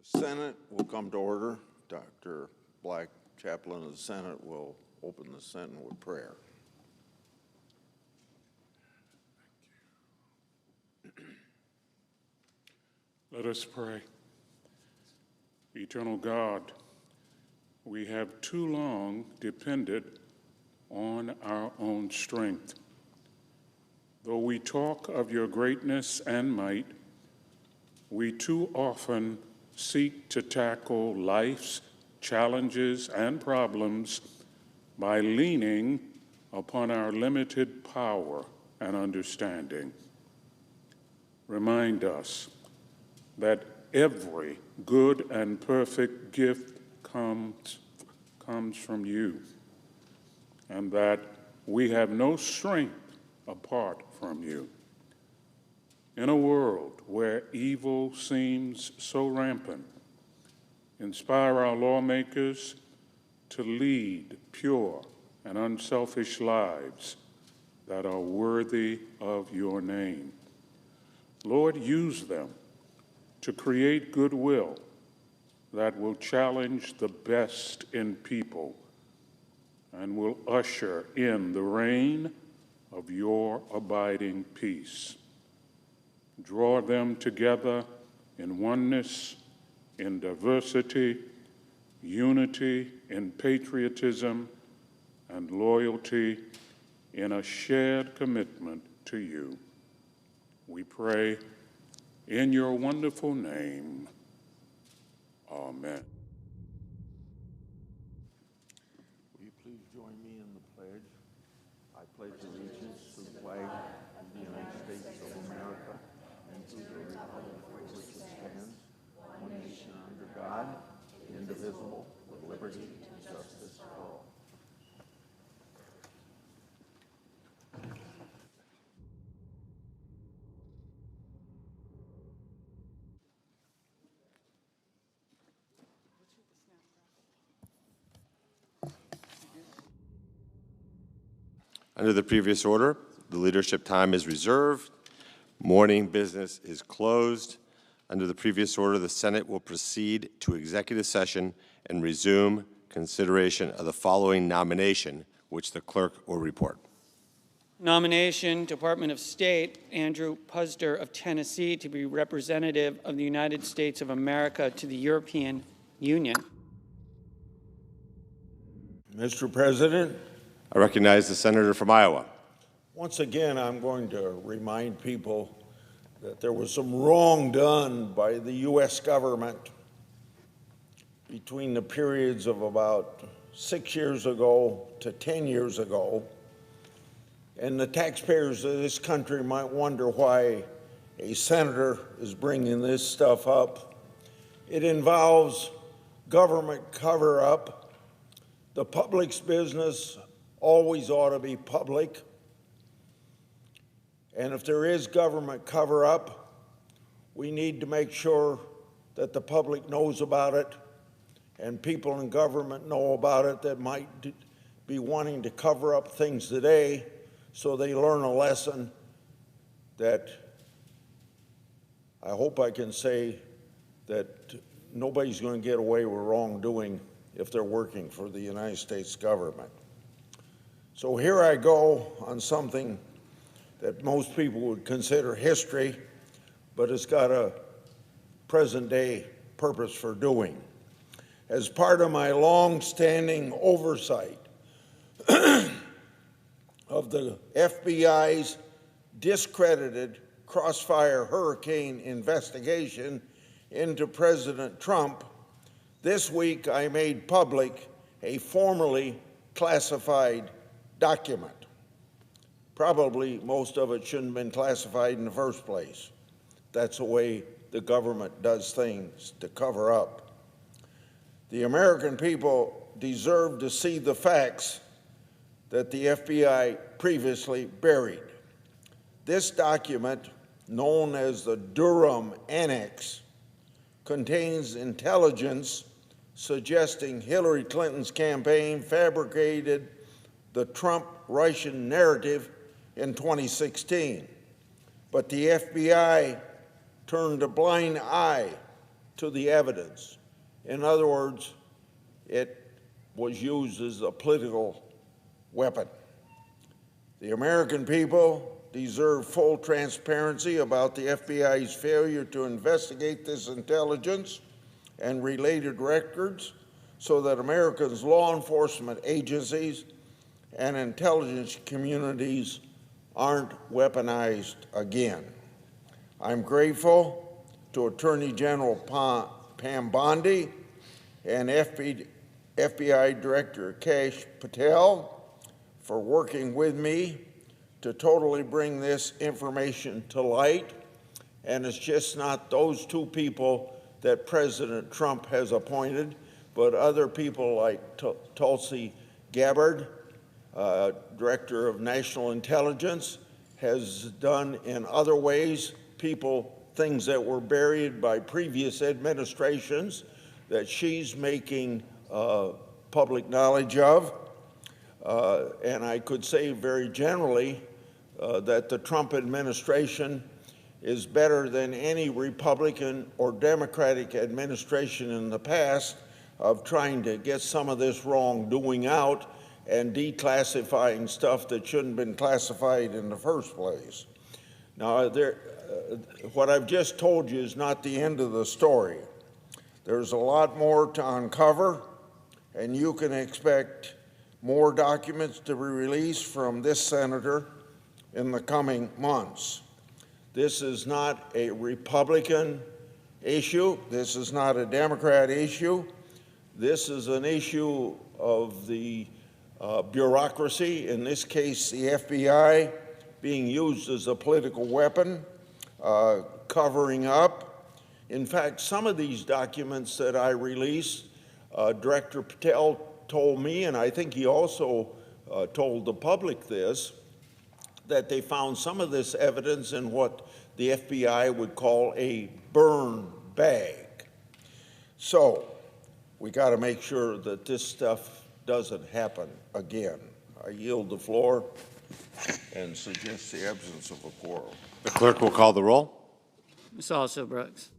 The Senate will come to order. Dr. Black, chaplain of the Senate, will open the session with prayer. Let us pray. Eternal God, we have too long depended on our own strength. Though we talk of your greatness and might, we too often seek to tackle life's challenges and problems by leaning upon our limited power and understanding. Remind us that every good and perfect gift comes from you, and that we have no strength apart from you. In a world where evil seems so rampant, inspire our lawmakers to lead pure and unselfish lives that are worthy of your name. Lord, use them to create goodwill that will challenge the best in people and will usher in the reign of your abiding peace. Draw them together in oneness, in diversity, unity, in patriotism, and loyalty, in a shared commitment to you. We pray in your wonderful name. Amen. Will you please join me in the pledge? I pledge allegiance to the flag of the United States of America and to the republic for which it stands, one nation under God, indivisible, with liberty and justice for all. Under the previous order, the leadership time is reserved. Morning business is closed. Under the previous order, the Senate will proceed to executive session and resume consideration of the following nomination, which the clerk will report. Nomination, Department of State, Andrew Puzder of Tennessee to be representative of the United States of America to the European Union. Mr. President, I recognize the senator from Iowa. once again, I'm going to remind people that there was some wrong done by the U.S. government between the periods of about 6 years ago to 10 years ago. And the taxpayers of this country might wonder why a senator is bringing this stuff up. It involves government cover-up. The public's business always ought to be public. And if there is government cover-up, we need to make sure that the public knows about it and people in government know about it that might be wanting to cover up things today, so they learn a lesson that I hope I can say that nobody's going to get away with wrongdoing if they're working for the United States government. So here I go on something that most people would consider history, but it's got a present-day purpose for doing. As part of my long-standing oversight of the FBI's discredited Crossfire Hurricane investigation into President Trump, this week I made public a formerly classified document. Probably most of it shouldn't have been classified in the first place. That's the way the government does things, to cover up. The American people deserve to see the facts that the FBI previously buried. This document, known as the Durham Annex, contains intelligence suggesting Hillary Clinton's campaign fabricated the Trump-Russian narrative in 2016. But the FBI turned a blind eye to the evidence. In other words, it was used as a political weapon. The American people deserve full transparency about the FBI's failure to investigate this intelligence and related records so that Americans' law enforcement agencies and intelligence communities aren't weaponized again. I'm grateful to Attorney General Pam Bondi and FBI Director Kash Patel for working with me to totally bring this information to light. And it's just not those two people that President Trump has appointed, but other people like Tulsi Gabbard, Director of National Intelligence, has done in other ways things that were buried by previous administrations that she's making public knowledge of. And I could say very generally that the Trump administration is better than any Republican or Democratic administration in the past of trying to get some of this wrongdoing out and declassifying stuff that shouldn't have been classified in the first place. Now, what I've just told you is not the end of the story. There's a lot more to uncover, and you can expect more documents to be released from this senator in the coming months. This is not a Republican issue. This is not a Democrat issue. This is an issue of the bureaucracy, in this case the FBI, being used as a political weapon, covering up. In fact, some of these documents that I released, Director Patel told me, and I think he also told the public this, that they found some of this evidence in what the FBI would call a burn bag. So we got to make sure that this stuff doesn't happen again. I yield the floor and suggest the absence of a quarrel. The clerk will call the roll. Ms. Also Brooks.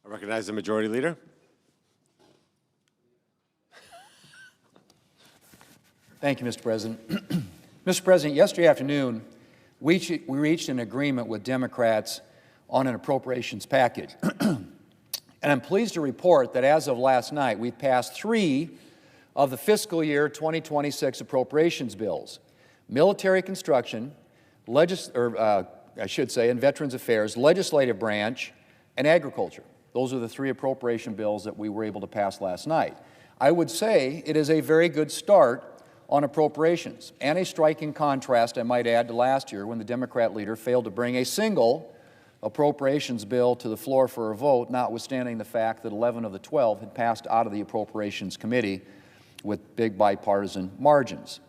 I recognize the Majority Leader. Thank you, Mr. President. Mr. President, yesterday afternoon, we reached an agreement with Democrats on an appropriations package. And I'm pleased to report that as of last night, we've passed 3 of the fiscal year 2026 appropriations bills: military construction, and Veterans Affairs, legislative branch, and agriculture. Those are the 3 appropriation bills that we were able to pass last night. I would say it is a very good start on appropriations, and a striking contrast, I might add, to last year when the Democrat leader failed to bring a single appropriations bill to the floor for a vote, notwithstanding the fact that 11 of the 12 had passed out of the Appropriations Committee with big bipartisan margins.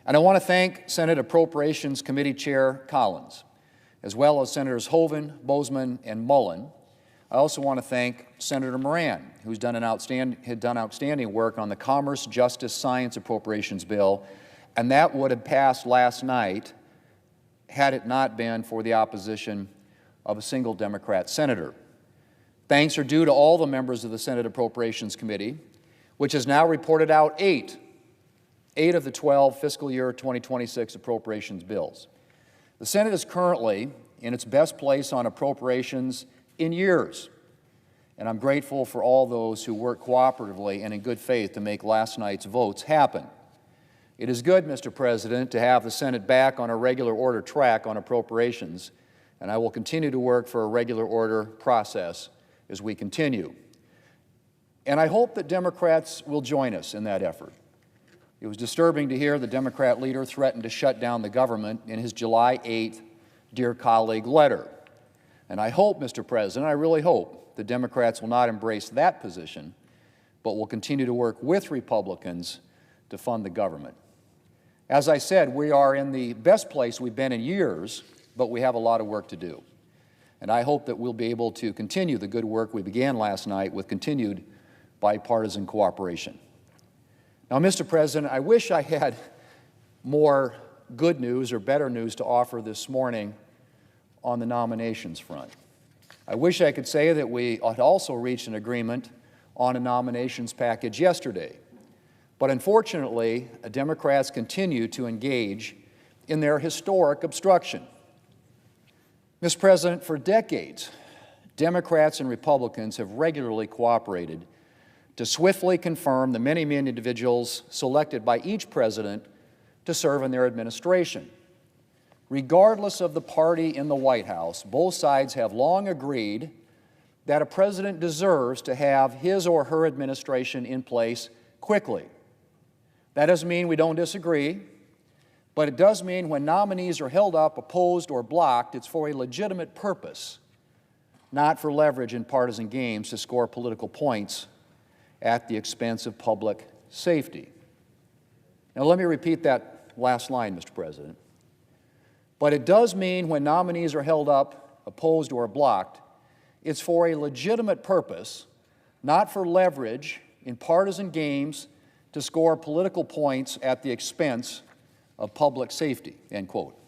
And I want to thank Senate Appropriations Committee Chair Collins, as well as Senators Hoeven, Boozman, and Mullen. I also want to thank Senator Moran, who's done outstanding work on the Commerce, Justice, Science Appropriations Bill, and that would have passed last night had it not been for the opposition of a single Democrat senator. Thanks are due to all the members of the Senate Appropriations Committee, which has now reported out 8 of the 12 fiscal year 2026 appropriations bills. The Senate is currently in its best place on appropriations in years, and I'm grateful for all those who worked cooperatively and in good faith to make last night's votes happen. It is good, Mr. President, to have the Senate back on a regular order track on appropriations, and I will continue to work for a regular order process as we continue. And I hope that Democrats will join us in that effort. It was disturbing to hear the Democrat leader threaten to shut down the government in his July 8th Dear Colleague letter. And I hope, Mr. President, I really hope the Democrats will not embrace that position, but will continue to work with Republicans to fund the government. As I said, we are in the best place we've been in years, but we have a lot of work to do. And I hope that we'll be able to continue the good work we began last night with continued bipartisan cooperation. Now, Mr. President, I wish I had more good news or better news to offer this morning on the nominations front. I wish I could say that we had also reached an agreement on a nominations package yesterday. But unfortunately, Democrats continue to engage in their historic obstruction. Mr. President, for decades, Democrats and Republicans have regularly cooperated to swiftly confirm the many individuals selected by each president to serve in their administration. Regardless of the party in the White House, both sides have long agreed that a president deserves to have his or her administration in place quickly. That doesn't mean we don't disagree, but it does mean when nominees are held up, opposed, or blocked, it's for a legitimate purpose, not for leverage in partisan games to score political points at the expense of public safety. Now, let me repeat that last line, Mr. President. But it does mean when nominees are held up, opposed, or blocked, it's for a legitimate purpose, not for leverage in partisan games to score political points at the expense of public safety, end quote.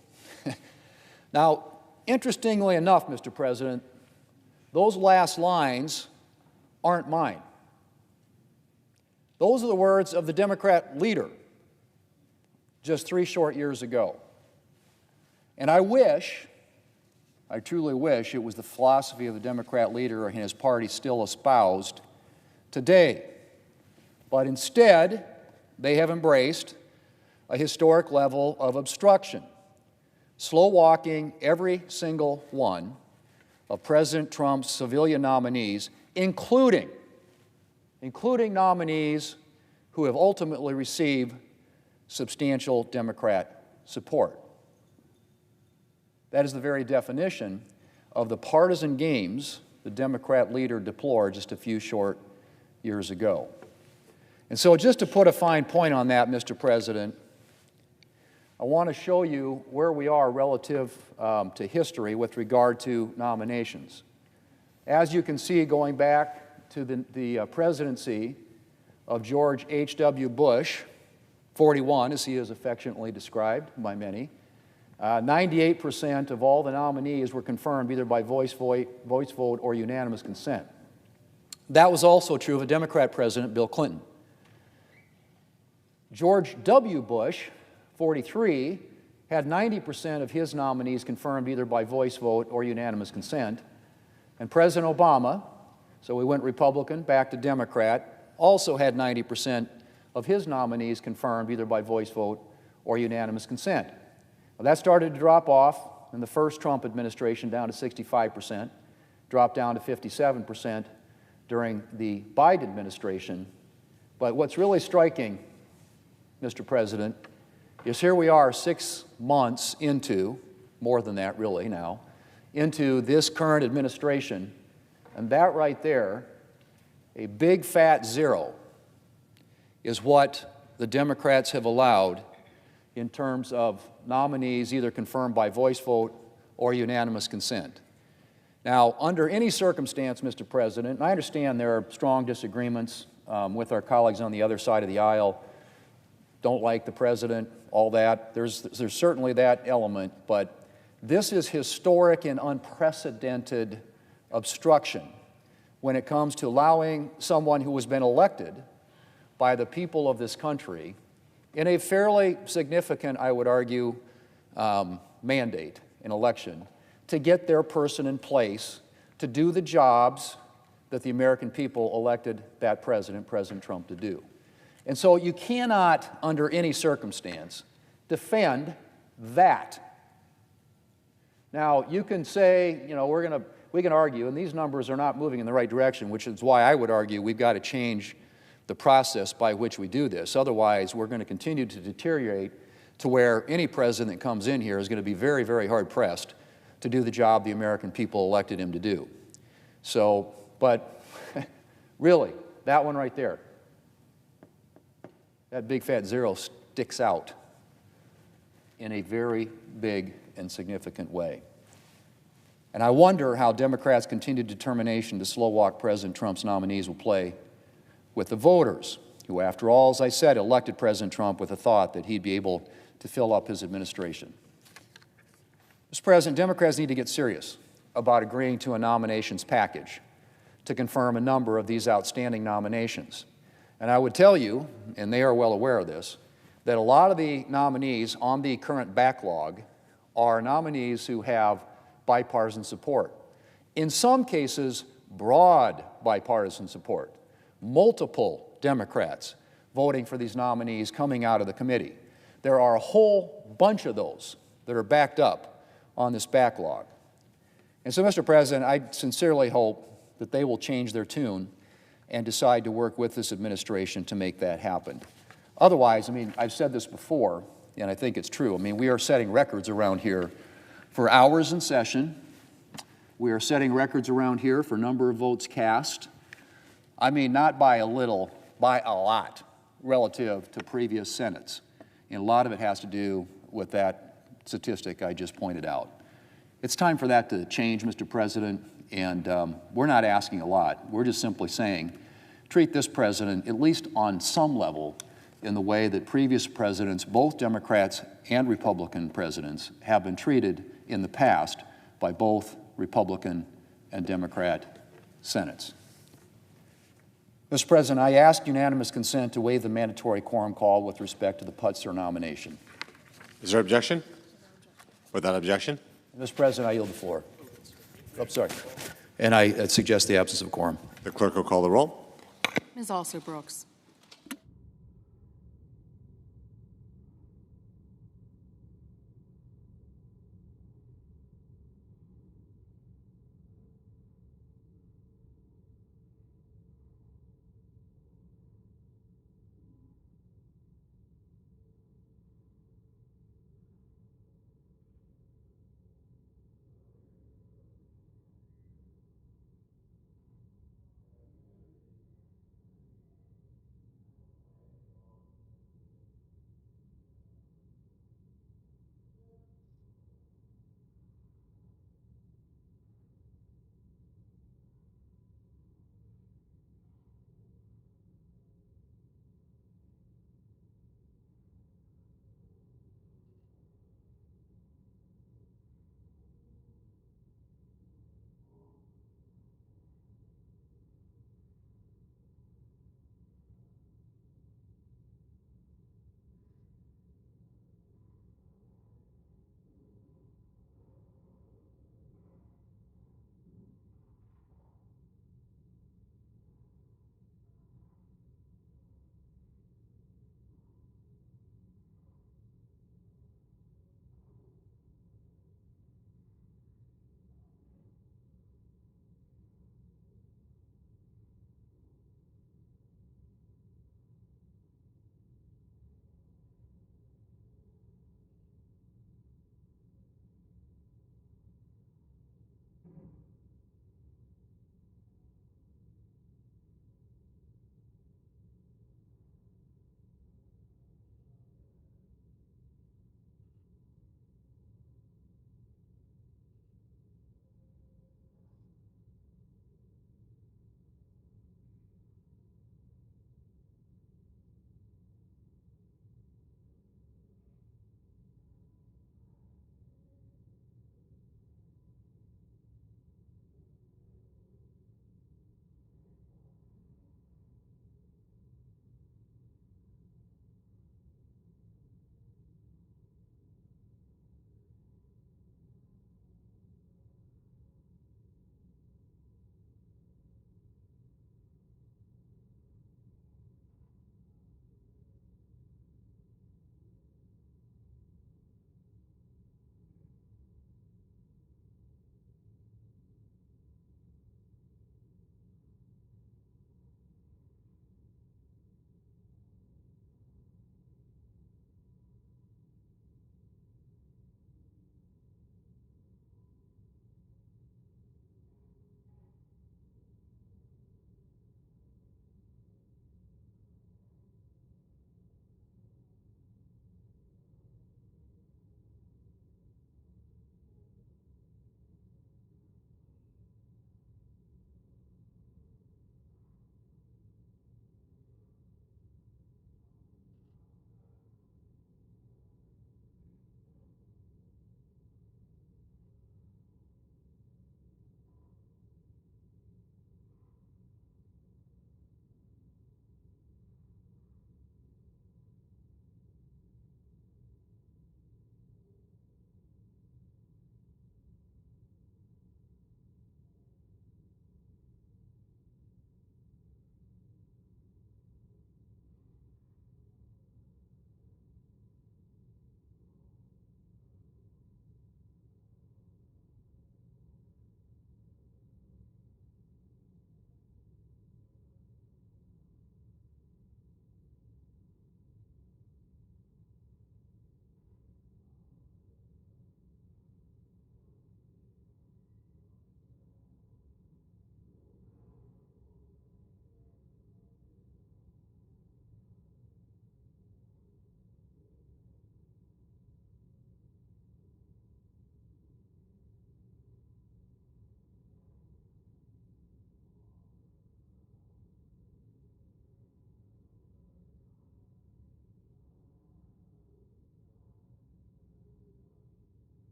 Now, interestingly enough, Mr. President, those last lines aren't mine. Those are the words of the Democrat leader just 3 short years ago. And I truly wish it was the philosophy of the Democrat leader and his party still espoused today. But instead, they have embraced a historic level of obstruction, slow-walking every single one of President Trump's civilian nominees, including nominees who have ultimately received substantial Democrat support. That is the very definition of the partisan games the Democrat leader deplored just a few short years ago. And so just to put a fine point on that, Mr. President, I want to show you where we are relative to history with regard to nominations. As you can see, going back to the presidency of George H.W. Bush, 41, as he is affectionately described by many, 98% of all the nominees were confirmed either by voice vote or unanimous consent. That was also true of a Democrat president, Bill Clinton. George W. Bush, 43, had 90% of his nominees confirmed either by voice vote or unanimous consent. And President Obama, so we went Republican, back to Democrat, also had 90% of his nominees confirmed either by voice vote or unanimous consent. Well, that started to drop off in the first Trump administration down to 65%, dropped down to 57% during the Biden administration. But what's really striking, Mr. President, is here we are 6 months into, more than that really now, into this current administration, and that right there, a big fat zero, is what the Democrats have allowed in terms of nominees either confirmed by voice vote or unanimous consent. Now, under any circumstance, Mr. President, and I understand there are strong disagreements with our colleagues on the other side of the aisle, don't like the president, all that. There's certainly that element, but this is historic and unprecedented obstruction when it comes to allowing someone who has been elected by the people of this country in a fairly significant, I would argue, mandate, an election, to get their person in place to do the jobs that the American people elected that president, President Trump, to do. And so you cannot, under any circumstance, defend that. Now, you can say, you know, we can argue, and these numbers are not moving in the right direction, which is why I would argue we've got to change the process by which we do this. Otherwise, we're going to continue to deteriorate to where any president that comes in here is going to be very, very hard-pressed to do the job the American people elected him to do. So, but really, that one right there, that big fat zero sticks out in a very big and significant way. And I wonder how Democrats' continued determination to slow walk President Trump's nominees will play with the voters, who, after all, as I said, elected President Trump with the thought that he'd be able to fill up his administration. Mr. President, Democrats need to get serious about agreeing to a nominations package to confirm a number of these outstanding nominations. And I would tell you, and they are well aware of this, that a lot of the nominees on the current backlog are nominees who have bipartisan support. In some cases, broad bipartisan support. Multiple Democrats voting for these nominees coming out of the committee. There are a whole bunch of those that are backed up on this backlog. And so, Mr. President, I sincerely hope that they will change their tune and decide to work with this administration to make that happen. Otherwise, I mean, I've said this before, and I think it's true. I mean, we are setting records around here for hours in session. We are setting records around here for number of votes cast. I mean, not by a little, by a lot, relative to previous Senates. And a lot of it has to do with that statistic I just pointed out. It's time for that to change, Mr. President, and we're not asking a lot. We're just simply saying, treat this president, at least on some level, in the way that previous presidents, both Democrats and Republican presidents, have been treated in the past by both Republican and Democrat Senates. Mr. President, I ask unanimous consent to waive the mandatory quorum call with respect to the Putzer nomination. Is there objection? Without objection? Mr. President, I yield the floor. Oh, sorry. And I suggest the absence of quorum. The clerk will call the roll. Ms. Alsop-Brooks.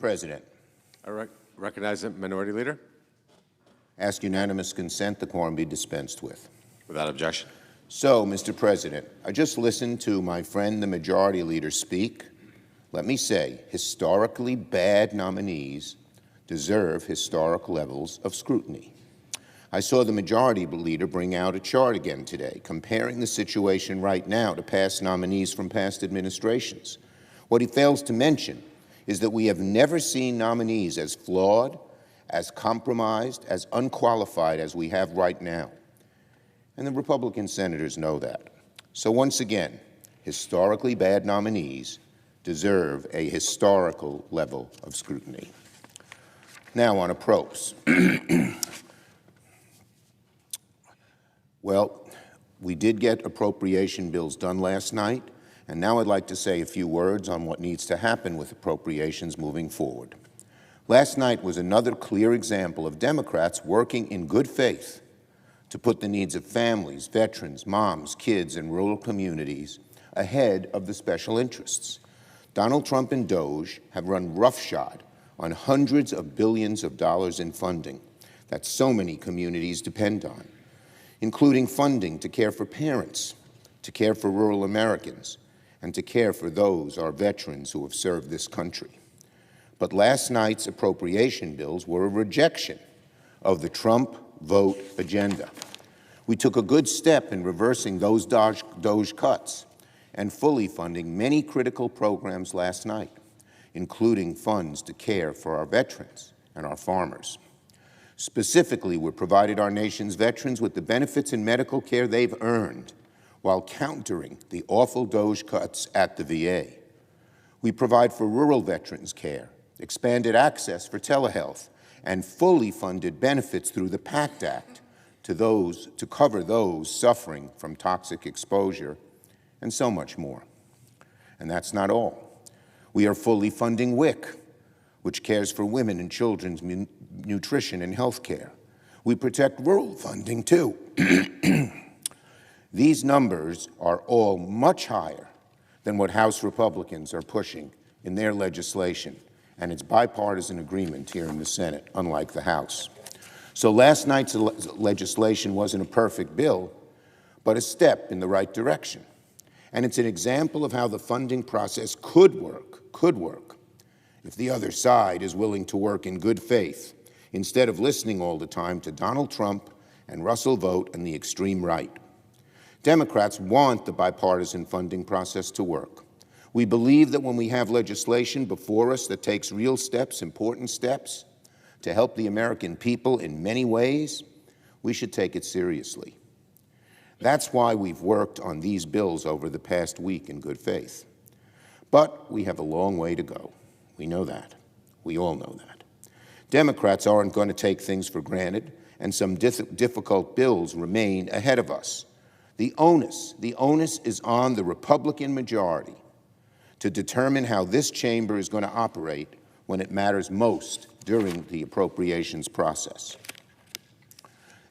President, I recognize the Minority Leader. ask unanimous consent the quorum be dispensed with. Without objection. So, Mr. President, I just listened to my friend the Majority Leader speak. Let me say, historically bad nominees deserve historic levels of scrutiny. I saw the Majority Leader bring out a chart again today, comparing the situation right now to past nominees from past administrations. What he fails to mention is that we have never seen nominees as flawed, as compromised, as unqualified as we have right now. And the Republican senators know that. So once again, historically bad nominees deserve a historical level of scrutiny. Now on approach. Well, we did get appropriation bills done last night, and now I'd like to say a few words on what needs to happen with appropriations moving forward. Last night was another clear example of Democrats working in good faith to put the needs of families, veterans, moms, kids, and rural communities ahead of the special interests. Donald Trump and DOJ have run roughshod on hundreds of billions of dollars in funding that so many communities depend on, including funding to care for parents, to care for rural Americans, and to care for those, our veterans, who have served this country. But last night's appropriation bills were a rejection of the Trump vote agenda. We took a good step in reversing those DOJ cuts and fully funding many critical programs last night, including funds to care for our veterans and our farmers. Specifically, we provided our nation's veterans with the benefits and medical care they've earned while countering the awful DOJ cuts at the VA. We provide for rural veterans care, expanded access for telehealth, and fully funded benefits through the PACT Act to cover those suffering from toxic exposure, and so much more. And that's not all. We are fully funding WIC, which cares for women and children's nutrition and health care. We protect rural funding, too. These numbers are all much higher than what House Republicans are pushing in their legislation, and it's bipartisan agreement here in the Senate, unlike the House. So last night's legislation wasn't a perfect bill, but a step in the right direction. And it's an example of how the funding process could work, if the other side is willing to work in good faith, instead of listening all the time to Donald Trump and Russell Vought and the extreme right. Democrats want the bipartisan funding process to work. We believe that when we have legislation before us that takes real steps, important steps, to help the American people in many ways, we should take it seriously. That's why we've worked on these bills over the past week in good faith. But we have a long way to go. We know that. We all know that. Democrats aren't going to take things for granted, and some difficult bills remain ahead of us. The onus is on the Republican majority to determine how this chamber is going to operate when it matters most during the appropriations process.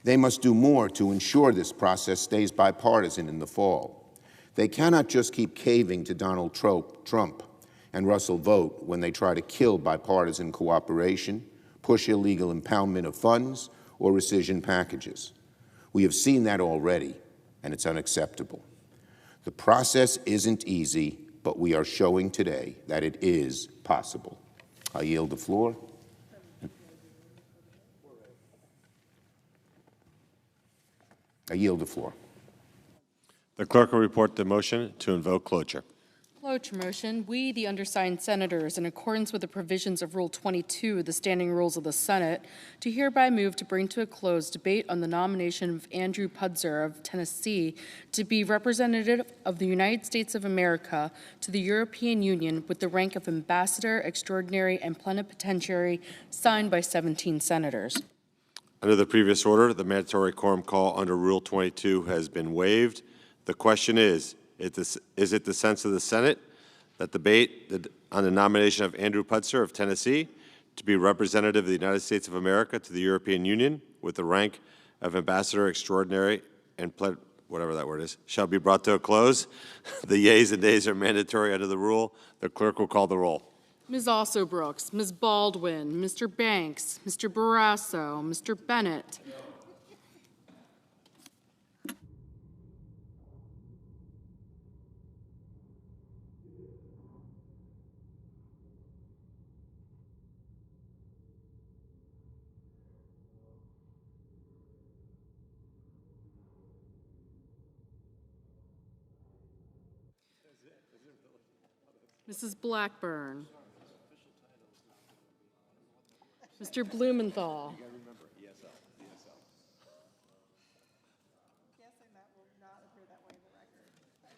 They must do more to ensure this process stays bipartisan in the fall. They cannot just keep caving to Donald Trump and Russell Vought when they try to kill bipartisan cooperation, push illegal impoundment of funds, or rescission packages. We have seen that already, and it's unacceptable. The process isn't easy, but we are showing today that it is possible. I yield the floor. The clerk will report the motion to invoke cloture. Cloture motion. We, the undersigned senators, in accordance with the provisions of Rule 22 of the Standing Rules of the Senate, do hereby move to bring to a close debate on the nomination of Andrew Pudzer of Tennessee to be representative of the United States of America to the European Union with the rank of Ambassador Extraordinary and Plenipotentiary, signed by 17 senators. Under the previous order, the mandatory quorum call under Rule 22 has been waived. The question is it the sense of the Senate that debate on the nomination of Andrew Pudzer of Tennessee to be representative of the United States of America to the European Union with the rank of Ambassador Extraordinary and whatever that word is, shall be brought to a close? The yeas and nays are mandatory under the rule. The clerk will call the roll. Ms. Alsobrooks, Ms. Baldwin, Mr. Banks, Mr. Barrasso, Mr. Bennett, Mrs. Blackburn, Mr. Blumenthal,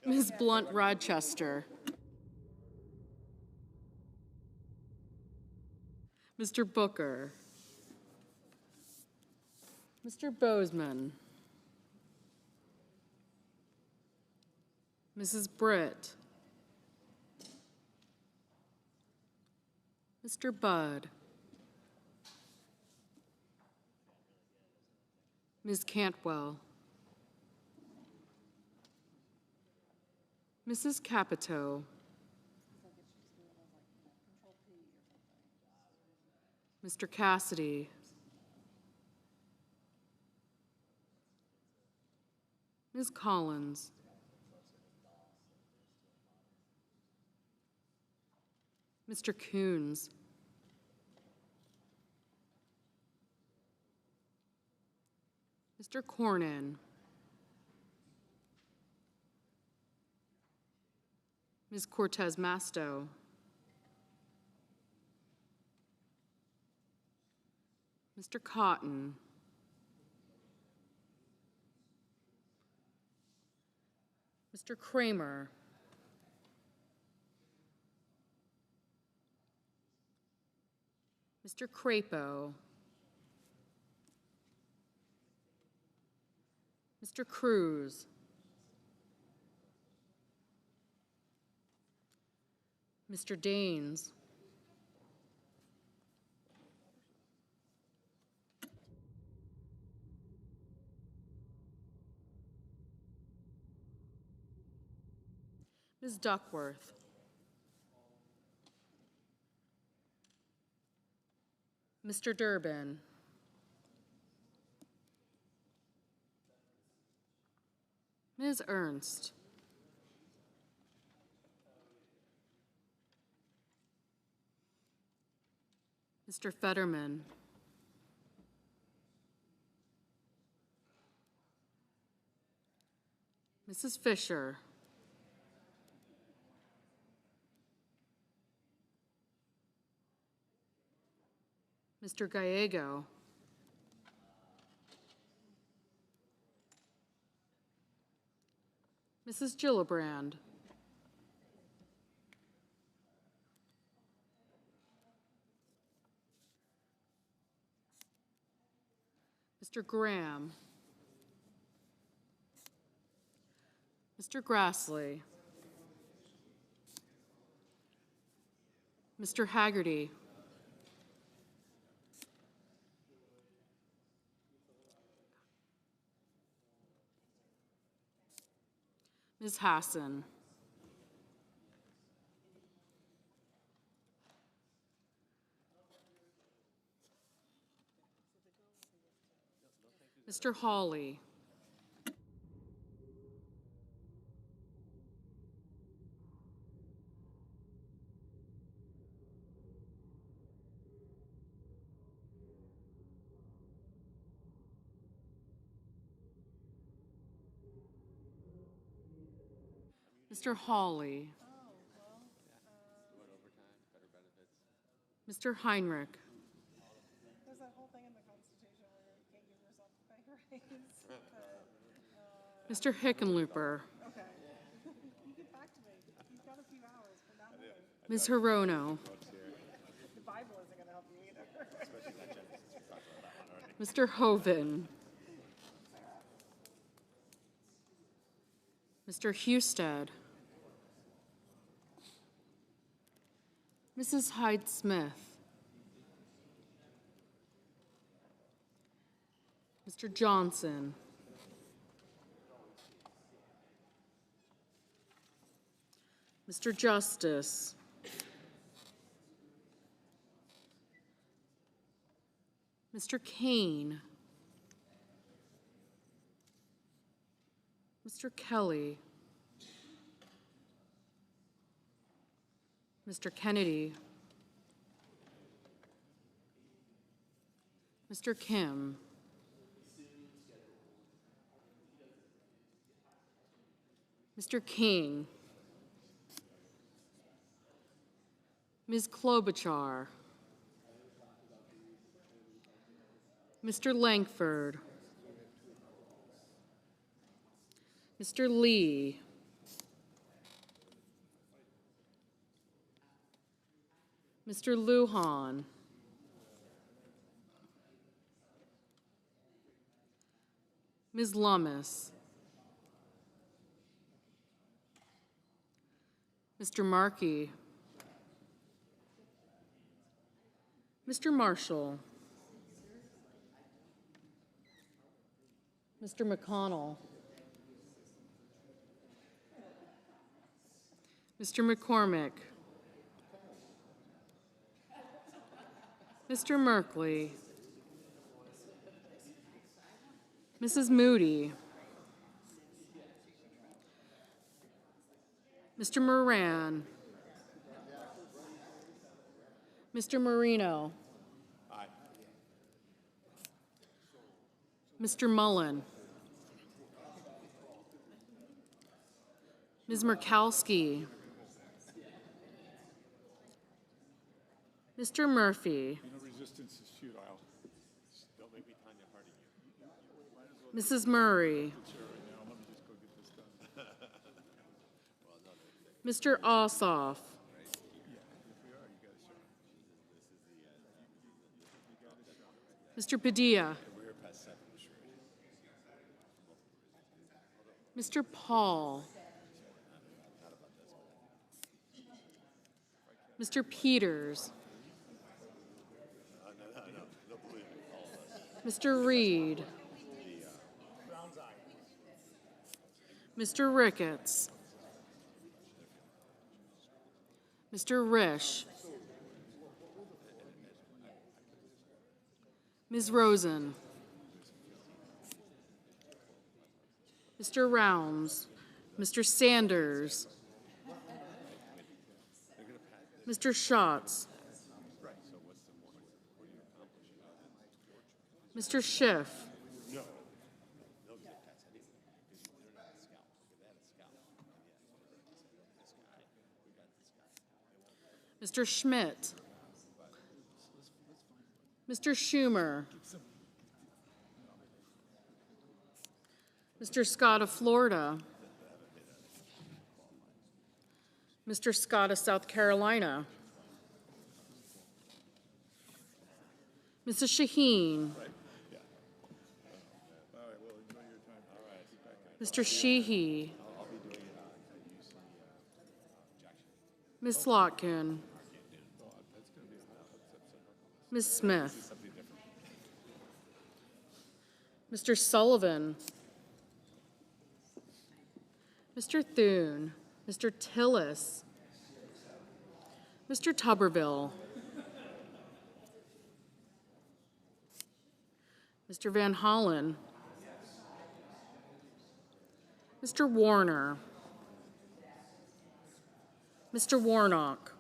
Ms. Blunt Rochester, Mr. Booker, Mr. Bozeman, Mrs. Britt, Mr. Budd, Ms. Cantwell, Mrs. Capito, Mr. Cassidy, Ms. Collins, Mr. Coons, Mr. Cornyn, Ms. Cortez Masto, Mr. Cotton, Mr. Kramer, Mr. Crapo, Mr. Cruz, Mr. Daines, Ms. Duckworth, Mr. Durbin, Ms. Ernst, Mr. Fetterman, Mrs. Fisher, Mr. Gallego, Mrs. Gillibrand, Mr. Graham, Mr. Grassley, Mr. Haggerty, Ms. Hassan, Mr. Hawley, Mr. Hawley, Mr. Heinrich, There's that whole thing in the Constitution where you can't give yourself a pay raise. Mr. Hickenlooper, Okay. You get back to me. You've got a few hours, but not more. Ms. Hirono, The Bible isn't going to help you either. Mr. Hoven, Mr. Husted, Mrs. Hyde-Smith, Mr. Johnson, Mr. Justice, Mr. Kane, Mr. Kelly, Mr. Kennedy, Mr. Kim, Mr. King, Ms. Klobuchar, Mr. Langford, Mr. Lee, Mr. Lujan, Ms. Lummis, Mr. Markey, Mr. Marshall, Mr. McConnell, Mr. McCormick, Mr. Merkley, Mrs. Moody, Mr. Moran, Mr. Marino, Mr. Mullen, Ms. Murkowski, Mr. Murphy, Mrs. Murray, Mr. Ossoff, Mr. Padilla, Mr. Paul, Mr. Peters, Mr. Reed, Mr. Ricketts, Mr. Risch, Ms. Rosen, Mr. Rounds, Mr. Sanders, Mr. Schatz, Mr. Schiff, Mr. Schmidt, Mr. Schumer, Mr. Scott of Florida, Mr. Scott of South Carolina, Mrs. Shaheen, Mr. Sheehy, Ms. Slotkin, Ms. Smith, Mr. Sullivan, Mr. Thune, Mr. Tillis, Mr. Tuberville, Mr. Van Hollen, Mr. Warner, Mr. Warnock,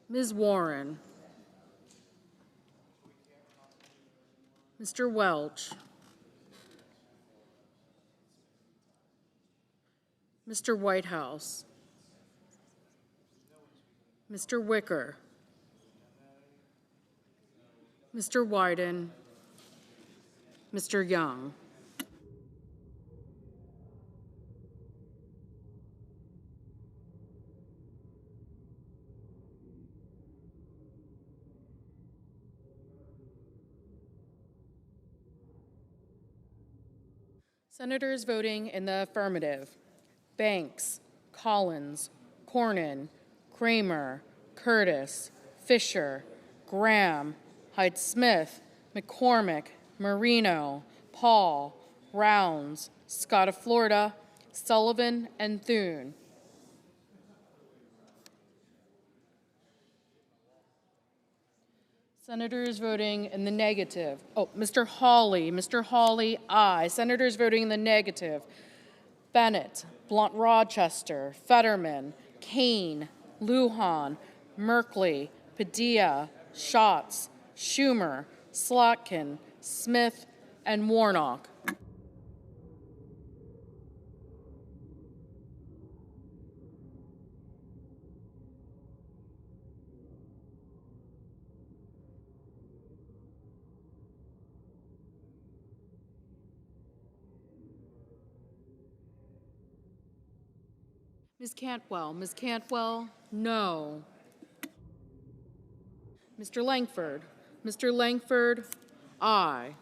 Ms. Warren, Mr. Welch, Mr. Whitehouse, Mr. Wicker, Mr. Wyden, Mr. Young. Senators voting in the affirmative: Banks, Collins, Cornyn, Kramer, Curtis, Fisher, Graham, Hyde-Smith, McCormick, Marino, Paul, Rounds, Scott of Florida, Sullivan, and Thune. Senators voting in the negative. Oh, Mr. Hawley, aye. Senators voting in the negative. Bennett, Blunt Rochester, Fetterman, Kane, Lujan, Merkley, Padilla, Schatz, Schumer, Slotkin, Smith, and Warnock. Ms. Cantwell, no. Mr. Langford, aye.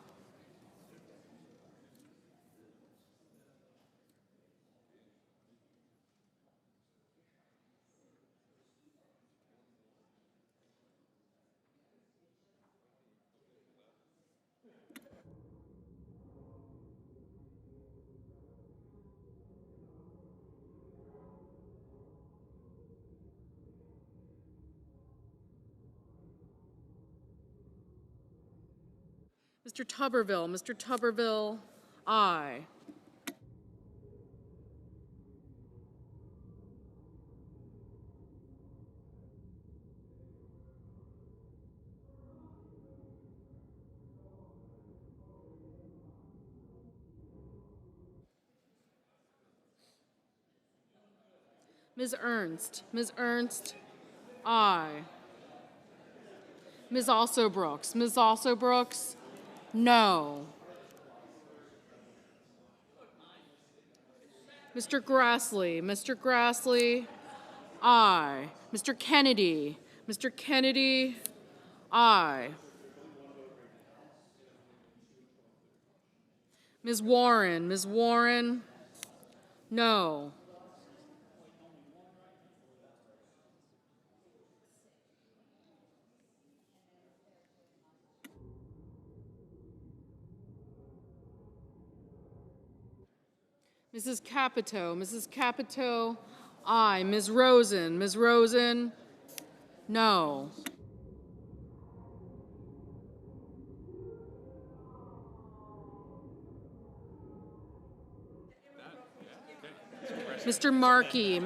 Mr. Tuberville, aye. Ms. Ernst, aye. Ms. Alsobrooks, no. Mr. Grassley, aye. Mr. Kennedy, aye. Ms. Warren, no. Mrs. Capito, aye. Ms. Rosen, no. Mr. Markey,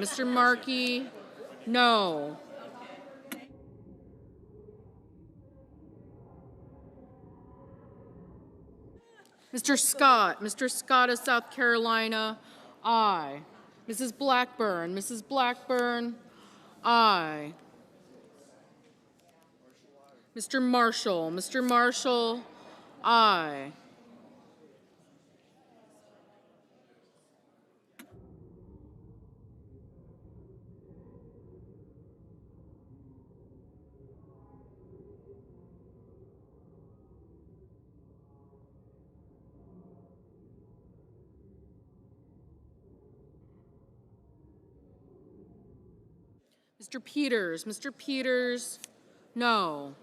no. Mr. Scott of South Carolina, aye. Mrs. Blackburn, aye. Mr. Marshall, aye. Mr. Peters, no.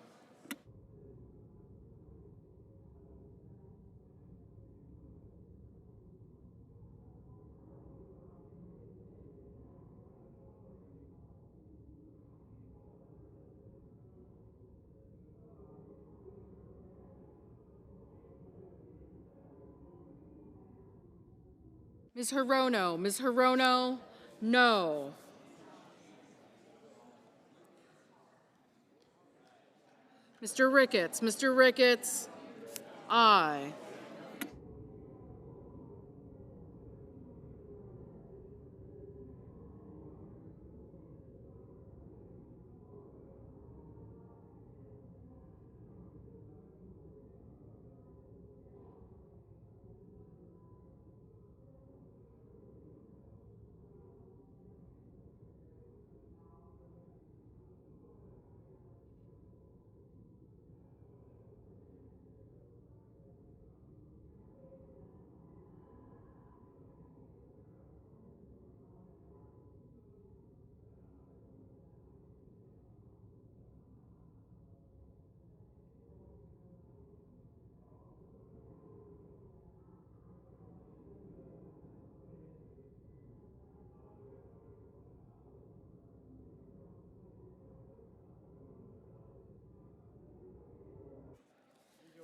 Ms. Hirono, no. Mr. Ricketts, aye.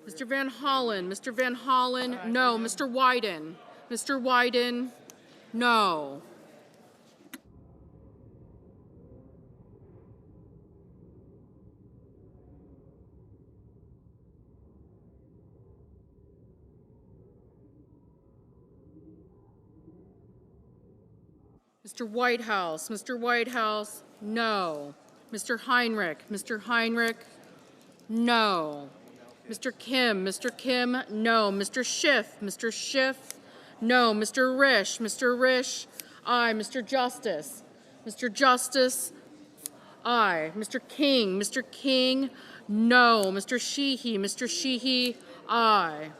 Mr. Van Hollen, Mr. Van Hollen, no. Mr. Wyden, Mr. Wyden, no. Mr. Whitehouse, Mr. Whitehouse, no. Mr. Heinrich, Mr. Heinrich, no. Mr. Kim, no. Mr. Schiff, no. Mr. Risch, aye. Mr. Justice, aye. Mr. King, no. Mr. Sheehy, aye.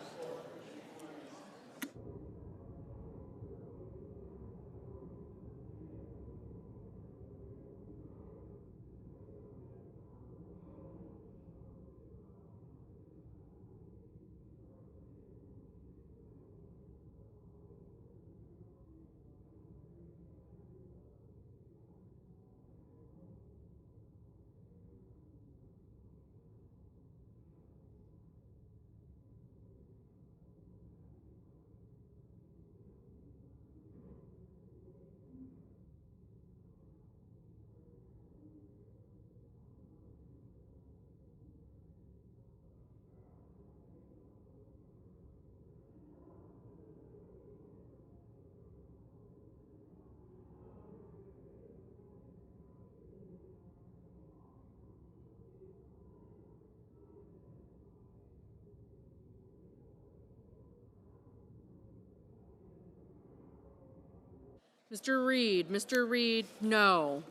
Mr. Reed, no.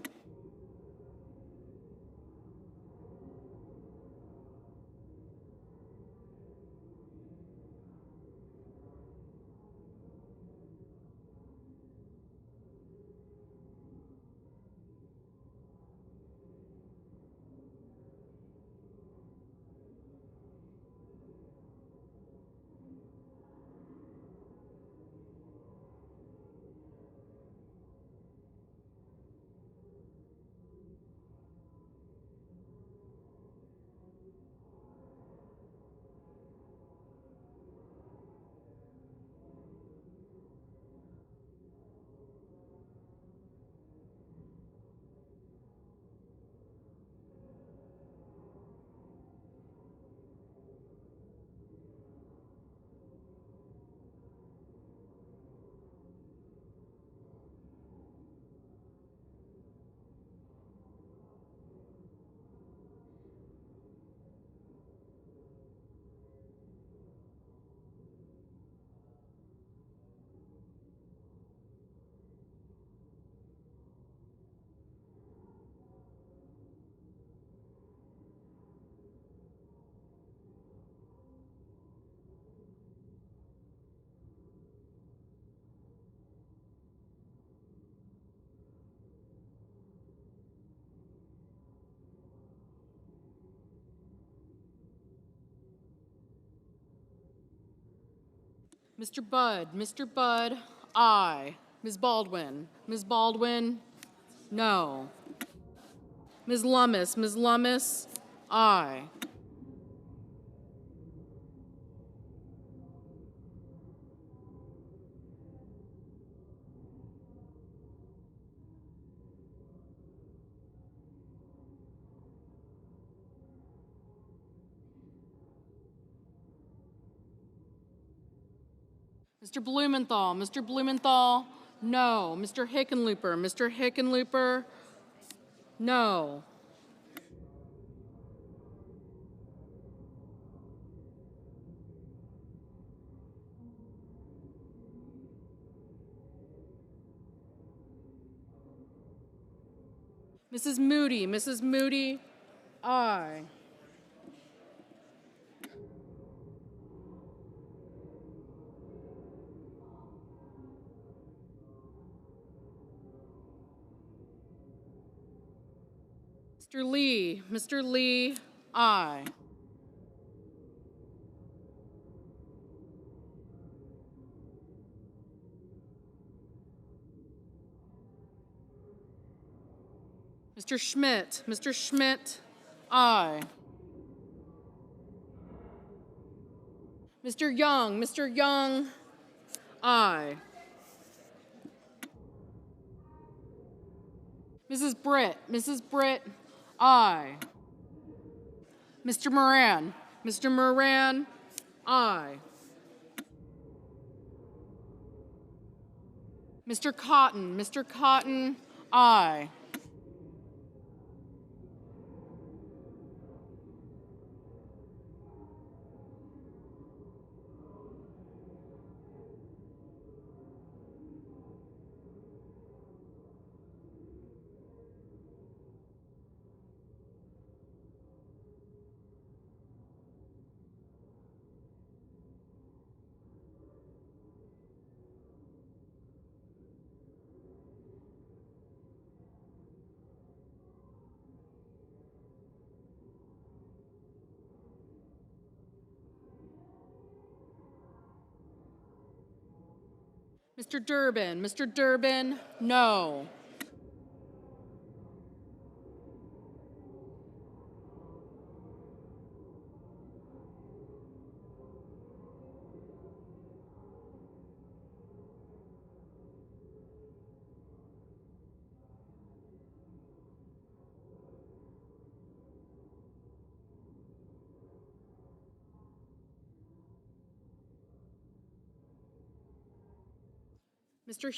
Mr. Budd, aye. Ms. Baldwin, no. Ms. Lummis, aye. Mr. Blumenthal, no. Mr. Hickenlooper, no. Mrs. Moody, aye. Mr. Lee, aye. Mr. Schmidt, aye. Mr. Young, aye. Mrs. Britt, aye. Mr. Moran, aye. Mr. Cotton, aye. Mr. Durbin, no. Mr.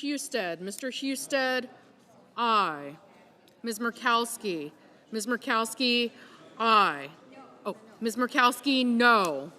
Husted, aye. Ms. Murkowski, aye. Oh, Ms. Murkowski, no.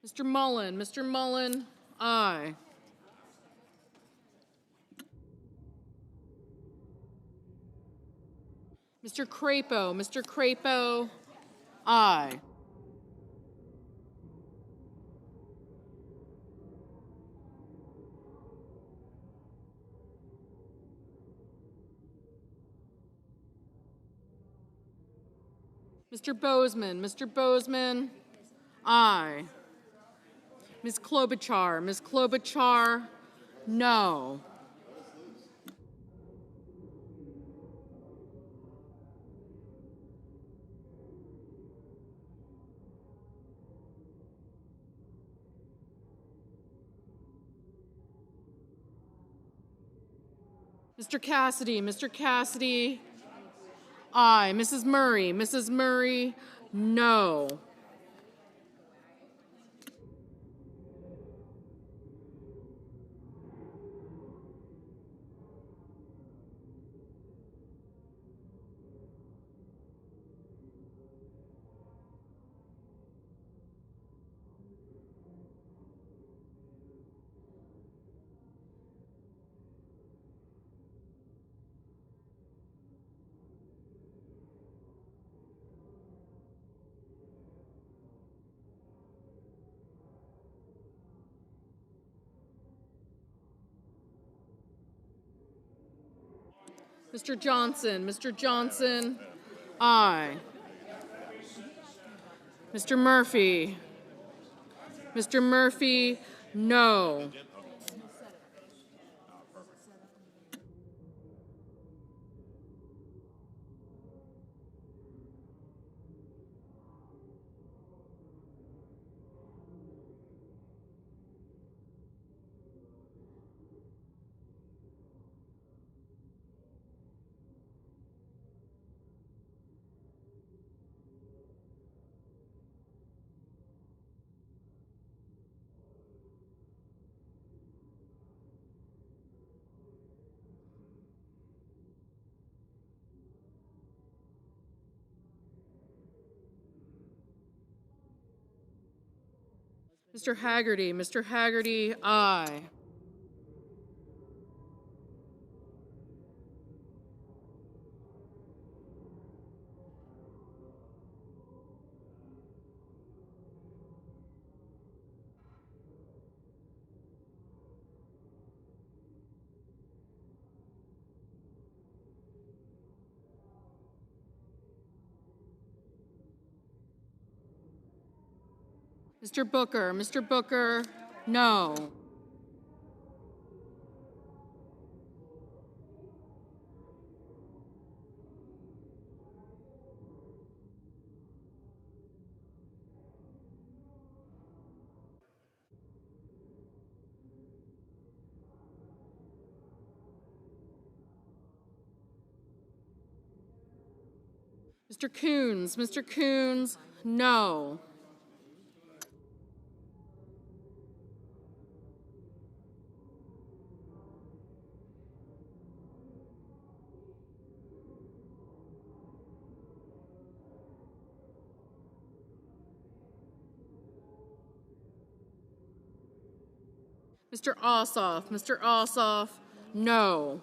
Mr. Mullen, aye. Mr. Crapo, aye. Mr. Bozeman, aye. Ms. Klobuchar, no. Mr. Cassidy, aye. Mrs. Murray, no. Mr. Johnson, aye. Mr. Murphy, no. Mr. Haggerty, aye. Mr. Booker. Mr. Booker, no. Mr. Coons. Mr. Coons, no. Mr. Ossoff. Mr. Ossoff, no.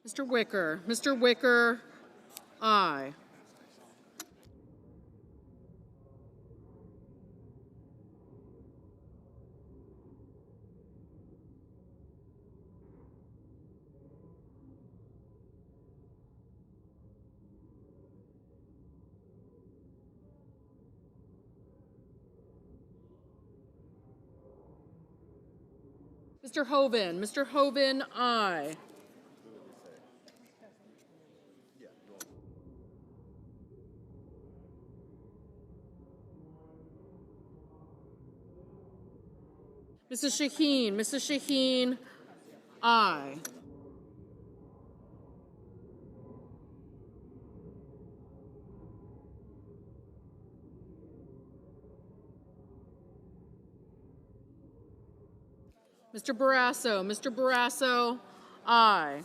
Mr. Wicker. Mr. Wicker, aye. Mr. Hoven. Mr. Hoven, aye. Mrs. Shaheen. Mrs. Shaheen, aye. Mr. Barrasso. Mr. Barrasso, aye.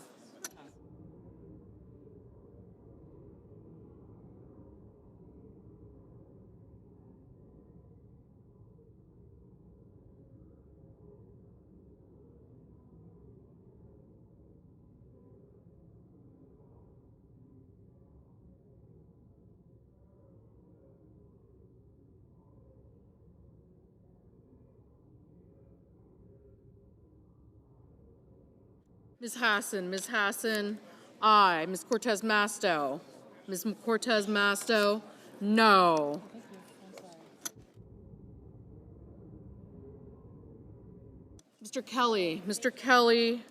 Ms. Hassan. Ms. Hassan, aye. Ms. Cortez Masto. Ms. Cortez Masto, no. Mr. Kelly. Mr. Kelly,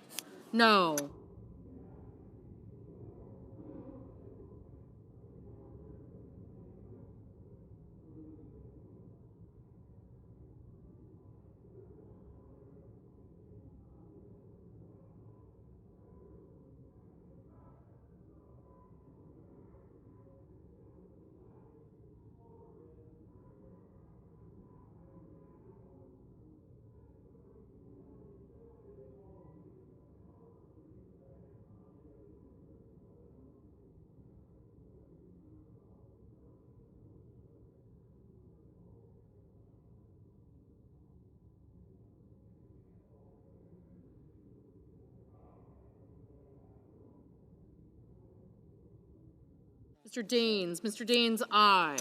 no. Mr. Daines. Mr. Daines, aye.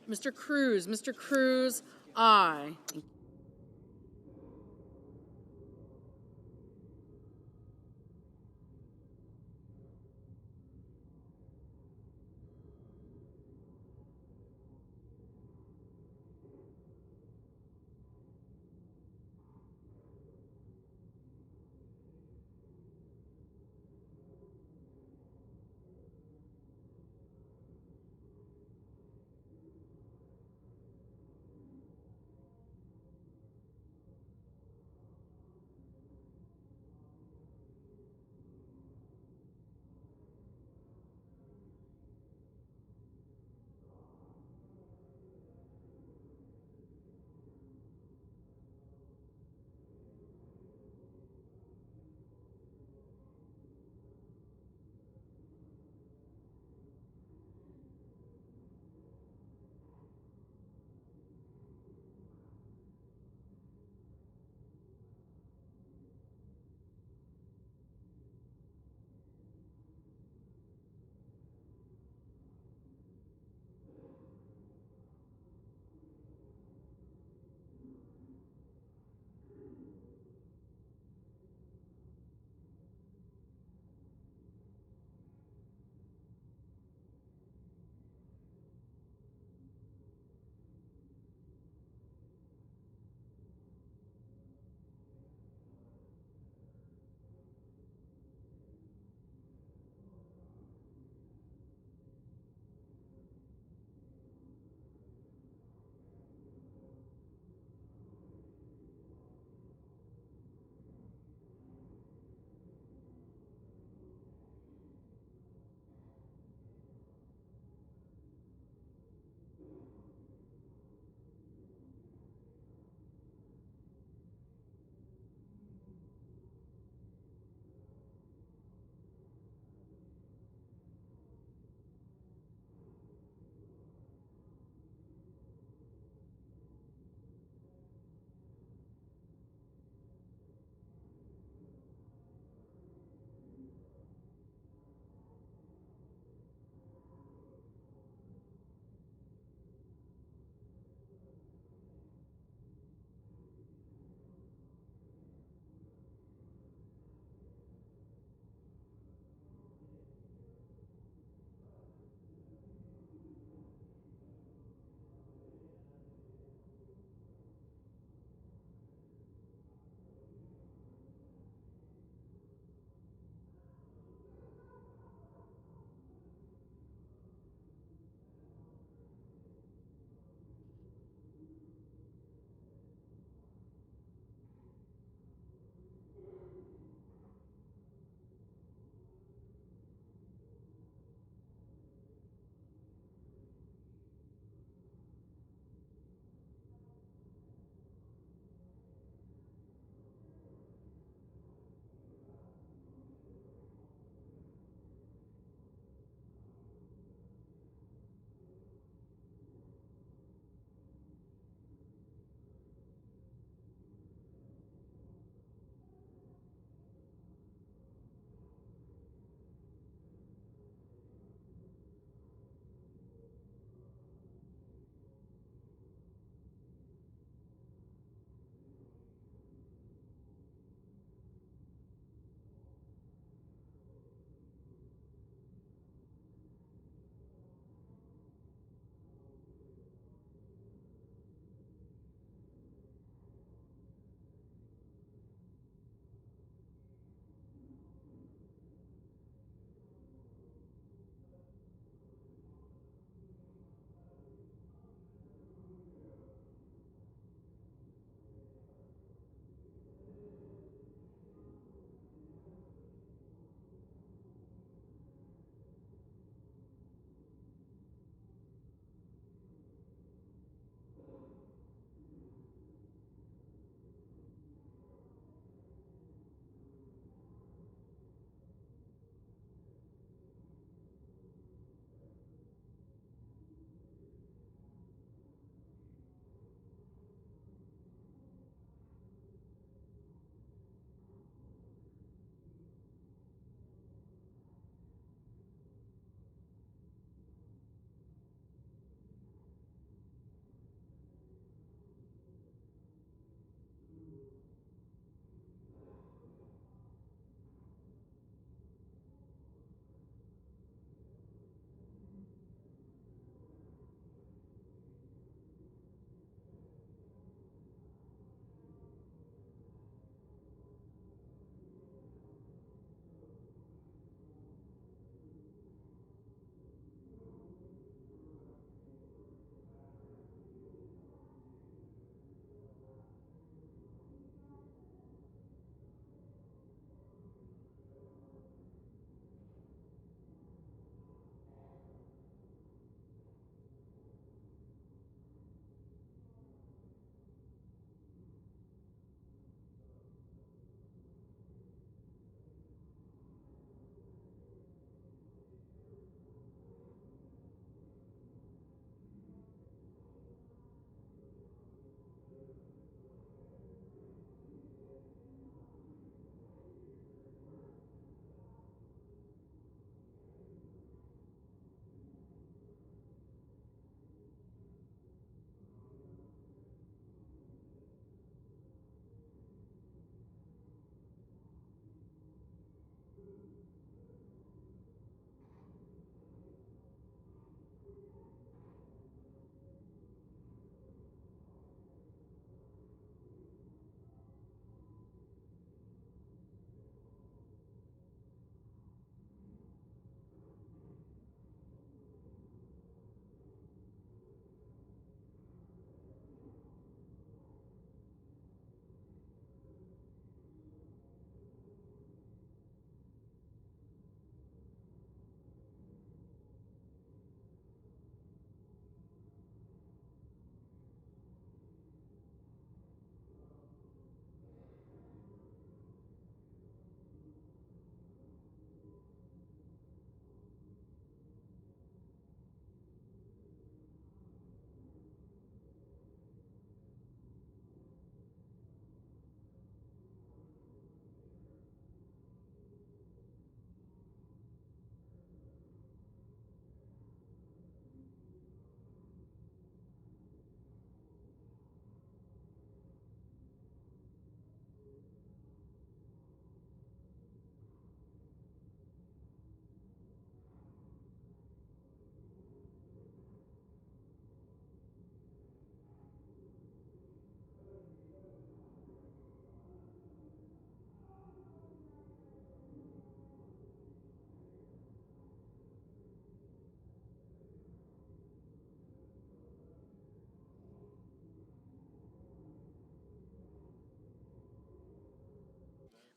Mr. Cruz, aye.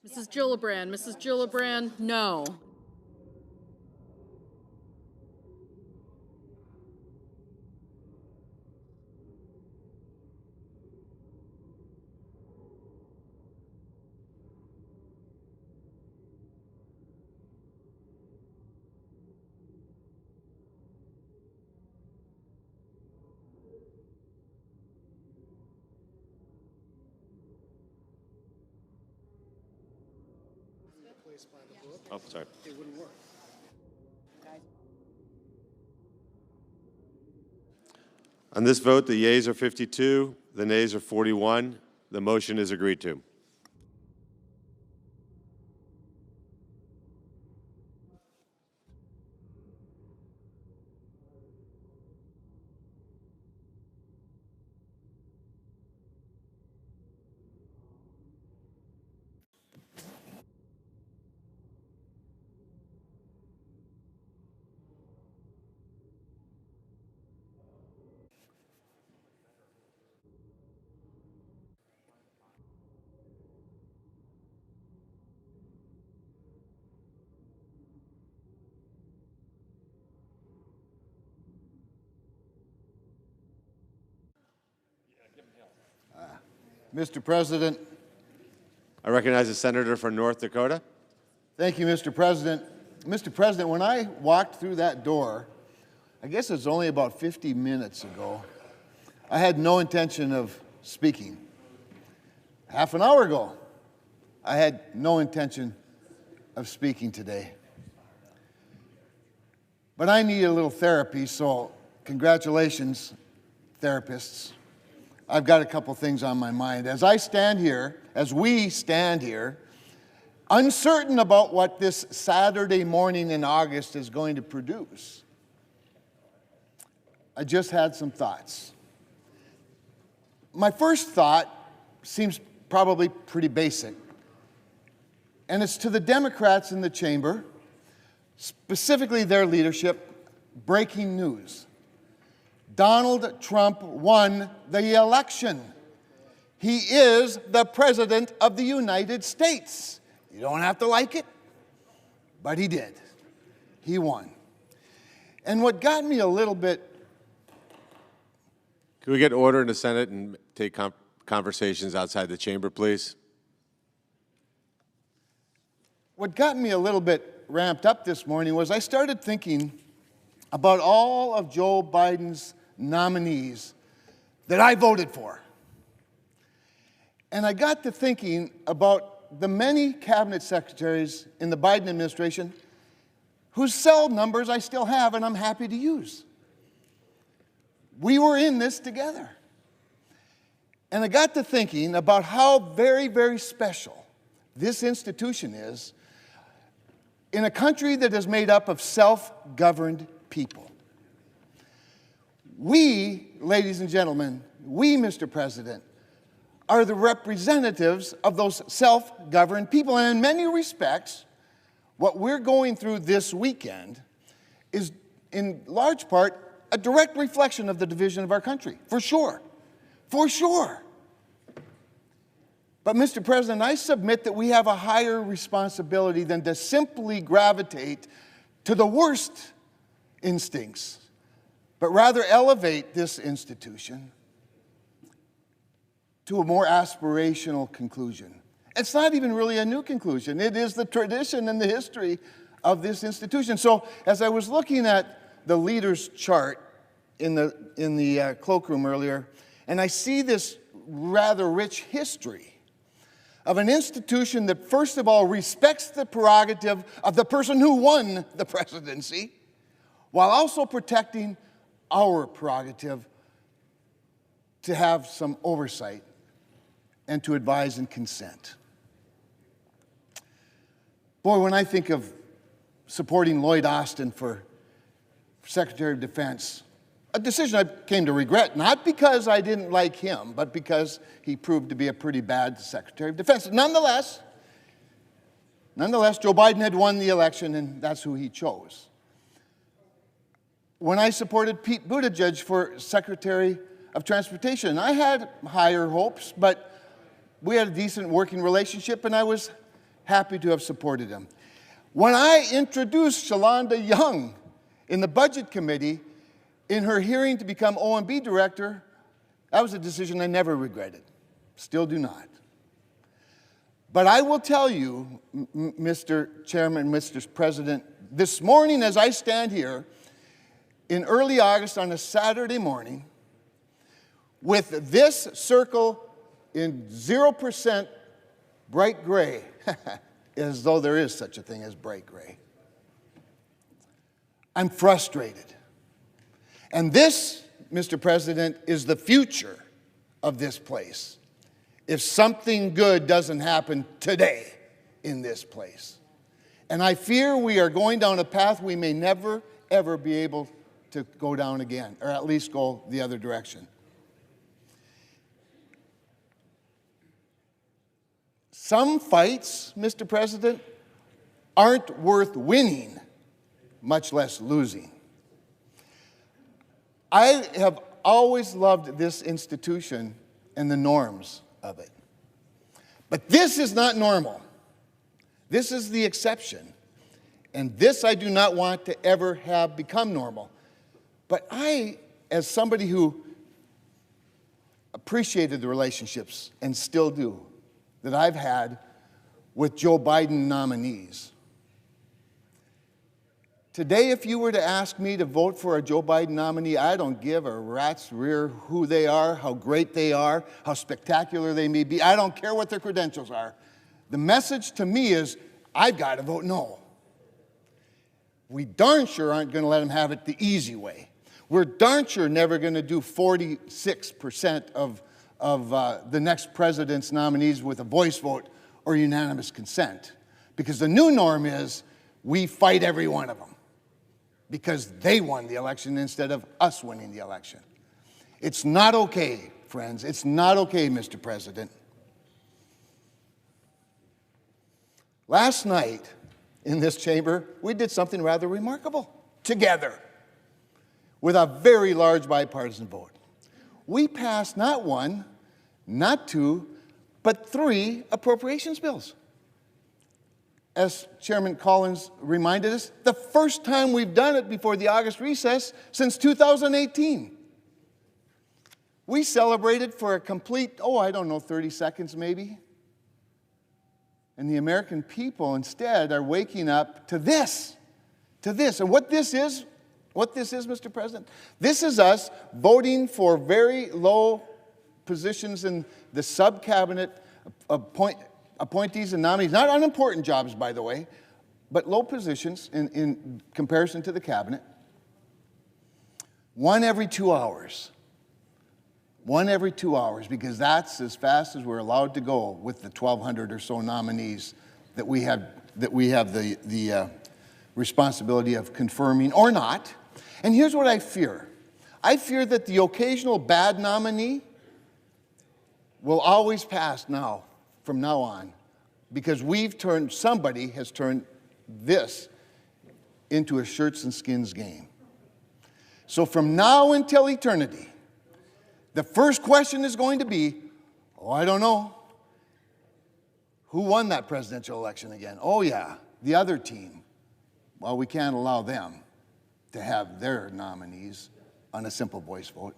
Mrs. Gillibrand, Mrs. Gillibrand, no. Oh, sorry. On this vote, the yeas are 52, the nays are 41. The motion is agreed to. Mr. President. I recognize the senator from North Dakota. Thank you, Mr. President. Mr. President, when I walked through that door, I guess it's only about 50 minutes ago, I had no intention of speaking. Half an hour ago, I had no intention of speaking today. But I need a little therapy, so congratulations, therapists. I've got a couple things on my mind. As we stand here, uncertain about what this Saturday morning in August is going to produce, I just had some thoughts. My first thought seems probably pretty basic, and it's to the Democrats in the chamber, specifically their leadership. Breaking news. Donald Trump won the election. He is the President of the United States. You don't have to like it, but he did. He won. And what got me a little bit... Can we get order in the Senate and take conversations outside the chamber, please? What got me a little bit ramped up this morning was I started thinking about all of Joe Biden's nominees that I voted for. And I got to thinking about the many cabinet secretaries in the Biden administration whose cell numbers I still have and I'm happy to use. We were in this together. And I got to thinking about how very, very special this institution is in a country that is made up of self-governed people. We, ladies and gentlemen, we, Mr. President, are the representatives of those self-governed people. And in many respects, what we're going through this weekend is, in large part, a direct reflection of the division of our country, for sure. For sure. But, Mr. President, I submit that we have a higher responsibility than to simply gravitate to the worst instincts, but rather elevate this institution to a more aspirational conclusion. It's not even really a new conclusion. It is the tradition and the history of this institution. So as I was looking at the leaders' chart in the cloakroom earlier, and I see this rather rich history of an institution that, first of all, respects the prerogative of the person who won the presidency, while also protecting our prerogative to have some oversight and to advise and consent. Boy, when I think of supporting Lloyd Austin for Secretary of Defense, a decision I came to regret, not because I didn't like him, but because he proved to be a pretty bad Secretary of Defense. Nonetheless, Joe Biden had won the election, and that's who he chose. When I supported Pete Buttigieg for Secretary of Transportation, I had higher hopes, but we had a decent working relationship, and I was happy to have supported him. When I introduced Shalonda Young in the Budget Committee in her hearing to become OMB director, that was a decision I never regretted. Still do not. But I will tell you, Mr. Chairman, Mr. President, this morning as I stand here in early August on a Saturday morning with this circle in 0% bright gray, as though there is such a thing as bright gray, I'm frustrated. And this, Mr. President, is the future of this place if something good doesn't happen today in this place. And I fear we are going down a path we may never, ever be able to go down again, or at least go the other direction. Some fights, Mr. President, aren't worth winning, much less losing. I have always loved this institution and the norms of it. But this is not normal. This is the exception. And this I do not want to ever have become normal. But I, as somebody who appreciated the relationships, and still do, that I've had with Joe Biden nominees, today, if you were to ask me to vote for a Joe Biden nominee, I don't give a rat's rear who they are, how great they are, how spectacular they may be. I don't care what their credentials are. The message to me is, I've got to vote no. We darn sure aren't going to let them have it the easy way. We're darn sure never going to do 46% of the next president's nominees with a voice vote or unanimous consent. Because the new norm is we fight every one of them because they won the election instead of us winning the election. It's not okay, friends. It's not okay, Mr. President. Last night in this chamber, we did something rather remarkable together with a very large bipartisan vote. We passed not one, not two, but 3 appropriations bills. As Chairman Collins reminded us, the first time we've done it before the August recess since 2018. We celebrated for a complete, 30 seconds maybe. And the American people instead are waking up to this. And what this is, Mr. President, this is us voting for very low positions in the sub-cabinet appointees and nominees, not unimportant jobs, by the way, but low positions in comparison to the cabinet. 1 every 2 hours. 1 every 2 hours, because that's as fast as we're allowed to go with the 1,200 or so nominees that we have the responsibility of confirming or not. And here's what I fear. I fear that the occasional bad nominee will always pass now, from now on, because somebody has turned this into a shirts and skins game. So from now until eternity, the first question is going to be, I don't know. Who won that presidential election again? Oh yeah, the other team. Well, we can't allow them to have their nominees on a simple voice vote.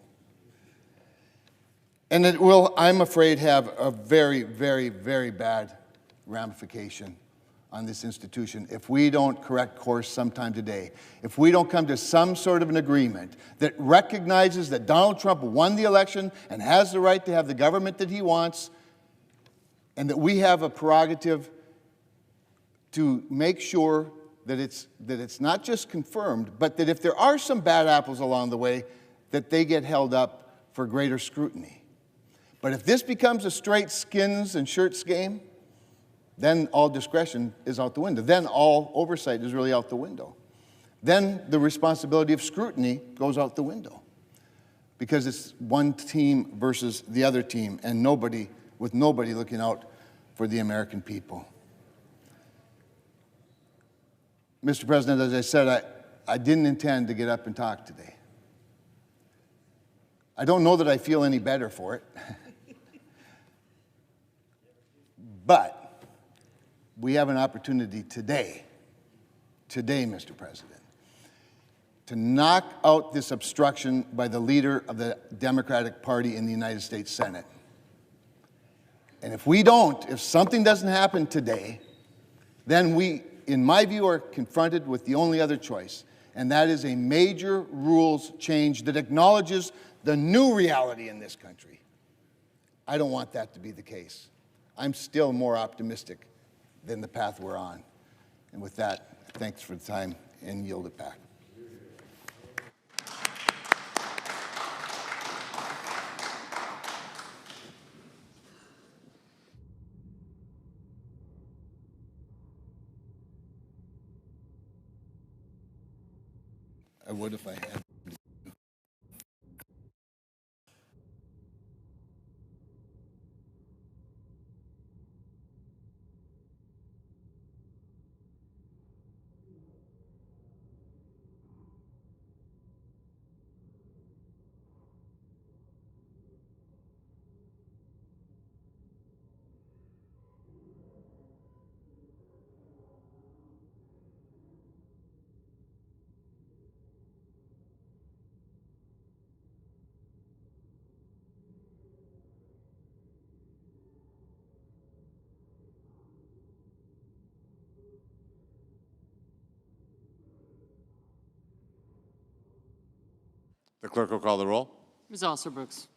And it will, I'm afraid, have a very, very, very bad ramification on this institution if we don't correct course sometime today. If we don't come to some sort of an agreement that recognizes that Donald Trump won the election and has the right to have the government that he wants, and that we have a prerogative to make sure that it's not just confirmed, but that if there are some bad apples along the way, that they get held up for greater scrutiny. But if this becomes a straight skins and shirts game, then all discretion is out the window. Then all oversight is really out the window. Then the responsibility of scrutiny goes out the window, because it's one team versus the other team, and nobody looking out for the American people. Mr. President, as I said, I didn't intend to get up and talk today. I don't know that I feel any better we have an opportunity today, Mr. President, to knock out this obstruction by the leader of the Democratic Party in the United States Senate. And if we don't, if something doesn't happen today, then we, in my view, are confronted with the only other choice, and that is a major rules change that acknowledges the new reality in this country. I don't want that to be the case. I'm still more optimistic than the path we're on. And with that, thanks for the time and yield it back. I would if I had. The clerk will call the roll. Ms. Alsobrooks.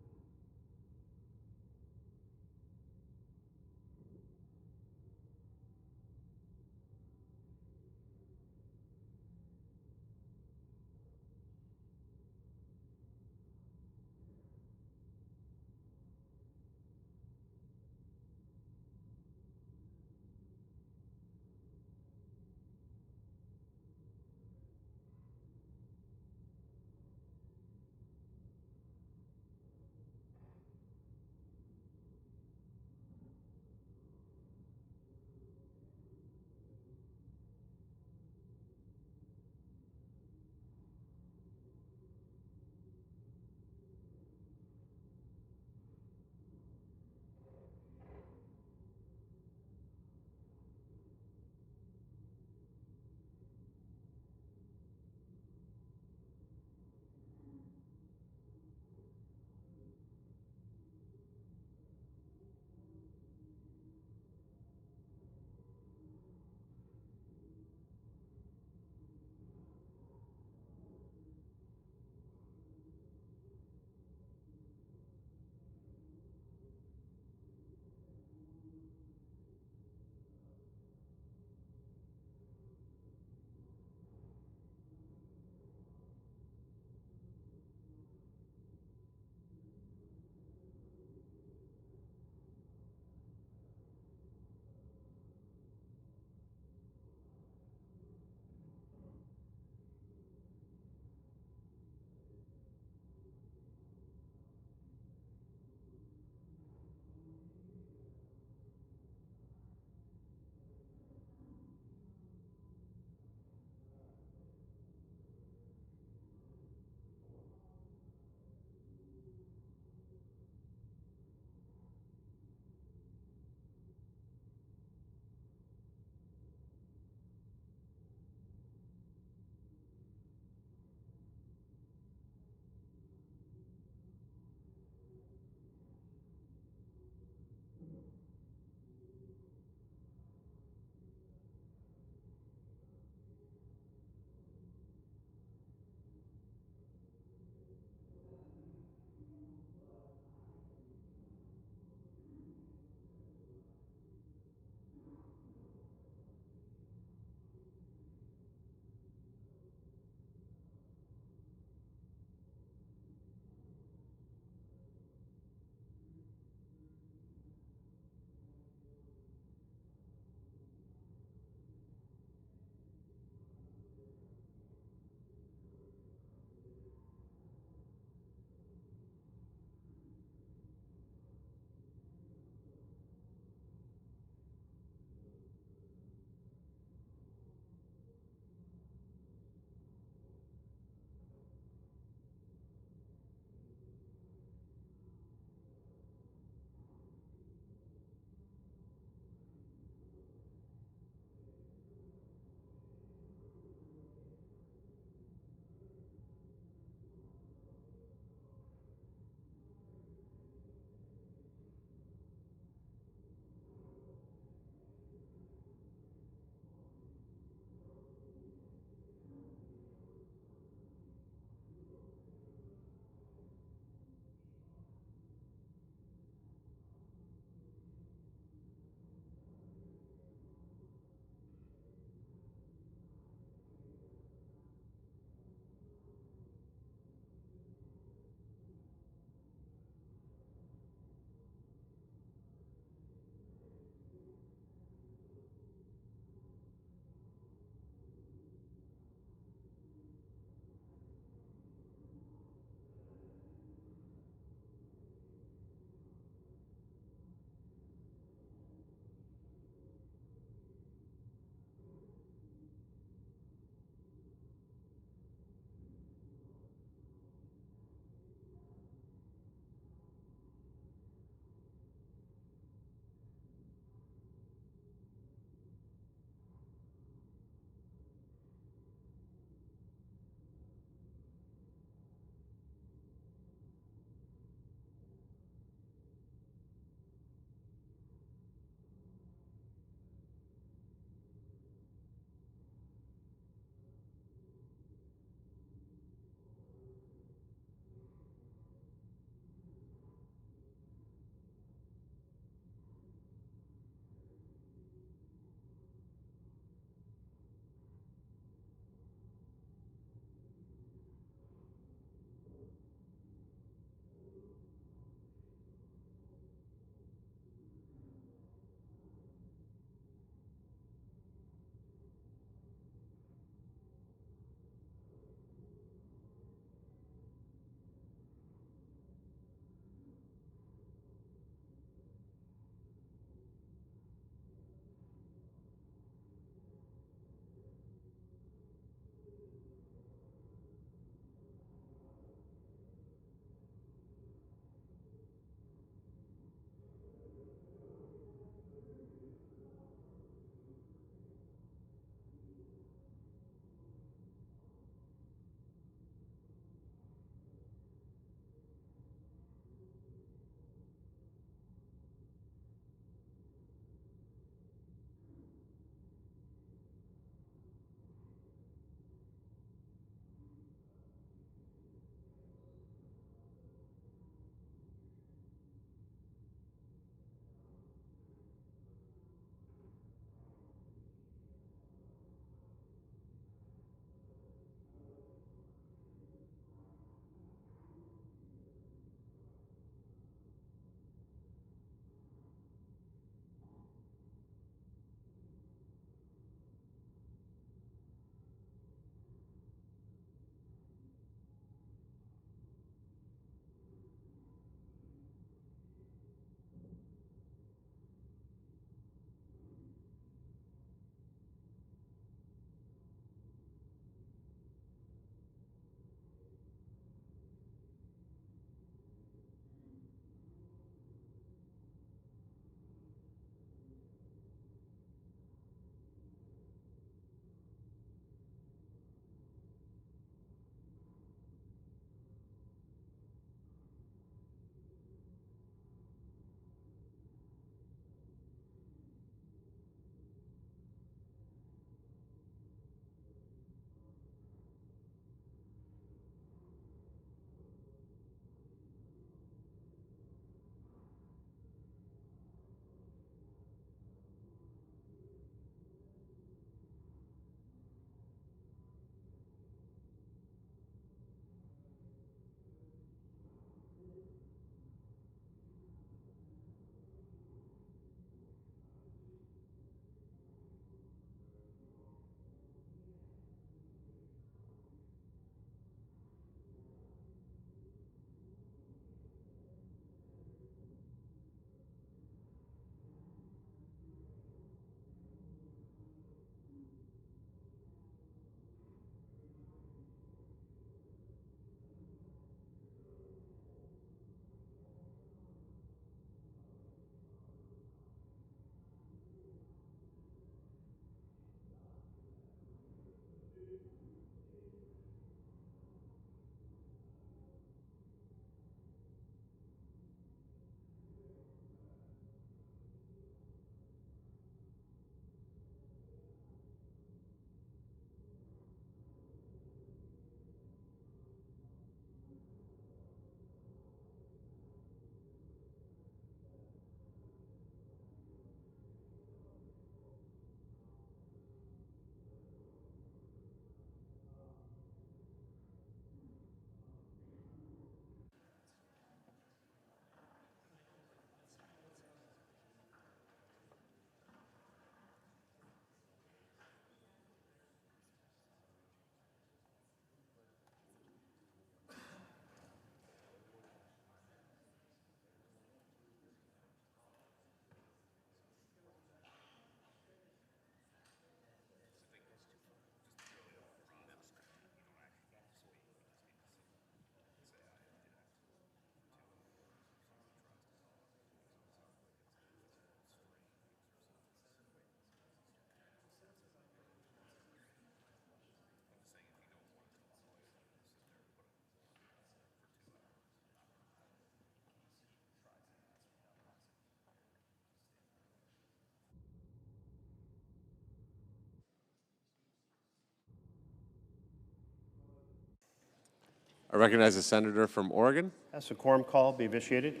I recognize the senator from Oregon. Ask the quorum call be vitiated.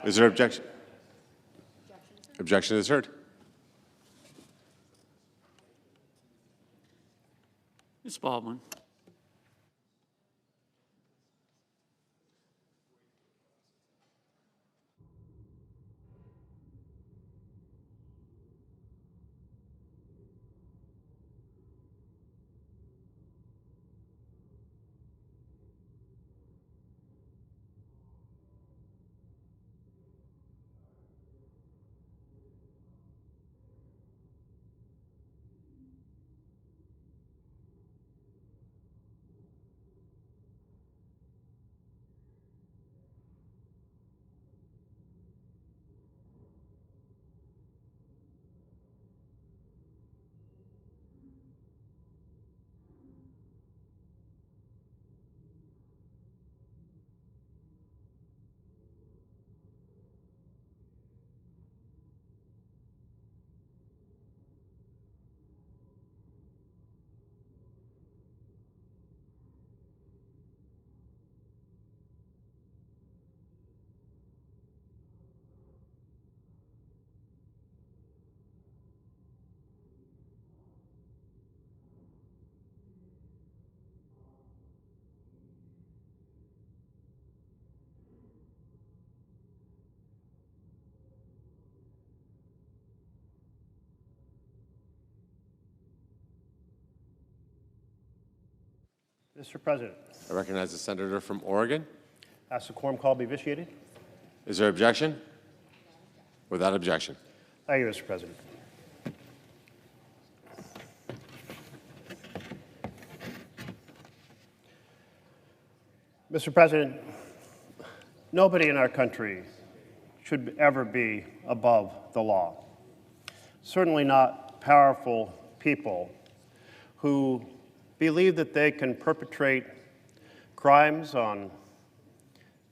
Is there objection? Objection is heard. Ms. Baldwin. Mr. President, I recognize the senator from Oregon. ask the quorum call be vitiated. Is there objection? Without objection. Thank you, Mr. President. Mr. President, nobody in our country should ever be above the law. Certainly not powerful people who believe that they can perpetrate crimes on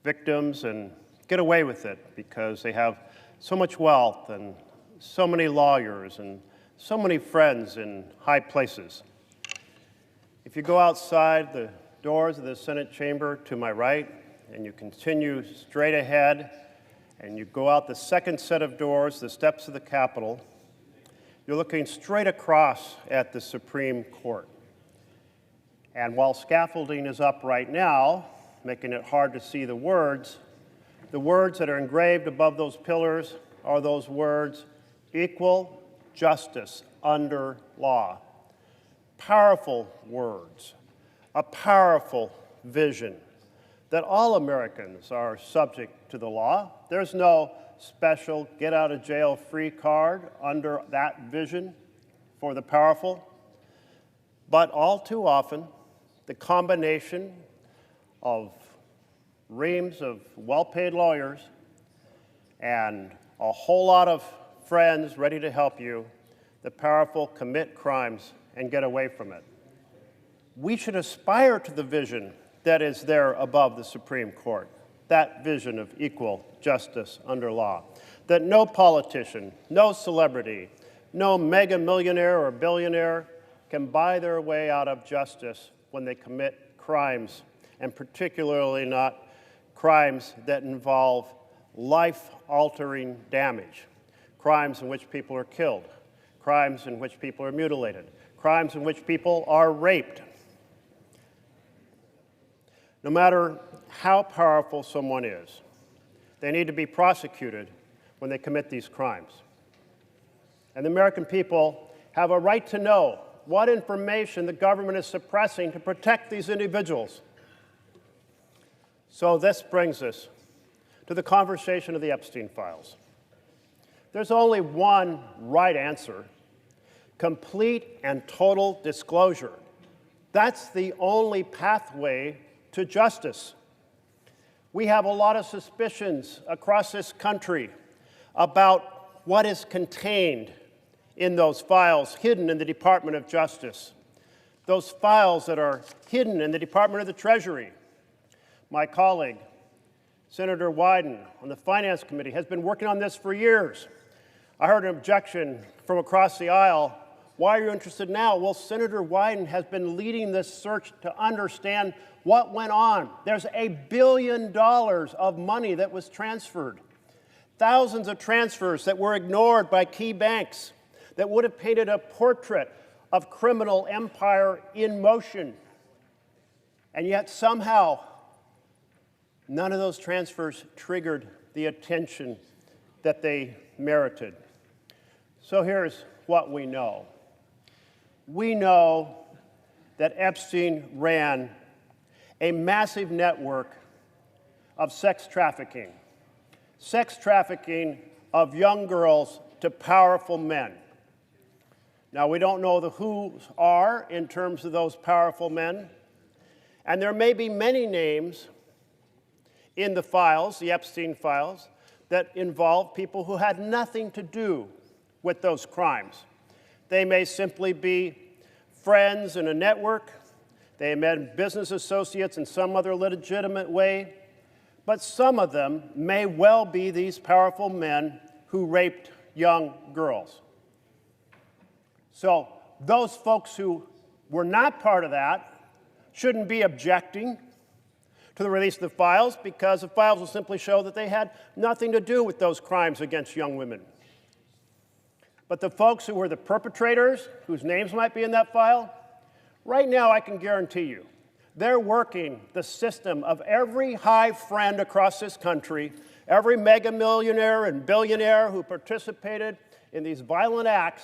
victims and get away with it because they have so much wealth and so many lawyers and so many friends in high places. If you go outside the doors of the Senate chamber to my right and you continue straight ahead and you go out the second set of doors, the steps of the Capitol, you're looking straight across at the Supreme Court. And while scaffolding is up right now, making it hard to see the words that are engraved above those pillars are those words, equal justice under law. Powerful words, a powerful vision that all Americans are subject to the law. There's no special get-out-of-jail-free card under that vision for the powerful. But all too often, the combination of reams of well-paid lawyers and a whole lot of friends ready to help you, the powerful commit crimes and get away from it. We should aspire to the vision that is there above the Supreme Court, that vision of equal justice under law, that no politician, no celebrity, no mega millionaire or billionaire can buy their way out of justice when they commit crimes, and particularly not crimes that involve life-altering damage, crimes in which people are killed, crimes in which people are mutilated, crimes in which people are raped. No matter how powerful someone is, they need to be prosecuted when they commit these crimes. And the American people have a right to know what information the government is suppressing to protect these individuals. So this brings us to the conversation of the Epstein files. There's only one right answer: complete and total disclosure. That's the only pathway to justice. We have a lot of suspicions across this country about what is contained in those files hidden in the Department of Justice, those files that are hidden in the Department of the Treasury. My colleague, Senator Wyden, on the Finance Committee, has been working on this for years. I heard an objection from across the aisle Why are you interested now? Well, Senator Wyden has been leading this search to understand what went on. There's $1 billion of money that was transferred. Thousands of transfers that were ignored by key banks that would have painted a portrait of criminal empire in motion. And yet somehow, none of those transfers triggered the attention that they merited. So here's what we know. We know that Epstein ran a massive network of sex trafficking of young girls to powerful men. Now, we don't know the who's are in terms of those powerful men, and there may be many names in the files, the Epstein files, that involve people who had nothing to do with those crimes. They may simply be friends in a network. They may be business associates in some other legitimate way. But some of them may well be these powerful men who raped young girls. So those folks who were not part of that shouldn't be objecting to the release of the files, because the files will simply show that they had nothing to do with those crimes against young women. But the folks who were the perpetrators, whose names might be in that file, right now I can guarantee you, they're working the system of every high friend across this country, every mega millionaire and billionaire who participated in these violent acts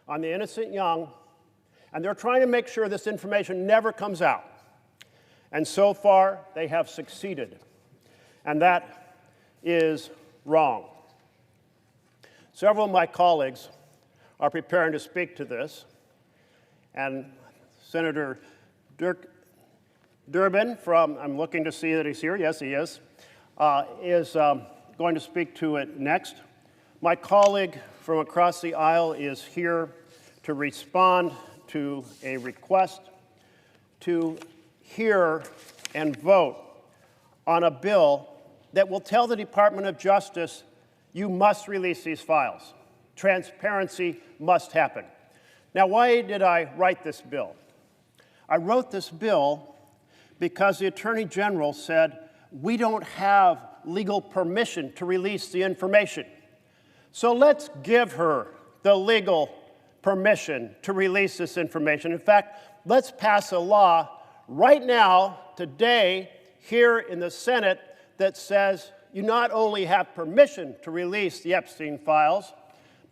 on the innocent young, and they're trying to make sure this information never comes out. And so far, they have succeeded. And that is wrong. Several of my colleagues are preparing to speak to this, and Senator Durbin I'm looking to see that he's here, yes he is going to speak to it next. My colleague from across the aisle is here to respond to a request to hear and vote on a bill that will tell the Department of Justice, you must release these files. Transparency must happen. Now, why did I write this bill? I wrote this bill because the Attorney General said, we don't have legal permission to release the information. So let's give her the legal permission to release this information. In fact, let's pass a law right now, today, here in the Senate that says you not only have permission to release the Epstein files,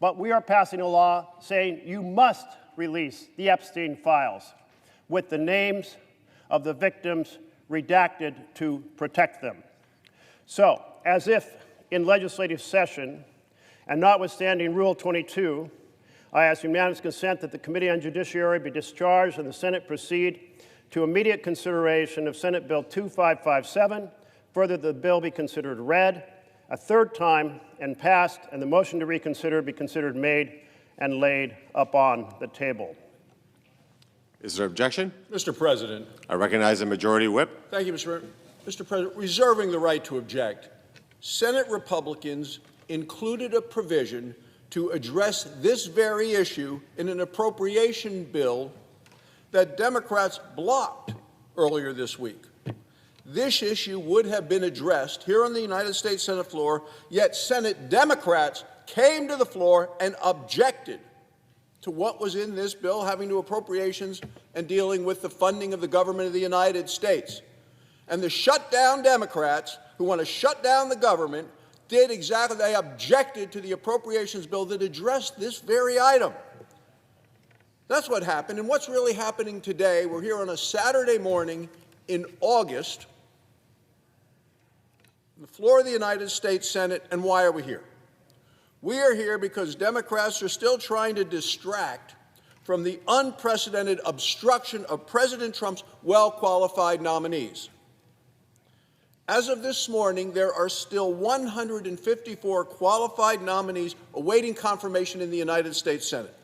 but we are passing a law saying you must release the Epstein files with the names of the victims redacted to protect them. So, as if in legislative session, and notwithstanding Rule 22, I ask unanimous consent that the Committee on Judiciary be discharged and the Senate proceed to immediate consideration of Senate Bill 2557. Further, the bill be considered read a third time and passed, and the motion to reconsider be considered made and laid upon the table. Is there objection? Mr. President. I recognize the Majority Whip. Thank you, Mr. President. Reserving the right to object, Senate Republicans included a provision to address this very issue in an appropriation bill that Democrats blocked earlier this week. This issue would have been addressed here on the United States Senate floor, yet Senate Democrats came to the floor and objected to what was in this bill having to appropriations and dealing with the funding of the government of the United States. And the shutdown Democrats who want to shut down the government did exactly, they objected to the appropriations bill that addressed this very item. That's what happened. And what's really happening today, we're here on a Saturday morning in August, on the floor of the United States Senate, and why are we here? We are here because Democrats are still trying to distract from the unprecedented obstruction of President Trump's well-qualified nominees. As of this morning, there are still 154 qualified nominees awaiting confirmation in the United States Senate.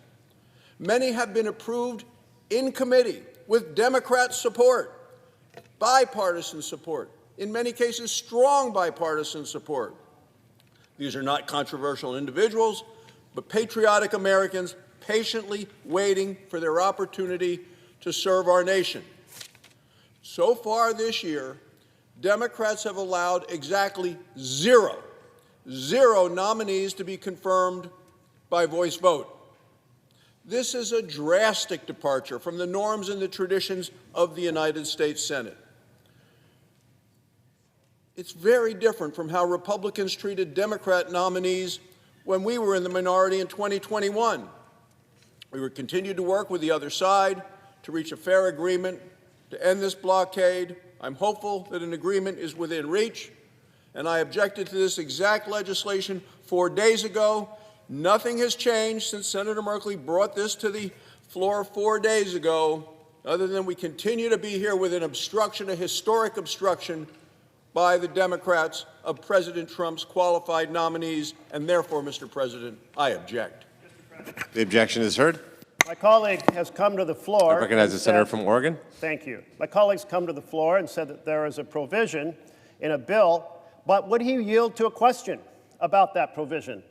Many have been approved in committee with Democrat support, bipartisan support, in many cases strong bipartisan support. These are not controversial individuals, but patriotic Americans patiently waiting for their opportunity to serve our nation. So far this year, Democrats have allowed exactly zero nominees to be confirmed by voice vote. This is a drastic departure from the norms and the traditions of the United States Senate. It's very different from how Republicans treated Democrat nominees when we were in the minority in 2021. We would continue to work with the other side to reach a fair agreement to end this blockade. I'm hopeful that an agreement is within reach, and I objected to this exact legislation 4 days ago. Nothing has changed since Senator Merkley brought this to the floor 4 days ago, other than we continue to be here with an obstruction, a historic obstruction, by the Democrats of President Trump's qualified nominees, and therefore, Mr. President, I object. The objection is heard. My colleague has come to the floor. I recognize the senator from Oregon. Thank you. My colleague's come to the floor and said that there is a provision in a bill, but would he yield to a question about that provision?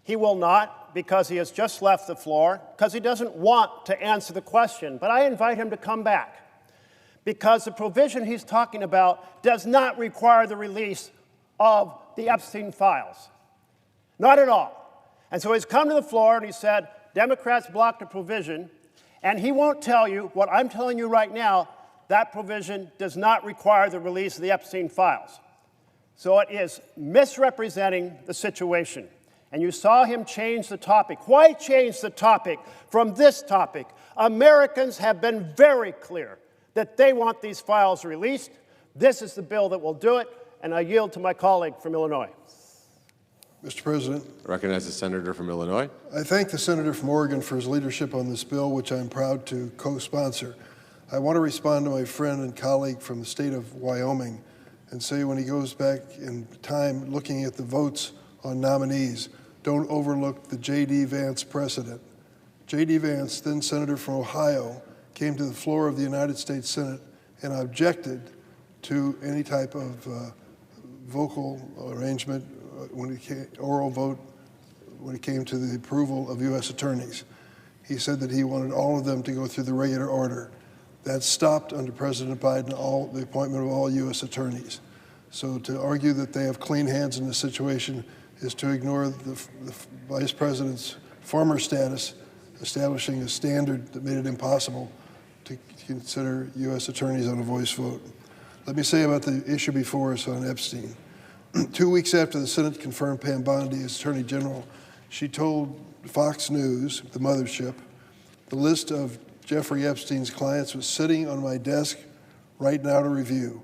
He will not, because he has just left the floor, because he doesn't want to answer the question. But I invite him to come back, because the provision he's talking about does not require the release of the Epstein files. Not at all. And so he's come to the floor and he said, Democrats blocked a provision, and he won't tell you what I'm telling you right now. That provision does not require the release of the Epstein files. So it is misrepresenting the situation. And you saw him change the topic. Why change the topic from this topic? Americans have been very clear that they want these files released. This is the bill that will do it, and I yield to my colleague from Illinois. Mr. President, I recognize the senator from Illinois. I thank the senator from Oregon for his leadership on this bill, which I'm proud to co-sponsor. I want to respond to my friend and colleague from the state of Wyoming and say when he goes back in time looking at the votes on nominees, don't overlook the J.D. Vance precedent. J.D. Vance, then senator from Ohio, came to the floor of the United States Senate and objected to any type of vocal arrangement when it came, oral vote when it came to the approval of U.S. attorneys. He said that he wanted all of them to go through the regular order. That stopped under President Biden the appointment of all U.S. attorneys. So to argue that they have clean hands in this situation is to ignore the Vice President's former status, establishing a standard that made it impossible to consider U.S. attorneys on a voice vote. Let me say about the issue before us on Epstein. 2 weeks after the Senate confirmed Pam Bondi as Attorney General, she told Fox News, the mothership, the list of Jeffrey Epstein's clients was sitting on my desk right now to review.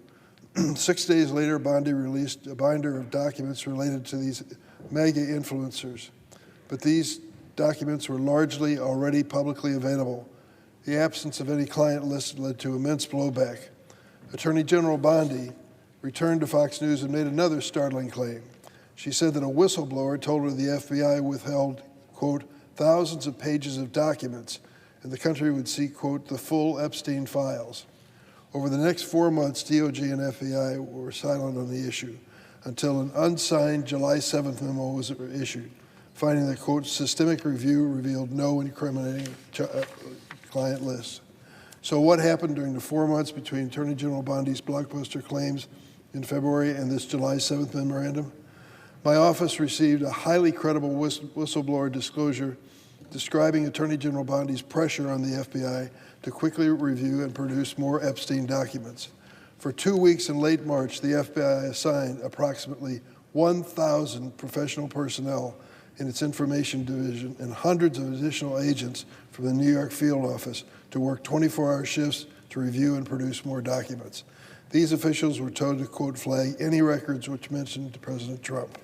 6 days later, Bondi released a binder of documents related to these mega influencers. But these documents were largely already publicly available. The absence of any client list led to immense blowback. Attorney General Bondi returned to Fox News and made another startling claim. She said that a whistleblower told her the FBI withheld, quote, thousands of pages of documents, and the country would see, quote, the full Epstein files. Over the next 4 months, DOJ and FBI were silent on the issue until an unsigned July 7th memo was issued, finding that, quote, systemic review revealed no incriminating client list. So what happened during the 4 months between Attorney General Bondi's blockbuster claims in February and this July 7th memorandum? My office received a highly credible whistleblower disclosure describing Attorney General Bondi's pressure on the FBI to quickly review and produce more Epstein documents. For 2 weeks in late March, the FBI assigned approximately 1,000 professional personnel in its information division and hundreds of additional agents from the New York field office to work 24-hour shifts to review and produce more documents. These officials were told to, quote, flag any records which mentioned President Trump.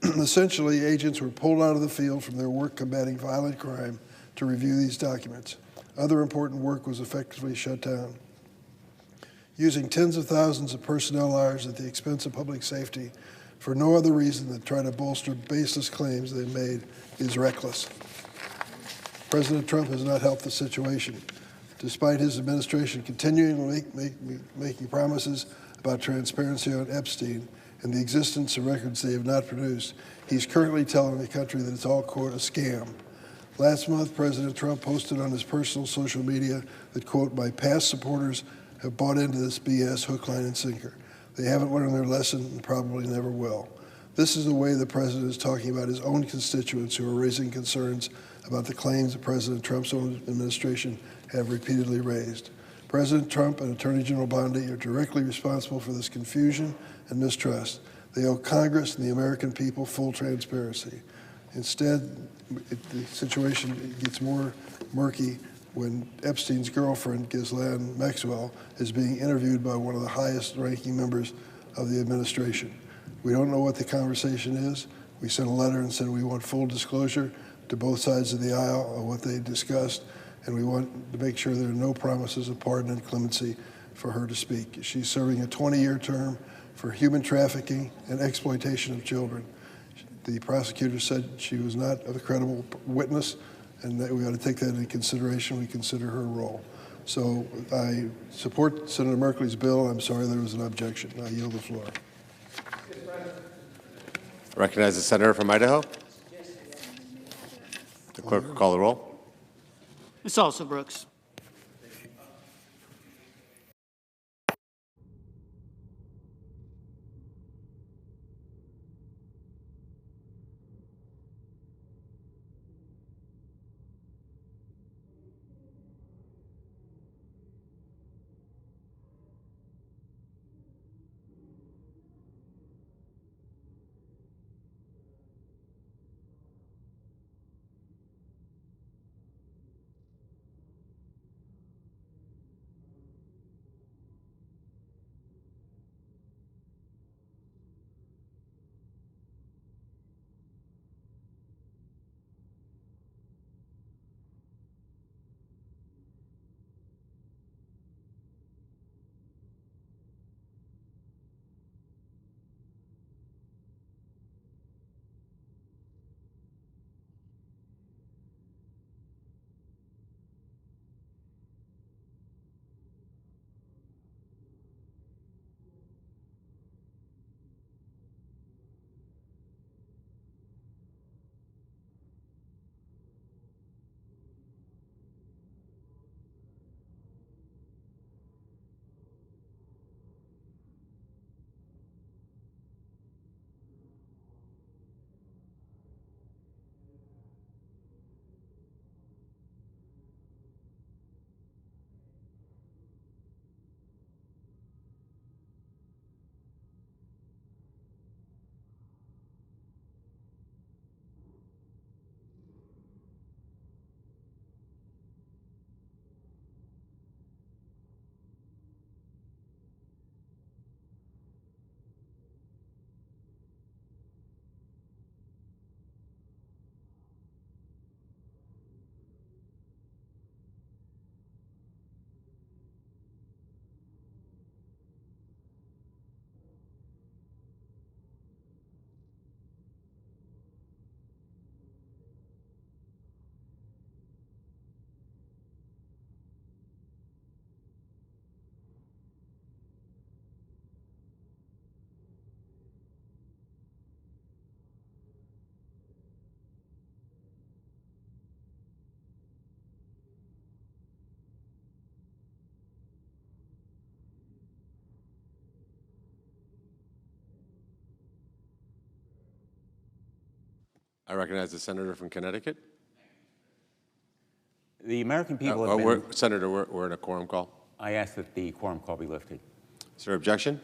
Essentially, agents were pulled out of the field from their work combating violent crime to review these documents. Other important work was effectively shut down. Using tens of thousands of personnel hours at the expense of public safety for no other reason than try to bolster baseless claims they made is reckless. President Trump has not helped the situation. Despite his administration continuing making promises about transparency on Epstein and the existence of records they have not produced, he's currently telling the country that it's all, quote, a scam. Last month, President Trump posted on his personal social media that, quote, "My past supporters have bought into this BS hook, line, and sinker. They haven't learned their lesson and probably never will." This is the way the president is talking about his own constituents who are raising concerns about the claims that President Trump's own administration have repeatedly raised. President Trump and Attorney General Bondi are directly responsible for this confusion and mistrust. They owe Congress and the American people full transparency. Instead, the situation gets more murky when Epstein's girlfriend, Ghislaine Maxwell, is being interviewed by one of the highest-ranking members of the administration. We don't know what the conversation is. We sent a letter and said we want full disclosure to both sides of the aisle of what they discussed, and we want to make sure there are no promises of pardon and clemency for her to speak. She's serving a 20-year term for human trafficking and exploitation of children. The prosecutor said she was not a credible witness, and that we ought to take that into consideration when we consider her role. So I support Senator Merkley's bill. I'm sorry there was an objection. I yield the floor. I recognize the senator from Idaho. The clerk will call the roll. Ms. Alsobrooks. I recognize the senator from Connecticut. The American people have been... Senator, we're in a quorum call. I ask that the quorum call be lifted. Is there objection?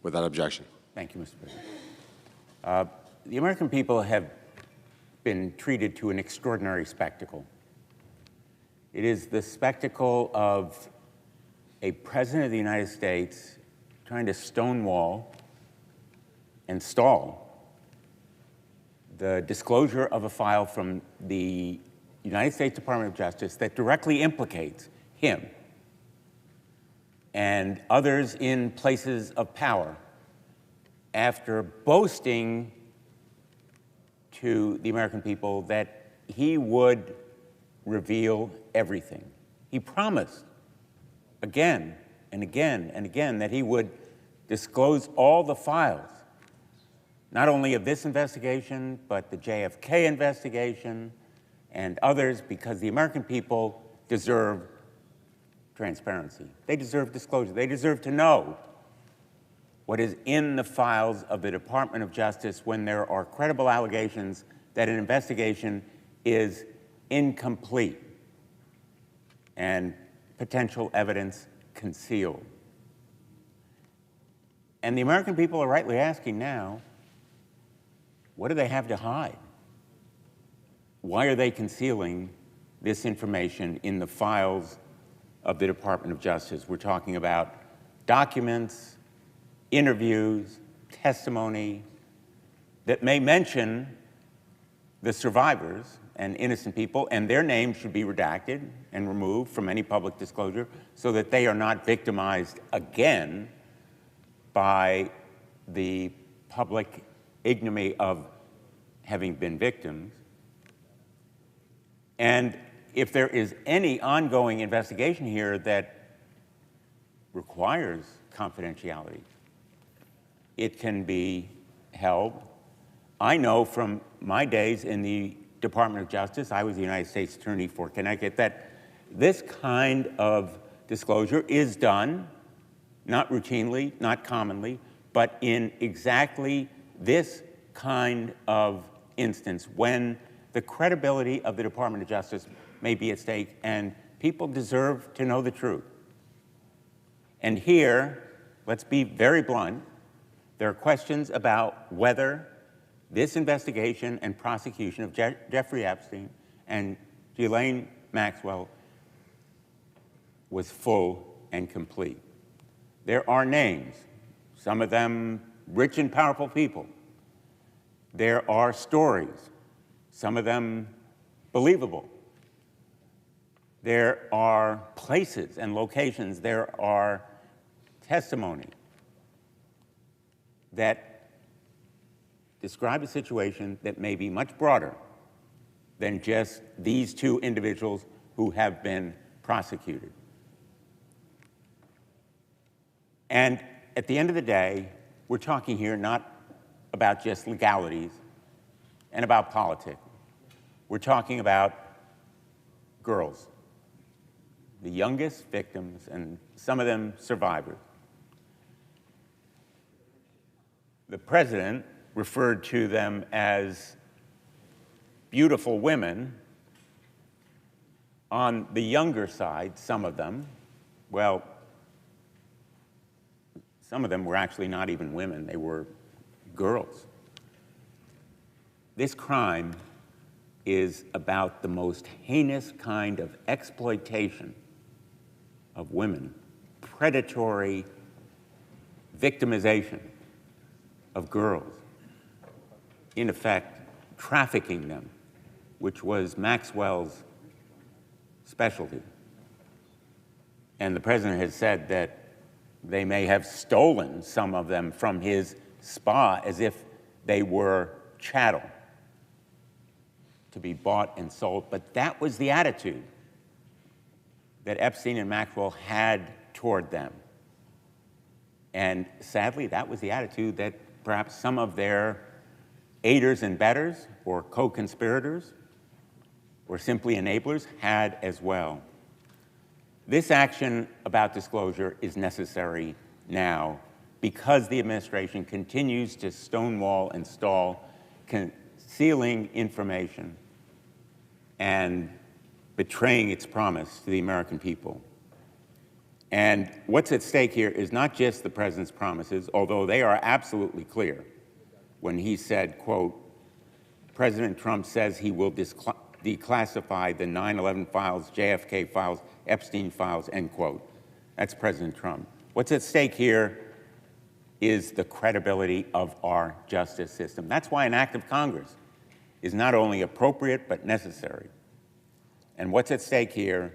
Without objection. Thank you, Mr. President. The American people have been treated to an extraordinary spectacle. It is the spectacle of a president of the United States trying to stonewall and stall the disclosure of a file from the United States Department of Justice that directly implicates him and others in places of power after boasting to the American people that he would reveal everything. He promised again and again and again that he would disclose all the files, not only of this investigation, but the JFK investigation and others, because the American people deserve transparency. They deserve disclosure. They deserve to know what is in the files of the Department of Justice when there are credible allegations that an investigation is incomplete and potential evidence concealed. And the American people are rightly asking now, what do they have to hide? Why are they concealing this information in the files of the Department of Justice? We're talking about documents, interviews, testimony that may mention the survivors and innocent people, and their names should be redacted and removed from any public disclosure so that they are not victimized again by the public ignominy of having been victims. And if there is any ongoing investigation here that requires confidentiality, it can be held. I know from my days in the Department of Justice, I was the United States Attorney for Connecticut, that this kind of disclosure is done, not routinely, not commonly, but in exactly this kind of instance when the credibility of the Department of Justice may be at stake and people deserve to know the truth. And here, let's be very blunt, there are questions about whether this investigation and prosecution of Jeffrey Epstein and Ghislaine Maxwell was full and complete. There are names, some of them rich and powerful people. There are stories, some of them believable. There are places and locations, there are testimony that describe a situation that may be much broader than just these two individuals who have been prosecuted. And at the end of the day, we're talking here not about just legalities and about politics. We're talking about girls, the youngest victims, and some of them survivors. The president referred to them as beautiful women. On the younger side, some of them, well, some of them were actually not even women, they were girls. This crime is about the most heinous kind of exploitation of women, predatory victimization of girls, in effect, trafficking them, which was Maxwell's specialty. And the president has said that they may have stolen some of them from his spa as if they were chattel to be bought and sold. But that was the attitude that Epstein and Maxwell had toward them. And sadly, that was the attitude that perhaps some of their aiders and bettors or co-conspirators or simply enablers had as well. This action about disclosure is necessary now because the administration continues to stonewall and stall, concealing information and betraying its promise to the American people. And what's at stake here is not just the president's promises, although they are absolutely clear. When he said, quote, President Trump says he will declassify the 9/11 files, JFK files, Epstein files, end quote. That's President Trump. What's at stake here is the credibility of our justice system. That's why an act of Congress is not only appropriate but necessary. And what's at stake here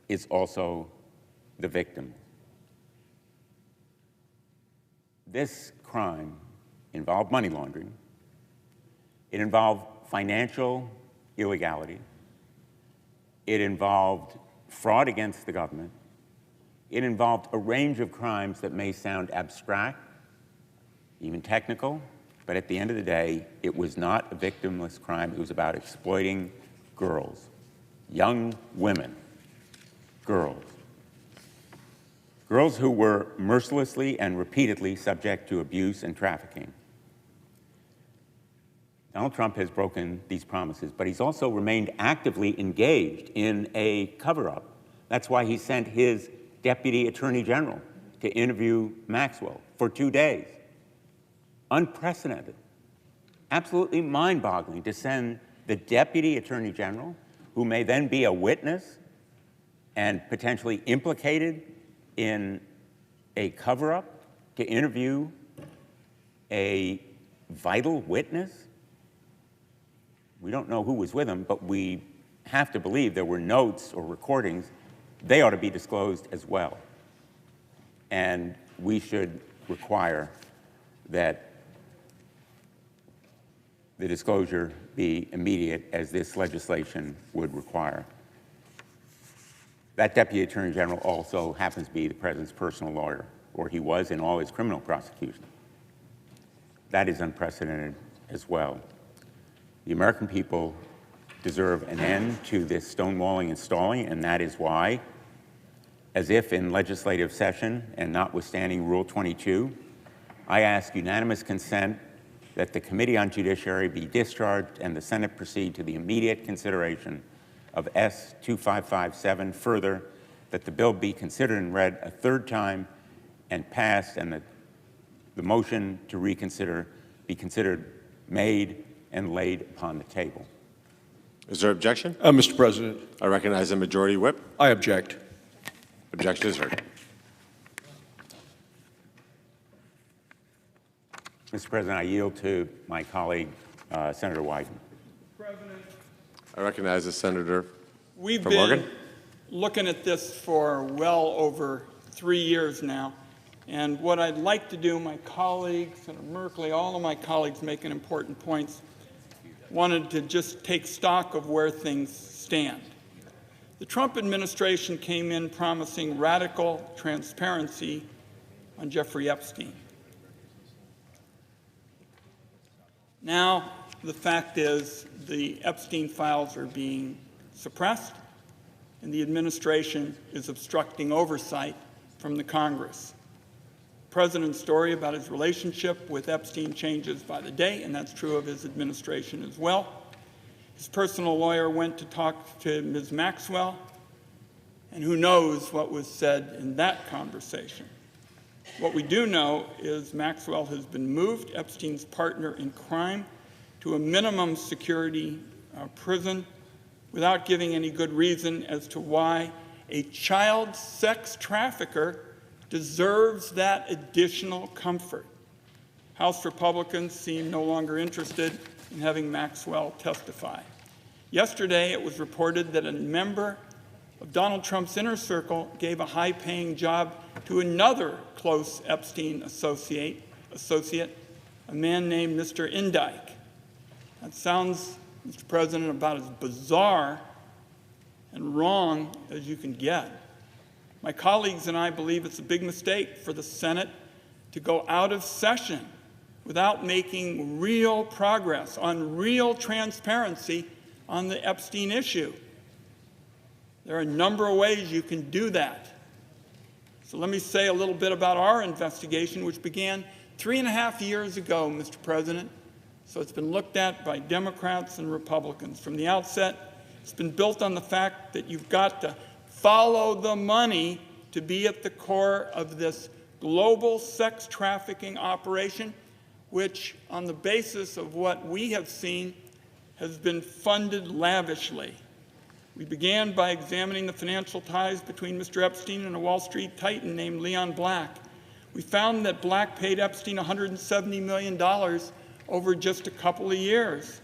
is also the victim. This crime involved money laundering. It involved financial illegality. It involved fraud against the government. It involved a range of crimes that may sound abstract, even technical, but at the end of the day, it was not a victimless crime. It was about exploiting girls. young women, girls who were mercilessly and repeatedly subject to abuse and trafficking. Donald Trump has broken these promises, but he's also remained actively engaged in a cover-up. That's why he sent his Deputy Attorney General to interview Maxwell for 2 days. Unprecedented, absolutely mind-boggling to send the Deputy Attorney General, who may then be a witness and potentially implicated in a cover-up, to interview a vital witness. We don't know who was with him, but we have to believe there were notes or recordings. They ought to be disclosed as well. And we should require that the disclosure be immediate, as this legislation would require. That Deputy Attorney General also happens to be the President's personal lawyer, or he was in all his criminal prosecutions. That is unprecedented as well. The American people deserve an end to this stonewalling and stalling, and that is why, as if in legislative session and notwithstanding Rule 22, I ask unanimous consent that the Committee on Judiciary be discharged and the Senate proceed to the immediate consideration of S-2557. Further, that the bill be considered and read a third time and passed, and that the motion to reconsider be considered made and laid upon the table. Is there objection? Mr. President, I recognize the Majority Whip. I object. Objection is heard. Mr. President, I yield to my colleague, Senator Wyden. President, I recognize the Senator we've from been Oregon. looking at this for well over 3 years now. And what I'd like to do, my colleagues, Senator Merkley, all of my colleagues making important points, wanted to just take stock of where things stand. The Trump administration came in promising radical transparency on Jeffrey Epstein. Now, the fact is the Epstein files are being suppressed, and the administration is obstructing oversight from the Congress. The President's story about his relationship with Epstein changes by the day, and that's true of his administration as well. His personal lawyer went to talk to Ms. Maxwell, and who knows what was said in that conversation. What we do know is Maxwell has been moved, Epstein's partner in crime, to a minimum security prison without giving any good reason as to why a child sex trafficker deserves that additional comfort. House Republicans seem no longer interested in having Maxwell testify. Yesterday, it was reported that a member of Donald Trump's inner circle gave a high-paying job to another close Epstein associate, a man named Mr. Indike. That sounds, Mr. President, about as bizarre and wrong as you can get. My colleagues and I believe it's a big mistake for the Senate to go out of session without making real progress on real transparency on the Epstein issue. There are a number of ways you can do that. So let me say a little bit about our investigation, which began 3.5 years ago, Mr. President. So it's been looked at by Democrats and Republicans. From the outset, it's been built on the fact that you've got to follow the money to be at the core of this global sex trafficking operation, which, on the basis of what we have seen, has been funded lavishly. We began by examining the financial ties between Mr. Epstein and a Wall Street titan named Leon Black. We found that Black paid Epstein $170 million over just a couple of years.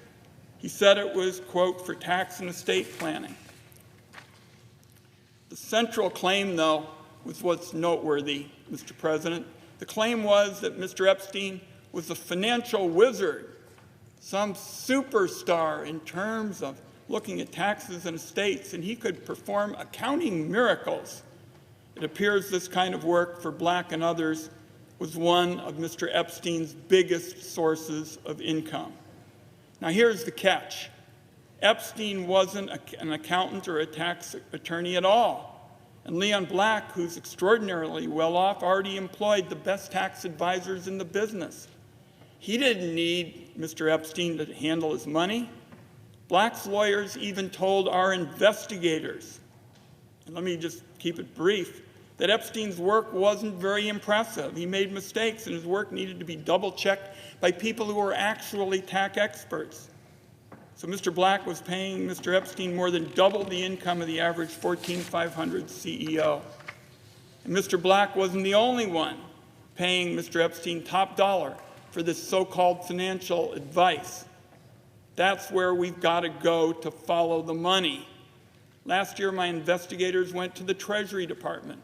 He said it was, quote, for tax and estate planning. The central claim, though, was what's noteworthy, Mr. President. The claim was that Mr. Epstein was a financial wizard, some superstar in terms of looking at taxes and estates, and he could perform accounting miracles. It appears this kind of work for Black and others was one of Mr. Epstein's biggest sources of income. Now here's the catch. Epstein wasn't an accountant or a tax attorney at all. And Leon Black, who's extraordinarily well off, already employed the best tax advisors in the business. He didn't need Mr. Epstein to handle his money. Black's lawyers even told our investigators, and let me just keep it brief, that Epstein's work wasn't very impressive. He made mistakes, and his work needed to be double-checked by people who were actually tax experts. So Mr. Black was paying Mr. Epstein more than double the income of the average Fortune 500 CEO. And Mr. Black wasn't the only one paying Mr. Epstein top dollar for this so-called financial advice. That's where we've got to go to follow the money. Last year, my investigators went to the Treasury Department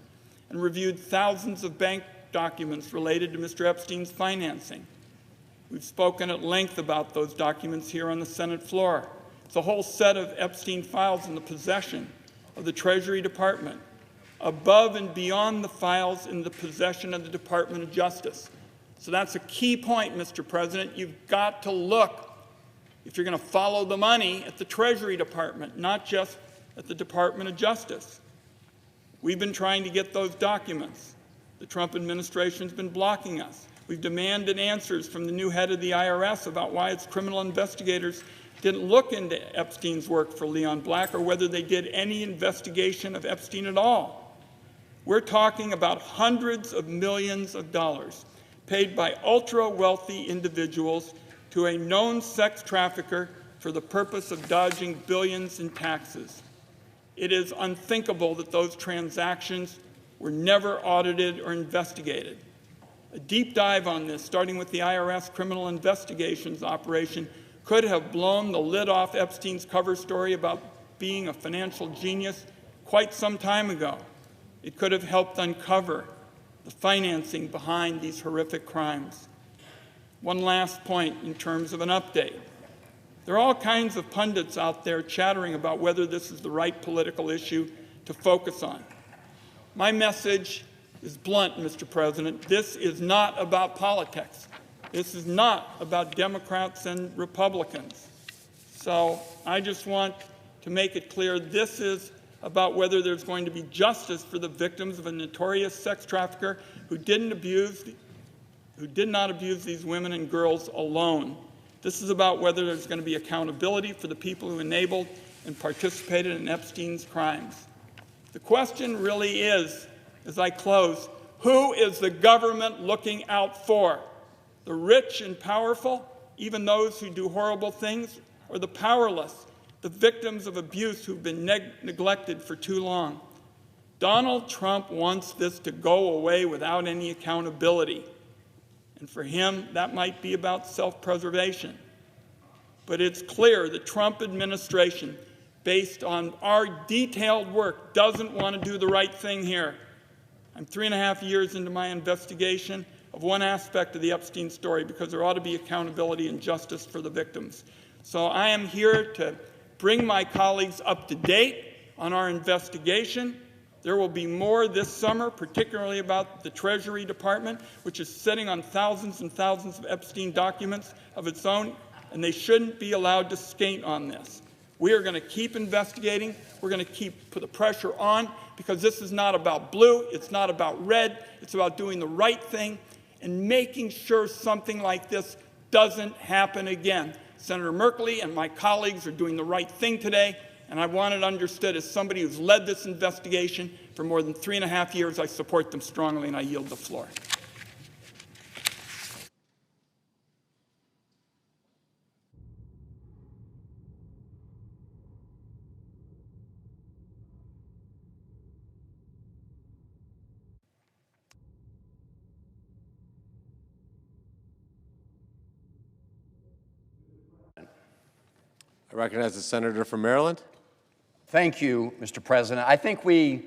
and reviewed thousands of bank documents related to Mr. Epstein's financing. We've spoken at length about those documents here on the Senate floor. It's a whole set of Epstein files in the possession of the Treasury Department, above and beyond the files in the possession of the Department of Justice. So that's a key point, Mr. President. You've got to look, if you're going to follow the money, at the Treasury Department, not just at the Department of Justice. We've been trying to get those documents. The Trump administration's been blocking us. We've demanded answers from the new head of the IRS about why its criminal investigators didn't look into Epstein's work for Leon Black or whether they did any investigation of Epstein at all. We're talking about hundreds of millions of dollars paid by ultra-wealthy individuals to a known sex trafficker for the purpose of dodging billions in taxes. It is unthinkable that those transactions were never audited or investigated. A deep dive on this, starting with the IRS criminal investigations operation, could have blown the lid off Epstein's cover story about being a financial genius quite some time ago. It could have helped uncover the financing behind these horrific crimes. One last point in terms of an update. There are all kinds of pundits out there chattering about whether this is the right political issue to focus on. My message is blunt, Mr. President. This is not about politics. This is not about Democrats and Republicans. So I just want to make it clear this is about whether there's going to be justice for the victims of a notorious sex trafficker who did not abuse these women and girls alone. This is about whether there's going to be accountability for the people who enabled and participated in Epstein's crimes. The question really is, as I close, who is the government looking out for? The rich and powerful, even those who do horrible things, or the powerless, the victims of abuse who've been neglected for too long? Donald Trump wants this to go away without any accountability. And for him, that might be about self-preservation. But it's clear the Trump administration, based on our detailed work, doesn't want to do the right thing here. I'm 3.5 years into my investigation of one aspect of the Epstein story because there ought to be accountability and justice for the victims. So I am here to bring my colleagues up to date on our investigation. There will be more this summer, particularly about the Treasury Department, which is sitting on thousands and thousands of Epstein documents of its own, and they shouldn't be allowed to skate on this. We are going to keep investigating. We're going to keep the pressure on because this is not about blue. It's not about red. It's about doing the right thing and making sure something like this doesn't happen again. Senator Merkley and my colleagues are doing the right thing today, and I want it understood as somebody who's led this investigation for more than 3.5 years, I support them strongly, and I yield the floor. I recognize the senator from Maryland. Thank you, Mr. President. I think we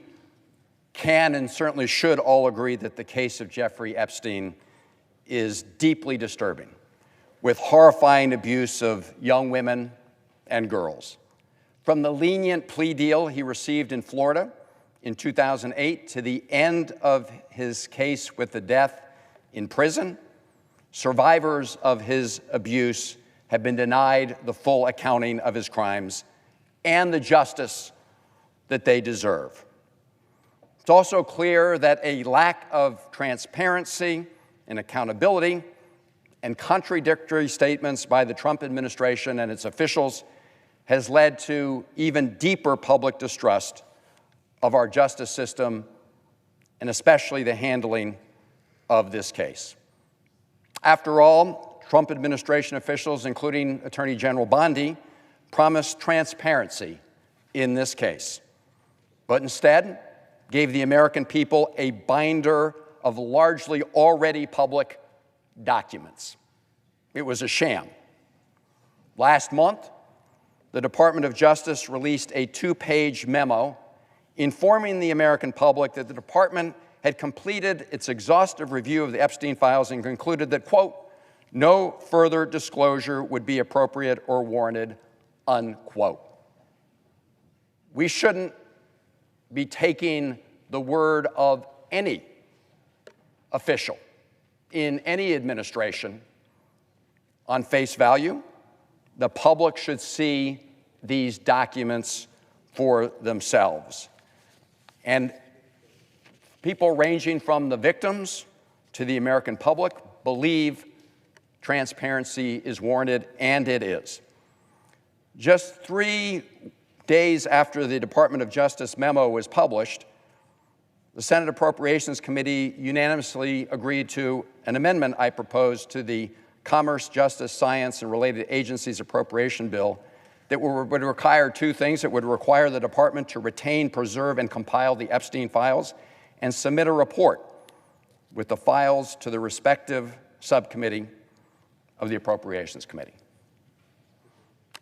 can and certainly should all agree that the case of Jeffrey Epstein is deeply disturbing, with horrifying abuse of young women and girls. From the lenient plea deal he received in Florida in 2008 to the end of his case with the death in prison, survivors of his abuse have been denied the full accounting of his crimes and the justice that they deserve. It's also clear that a lack of transparency and accountability and contradictory statements by the Trump administration and its officials has led to even deeper public distrust of our justice system and especially the handling of this case. After all, Trump administration officials, including Attorney General Bondi, promised transparency in this case, but instead gave the American people a binder of largely already public documents. It was a sham. Last month, the Department of Justice released a 2-page memo informing the American public that the department had completed its exhaustive review of the Epstein files and concluded that, quote, no further disclosure would be appropriate or warranted, unquote. We shouldn't be taking the word of any official in any administration on face value. The public should see these documents for themselves. And people ranging from the victims to the American public believe transparency is warranted, and it is. Just 3 days after the Department of Justice memo was published, the Senate Appropriations Committee unanimously agreed to an amendment I proposed to the Commerce, Justice, Science, and Related Agencies Appropriation Bill that would require 2 things. It would require the department to retain, preserve, and compile the Epstein files and submit a report with the files to the respective subcommittee of the Appropriations Committee.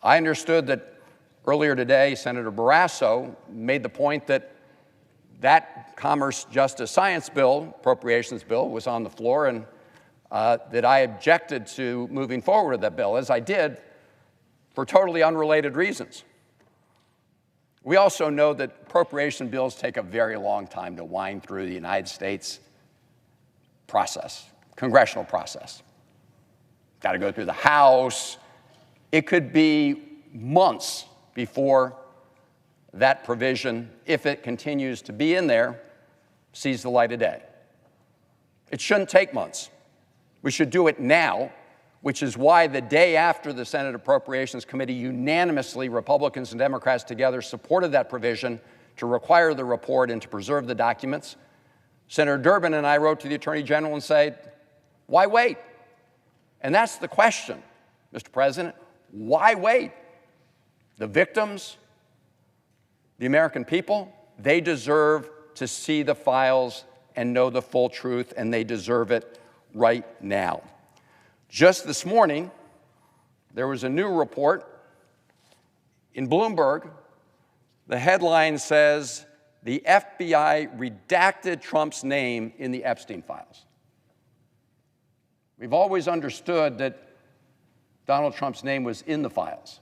I understood that earlier today, Senator Barrasso made the point that that Commerce, Justice, Science bill, appropriations bill, was on the floor, and that I objected to moving forward with that bill, as I did for totally unrelated reasons. We also know that appropriation bills take a very long time to wind through the United States process, congressional process. Got to go through the House. It could be months before that provision, if it continues to be in there, sees the light of day. It shouldn't take months. We should do it now, which is why the day after the Senate Appropriations Committee unanimously, Republicans and Democrats together, supported that provision to require the report and to preserve the documents, Senator Durbin and I wrote to the Attorney General and said, why wait? And that's the question, Mr. President. Why wait? The victims, the American people, they deserve to see the files and know the full truth, and they deserve it right now. Just this morning, there was a new report in Bloomberg. The headline says, the FBI redacted Trump's name in the Epstein files. We've always understood that Donald Trump's name was in the files.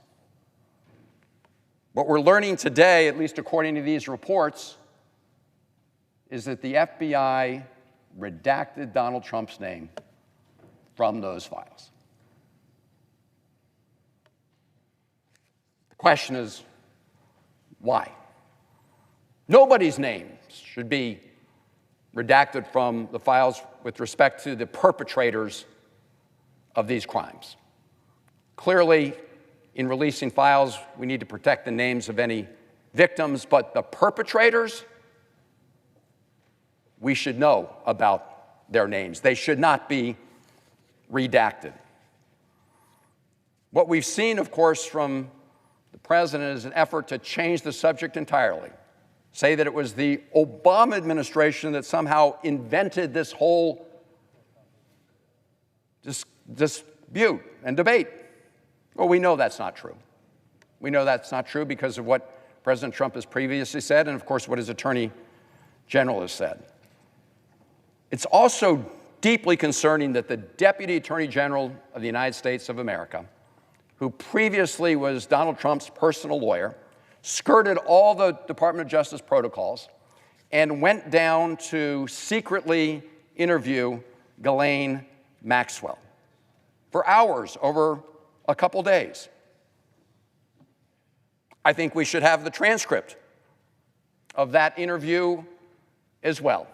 What we're learning today, at least according to these reports, is that the FBI redacted Donald Trump's name from those files. The question is, why? Nobody's name should be redacted from the files with respect to the perpetrators of these crimes. Clearly, in releasing files, we need to protect the names of any victims, but the perpetrators, we should know about their names. They should not be redacted. What we've seen, of course, from the president is an effort to change the subject entirely, say that it was the Obama administration that somehow invented this whole dispute and debate. Well, we know that's not true. We know that's not true because of what President Trump has previously said and, of course, what his Attorney General has said. It's also deeply concerning that the Deputy Attorney General of the United States of America, who previously was Donald Trump's personal lawyer, skirted all the Department of Justice protocols and went down to secretly interview Ghislaine Maxwell for hours over a couple days. I think we should have the transcript of that interview as well.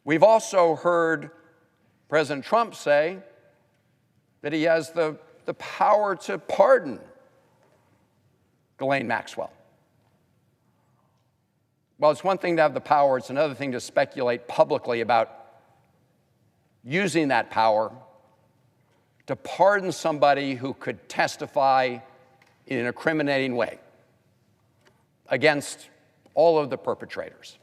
We've also heard President Trump say that he has the power to pardon Ghislaine Maxwell. Well, it's one thing to have the power, it's another thing to speculate publicly about using that power to pardon somebody who could testify in an incriminating way against all of the perpetrators.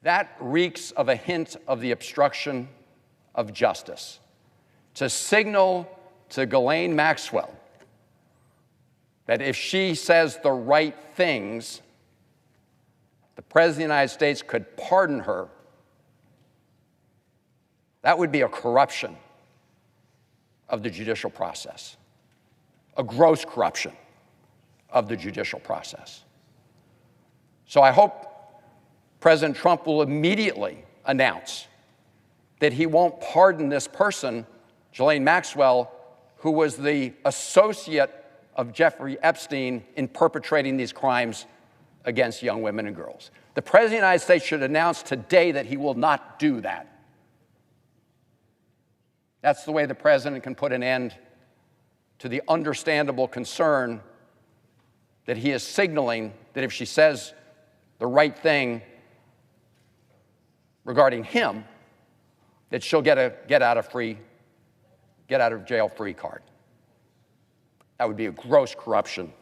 That reeks of a hint of the obstruction of justice. To signal to Ghislaine Maxwell that if she says the right things, the President of the United States could pardon her, that would be a corruption of the judicial process, a gross corruption of the judicial process. So I hope President Trump will immediately announce that he won't pardon this person, Ghislaine Maxwell, who was the associate of Jeffrey Epstein in perpetrating these crimes against young women and girls. The President of the United States should announce today that he will not do that. That's the way the President can put an end to the understandable concern that he is signaling that if she says the right thing regarding him, that she'll get a get out of jail free card. That would be a gross corruption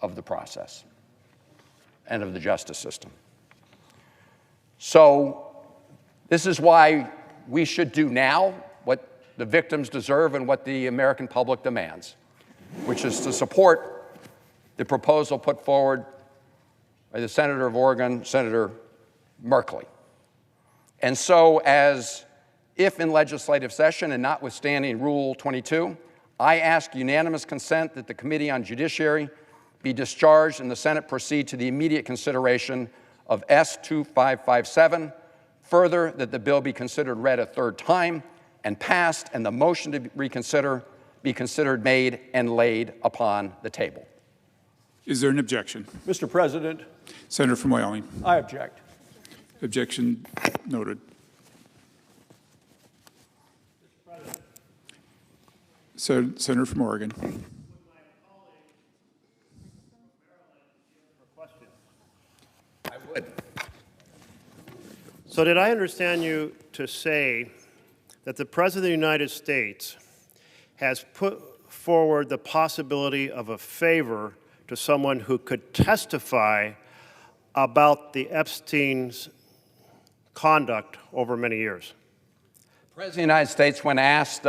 of the process and of the justice system. So this is why we should do now what the victims deserve and what the American public demands, which is to support the proposal put forward by the Senator of Oregon, Senator Merkley. And so, as if in legislative session and notwithstanding Rule 22, I ask unanimous consent that the Committee on Judiciary be discharged and the Senate proceed to the immediate consideration of S-2557. Further, that the bill be considered read a third time and passed, and the motion to reconsider be considered made and laid upon the table. Is there an objection? Mr. President, Senator from Wyoming. I object. Objection noted. So, Senator from Oregon. I would. So did I understand you to say that the President of the United States has put forward the possibility of a favor to someone who could testify about the Epstein's conduct over many years? The President of the United States, when asked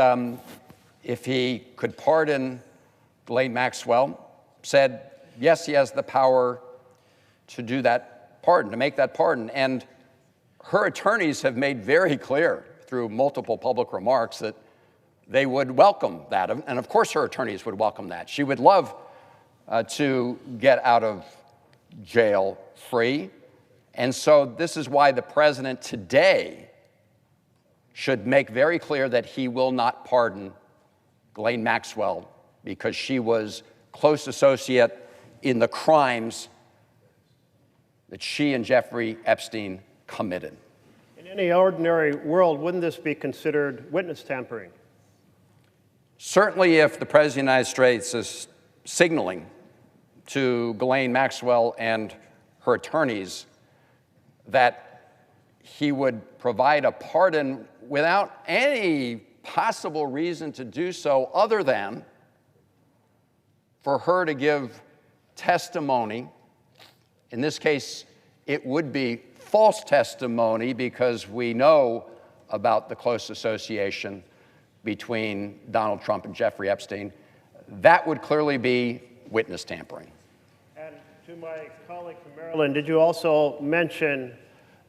if he could pardon Ghislaine Maxwell, said, yes, he has the power to do that pardon, to make that pardon. And her attorneys have made very clear through multiple public remarks that they would welcome that. And of course her attorneys would welcome that. She would love to get out of jail free. And so this is why the President today should make very clear that he will not pardon Ghislaine Maxwell because she was close associate in the crimes that she and Jeffrey Epstein committed. In any ordinary world, wouldn't this be considered witness tampering? Certainly if the President of the United States is signaling to Ghislaine Maxwell and her attorneys that he would provide a pardon without any possible reason to do so other than for her to give testimony. In this case, it would be false testimony because we know about the close association between Donald Trump and Jeffrey Epstein. That would clearly be witness tampering. And to my colleague from Maryland, did you also mention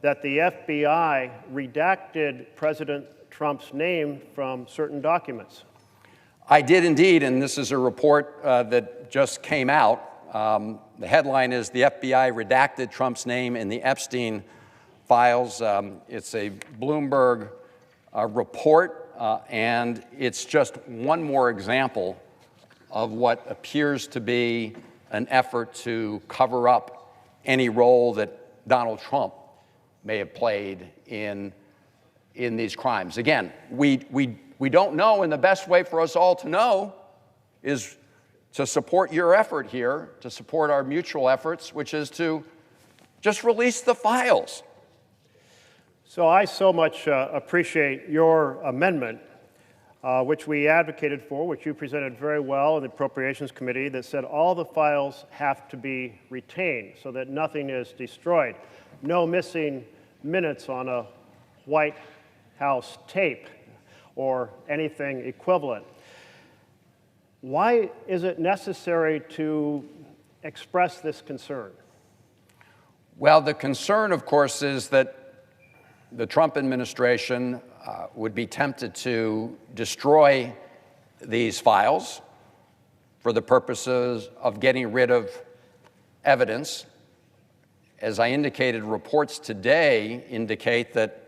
that the FBI redacted President Trump's name from certain documents? I did indeed, and this is a report that just came out. The headline is, "The FBI redacted Trump's name in the Epstein files." It's a Bloomberg report. and it's just one more example of what appears to be an effort to cover up any role that Donald Trump may have played in these crimes. Again, we don't know, and the best way for us all to know is to support your effort here, to support our mutual efforts, which is to just release the files. So I so much appreciate your amendment, which we advocated for, which you presented very well in the Appropriations Committee, that said all the files have to be retained so that nothing is destroyed. No missing minutes on a White House tape or anything equivalent. Why is it necessary to express this concern? Well, the concern, of course, is that the Trump administration would be tempted to destroy these files for the purposes of getting rid of evidence. As I indicated, reports today indicate that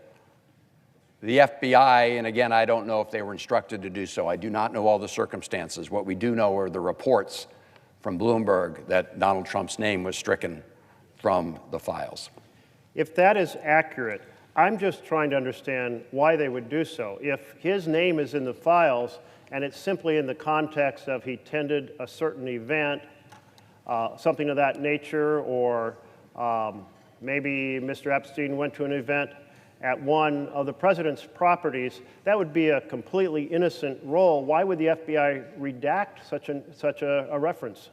the FBI, and again, I don't know if they were instructed to do so. I do not know all the circumstances. What we do know are the reports from Bloomberg that Donald Trump's name was stricken from the files. If that is accurate, I'm just trying to understand why they would do so. If his name is in the files and it's simply in the context of he attended a certain event, something of that nature, or maybe Mr. Epstein went to an event at one of the president's properties, that would be a completely innocent role. Why would the FBI redact such a reference?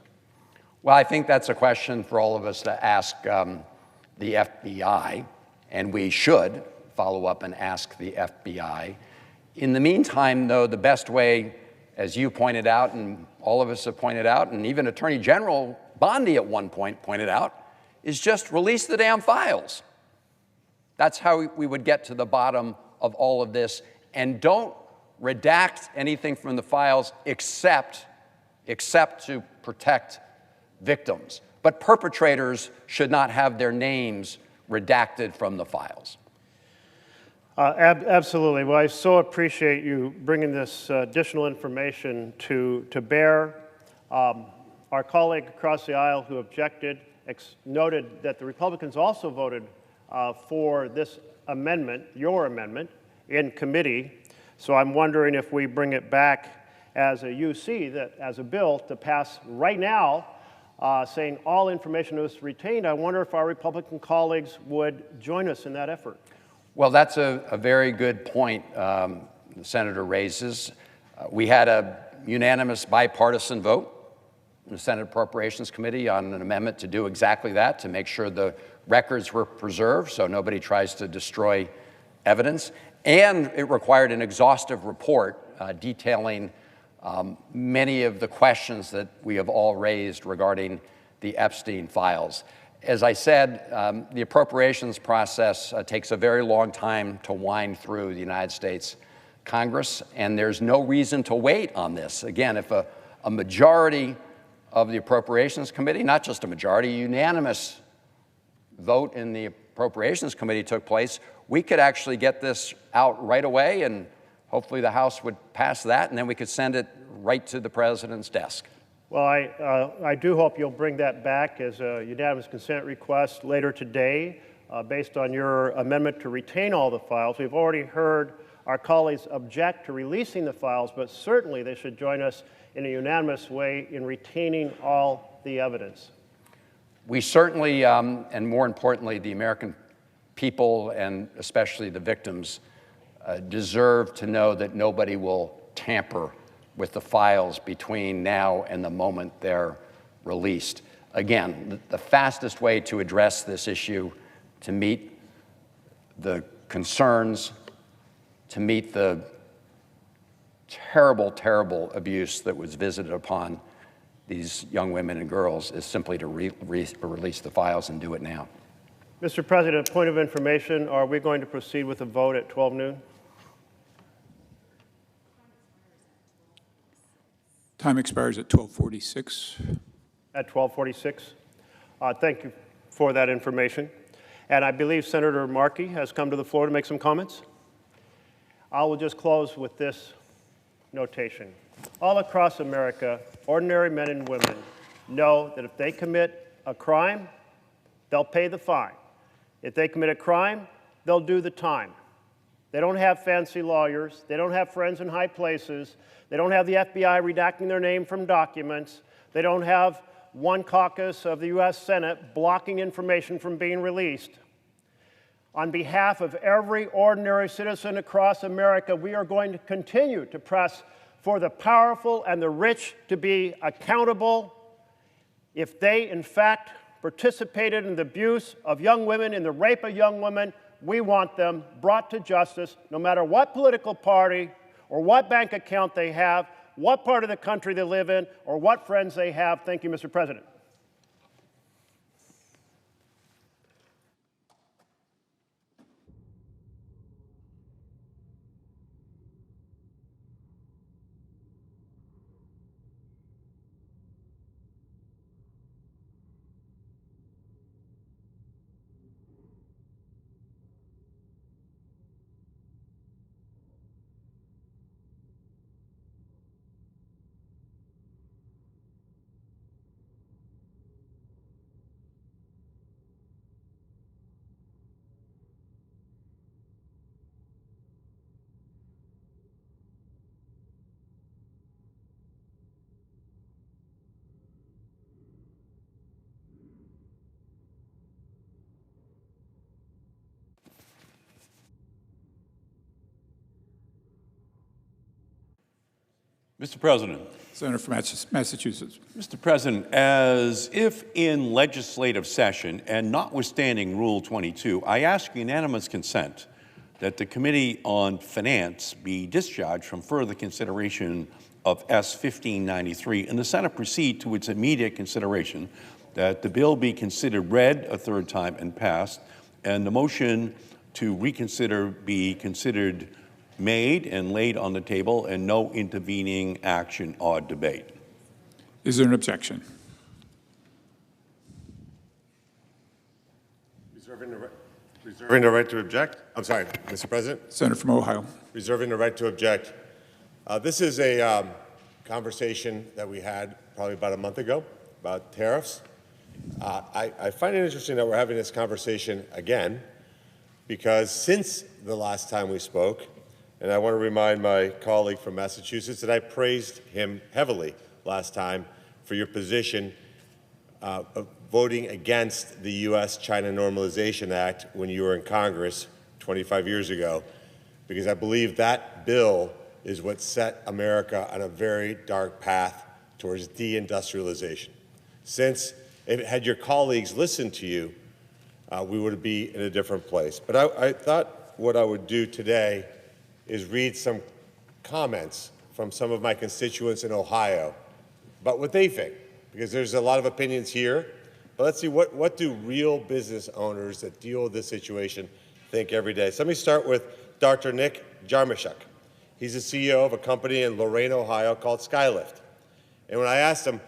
Well, I think that's a question for all of us to ask the FBI, and we should follow up and ask the FBI. In the meantime, though, the best way, as you pointed out, and all of us have pointed out, and even Attorney General Bondi at one point pointed out, is just release the damn files. That's how we would get to the bottom of all of this. And don't redact anything from the files except to protect victims. But perpetrators should not have their names redacted from the files. Absolutely. Well, I so appreciate you bringing this additional information to bear. Our colleague across the aisle who objected noted that the Republicans also voted for this amendment, your amendment, in committee. So I'm wondering if we bring it back as a UC, that as a bill to pass right now, saying all information is retained. I wonder if our Republican colleagues would join us in that effort. Well, that's a very good point the senator raises. We had a unanimous bipartisan vote in the Senate Appropriations Committee on an amendment to do exactly that, to make sure the records were preserved so nobody tries to destroy evidence. And it required an exhaustive report detailing many of the questions that we have all raised regarding the Epstein files. As I said, the appropriations process takes a very long time to wind through the United States Congress, and there's no reason to wait on this. Again, if a majority of the Appropriations Committee, not just a majority, a unanimous vote in the Appropriations Committee took place, we could actually get this out right away, and hopefully the House would pass that, and then we could send it right to the President's desk. Well, I do hope you'll bring that back as a unanimous consent request later today, based on your amendment to retain all the files. We've already heard our colleagues object to releasing the files, but certainly they should join us in a unanimous way in retaining all the evidence. We certainly, and more importantly, the American people and especially the victims deserve to know that nobody will tamper with the files between now and the moment they're released. Again, the fastest way to address this issue, to meet the concerns, to meet the terrible, terrible abuse that was visited upon these young women and girls, is simply to release the files and do it now. Mr. President, a point of information, are we going to proceed with a vote at 12 noon? Time expires at 12:46. At 12:46. Thank you for that information. And I believe Senator Markey has come to the floor to make some comments. I will just close with this notation. All across America, ordinary men and women know that if they commit a crime, they'll pay the fine. If they commit a crime, they'll do the time. They don't have fancy lawyers. They don't have friends in high places. They don't have the FBI redacting their name from documents. They don't have one caucus of the U.S. Senate blocking information from being released. On behalf of every ordinary citizen across America, we are going to continue to press for the powerful and the rich to be accountable if they, in fact, participated in the abuse of young women, in the rape of young women. We want them brought to justice, no matter what political party or what bank account they have, what part of the country they live in, or what friends they have. Thank you, Mr. President. Mr. President. Senator from Massachusetts. Mr. President, as if in legislative session and notwithstanding Rule 22, I ask unanimous consent that the Committee on Finance be discharged from further consideration of S. 1593 and the Senate proceed to its immediate consideration, that the bill be considered read a third time and passed, and the motion to reconsider be considered made and laid on the table, and no intervening action or debate. Is there an objection? Reserving the right to object. I'm sorry, Mr. President. Senator from Ohio. Reserving the right to object. This is a conversation that we had probably about a month ago about tariffs. I find it interesting that we're having this conversation again, because since the last time we spoke, and I want to remind my colleague from Massachusetts that I praised him heavily last time for your position of voting against the U.S.-China Normalization Act when you were in Congress 25 years ago, because I believe that bill is what set America on a very dark path towards deindustrialization. Since, had your colleagues listened to you, we would be in a different place. But I thought what I would do today is read some comments from some of my constituents in Ohio about what they think, because there's a lot of opinions here. But let's see, what do real business owners that deal with this situation think every day? So let me start with Dr. Nick Jarmashuk. He's the CEO of a company in Lorain, Ohio called Skylift. And when I asked him,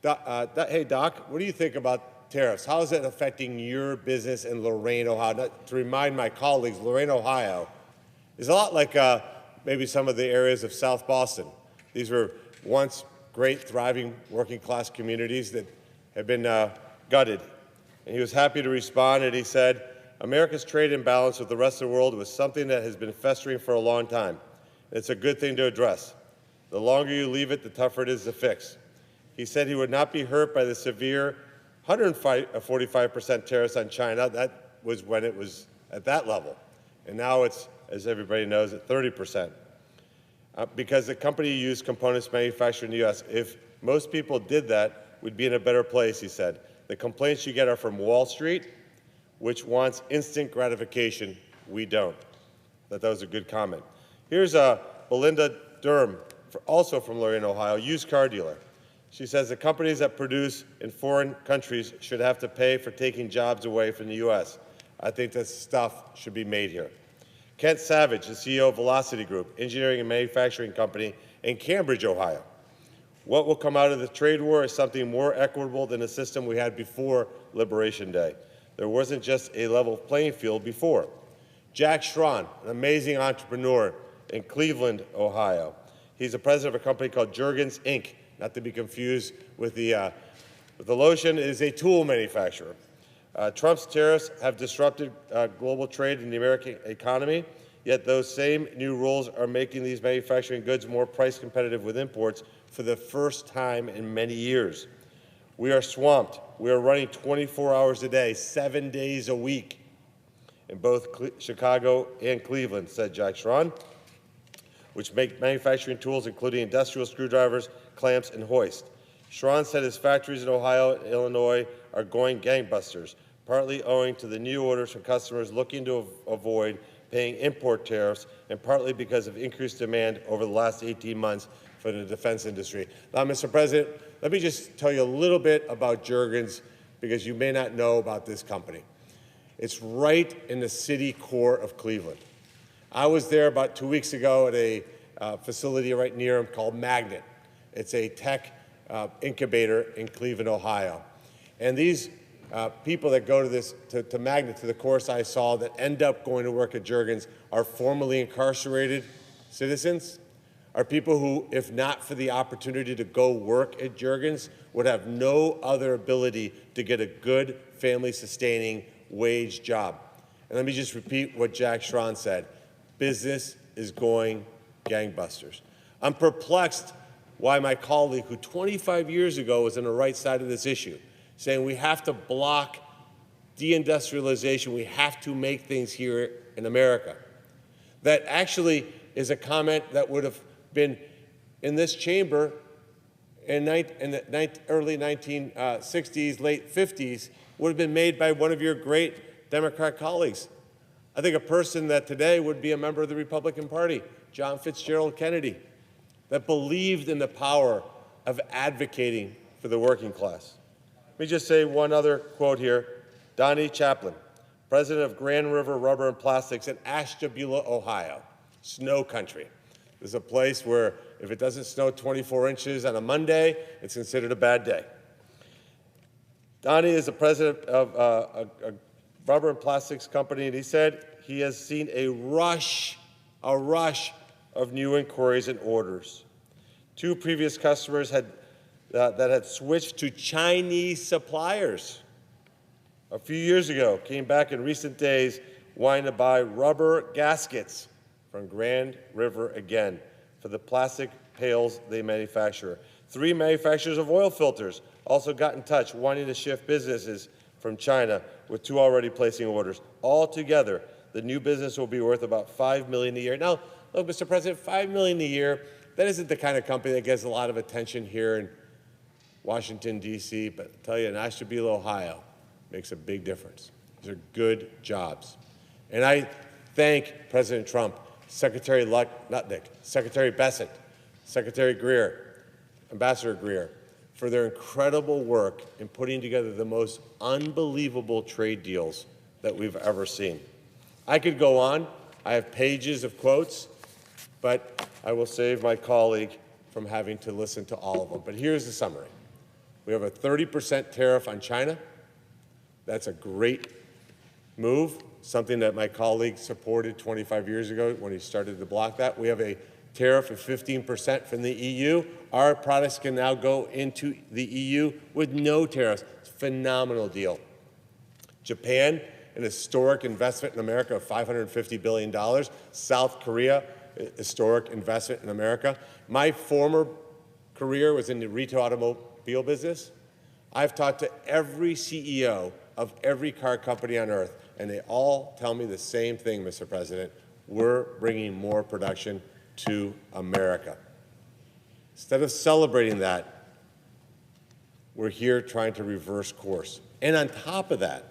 hey, Doc, what do you think about tariffs? How is it affecting your business in Lorain, Ohio? To remind my colleagues, Lorain, Ohio is a lot like maybe some of the areas of South Boston. These were once great, thriving, working-class communities that have been gutted. And he was happy to respond, and he said, America's trade imbalance with the rest of the world was something that has been festering for a long time. It's a good thing to address. The longer you leave it, the tougher it is to fix. He said he would not be hurt by the severe 145% tariffs on China. That was when it was at that level. And now it's, as everybody knows, at 30%. Because the company used components manufactured in the U.S. If most people did that, we'd be in a better place, he said. The complaints you get are from Wall Street, which wants instant gratification. We don't. That was a good comment. Here's Belinda Durham, also from Lorain, Ohio, used car dealer. She says the companies that produce in foreign countries should have to pay for taking jobs away from the U.S. I think that stuff should be made here. Kent Savage, the CEO of Velocity Group, engineering and manufacturing company in Cambridge, Ohio. What will come out of the trade war is something more equitable than the system we had before Liberation Day. There wasn't just a level playing field before. Jack Schron, an amazing entrepreneur in Cleveland, Ohio. He's the president of a company called Jergens, Inc., not to be confused with the lotion. It is a tool manufacturer. Trump's tariffs have disrupted global trade in the American economy, yet those same new rules are making these manufacturing goods more price competitive with imports for the first time in many years. We are swamped. We are running 24 hours a day, 7 days a week in both Chicago and Cleveland, said Jack Schron, which make manufacturing tools including industrial screwdrivers, clamps, and hoists. Schron said his factories in Ohio and Illinois are going gangbusters, partly owing to the new orders from customers looking to avoid paying import tariffs, and partly because of increased demand over the last 18 months for the defense industry. Now, Mr. President, let me just tell you a little bit about Jergens, because you may not know about this company. It's right in the city core of Cleveland. I was there about 2 weeks ago at a facility right near him called Magnet. It's a tech incubator in Cleveland, Ohio. And these people that go to Magnet, to the course I saw, that end up going to work at Jergens are formerly incarcerated citizens, are people who, if not for the opportunity to go work at Jergens, would have no other ability to get a good family-sustaining wage job. And let me just repeat what Jack Schron said. Business is going gangbusters. I'm perplexed why my colleague, who 25 years ago was on the right side of this issue, saying we have to block deindustrialization, we have to make things here in America, that actually is a comment that would have been in this chamber in the early 1960s, late 50s, would have been made by one of your great Democrat colleagues. I think a person that today would be a member of the Republican Party, John Fitzgerald Kennedy, that believed in the power of advocating for the working class. Let me just say one other quote here. Donnie Chaplin, president of Grand River Rubber and Plastics in Ashtabula, Ohio, snow country. This is a place where if it doesn't snow 24 inches on a Monday, it's considered a bad day. Donnie is the president of a rubber and plastics company, and he said he has seen a rush of new inquiries and orders. 2 previous customers that had switched to Chinese suppliers a few years ago came back in recent days wanting to buy rubber gaskets from Grand River again for the plastic pails they manufacture. 3 manufacturers of oil filters also got in touch wanting to shift businesses from China, with 2 already placing orders. Altogether, the new business will be worth about $5 million a year. Now, look, Mr. President, $5 million a year, that isn't the kind of company that gets a lot of attention here in Washington, D.C., but I tell you, in Ashtabula, Ohio, makes a big difference. These are good jobs. And I thank President Trump, Secretary Lutnick, Secretary Bessent, Secretary Greer, Ambassador Greer, for their incredible work in putting together the most unbelievable trade deals that we've ever seen. I could go on. I have pages of quotes, but I will save my colleague from having to listen to all of them. But here's the summary. We have a 30% tariff on China. That's a great move, something that my colleague supported 25 years ago when he started to block that. We have a tariff of 15% from the EU. Our products can now go into the EU with no tariffs. It's a phenomenal deal. Japan, an historic investment in America of $550 billion. South Korea, historic investment in America. My former career was in the retail automobile business. I've talked to every CEO of every car company on earth, and they all tell me the same thing, Mr. President. We're bringing more production to America. Instead of celebrating that, we're here trying to reverse course. And on top of that,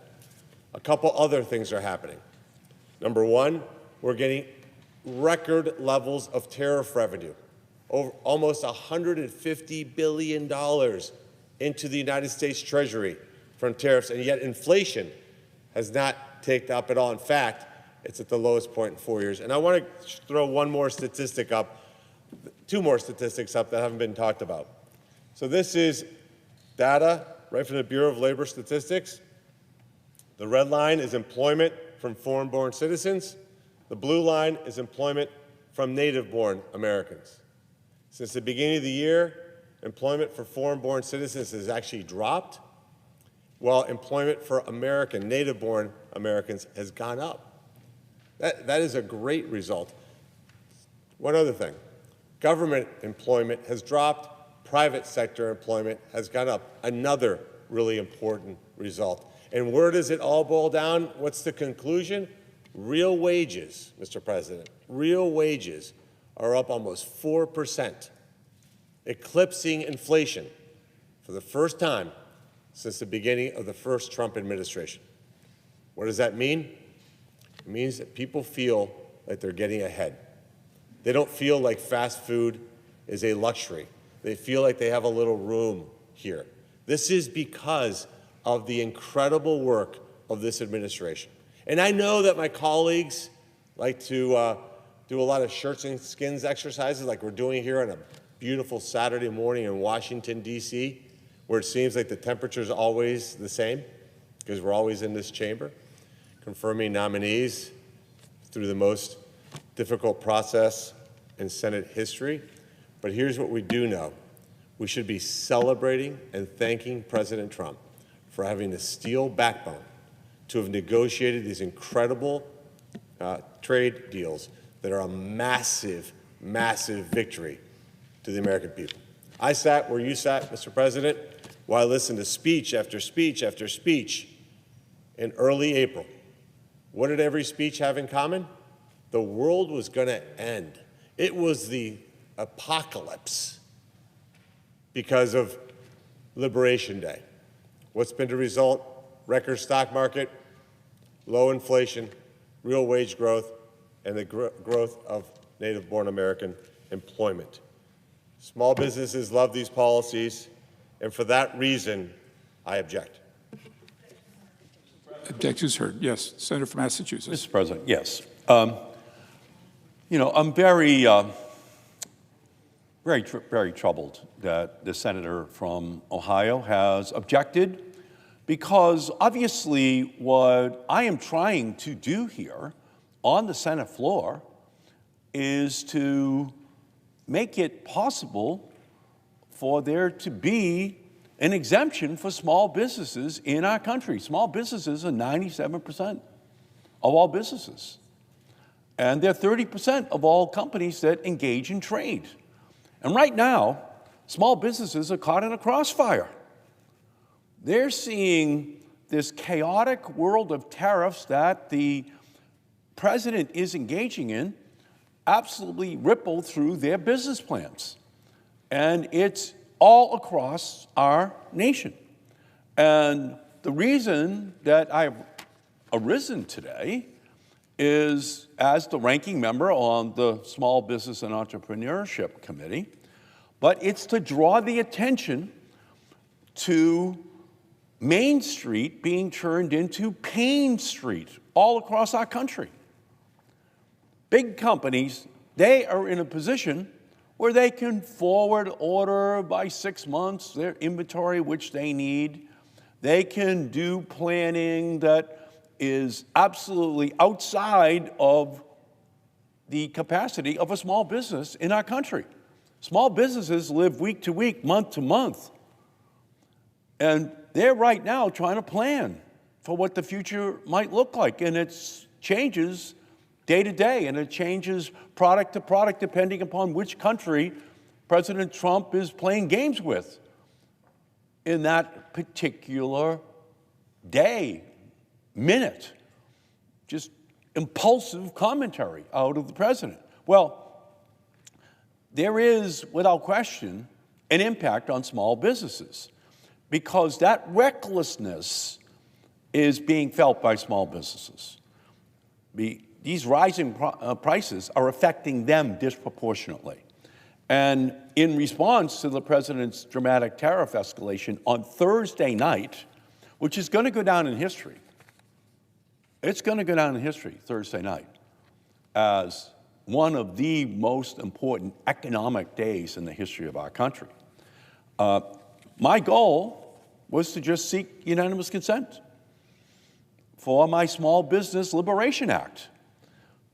a couple other things are happening. Number one, we're getting record levels of tariff revenue, over almost $150 billion into the United States Treasury from tariffs, and yet inflation has not ticked up at all. In fact, it's at the lowest point in 4 years. And I want to throw one more statistic up, 2 more statistics up that haven't been talked about. So this is data right from the Bureau of Labor Statistics. The red line is employment from foreign-born citizens. The blue line is employment from native-born Americans. Since the beginning of the year, employment for foreign-born citizens has actually dropped, while employment for American, native-born Americans has gone up. That is a great result. One other thing, government employment has dropped, private sector employment has gone up. Another really important result. And where does it all boil down? What's the conclusion? Real wages, Mr. President, real wages are up almost 4%, eclipsing inflation for the first time since the beginning of the first Trump administration. What does that mean? It means that people feel like they're getting ahead. They don't feel like fast food is a luxury. They feel like they have a little room here. This is because of the incredible work of this administration. And I know that my colleagues like to do a lot of shirts and skins exercises like we're doing here on a beautiful Saturday morning in Washington, D.C., where it seems like the temperature is always the same because we're always in this chamber, confirming nominees through the most difficult process in Senate history. But here's what we do know. We should be celebrating and thanking President Trump for having the steel backbone to have negotiated these incredible trade deals that are a massive, massive victory to the American people. I sat where you sat, Mr. President, while I listened to speech after speech after speech in early April. What did every speech have in common? The world was going to end. It was the apocalypse because of Liberation Day. What's been the result? Record stock market, low inflation, real wage growth, and the growth of native-born American employment. Small businesses love these policies, and for that reason, I object. Objections heard. Yes, Senator from Massachusetts. Mr. President, yes. You know, I'm very troubled that the senator from Ohio has objected, because obviously what I am trying to do here on the Senate floor is to make it possible for there to be an exemption for small businesses in our country. Small businesses are 97% of all businesses. And they're 30% of all companies that engage in trade. And right now, small businesses are caught in a crossfire. They're seeing this chaotic world of tariffs that the president is engaging in absolutely ripple through their business plans. And it's all across our nation. And the reason that I've arisen today is, as the ranking member on the Small Business and Entrepreneurship Committee, but it's to draw the attention to Main Street being turned into Pain Street all across our country. Big companies, they are in a position where they can forward order by 6 months their inventory, which they need. They can do planning that is absolutely outside of the capacity of a small business in our country. Small businesses live week to week, month to month. And they're right now trying to plan for what the future might look like. And it changes day to day, and it changes product to product depending upon which country President Trump is playing games with in that particular day, minute. Just impulsive commentary out of the president. Well, there is, without question, an impact on small businesses, because that recklessness is being felt by small businesses. These rising prices are affecting them disproportionately. And in response to the president's dramatic tariff escalation on Thursday night, which is going to go down in history, it's going to go down in history Thursday night as one of the most important economic days in the history of our country. My goal was to just seek unanimous consent for my Small Business Liberation Act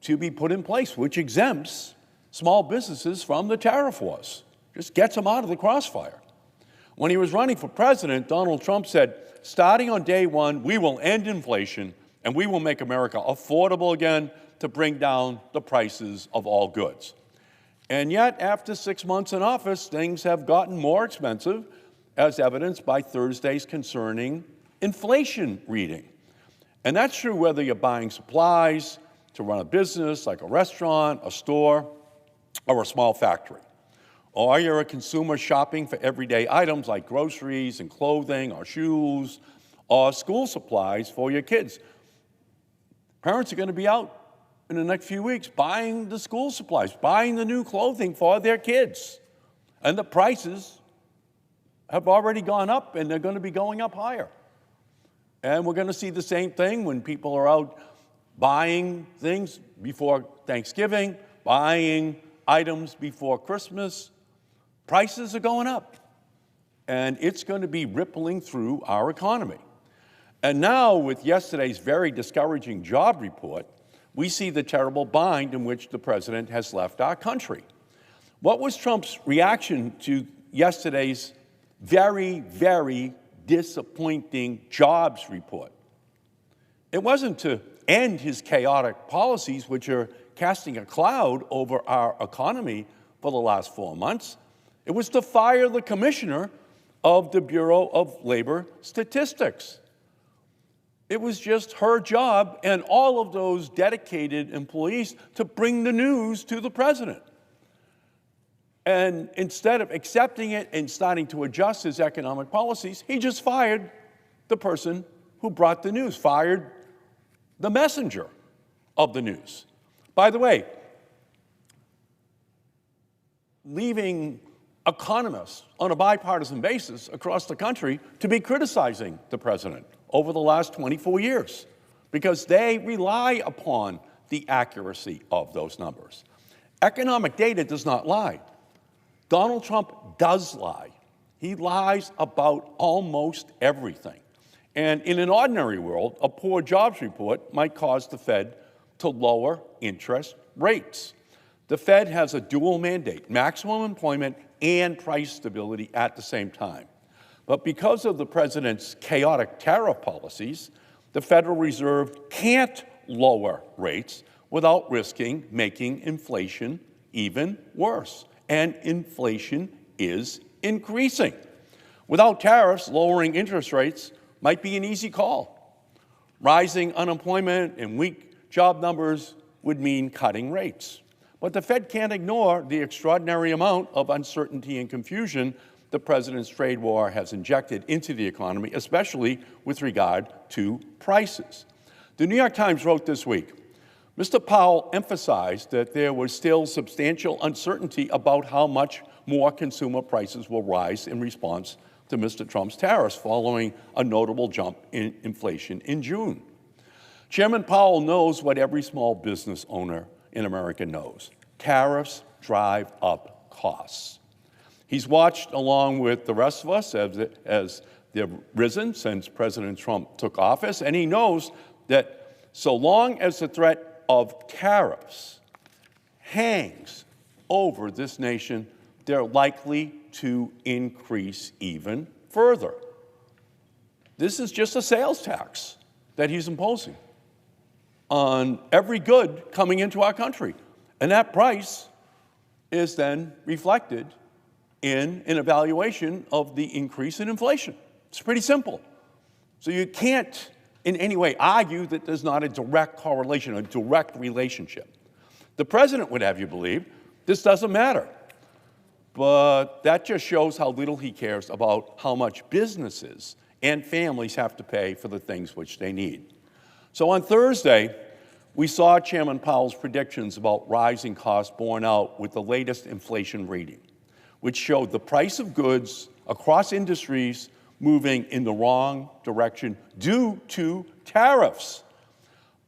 to be put in place, which exempts small businesses from the tariff wars, just gets them out of the crossfire. When he was running for president, Donald Trump said, starting on day one, we will end inflation and we will make America affordable again to bring down the prices of all goods. And yet, after 6 months in office, things have gotten more expensive, as evidenced by Thursday's concerning inflation reading. And that's true whether you're buying supplies to run a business like a restaurant, a store, or a small factory. Or you're a consumer shopping for everyday items like groceries and clothing or shoes or school supplies for your kids. Parents are going to be out in the next few weeks buying the school supplies, buying the new clothing for their kids. And the prices have already gone up, and they're going to be going up higher. And we're going to see the same thing when people are out buying things before Thanksgiving, buying items before Christmas. Prices are going up, and it's going to be rippling through our economy. And now, with yesterday's very discouraging job report, we see the terrible bind in which the president has left our country. What was Trump's reaction to yesterday's very, very disappointing jobs report? It wasn't to end his chaotic policies, which are casting a cloud over our economy for the last 4 months. It was to fire the commissioner of the Bureau of Labor Statistics. It was just her job and all of those dedicated employees to bring the news to the president. And instead of accepting it and starting to adjust his economic policies, he just fired the person who brought the news, fired the messenger of the news. By the way, leaving economists on a bipartisan basis across the country to be criticizing the president over the last 24 years because they rely upon the accuracy of those numbers. Economic data does not lie. Donald Trump does lie. He lies about almost everything. And in an ordinary world, a poor jobs report might cause the Fed to lower interest rates. The Fed has a dual mandate, maximum employment and price stability at the same time. But because of the president's chaotic tariff policies, the Federal Reserve can't lower rates without risking making inflation even worse. And inflation is increasing. Without tariffs, lowering interest rates might be an easy call. Rising unemployment and weak job numbers would mean cutting rates. But the Fed can't ignore the extraordinary amount of uncertainty and confusion the president's trade war has injected into the economy, especially with regard to prices. The New York Times wrote this week, Mr. Powell emphasized that there was still substantial uncertainty about how much more consumer prices will rise in response to Mr. Trump's tariffs following a notable jump in inflation in June. Chairman Powell knows what every small business owner in America knows. Tariffs drive up costs. He's watched along with the rest of us as they've risen since President Trump took office, and he knows that so long as the threat of tariffs hangs over this nation, they're likely to increase even further. This is just a sales tax that he's imposing on every good coming into our country. And that price is then reflected in an evaluation of the increase in inflation. It's pretty simple. So you can't in any way argue that there's not a direct correlation, a direct relationship. The president would have you believe this doesn't matter. But that just shows how little he cares about how much businesses and families have to pay for the things which they need. So on Thursday, we saw Chairman Powell's predictions about rising costs borne out with the latest inflation reading, which showed the price of goods across industries moving in the wrong direction due to tariffs.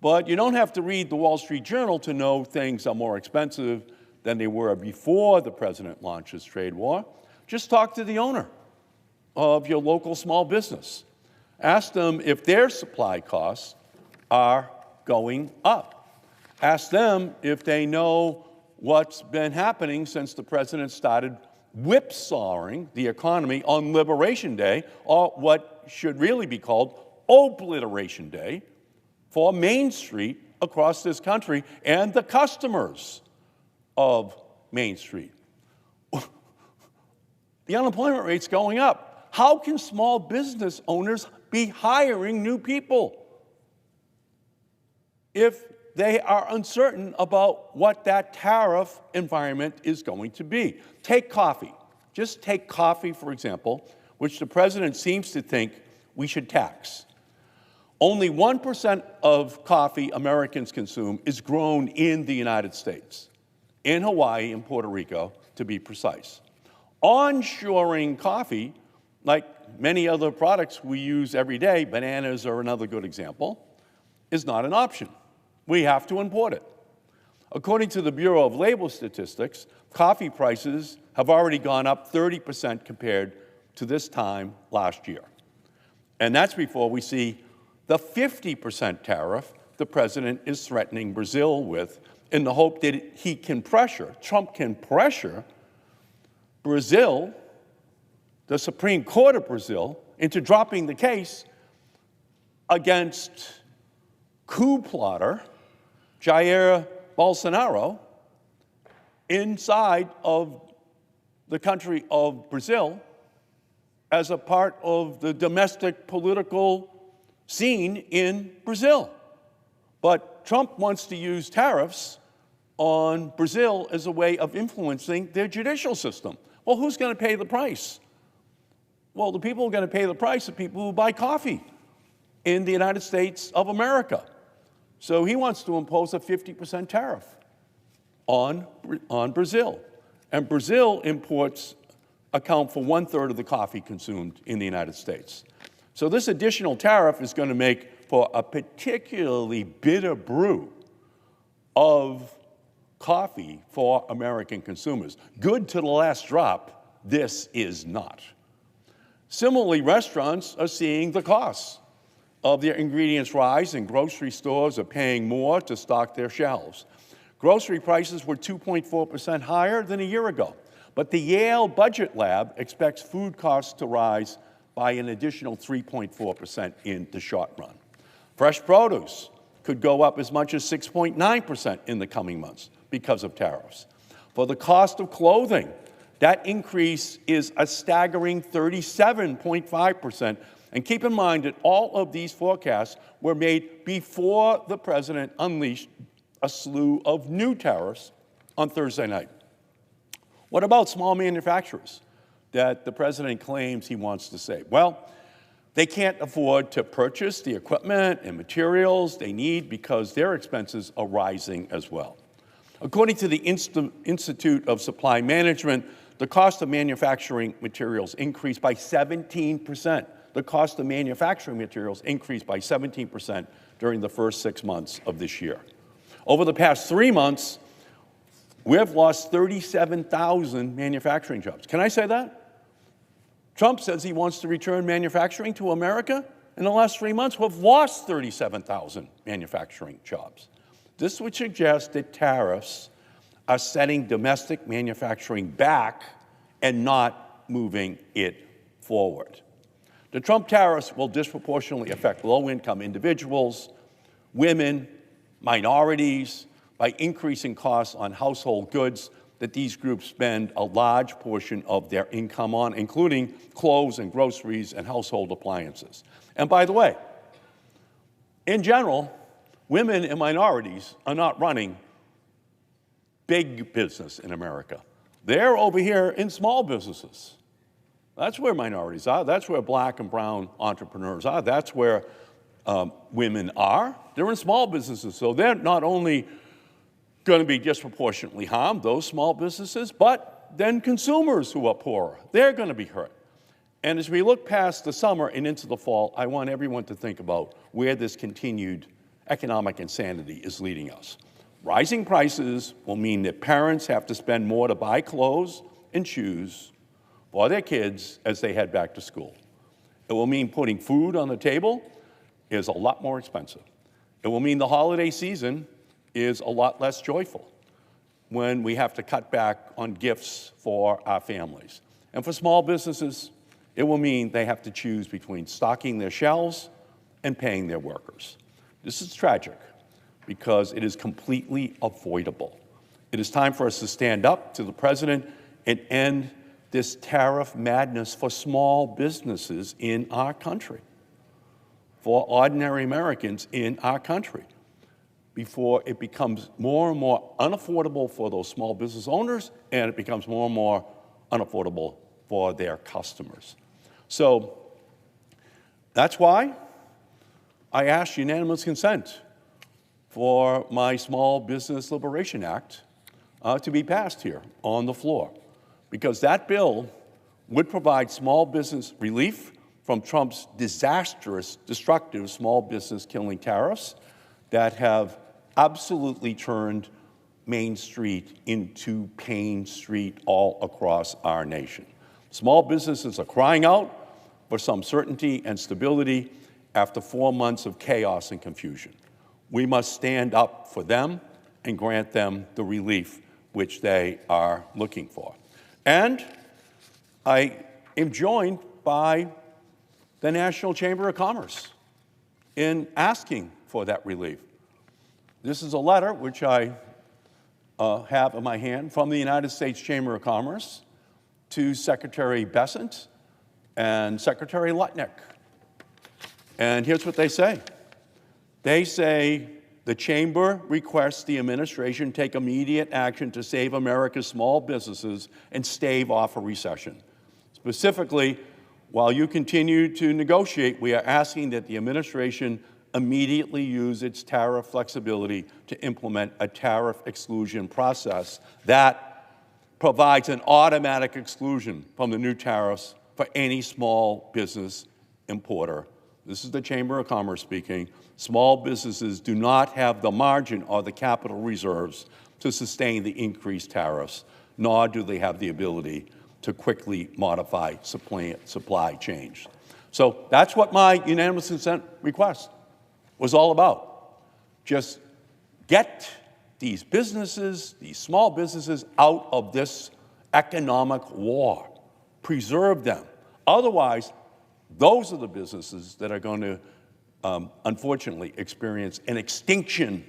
But you don't have to read the Wall Street Journal to know things are more expensive than they were before the president launched his trade war. Just talk to the owner of your local small business. Ask them if their supply costs are going up. Ask them if they know what's been happening since the president started whipsawing the economy on Liberation Day, or what should really be called Obliteration Day, for Main Street across this country and the customers of Main Street. The unemployment rate's going up. How can small business owners be hiring new people if they are uncertain about what that tariff environment is going to be? Take coffee. Just take coffee, for example, which the president seems to think we should tax. Only 1% of coffee Americans consume is grown in the United States, in Hawaii and Puerto Rico, to be precise. Onshoring coffee, like many other products we use every day, bananas are another good example, is not an option. We have to import it. According to the Bureau of Labor Statistics, coffee prices have already gone up 30% compared to this time last year. And that's before we see the 50% tariff the president is threatening Brazil with, in the hope that he can pressure, Trump can pressure Brazil, the Supreme Court of Brazil, into dropping the case against coup plotter Jair Bolsonaro inside of the country of Brazil as a part of the domestic political scene in Brazil. But Trump wants to use tariffs on Brazil as a way of influencing their judicial system. Well, who's going to pay the price? Well, the people who are going to pay the price are people who buy coffee in the United States of America. So he wants to impose a 50% tariff on Brazil. And Brazil imports account for 1/3 of the coffee consumed in the United States. So this additional tariff is going to make for a particularly bitter brew of coffee for American consumers. Good to the last drop, this is not. Similarly, restaurants are seeing the costs of their ingredients rise, and grocery stores are paying more to stock their shelves. Grocery prices were 2.4% higher than a year ago, but the Yale Budget Lab expects food costs to rise by an additional 3.4% in the short run. Fresh produce could go up as much as 6.9% in the coming months because of tariffs. For the cost of clothing, that increase is a staggering 37.5%. And keep in mind that all of these forecasts were made before the president unleashed a slew of new tariffs on Thursday night. What about small manufacturers that the president claims he wants to save? Well, they can't afford to purchase the equipment and materials they need because their expenses are rising as well. According to the Institute of Supply Management, the cost of manufacturing materials increased by 17%. The cost of manufacturing materials increased by 17% during the first 6 months of this year. Over the past 3 months, we've lost 37,000 manufacturing jobs. Can I say that? Trump says he wants to return manufacturing to America. In the last 3 months, we've lost 37,000 manufacturing jobs. This would suggest that tariffs are setting domestic manufacturing back and not moving it forward. The Trump tariffs will disproportionately affect low-income individuals, women, minorities, by increasing costs on household goods that these groups spend a large portion of their income on, including clothes and groceries and household appliances. And by the way, in general, women and minorities are not running big business in America. They're over here in small businesses. That's where minorities are. That's where black and brown entrepreneurs are. That's where women are. They're in small businesses. So they're not only going to be disproportionately harmed, those small businesses, but then consumers who are poorer, they're going to be hurt. And as we look past the summer and into the fall, I want everyone to think about where this continued economic insanity is leading us. Rising prices will mean that parents have to spend more to buy clothes and shoes for their kids as they head back to school. It will mean putting food on the table is a lot more expensive. It will mean the holiday season is a lot less joyful. when we have to cut back on gifts for our families. And for small businesses, it will mean they have to choose between stocking their shelves and paying their workers. This is tragic because it is completely avoidable. It is time for us to stand up to the president and end this tariff madness for small businesses in our country, for ordinary Americans in our country, before it becomes more and more unaffordable for those small business owners and it becomes more and more unaffordable for their customers. So that's why I asked unanimous consent for my Small Business Liberation Act to be passed here on the floor, because that bill would provide small business relief from Trump's disastrous, destructive small business killing tariffs that have absolutely turned Main Street into Pain Street all across our nation. Small businesses are crying out for some certainty and stability after 4 months of chaos and confusion. We must stand up for them and grant them the relief which they are looking for. And I am joined by the National Chamber of Commerce in asking for that relief. This is a letter which I have in my hand from the United States Chamber of Commerce to Secretary Bessent and Secretary Lutnick. And here's what they say. They say, the Chamber requests the administration take immediate action to save America's small businesses and stave off a recession. Specifically, while you continue to negotiate, we are asking that the administration immediately use its tariff flexibility to implement a tariff exclusion process that provides an automatic exclusion from the new tariffs for any small business importer. This is the Chamber of Commerce speaking. Small businesses do not have the margin or the capital reserves to sustain the increased tariffs, nor do they have the ability to quickly modify supply chains. So that's what my unanimous consent request was all about. Just get these businesses, these small businesses, out of this economic war. Preserve them. Otherwise, those are the businesses that are going to, unfortunately, experience an extinction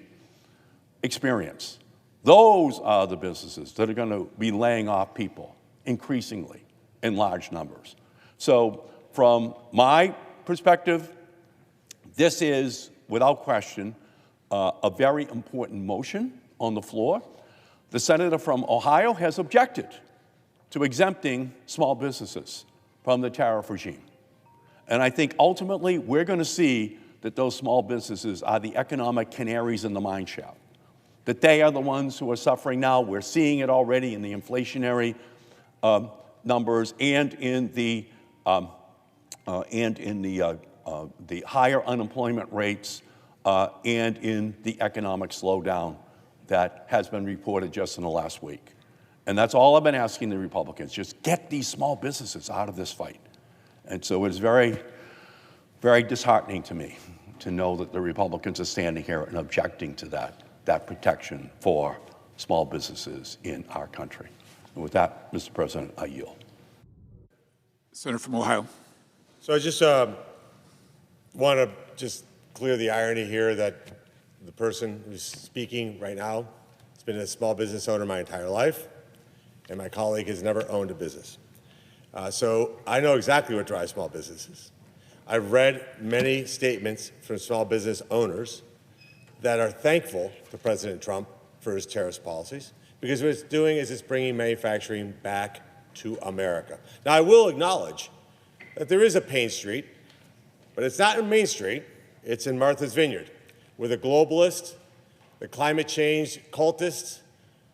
experience. Those are the businesses that are going to be laying off people increasingly in large numbers. So from my perspective, this is, without question, a very important motion on the floor. The senator from Ohio has objected to exempting small businesses from the tariff regime. And I think ultimately we're going to see that those small businesses are the economic canaries in the mine shaft, that they are the ones who are suffering now. We're seeing it already in the inflationary numbers and in the higher unemployment rates and in the economic slowdown that has been reported just in the last week. And that's all I've been asking the Republicans, just get these small businesses out of this fight. And so it's very, very disheartening to me to know that the Republicans are standing here and objecting to that protection for small businesses in our country. And with that, Mr. President, I yield. Senator from Ohio. So I just want to just clear the irony here that the person who's speaking right now has been a small business owner my entire life, and my colleague has never owned a business. So I know exactly what drives small businesses. I've read many statements from small business owners that are thankful to President Trump for his tariffs policies, because what it's doing is it's bringing manufacturing back to America. Now, I will acknowledge that there is a Pain Street, but it's not in Main Street, it's in Martha's Vineyard, where the globalists, the climate change cultists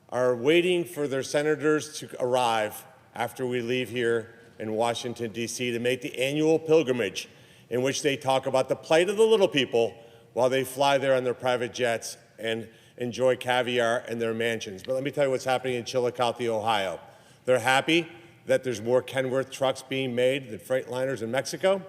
are waiting for their senators to arrive after we leave here in Washington, D.C., to make the annual pilgrimage in which they talk about the plight of the little people while they fly there on their private jets and enjoy caviar in their mansions. But let me tell you what's happening in Chillicothe, Ohio. They're happy that there's more Kenworth trucks being made than Freightliners in Mexico.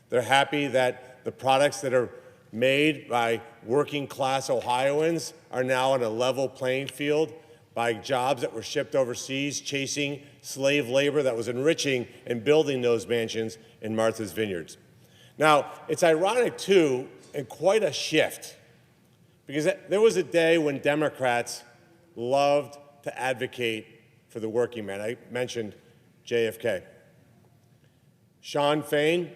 They're happy that the products that are made by working-class Ohioans are now on a level playing field by jobs that were shipped overseas, chasing slave labor that was enriching and building those mansions in Martha's Vineyards. Now, it's ironic, too, and quite a shift, because there was a day when Democrats loved to advocate for the working man. I mentioned JFK. Sean Fain,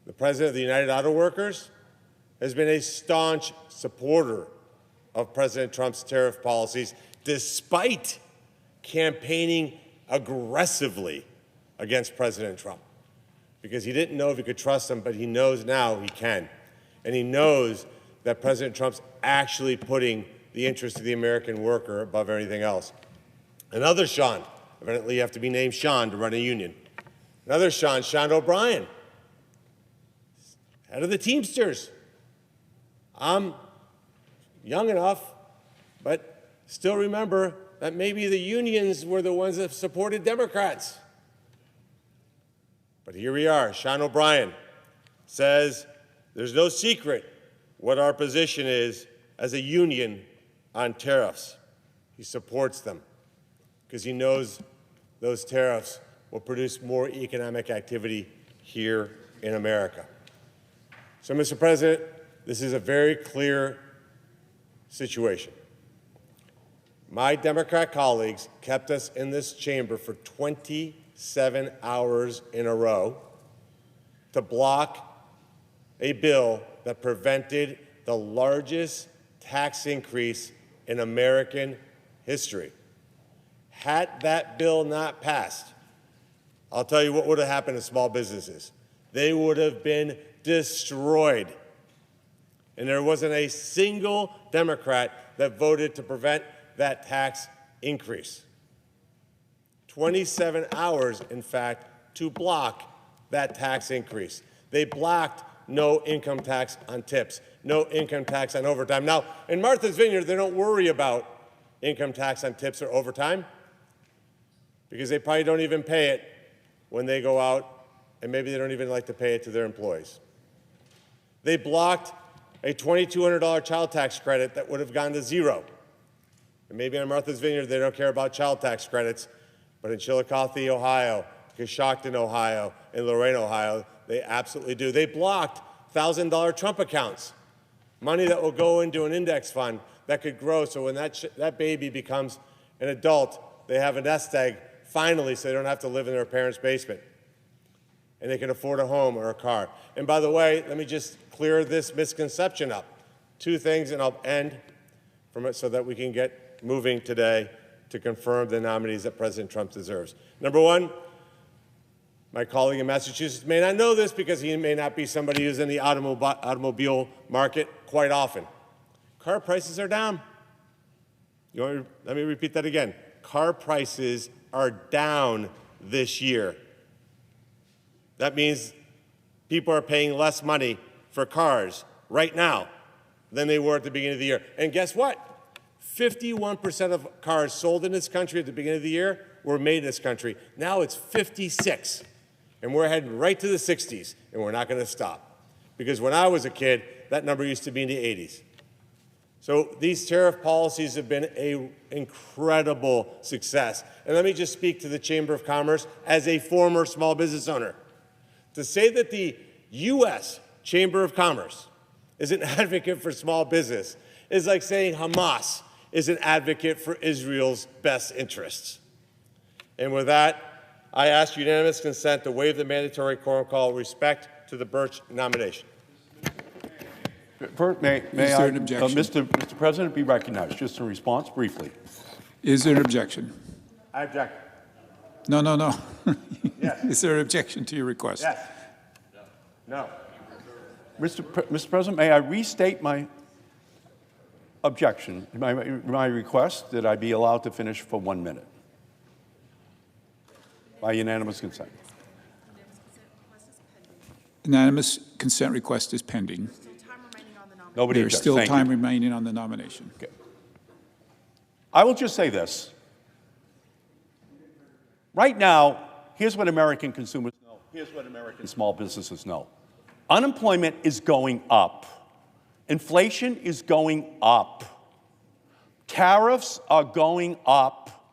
the president of the United Auto Workers, has been a staunch supporter of President Trump's tariff policies, despite campaigning aggressively against President Trump, because he didn't know if he could trust him, but he knows now he can. And he knows that President Trump's actually putting the interest of the American worker above anything else. Another Sean, evidently you have to be named Sean to run a union. Another Sean O'Brien, head of the Teamsters. I'm young enough, but still remember that maybe the unions were the ones that supported Democrats. But here we are. Sean O'Brien says there's no secret what our position is as a union on tariffs. He supports them because he knows those tariffs will produce more economic activity here in America. So, Mr. President, this is a very clear situation. My Democrat colleagues kept us in this chamber for 27 hours in a row to block a bill that prevented the largest tax increase in American history. Had that bill not passed, I'll tell you what would have happened to small businesses. They would have been destroyed. And there wasn't a single Democrat that voted to prevent that tax increase. 27 hours, in fact, to block that tax increase. They blocked no income tax on tips, no income tax on overtime. Now, in Martha's Vineyard, they don't worry about income tax on tips or overtime because they probably don't even pay it when they go out, and maybe they don't even like to pay it to their employees. They blocked a $2,200 child tax credit that would have gone to zero. And maybe on Martha's Vineyard, they don't care about child tax credits, but in Chillicothe, Ohio, Coshocton, Ohio, and Lorain, Ohio, they absolutely do. They blocked $1,000 Trump accounts, money that will go into an index fund that could grow so when that baby becomes an adult, they have a nest egg finally so they don't have to live in their parents' basement and they can afford a home or a car. And by the way, let me just clear this misconception up. Two things, and I'll end from it so that we can get moving today to confirm the nominees that President Trump deserves. Number one, my colleague in Massachusetts may not know this because he may not be somebody who's in the automobile market quite often. Car prices are down. Let me repeat that again. Car prices are down this year. That means people are paying less money for cars right now than they were at the beginning of the year. And guess what? 51% of cars sold in this country at the beginning of the year were made in this country. Now it's 56%. And we're heading right to the 60s, and we're not going to stop. Because when I was a kid, that number used to be in the 80s. So these tariff policies have been an incredible success. And let me just speak to the Chamber of Commerce as a former small business owner. To say that the U.S. Chamber of Commerce is an advocate for small business is like saying Hamas is an advocate for Israel's best interests. And with that, I ask unanimous consent to waive the mandatory quorum call with respect to the Birch nomination. May Is there an objection? Mr. President, be recognized. Just in response, briefly. Is there an objection? I object. No. Yes. Is there an objection to your request? Yes. No. Mr. President, may I restate my objection, my request that I be allowed to finish for 1 minute? By unanimous consent. Unanimous consent request is pending. Nobody There's objects. still Thank time you. remaining on the nomination. Okay. I will just say this. Right now, here's what American consumers know. Here's what American small businesses know. Unemployment is going up. Inflation is going up. Tariffs are going up.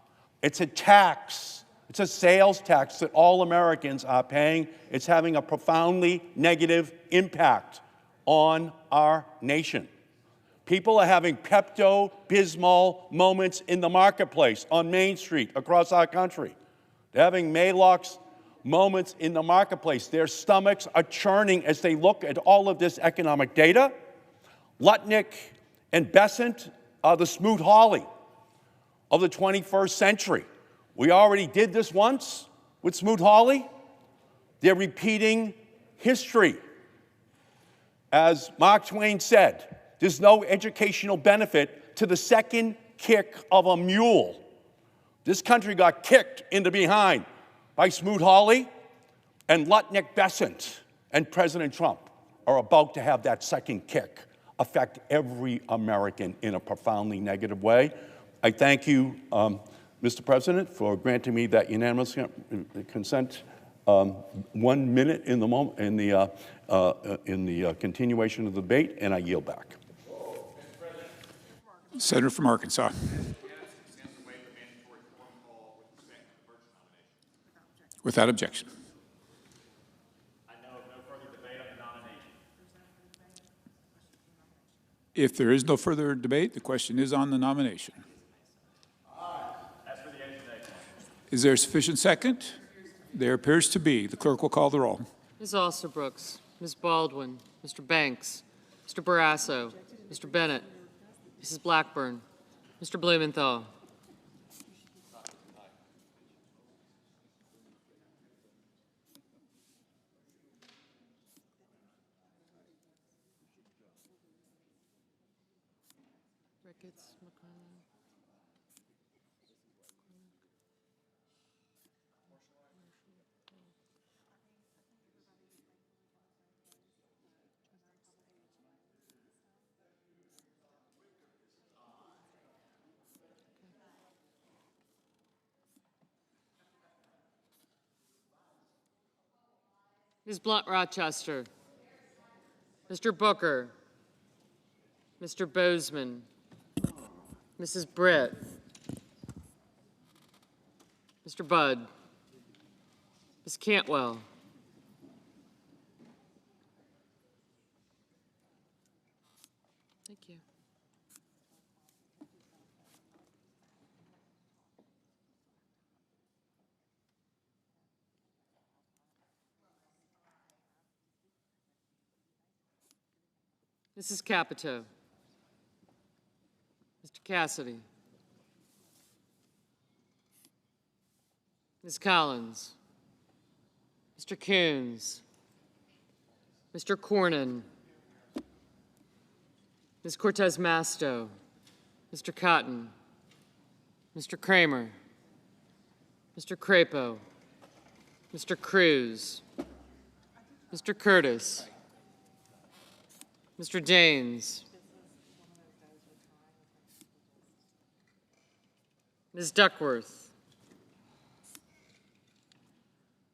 It's a tax. It's a sales tax that all Americans are paying. It's having a profoundly negative impact on our nation. People are having Pepto-Bismol moments in the marketplace, on Main Street, across our country. They're having Maalox moments in the marketplace. Their stomachs are churning as they look at all of this economic data. Lutnick and Bessent are the Smoot-Hawley of the 21st century. We already did this once with Smoot-Hawley. They're repeating history. As Mark Twain said, there's no educational benefit to the second kick of a mule. This country got kicked in the behind by Smoot-Hawley, and Lutnick Bessent and President Trump are about to have that second kick affect every American in a profoundly negative way. I thank you, Mr. President, for granting me that unanimous consent. 1 minute in the continuation of the debate, and I yield back. Senator from Arkansas. Without objection. If there is no further debate, the question is on the nomination. Is there a sufficient second? There appears to be. The clerk will call the roll. Ms. Osterbrooks, Ms. Baldwin, Mr. Banks, Mr. Barrasso, Mr. Bennett, Mrs. Blackburn, Mr. Blumenthal. Ricketts, McConnell. Ms. Blunt Rochester, Mr. Booker, Mr. Bozeman, Mrs. Britt, Mr. Budd, Ms. Cantwell, thank you. Mrs. Capito, Mr. Cassidy, Ms. Collins, Mr. Coons, Mr. Cornyn, Ms. Cortez Masto, Mr. Cotton, Mr. Kramer, Mr. Crapo, Mr. Cruz, Mr. Curtis, Mr. James, Ms. Duckworth,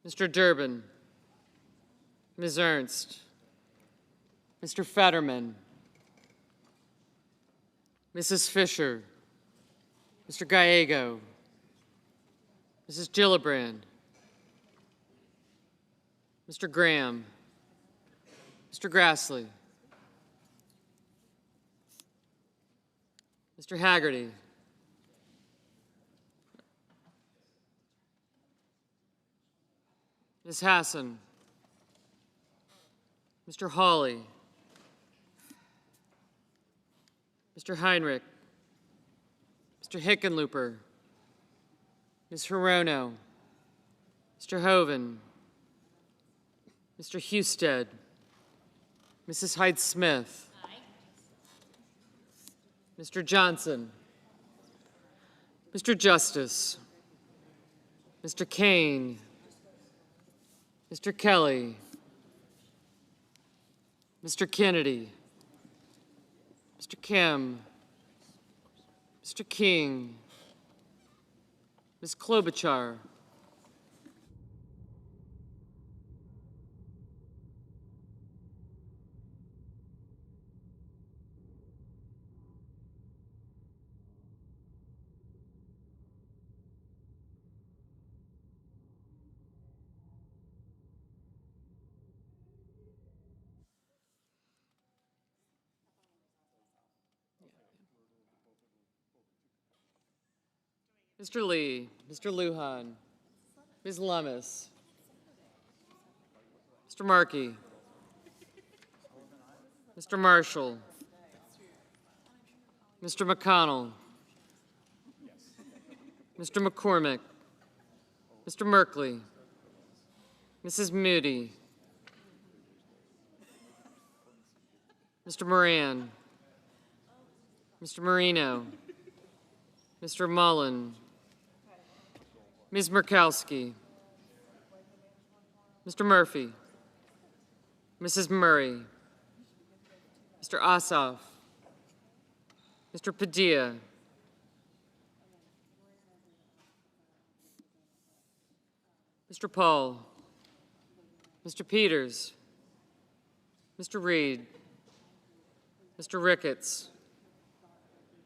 Mr. Durbin, Ms. Ernst, Mr. Fetterman, Mrs. Fisher, Mr. Gallego, Mrs. Gillibrand, Mr. Graham, Mr. Grassley, Mr. Haggerty, Ms. Hassan, Mr. Hawley, Mr. Heinrich, Mr. Hickenlooper, Ms. Hirono, Mr. Hoven, Mr. Husted, Mrs. Hyde-Smith, Mr. Johnson, Mr. Justice, Mr. Kane, Mr. Kelly, Mr. Kennedy, Mr. Kim, Mr. King, Ms. Klobuchar, Mr. Lee, Mr. Lujan, Ms. Lummis, Mr. Markey, Mr. Marshall, Mr. McConnell, Mr. McCormick, Mr. Merkley, Mrs. Moody, Mr. Moran, Mr. Marino, Mr. Mullen, Ms. Murkowski, Mr. Murphy, Mrs. Murray, Mr. Ossoff, Mr. Padilla, Mr. Paul, Mr. Peters, Mr. Reed, Mr. Ricketts,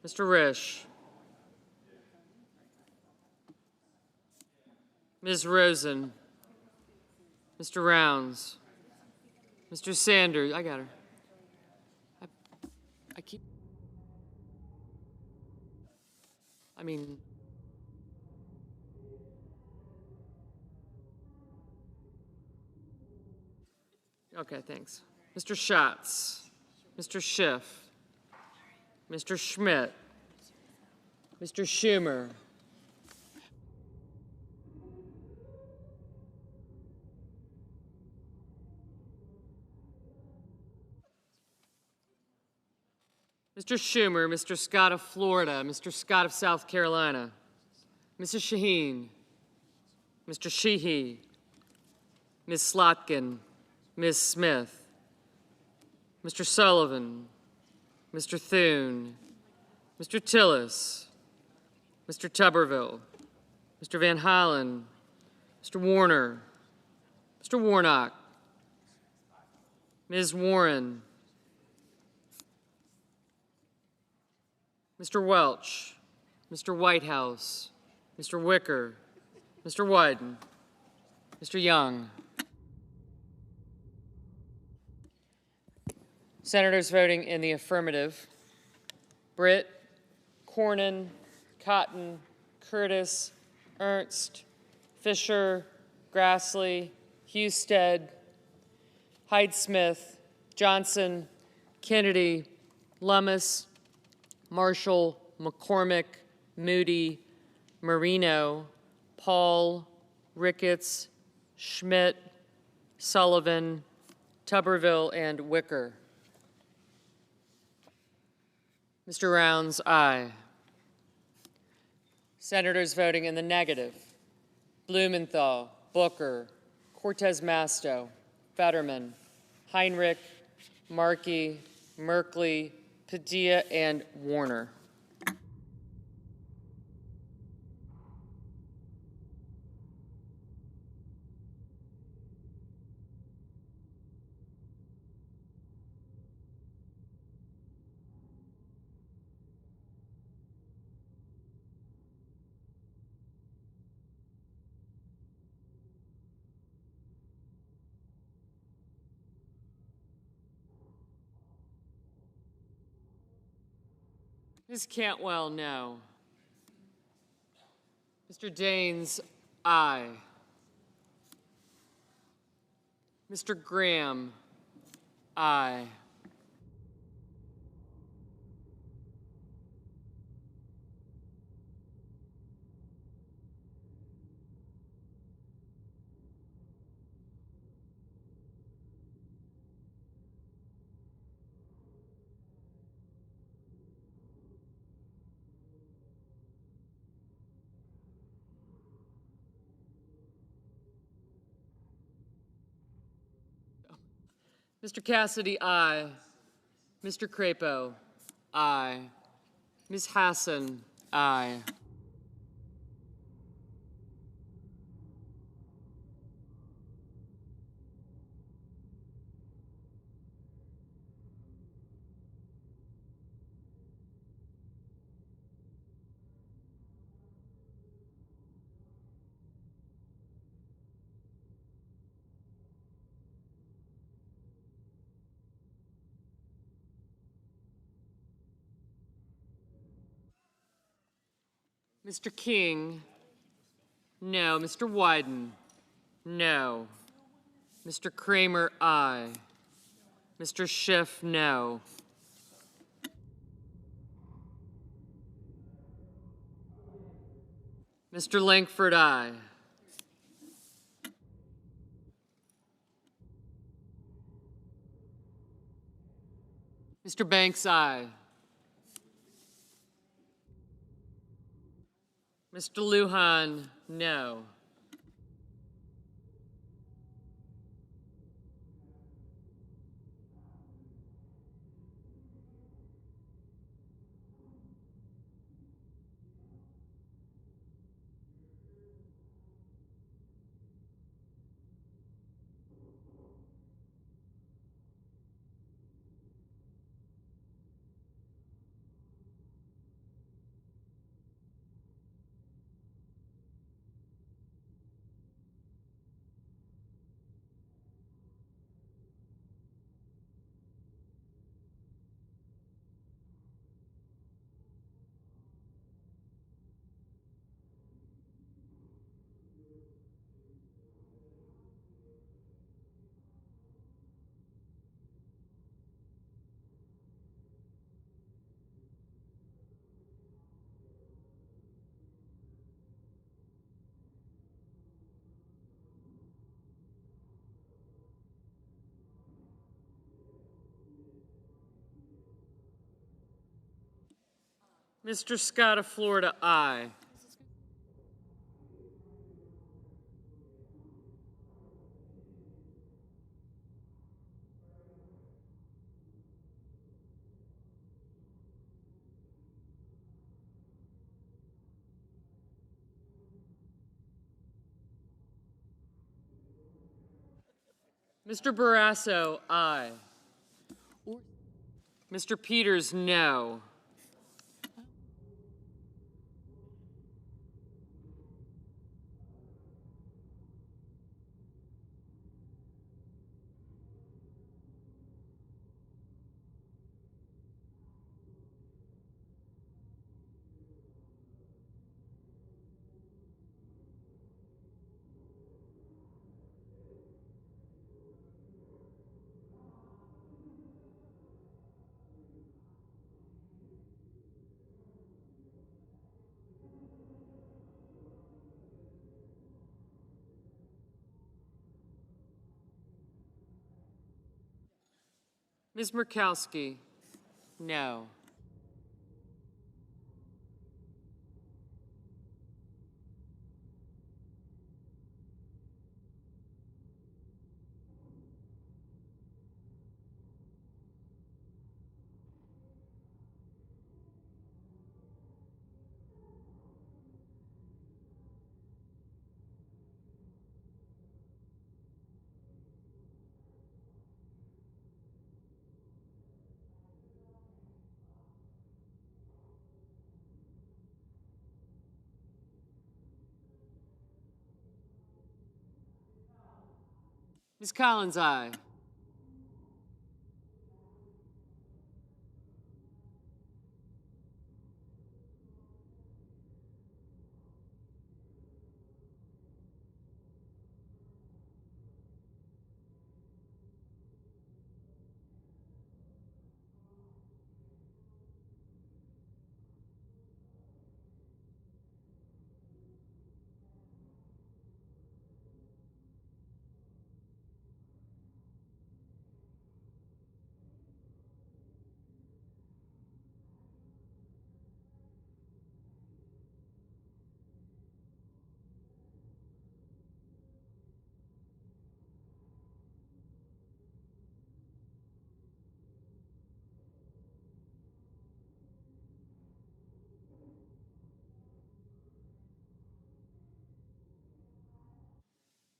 Mr. Risch, Ms. Rosen, Mr. Rounds, Mr. Sanders, I got her. Okay, thanks. Mr. Schatz, Mr. Schiff, Mr. Schmidt, Mr. Schumer, Mr. Schumer, Mr. Scott of Florida, Mr. Scott of South Carolina, Mrs. Shaheen, Mr. Sheehy, Ms. Slotkin, Ms. Smith, Mr. Sullivan, Mr. Thune, Mr. Tillis, Mr. Tuberville, Mr. Van Hollen, Mr. Warner, Mr. Warnock, Ms. Warren, Mr. Welch, Mr. Whitehouse, Mr. Wicker, Mr. Wyden, Mr. Young. Senators voting in the affirmative: Britt, Cornyn, Cotton, Curtis, Ernst, Fisher, Grassley, Husted, Hyde-Smith, Johnson, Kennedy, Lummis, Marshall, McCormick, Moody, Marino, Paul, Ricketts, Schmidt, Sullivan, Tuberville, and Wicker. Mr. Rounds, aye. Senators voting in the negative: Blumenthal, Booker, Cortez Masto, Fetterman, Heinrich, Markey, Merkley, Padilla, and Warner. Ms. Cantwell, no. Mr. Daines, aye. Mr. Graham, aye. Mr. Cassidy, aye. Mr. Crapo, aye. Ms. Hassan, aye. Mr. King, no. Mr. Wyden, no. Mr. Kramer, aye. Mr. Schiff, no. Mr. Langford, aye. Mr. Banks, aye. Mr. Lujan, no. Mr. Scott of Florida, aye. Mr. Barrasso, aye. Mr. Peters, no. Ms. Murkowski, no. Ms. Collins, aye.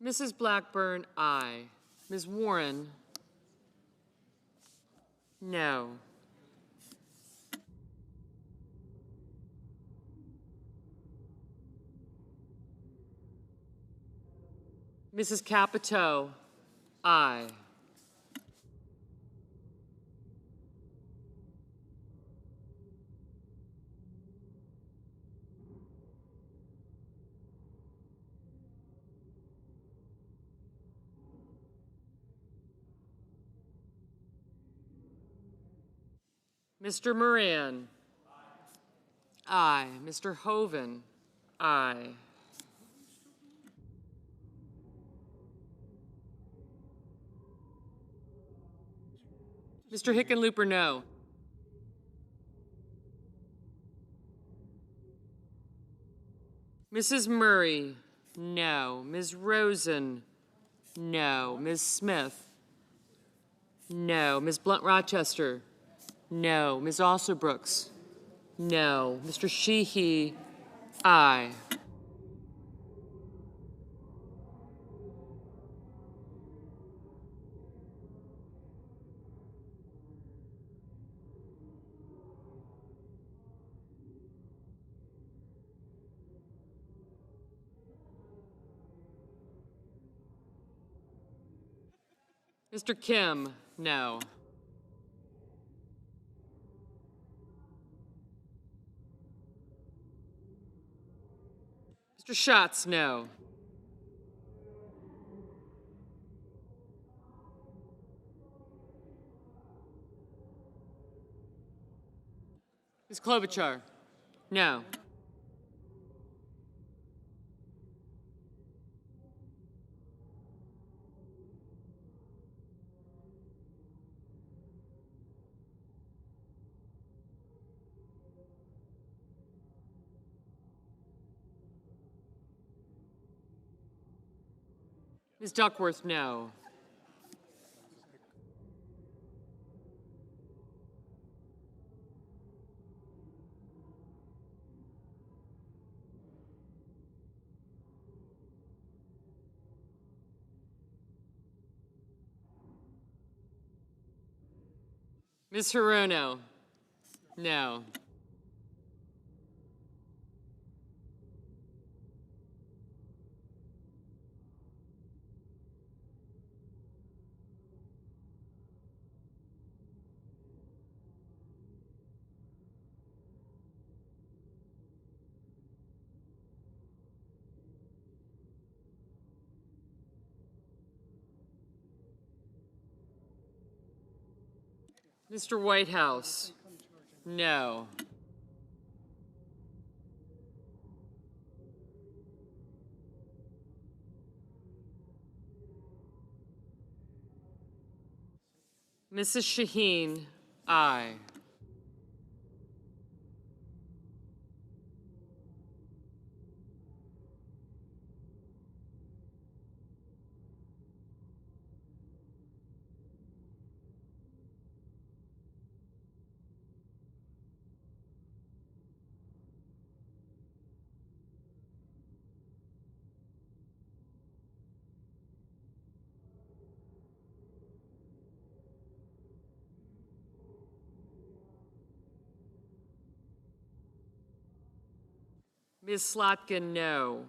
Mrs. Blackburn, aye. Ms. Warren, no. Mrs. Capito, aye. Mr. Moran. Aye. Mr. Hoven. Aye. Mr. Hickenlooper, no. Mrs. Murray, no. Ms. Rosen, no. Ms. Smith, no. Ms. Blunt Rochester, no. Ms. Alsobrooks, no. Mr. Sheehy, aye. Mr. Kim, no. Mr. Schatz, no. Ms. Klobuchar, no. Ms. Duckworth, no. Ms. Hirono, no. Mr. Whitehouse, no. Mrs. Shaheen, aye. Ms. Slotkin, no.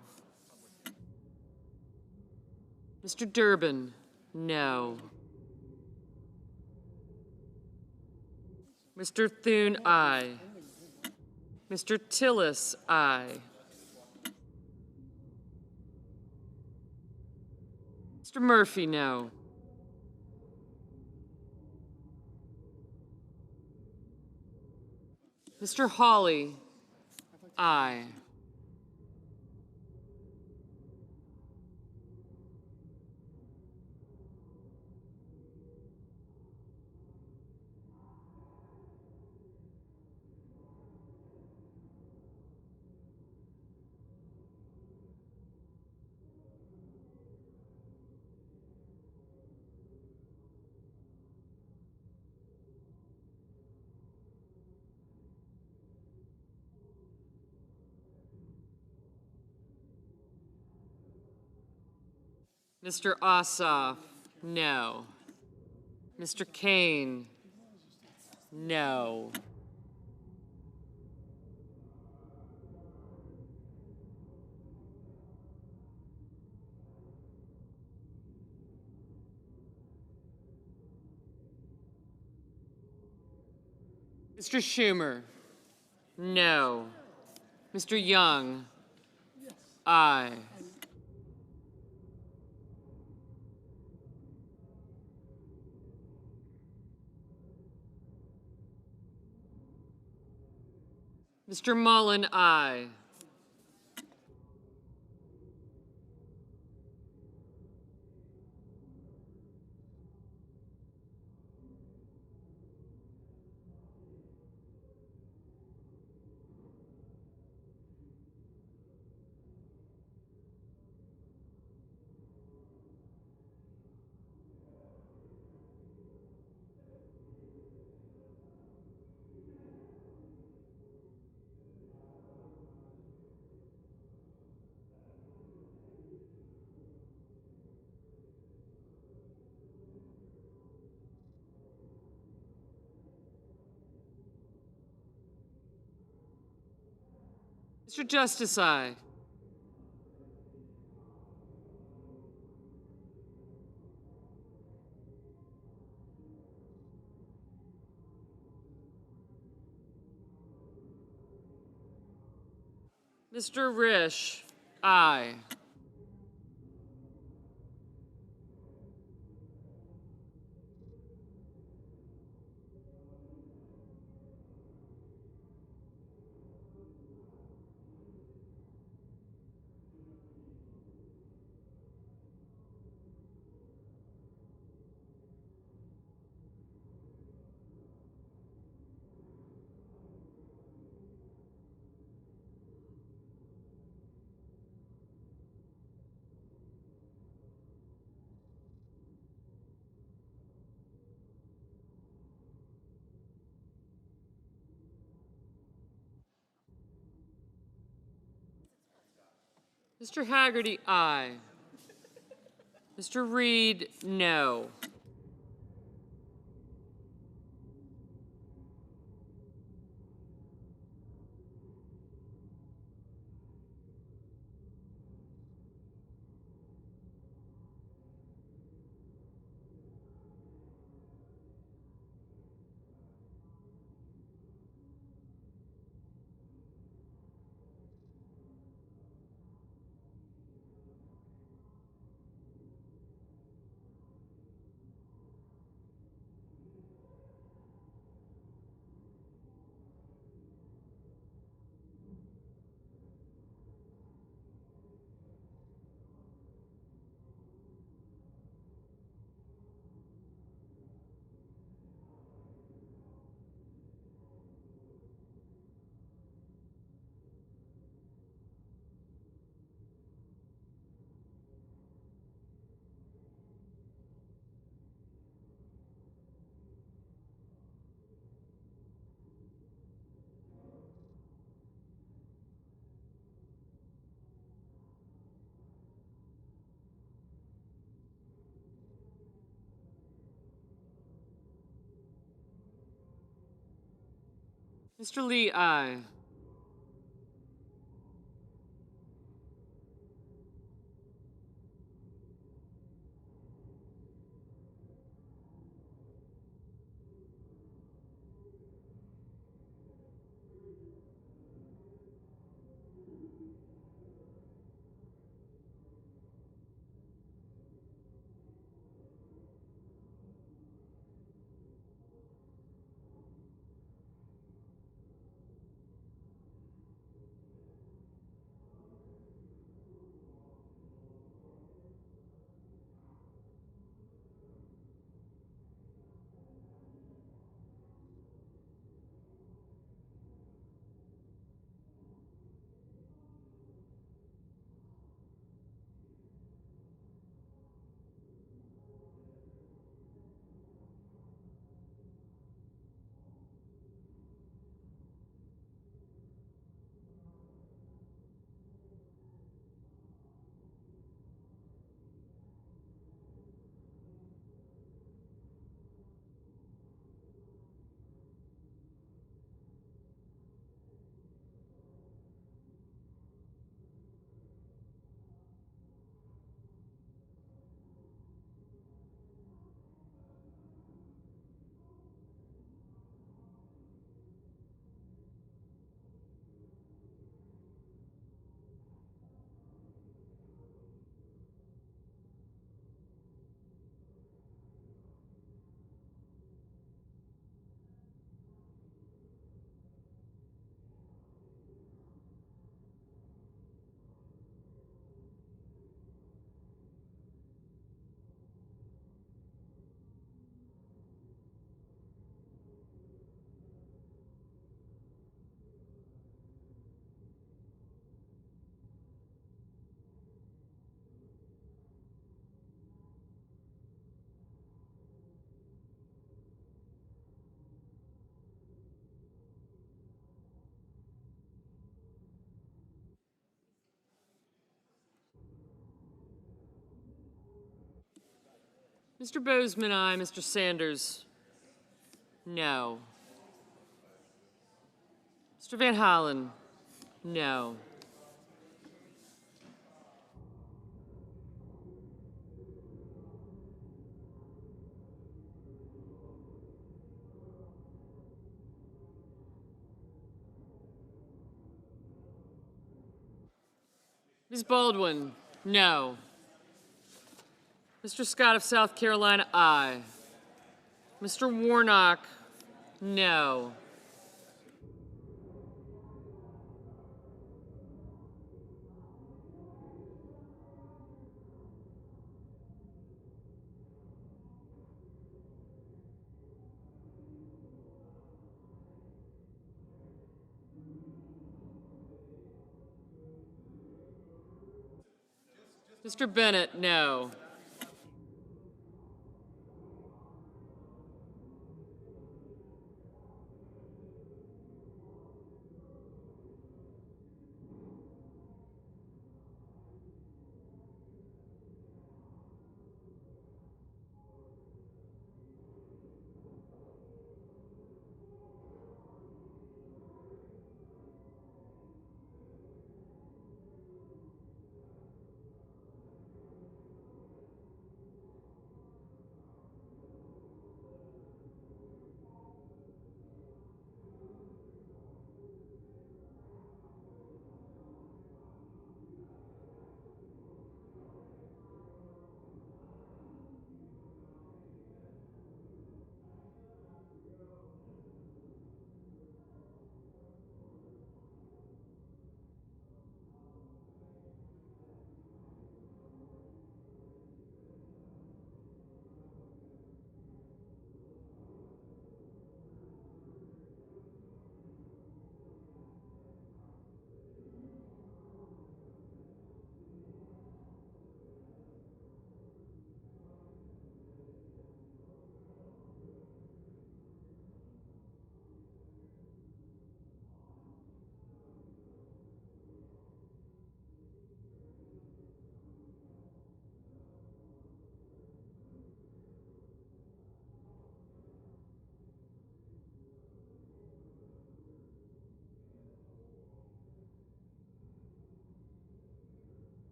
Mr. Durbin, no. Mr. Thune, aye. Mr. Tillis, aye. Mr. Murphy, no. Mr. Hawley, aye. Mr. Ossoff, no. Mr. Kane, no. Mr. Schumer, no. Mr. Young, aye. Mr. Mullen, aye. Mr. Justice, aye. Mr. Risch, aye. Mr. Haggerty, aye. Mr. Reed, no. Mr. Lee, aye. Mr. Bozeman, aye. Mr. Sanders, no. Mr. Van Hollen, no. Ms. Baldwin, no. Mr. Scott of South Carolina, aye. Mr. Warnock, no. Mr. Bennett, no.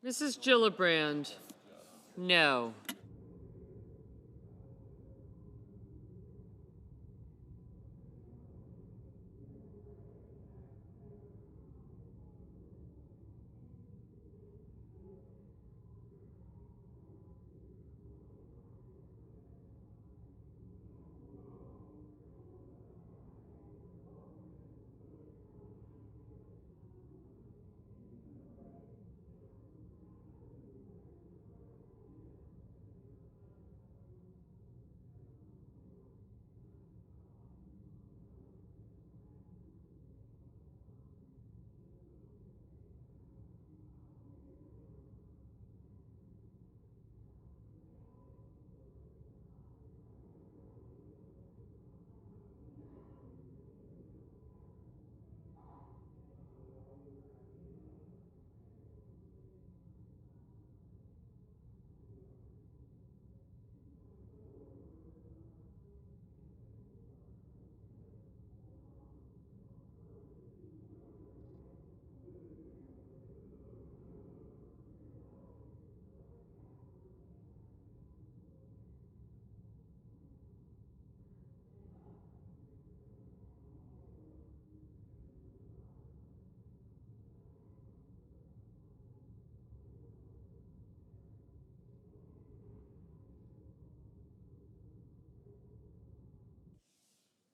Mrs. Gillibrand, no.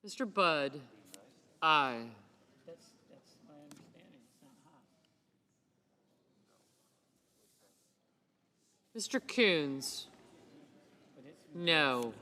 Mr. Budd, aye. Mr. Coons? No.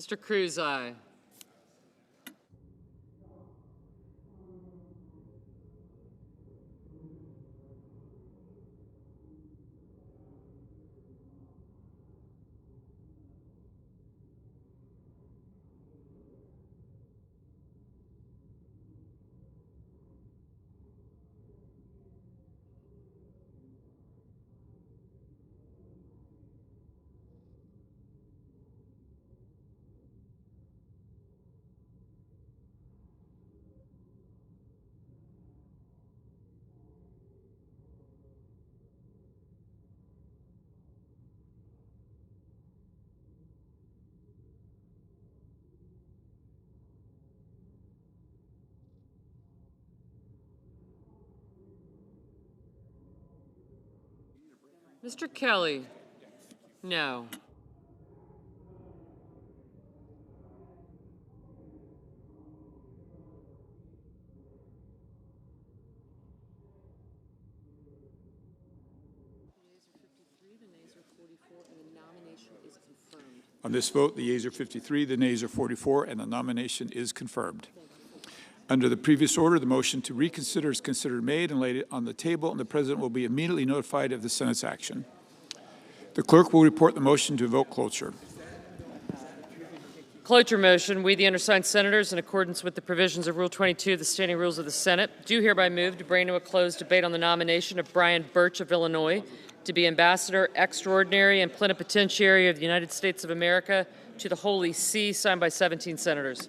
Mr. Cruz, aye. Mr. Kelly? No. On this vote, the yeas are 53, the nays are 44, and the nomination is confirmed. Under the previous order, the motion to reconsider is considered made and laid on the table, and the President will be immediately notified of the Senate's action. The clerk will report the motion to vote cloture. Cloture motion. We, the undersigned senators, in accordance with the provisions of Rule 22 of the Standing Rules of the Senate, do hereby move to bring to a closed debate on the nomination of Brian Birch of Illinois to be Ambassador Extraordinary and Plenipotentiary of the United States of America to the Holy See, signed by 17 senators.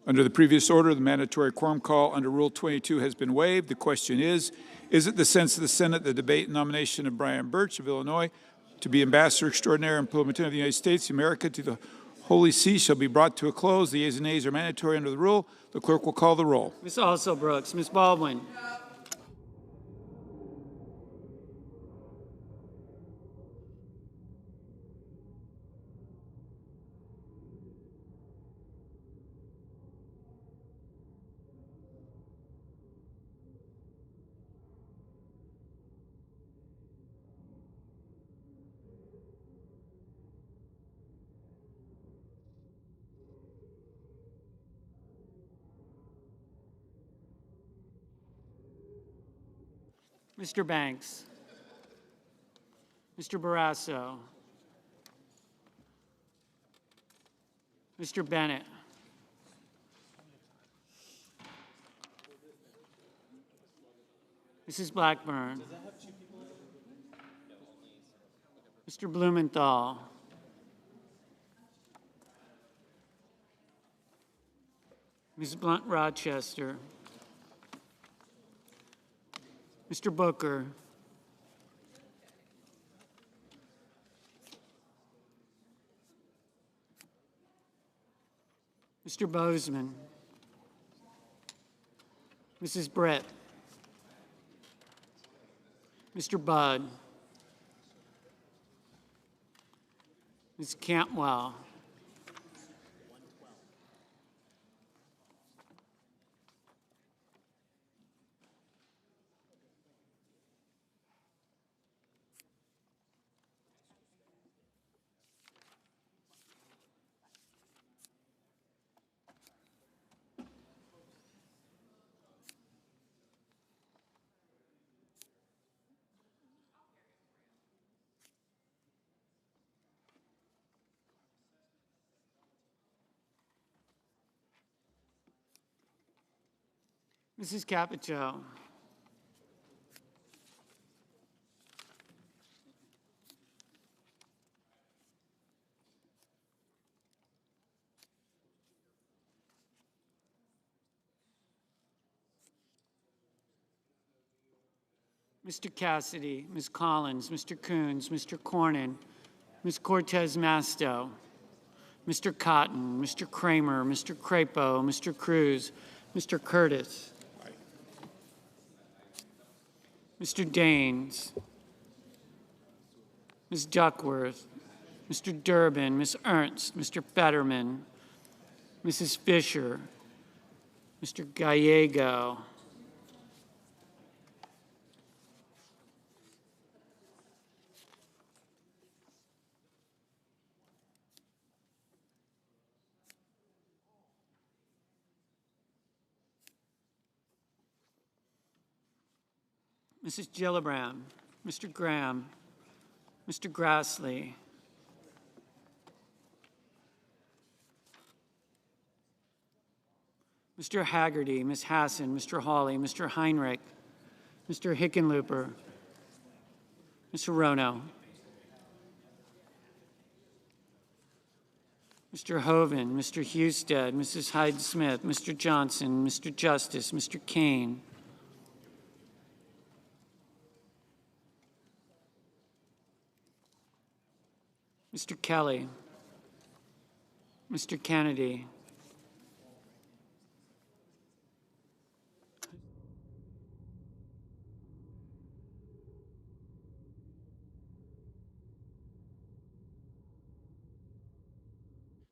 Under the previous order, the mandatory quorum call under Rule 22 has been waived. The question is it the sense of the Senate the debate and nomination of Brian Birch of Illinois to be Ambassador Extraordinary and Plenipotentiary of the United States of America to the Holy See shall be brought to a close? The yeas and nays are mandatory under the rule. The clerk will call the roll. Ms. Also Brooks. Ms. Baldwin. Mr. Banks. Mr. Barrasso. Mr. Bennett. Mrs. Blackburn. Mr. Blumenthal. Ms. Blunt Rochester. Mr. Booker. Mr. Bozeman. Mrs. Britt, Mr. Budd, Ms. Cantwell, Mrs. Capito, Mr. Cassidy, Ms. Collins, Mr. Coons, Mr. Cornyn, Ms. Cortez Masto, Mr. Cotton, Mr. Kramer, Mr. Crapo, Mr. Cruz, Mr. Curtis, Mr. Daines, Ms. Duckworth, Mr. Durbin, Ms. Ernst, Mr. Fetterman, Mrs. Fisher, Mr. Gallego, Mrs. Gillibrand, Mr. Graham, Mr. Grassley, Mr. Haggerty, Ms. Hassan, Mr. Hawley, Mr. Heinrich, Mr. Hickenlooper, Mr. Rono, Mr. Hoven, Mr. Husted, Mrs. Hyde-Smith, Mr. Johnson, Mr. Justice, Mr. Kane, Mr. Kelly, Mr. Kennedy,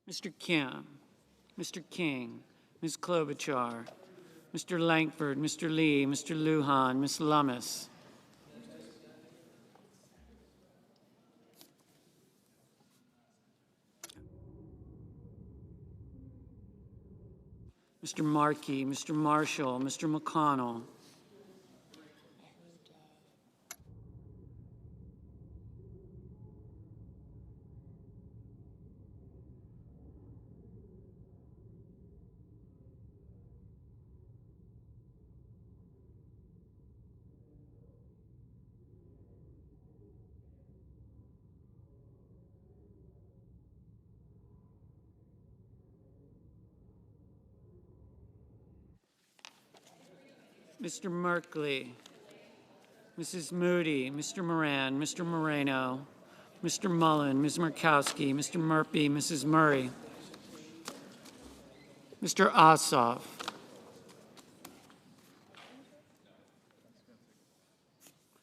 Mr. Kim, Mr. King, Ms. Klobuchar, Mr. Langford, Mr. Lee, Mr. Lujan, Ms. Lummis, Mr. Markey, Mr. Marshall, Mr. McConnell, Mr. Merkley, Mrs. Moody, Mr. Moran, Mr. Moreno, Mr. Mullen, Ms. Murkowski, Mr. Murphy, Mrs. Murray, Mr. Ossoff,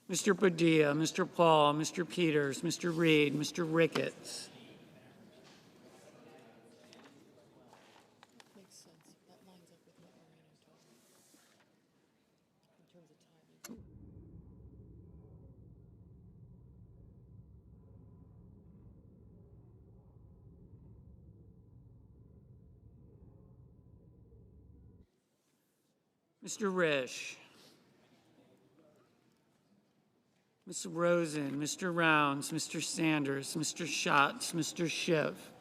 Mr. Padilla, Mr. Paul, Mr. Peters, Mr. Reed, Mr. Ricketts, Mr. Risch, Ms. Rosen, Mr. Rounds, Mr. Sanders, Mr. Schatz, Mr. Schiff,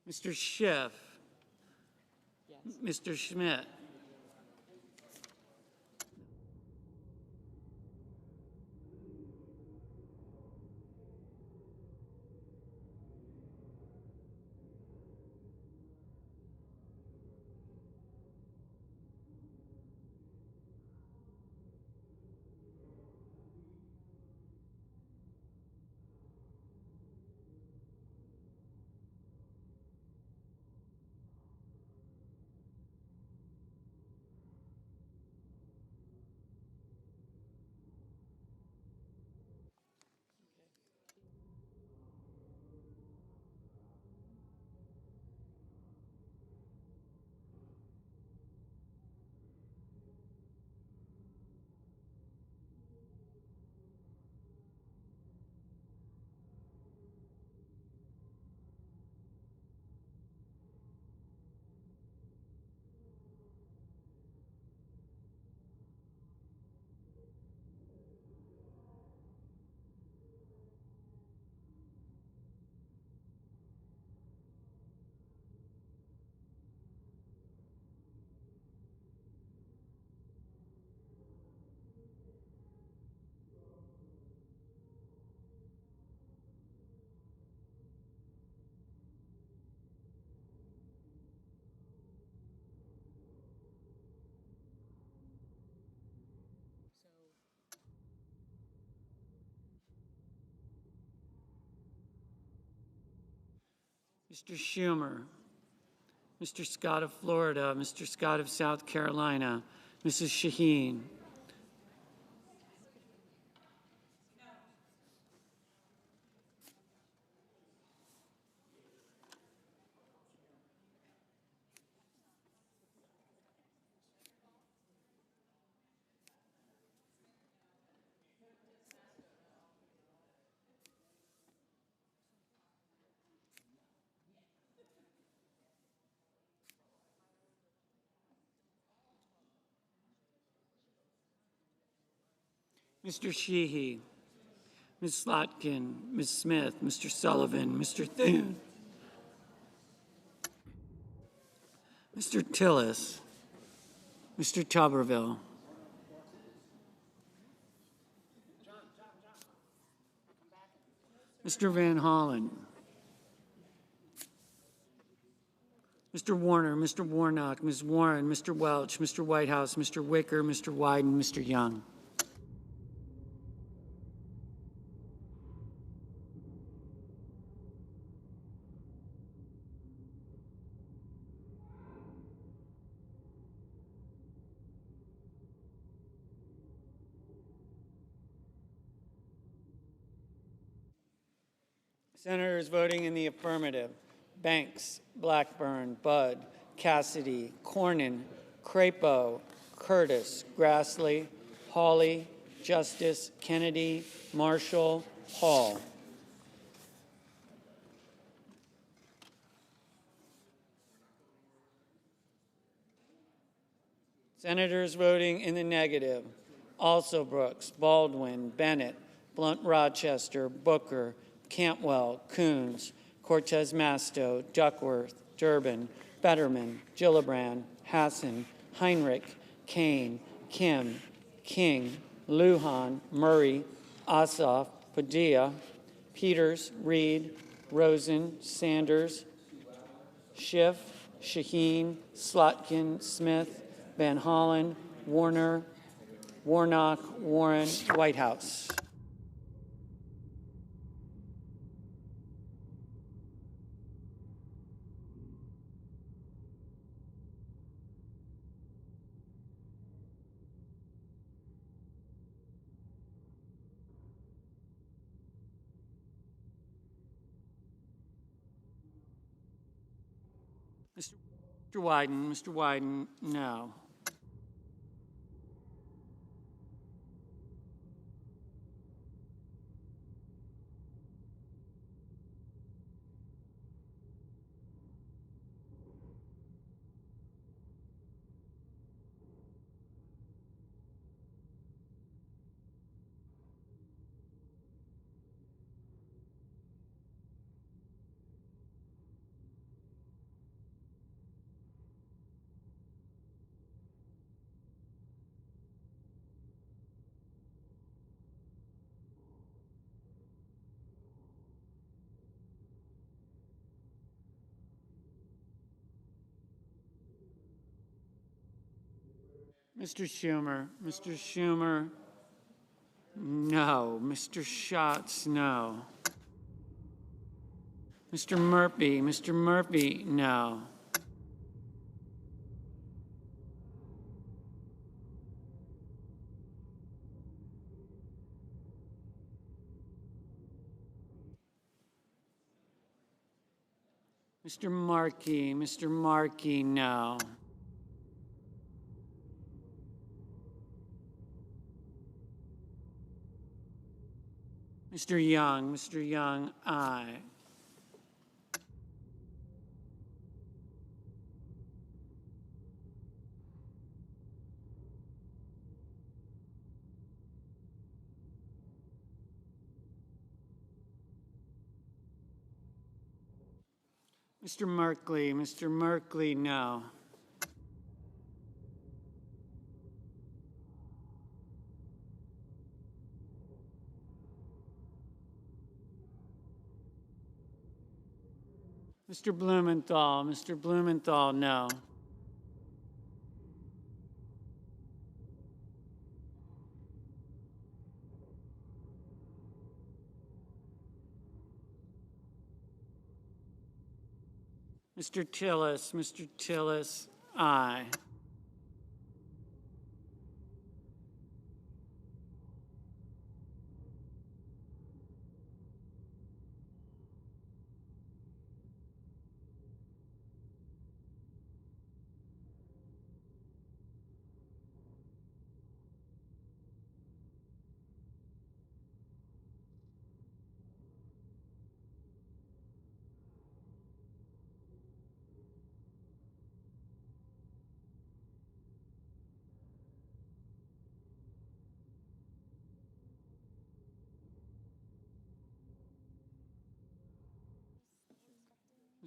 Mr. Schiff. Mr. Schmidt. Mr. Schumer. Mr. Scott of Florida, Mr. Scott of South Carolina, Mrs. Shaheen. Mr. Sheehy, Ms. Slotkin, Ms. Smith, Mr. Sullivan, Mr. Thune, Mr. Tillis, Mr. Tuberville, Mr. Van Hollen, Mr. Warner, Mr. Warnock, Ms. Warren, Mr. Welch, Mr. Whitehouse, Mr. Wicker, Mr. Wyden, Mr. Young. Senators voting in the affirmative: Banks, Blackburn, Budd, Cassidy, Cornyn, Crapo, Curtis, Grassley, Hawley, Justice, Kennedy, Marshall, Hall. Senators voting in the negative: Also Brooks, Baldwin, Bennett, Blunt Rochester, Booker, Cantwell, Coons, Cortez Masto, Duckworth, Durbin, Fetterman, Gillibrand, Hassan, Heinrich, Kane, Kim, King, Lujan, Murray, Ossoff, Padilla, Peters, Reed, Rosen, Sanders, Schiff, Shaheen, Slotkin, Smith, Van Hollen, Warner, Warnock, Warren, Whitehouse. Mr. Wyden, no. Mr. Schumer. Mr. Schumer, no. Mr. Schatz, no. Mr. Murphy. Mr. Murphy, no. Mr. Markey. Mr. Markey, no. Mr. Young. Mr. Young, aye. Mr. Merkley. Mr. Merkley, no. Mr. Blumenthal. Mr. Blumenthal, no. Mr. Tillis. Mr. Tillis, aye.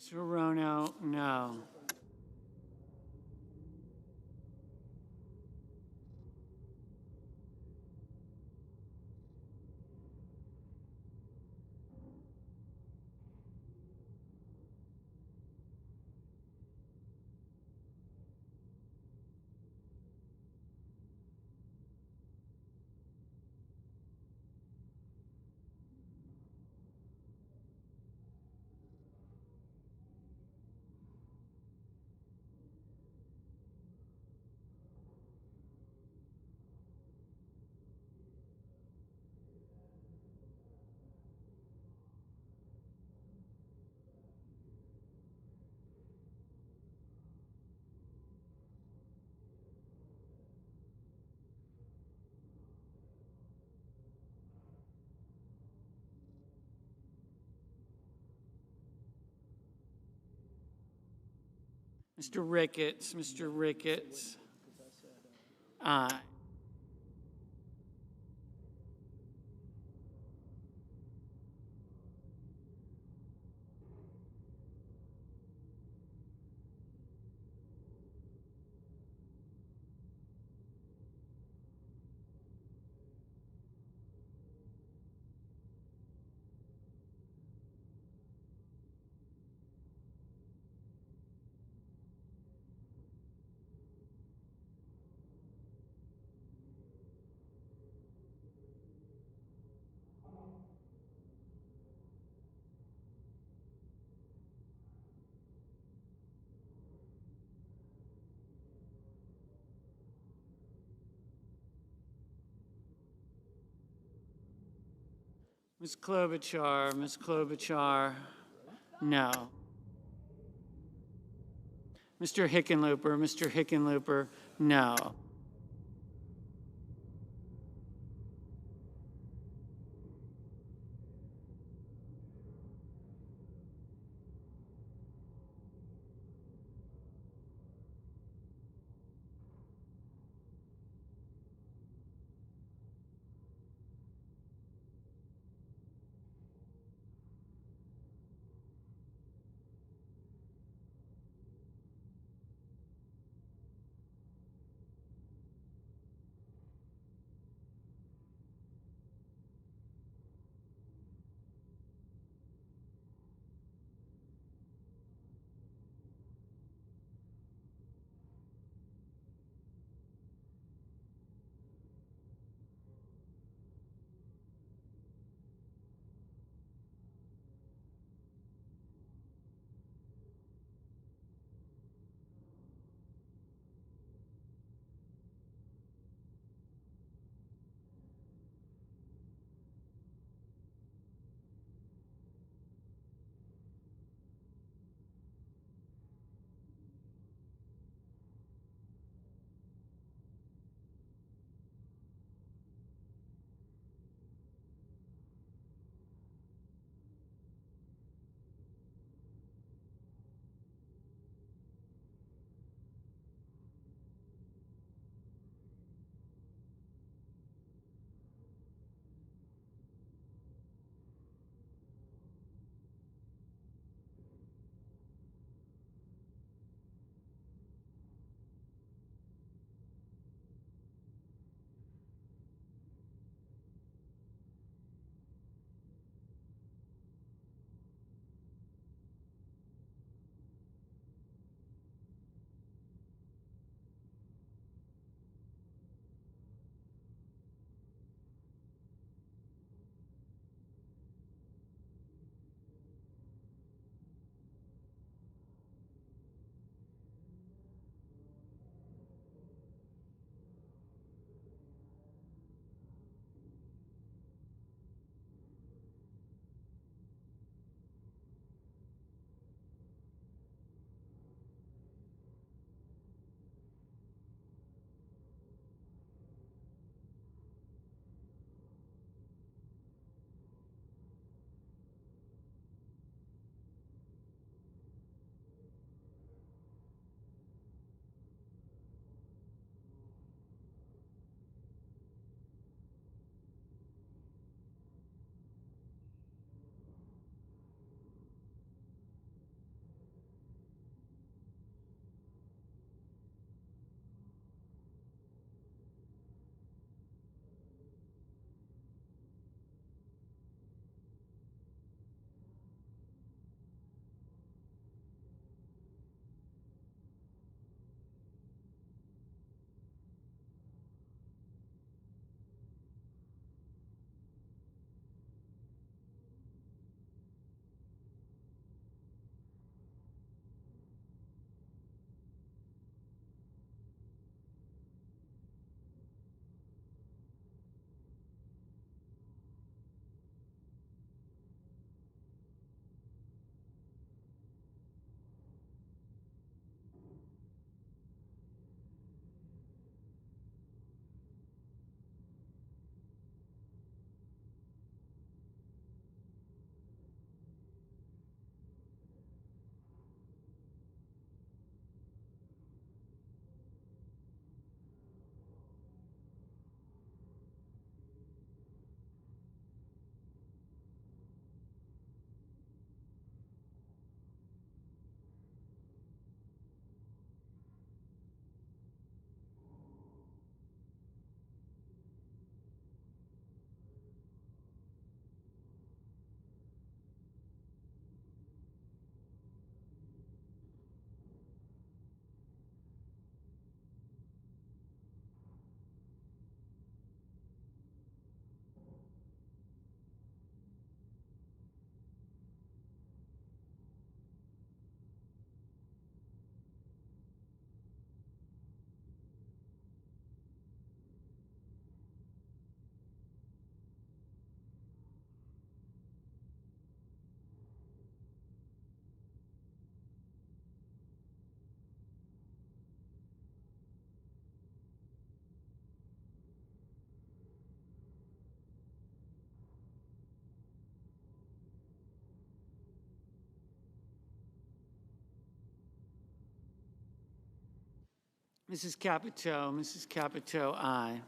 Mr. Rono, no. Mr. Ricketts. Mr. Ricketts, aye. Ms. Klobuchar. Ms. Klobuchar, no. Mr. Hickenlooper. Mr. Hickenlooper, no. Mrs. Capito, aye.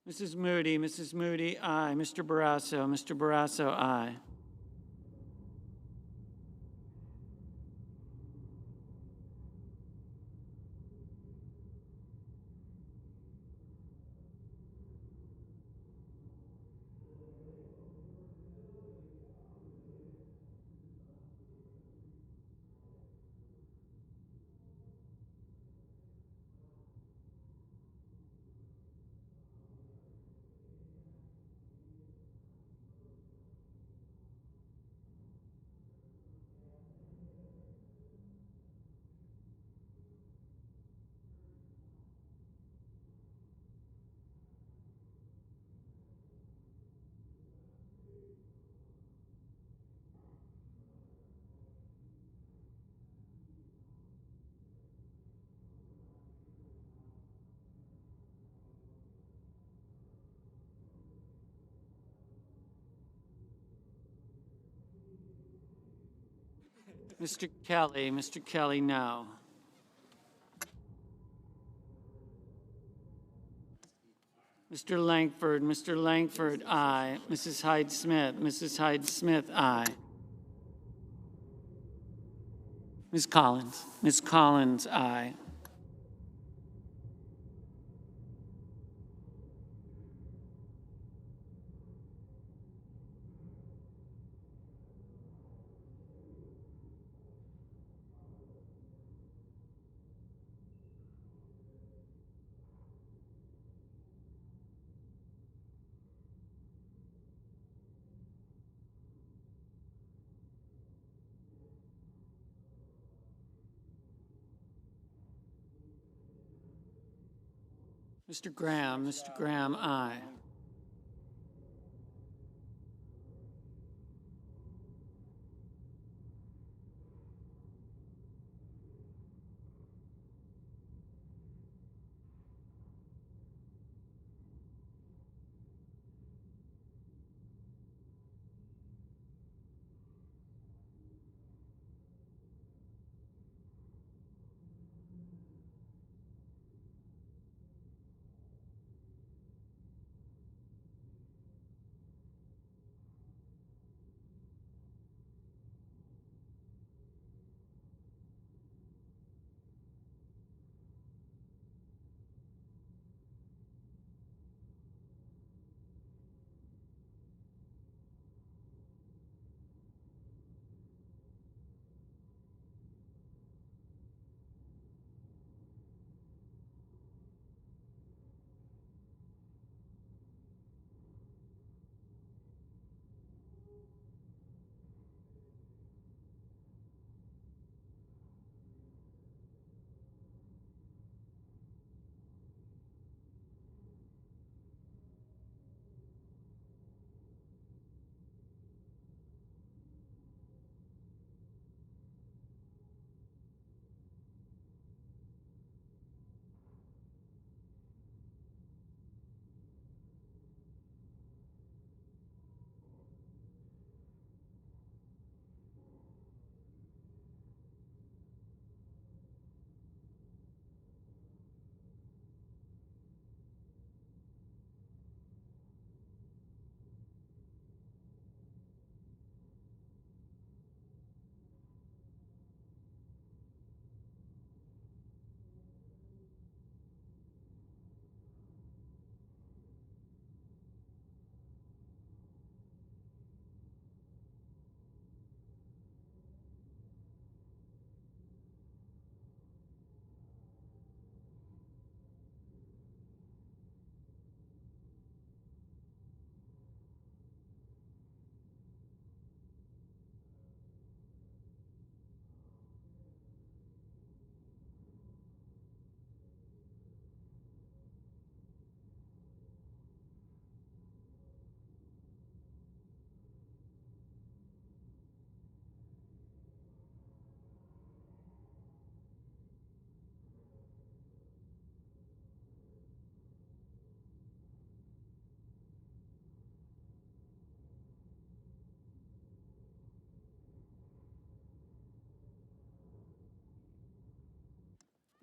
Mrs. Moody, aye. Mr. Barrasso, aye. Mr. Kelly, no. Mr. Langford, aye. Mrs. Hyde-Smith, aye. Ms. Collins, aye. Mr. Graham, aye.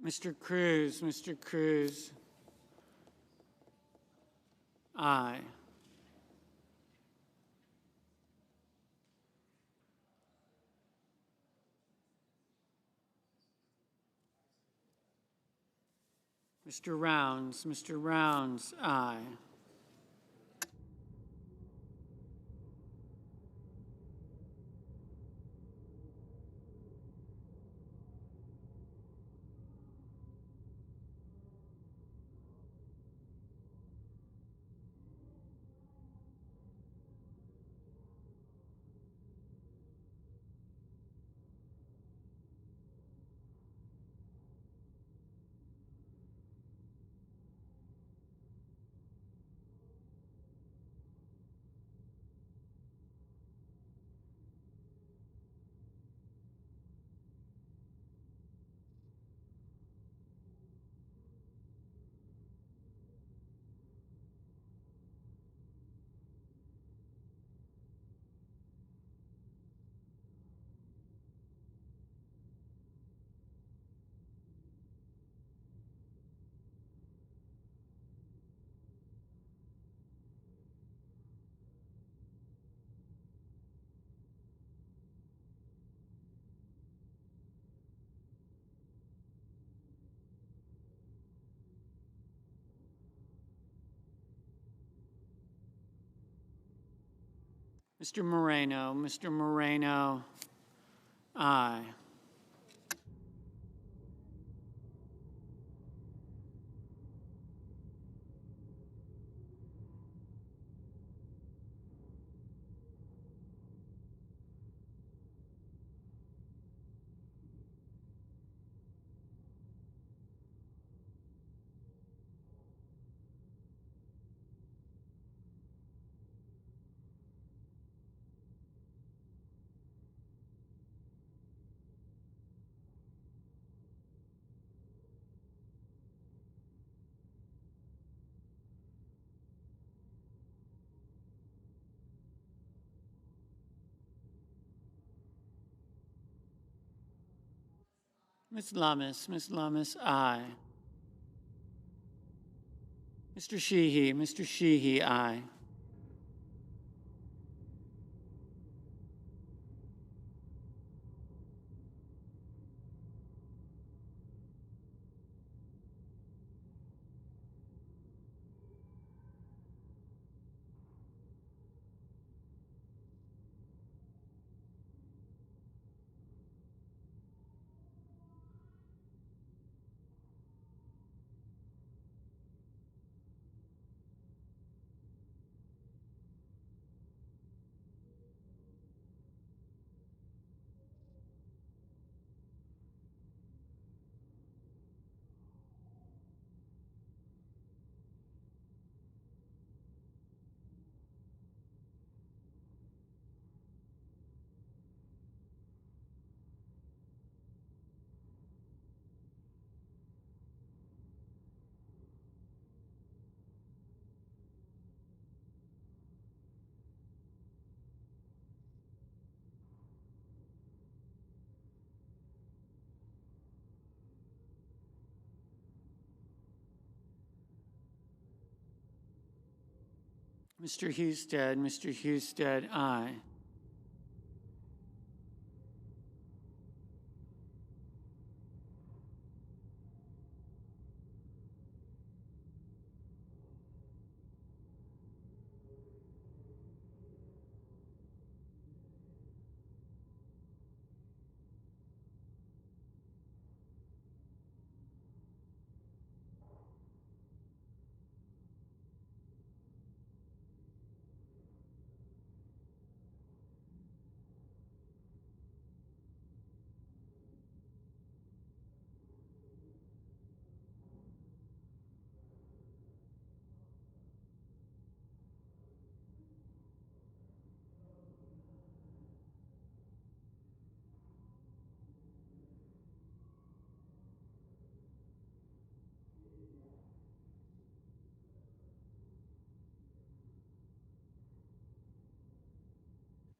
Mr. Cruz, aye. Mr. Rounds, aye. Mr. Moreno, aye. Ms. Lummis, aye. Mr. Sheehy, aye. Mr. Husted, aye.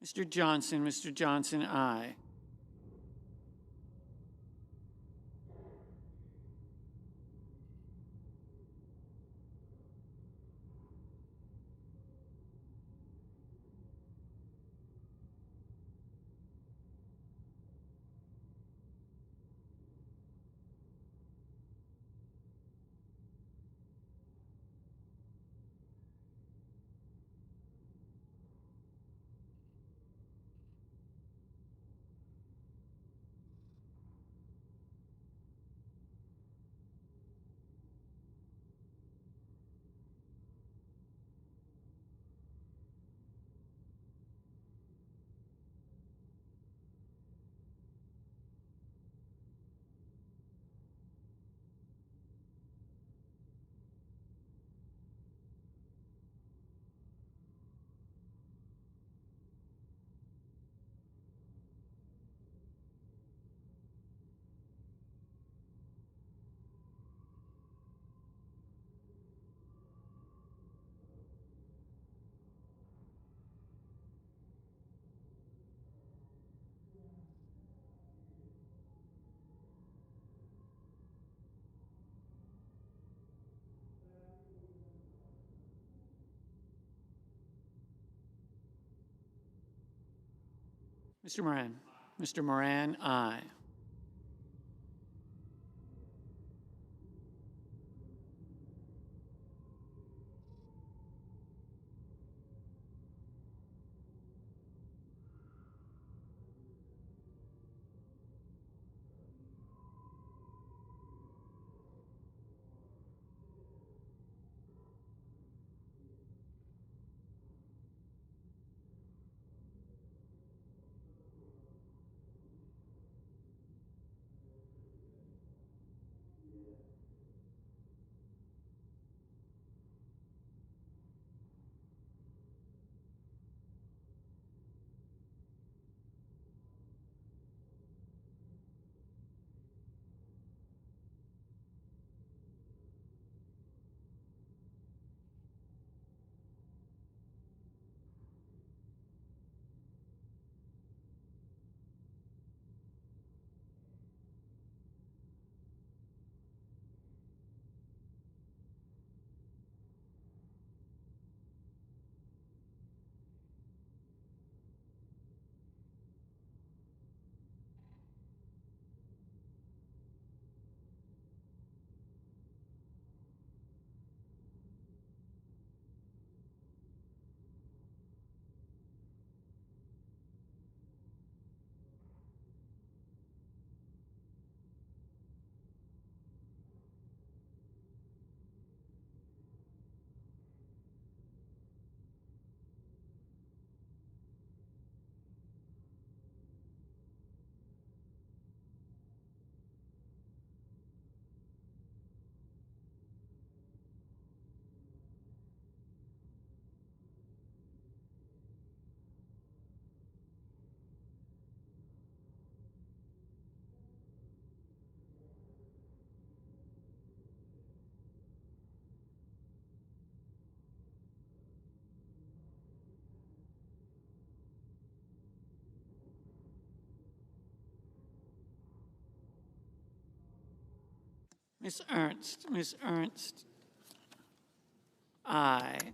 Mr. Johnson, aye. Mr. Moran. Mr. Moran, aye. Ms. Ernst. Ms. Ernst, aye.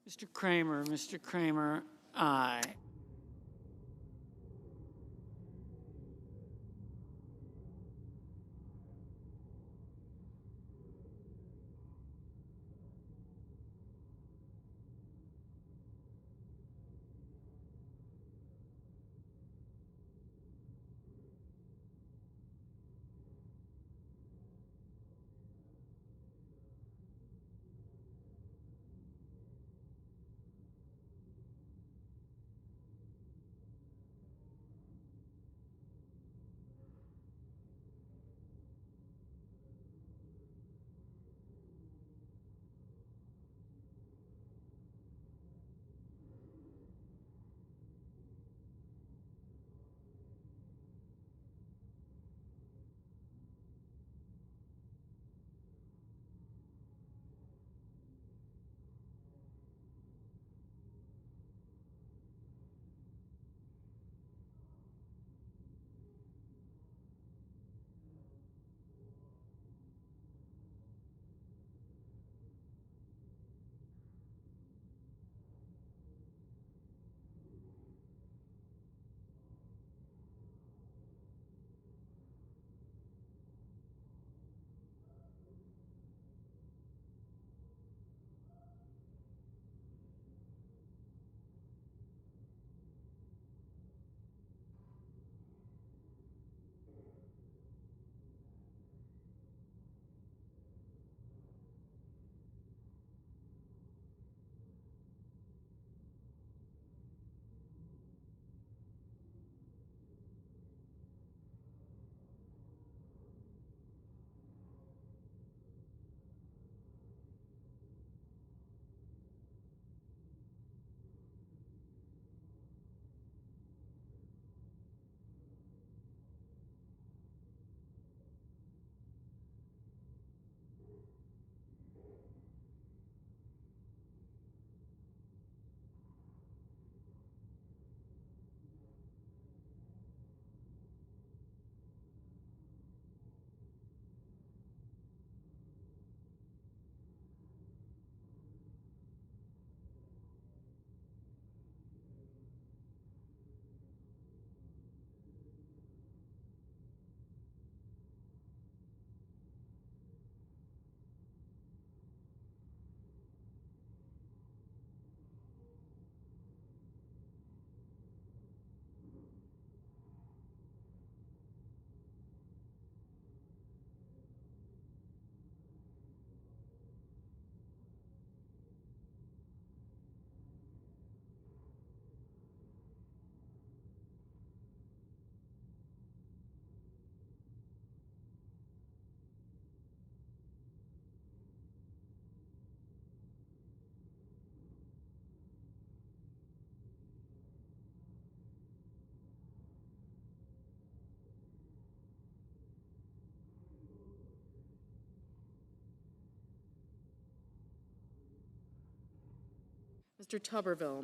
Mr. Kramer, aye.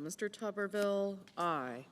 Mr. Tuberville, aye.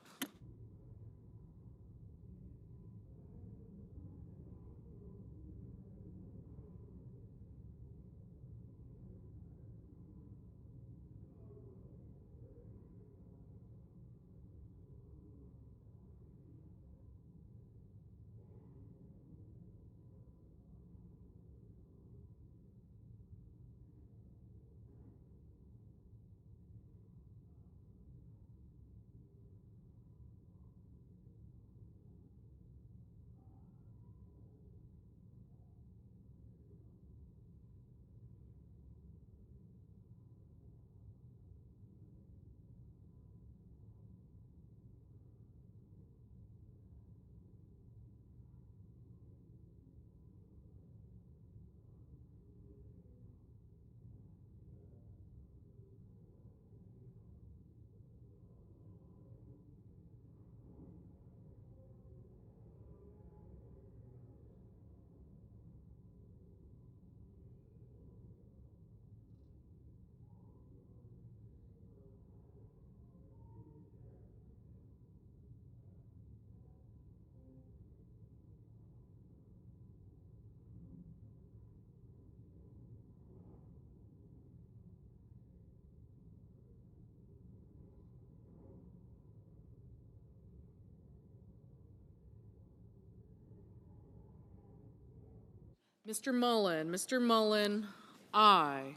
Mr. Mullen, aye.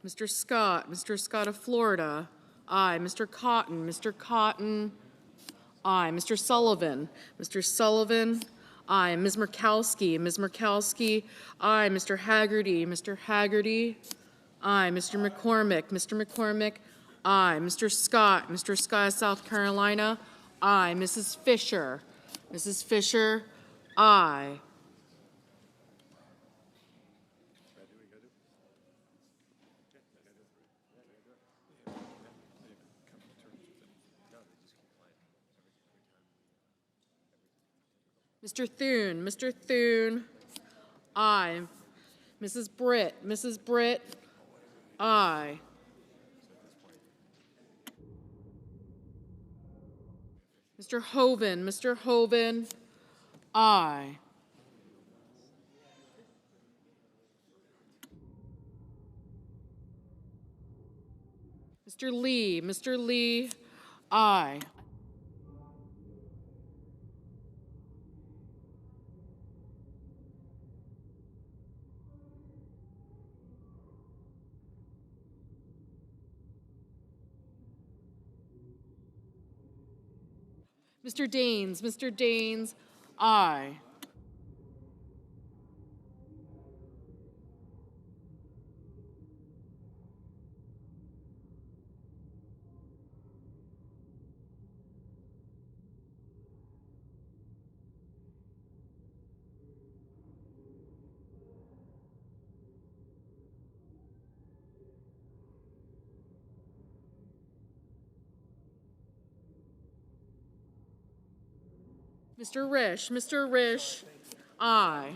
Mr. Scott of Florida, aye. Mr. Cotton, aye. Mr. Sullivan, aye. Ms. Murkowski, aye. Mr. Haggerty, aye. Mr. McCormick, aye. Mr. Scott of South Carolina, aye. Mrs. Fisher, aye. Mr. Thune, aye. Mrs. Britt, aye. Mr. Hoven, aye. Mr. Lee, aye. Mr. Daines, aye. Mr. Risch, aye.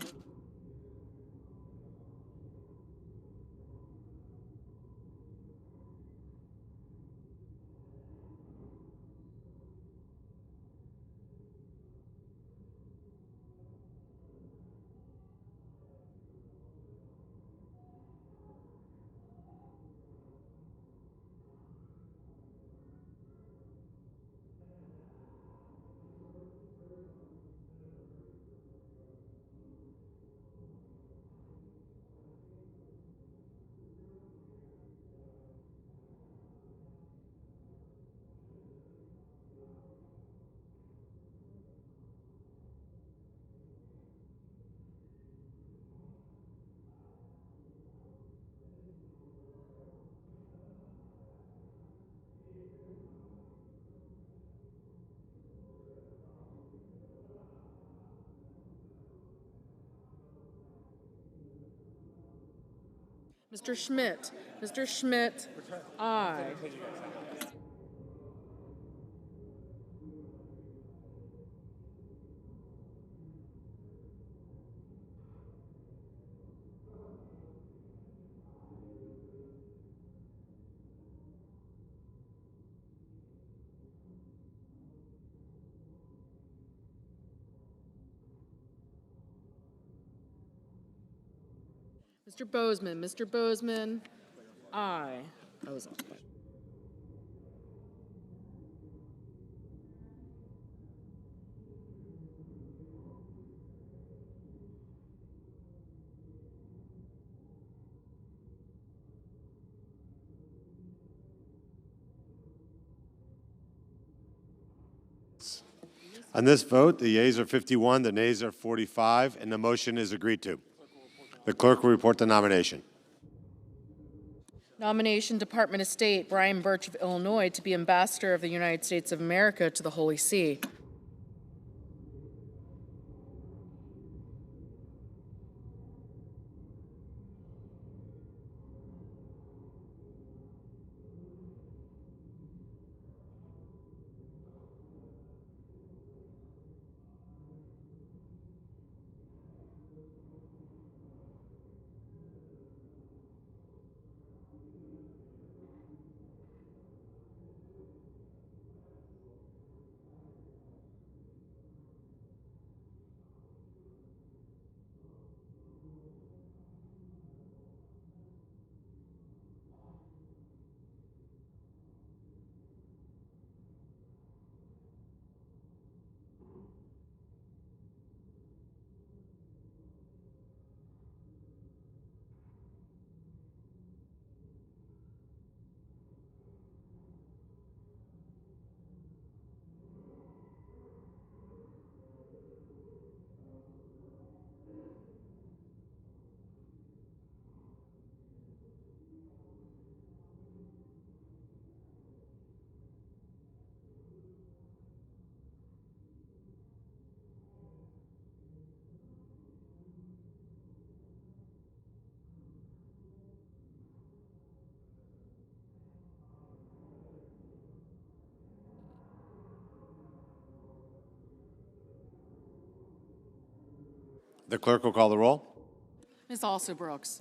Mr. Schmidt, aye. Mr. Bozeman, aye. I was off by. On this vote, the yeas are 51, the nays are 45, and the motion is agreed to. The clerk will report the nomination. Nomination, Department of State, Brian Birch of Illinois to be Ambassador of the United States of America to the Holy See. The clerk will call the roll. Ms. Also-Brooks.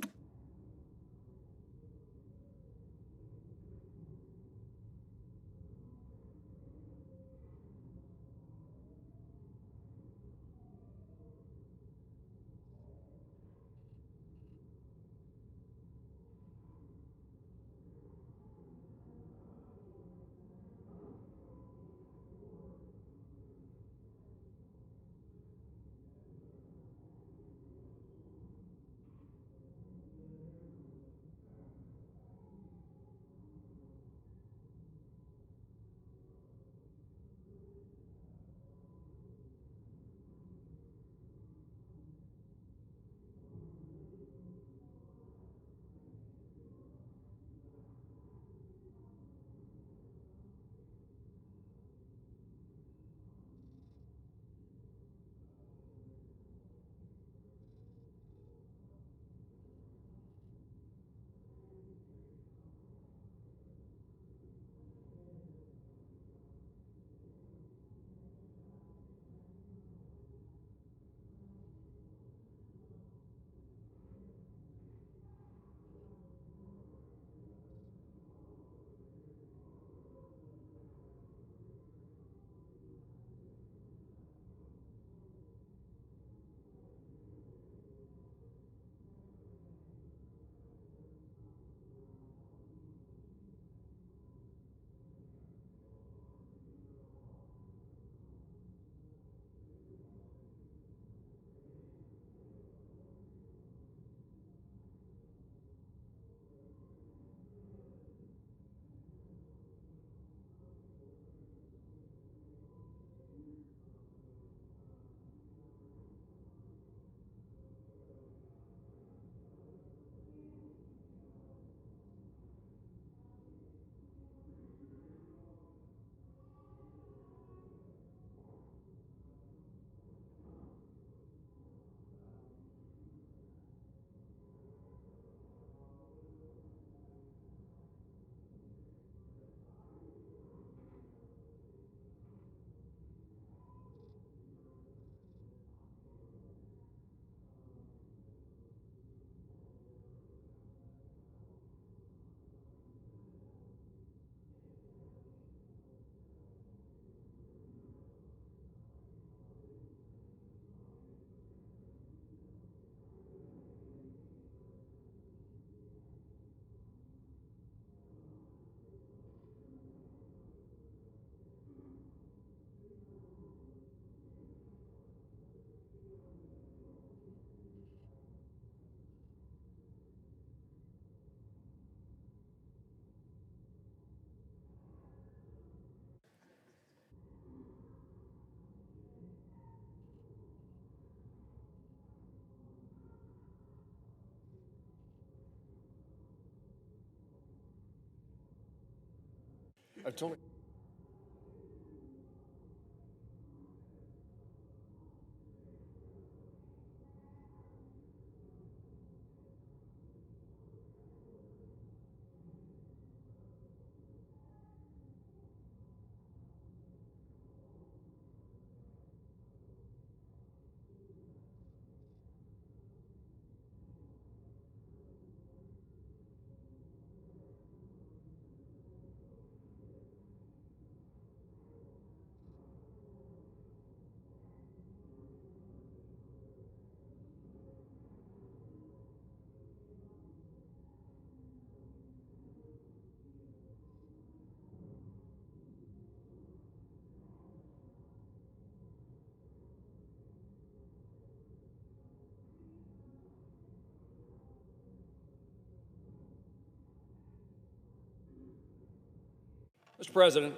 Mr. President.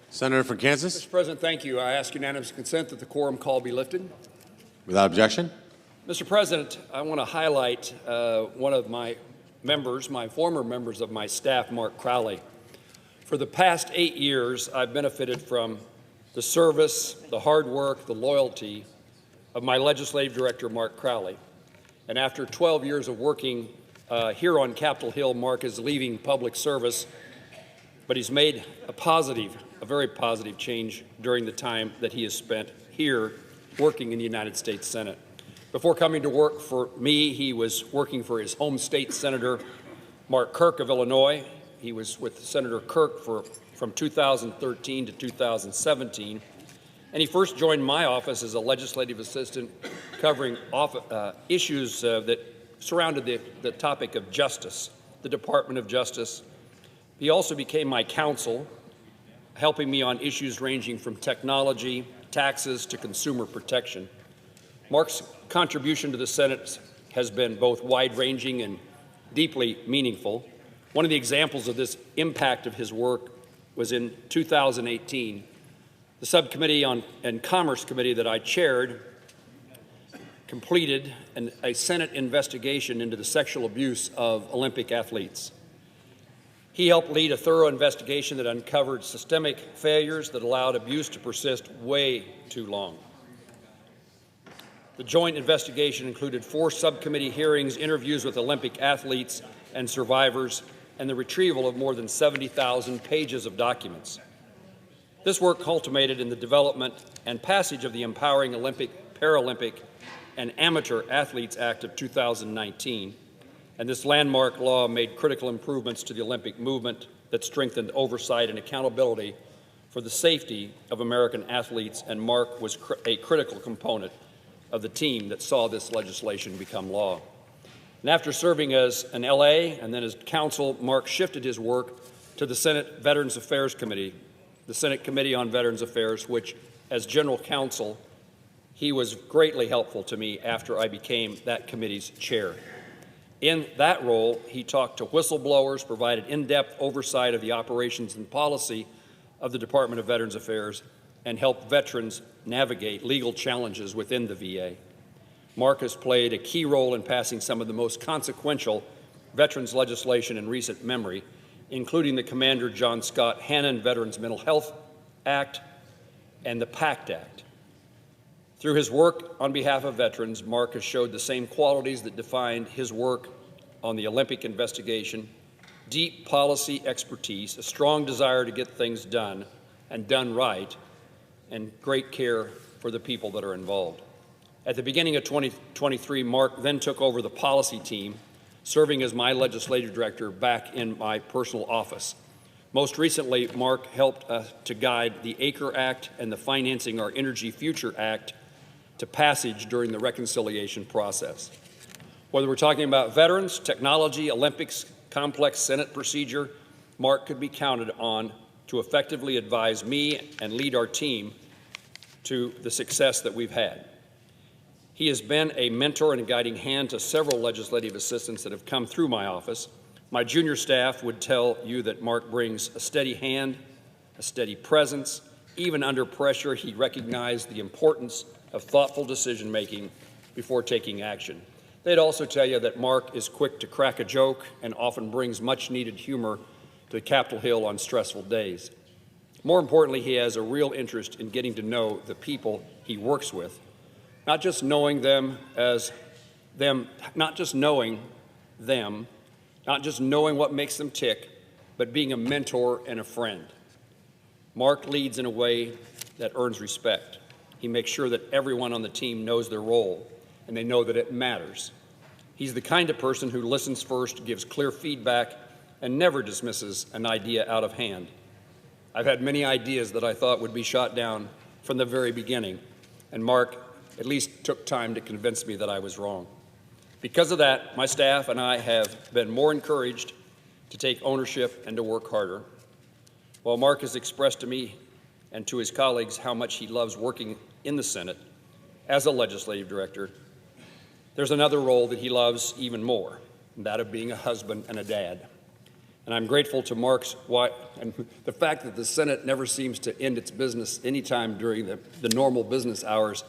Senator from Kansas. Mr. President, thank you. I ask unanimous consent that the quorum call be lifted. Without objection. Mr. President, I want to highlight one of my members, my former members of my staff, Mark Crowley. For the past 8 years, I've benefited from the service, the hard work, the loyalty of my legislative director, Mark Crowley. And after 12 years of working here on Capitol Hill, Mark is leaving public service, but he's made a very positive change during the time that he has spent here working in the United States Senate. Before coming to work for me, he was working for his home state Senator Mark Kirk of Illinois. He was with Senator Kirk from 2013 to 2017. And he first joined my office as a legislative assistant covering issues that surrounded the topic of justice, the Department of Justice. He also became my counsel, helping me on issues ranging from technology, taxes, to consumer protection. Mark's contribution to the Senate has been both wide-ranging and deeply meaningful. One of the examples of this impact of his work was in 2018. The Subcommittee on and Commerce Committee that I chaired completed a Senate investigation into the sexual abuse of Olympic athletes. He helped lead a thorough investigation that uncovered systemic failures that allowed abuse to persist way too long. The joint investigation included 4 subcommittee hearings, interviews with Olympic athletes and survivors, and the retrieval of more than 70,000 pages of documents. This work culminated in the development and passage of the Empowering Olympic, Paralympic, and Amateur Athletes Act of 2019, and this landmark law made critical improvements to the Olympic movement that strengthened oversight and accountability for the safety of American athletes, and Mark was a critical component of the team that saw this legislation become law. And after serving as an LA and then as counsel, Mark shifted his work to the Senate Veterans Affairs Committee, the Senate Committee on Veterans Affairs, which, as general counsel, he was greatly helpful to me after I became that committee's chair. In that role, he talked to whistleblowers, provided in-depth oversight of the operations and policy of the Department of Veterans Affairs, and helped veterans navigate legal challenges within the VA. Mark has played a key role in passing some of the most consequential veterans legislation in recent memory, including the Commander John Scott Hannon Veterans Mental Health Act and the PACT Act. Through his work on behalf of veterans, Mark has showed the same qualities that defined his work on the Olympic investigation: deep policy expertise, a strong desire to get things done and done right, and great care for the people that are involved. At the beginning of 2023, Mark then took over the policy team, serving as my legislative director back in my personal office. Most recently, Mark helped to guide the ACRE Act and the Financing Our Energy Future Act to passage during the reconciliation process. Whether we're talking about veterans, technology, Olympics, complex Senate procedure, Mark could be counted on to effectively advise me and lead our team to the success that we've had. He has been a mentor and a guiding hand to several legislative assistants that have come through my office. My junior staff would tell you that Mark brings a steady hand, a steady presence. Even under pressure, he recognized the importance of thoughtful decision-making before taking action. They'd also tell you that Mark is quick to crack a joke and often brings much-needed humor to Capitol Hill on stressful days. More importantly, he has a real interest in getting to know the people he works with, not just knowing them as them, not just knowing them, not just knowing what makes them tick, but being a mentor and a friend. Mark leads in a way that earns respect. He makes sure that everyone on the team knows their role and they know that it matters. He's the kind of person who listens first, gives clear feedback, and never dismisses an idea out of hand. I've had many ideas that I thought would be shot down from the very beginning, and Mark at least took time to convince me that I was wrong. Because of that, my staff and I have been more encouraged to take ownership and to work harder. While Mark has expressed to me and to his colleagues how much he loves working in the Senate as a legislative director, there's another role that he loves even more, and that of being a husband and a dad. And I'm grateful to Mark's wife, and the fact that the Senate never seems to end its business anytime during the normal business hours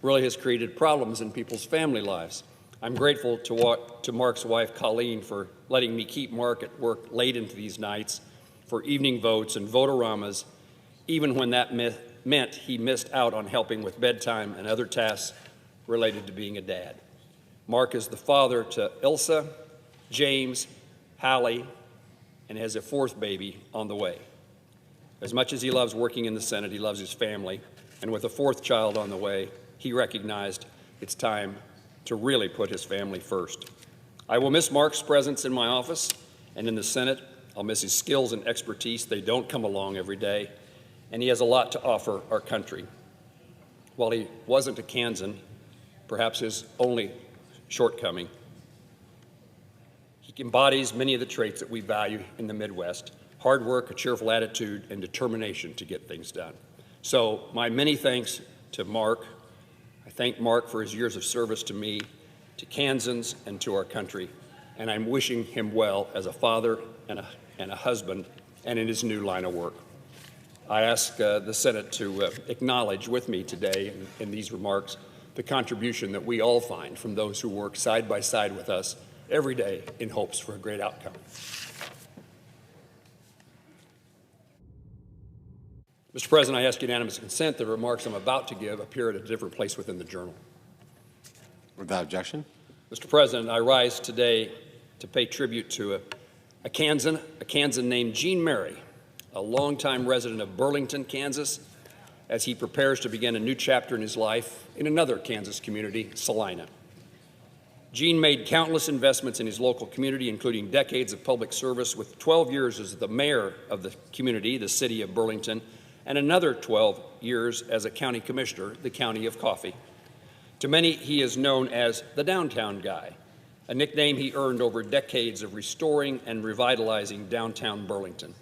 really has created problems in people's family lives. I'm grateful to Mark's wife, Colleen, for letting me keep Mark at work late into these nights for evening votes and vote-a-ramas, even when that meant he missed out on helping with bedtime and other tasks related to being a dad. Mark is the father to Ilsa, James, Hallie, and has a fourth baby on the way. As much as he loves working in the Senate, he loves his family, and with a fourth child on the way, he recognized it's time to really put his family first. I will miss Mark's presence in my office and in the Senate. I'll miss his skills and expertise. They don't come along every day, and he has a lot to offer our country. While he wasn't a Kansan, perhaps his only shortcoming, he embodies many of the traits that we value in the Midwest: hard work, a cheerful attitude, and determination to get things done. So my many thanks to Mark. I thank Mark for his years of service to me, to Kansans, and to our country, and I'm wishing him well as a father and a husband and in his new line of work. I ask the Senate to acknowledge with me today in these remarks the contribution that we all find from those who work side by side with us every day in hopes for a great outcome. Mr. President, I ask unanimous consent that the remarks I'm about to give appear at a different place within the journal. Without objection. Mr. President, I rise today to pay tribute to a Kansan named Gene Murray, a longtime resident of Burlington, Kansas, as he prepares to begin a new chapter in his life in another Kansas community, Salina. Gene made countless investments in his local community, including decades of public service, with 12 years as the mayor of the community, the city of Burlington, and another 12 years as a county commissioner, the county of Coffee. To many, he is known as the downtown guy, a nickname he earned over decades of restoring and revitalizing downtown Burlington.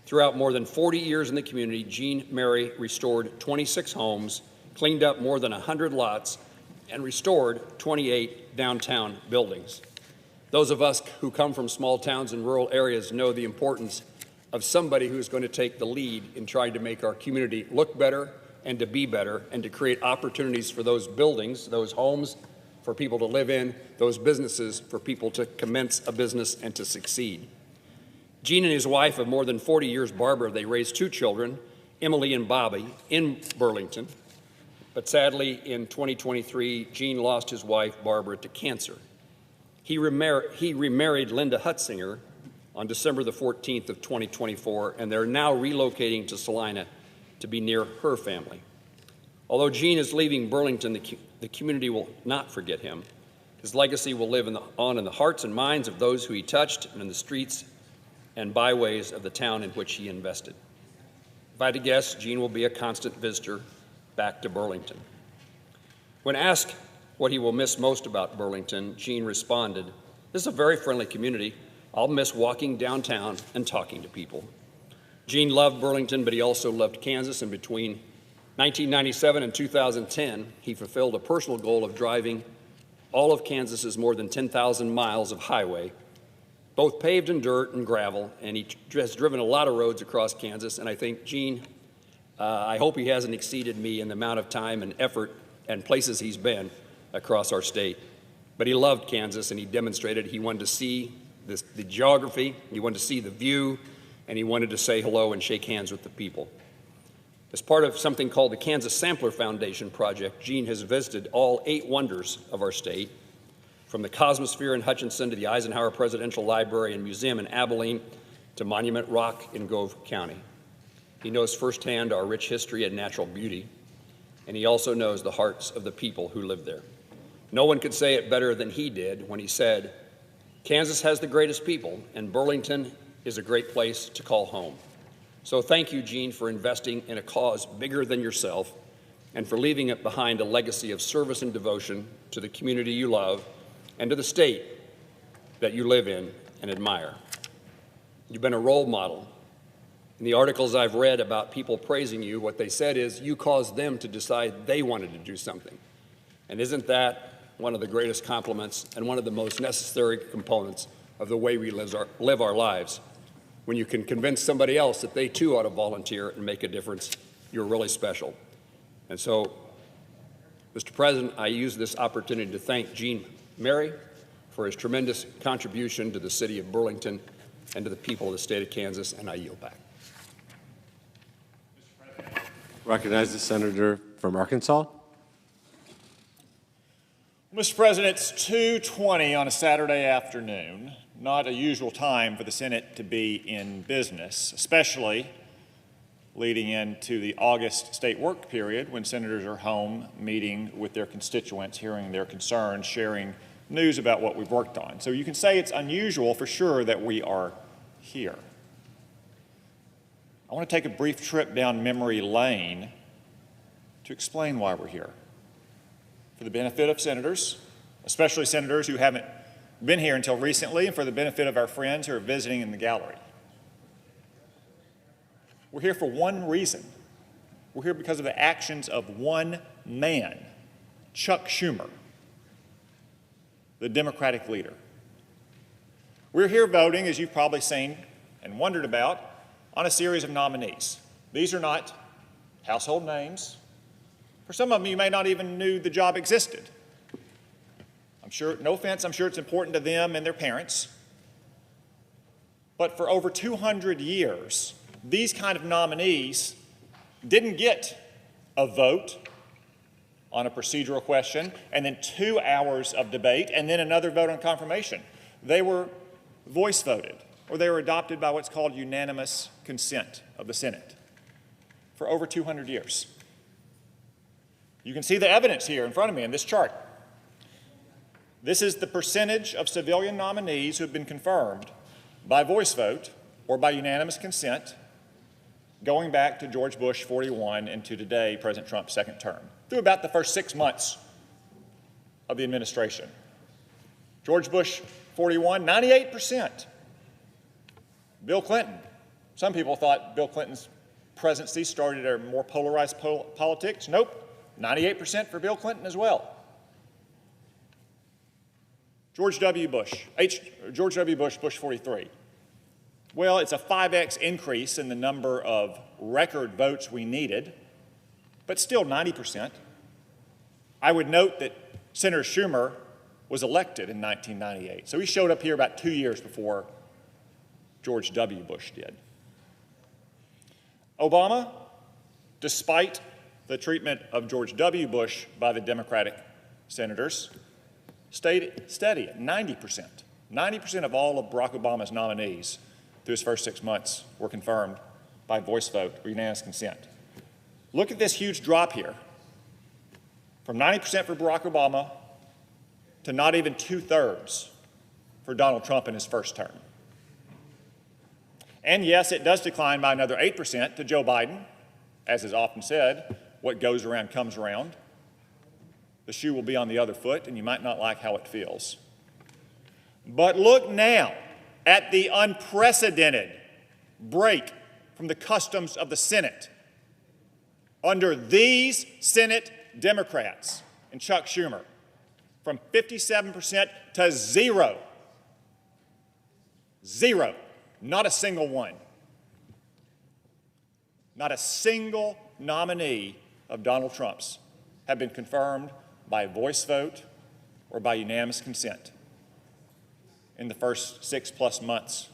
Throughout more than 40 years in the community, Gene Murray restored 26 homes, cleaned up more than 100 lots, and restored 28 downtown buildings. Those of us who come from small towns and rural areas know the importance of somebody who's going to take the lead in trying to make our community look better and to be better and to create opportunities for those buildings, those homes for people to live in, those businesses for people to commence a business and to succeed. Gene and his wife of more than 40 years, Barbara, they raised 2 children, Emily and Bobby, in Burlington. But sadly, in 2023, Gene lost his wife, Barbara, to cancer. He remarried Linda Hutzinger on December the 14th of 2024, and they're now relocating to Salina to be near her family. Although Gene is leaving Burlington, the community will not forget him. His legacy will live on in the hearts and minds of those who he touched and in the streets and byways of the town in which he invested. If I had to guess, Gene will be a constant visitor back to Burlington. When asked what he will miss most about Burlington, Gene responded, "This is a very friendly community. I'll miss walking downtown and talking to people." Gene loved Burlington, but he also loved Kansas, and between 1997 and 2010, he fulfilled a personal goal of driving all of Kansas's more than 10,000 miles of highway, both paved in dirt and gravel, and he has driven a lot of roads across Kansas, and I think, Gene, I hope he hasn't exceeded me in the amount of time and effort and places he's been across our state. But he loved Kansas, and he demonstrated he wanted to see the geography, he wanted to see the view, and he wanted to say hello and shake hands with the people. As part of something called the Kansas Sampler Foundation Project, Gene has visited all 8 wonders of our state, from the Cosmosphere in Hutchinson to the Eisenhower Presidential Library and Museum in Abilene to Monument Rock in Gove County. He knows firsthand our rich history and natural beauty, and he also knows the hearts of the people who live there. No one could say it better than he did when he said, "Kansas has the greatest people, and Burlington is a great place to call home." So thank you, Gene, for investing in a cause bigger than yourself and for leaving behind a legacy of service and devotion to the community you love and to the state that you live in and admire. You've been a role model. In the articles I've read about people praising you, what they said is you caused them to decide they wanted to do something. And isn't that one of the greatest compliments and one of the most necessary components of the way we live our lives? When you can convince somebody else that they too ought to volunteer and make a difference, you're really special. And so, Mr. President, I use this opportunity to thank Gene Murray for his tremendous contribution to the city of Burlington and to the people of the state of Kansas, and I yield back. Recognize the senator from Arkansas. Mr. President, it's 2:20 on a Saturday afternoon, not a usual time for the Senate to be in business, especially leading into the August state work period when senators are home meeting with their constituents, hearing their concerns, sharing news about what we've worked on. So you can say it's unusual for sure that we are here. I want to take a brief trip down memory lane to explain why we're here. For the benefit of senators, especially senators who haven't been here until recently, and for the benefit of our friends who are visiting in the gallery. We're here for one reason. We're here because of the actions of one man, Chuck Schumer, the Democratic leader. We're here voting, as you've probably seen and wondered about, on a series of nominees. These are not household names. For some of them, you may not even knew the job existed. I'm sure, no offense, I'm sure it's important to them and their parents. But for over 200 years, these kind of nominees didn't get a vote on a procedural question and then 2 hours of debate and then another vote on confirmation. They were voice voted, or they were adopted by what's called unanimous consent of the Senate for over 200 years. You can see the evidence here in front of me in this chart. This is the percentage of civilian nominees who have been confirmed by voice vote or by unanimous consent going back to George Bush 41 and to today, President Trump's second term, through about the first 6 months of the administration. George Bush 41, 98%. Bill Clinton. Some people thought Bill Clinton's presidency started a more polarized politics. Nope, 98% for Bill Clinton as well. George W. Bush, Bush 43. Well, it's a 5x increase in the number of record votes we needed, but still 90%. I would note that Senator Schumer was elected in 1998, so he showed up here about 2 years before George W. Bush did. Obama, despite the treatment of George W. Bush by the Democratic senators, stayed steady at 90%. 90% of all of Barack Obama's nominees through his first 6 months were confirmed by voice vote or unanimous consent. Look at this huge drop here. From 90% for Barack Obama to not even 2/3 for Donald Trump in his first term. And yes, it does decline by another 8% to Joe Biden. As is often said, what goes around comes around. The shoe will be on the other foot, and you might not like how it feels. But look now at the unprecedented break from the customs of the Senate under these Senate Democrats and Chuck Schumer, from 57% to 0. 0. Not a single one. Not a single nominee of Donald Trump's have been confirmed by voice vote or by unanimous consent in the first 6+ months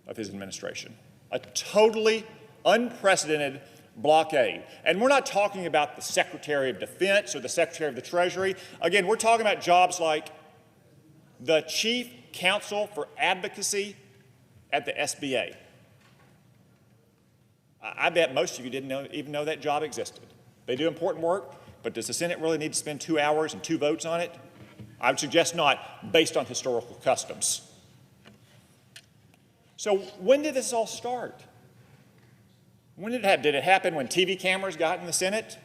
of his administration. A totally unprecedented blockade. And we're not talking about the Secretary of Defense or the Secretary of the Treasury. Again, we're talking about jobs like the Chief Counsel for Advocacy at the SBA. I bet most of you didn't even know that job existed. They do important work, but does the Senate really need to spend 2 hours and 2 votes on it? I would suggest not, based on historical customs. So when did this all start? When did it happen? Did it happen when TV cameras got in the Senate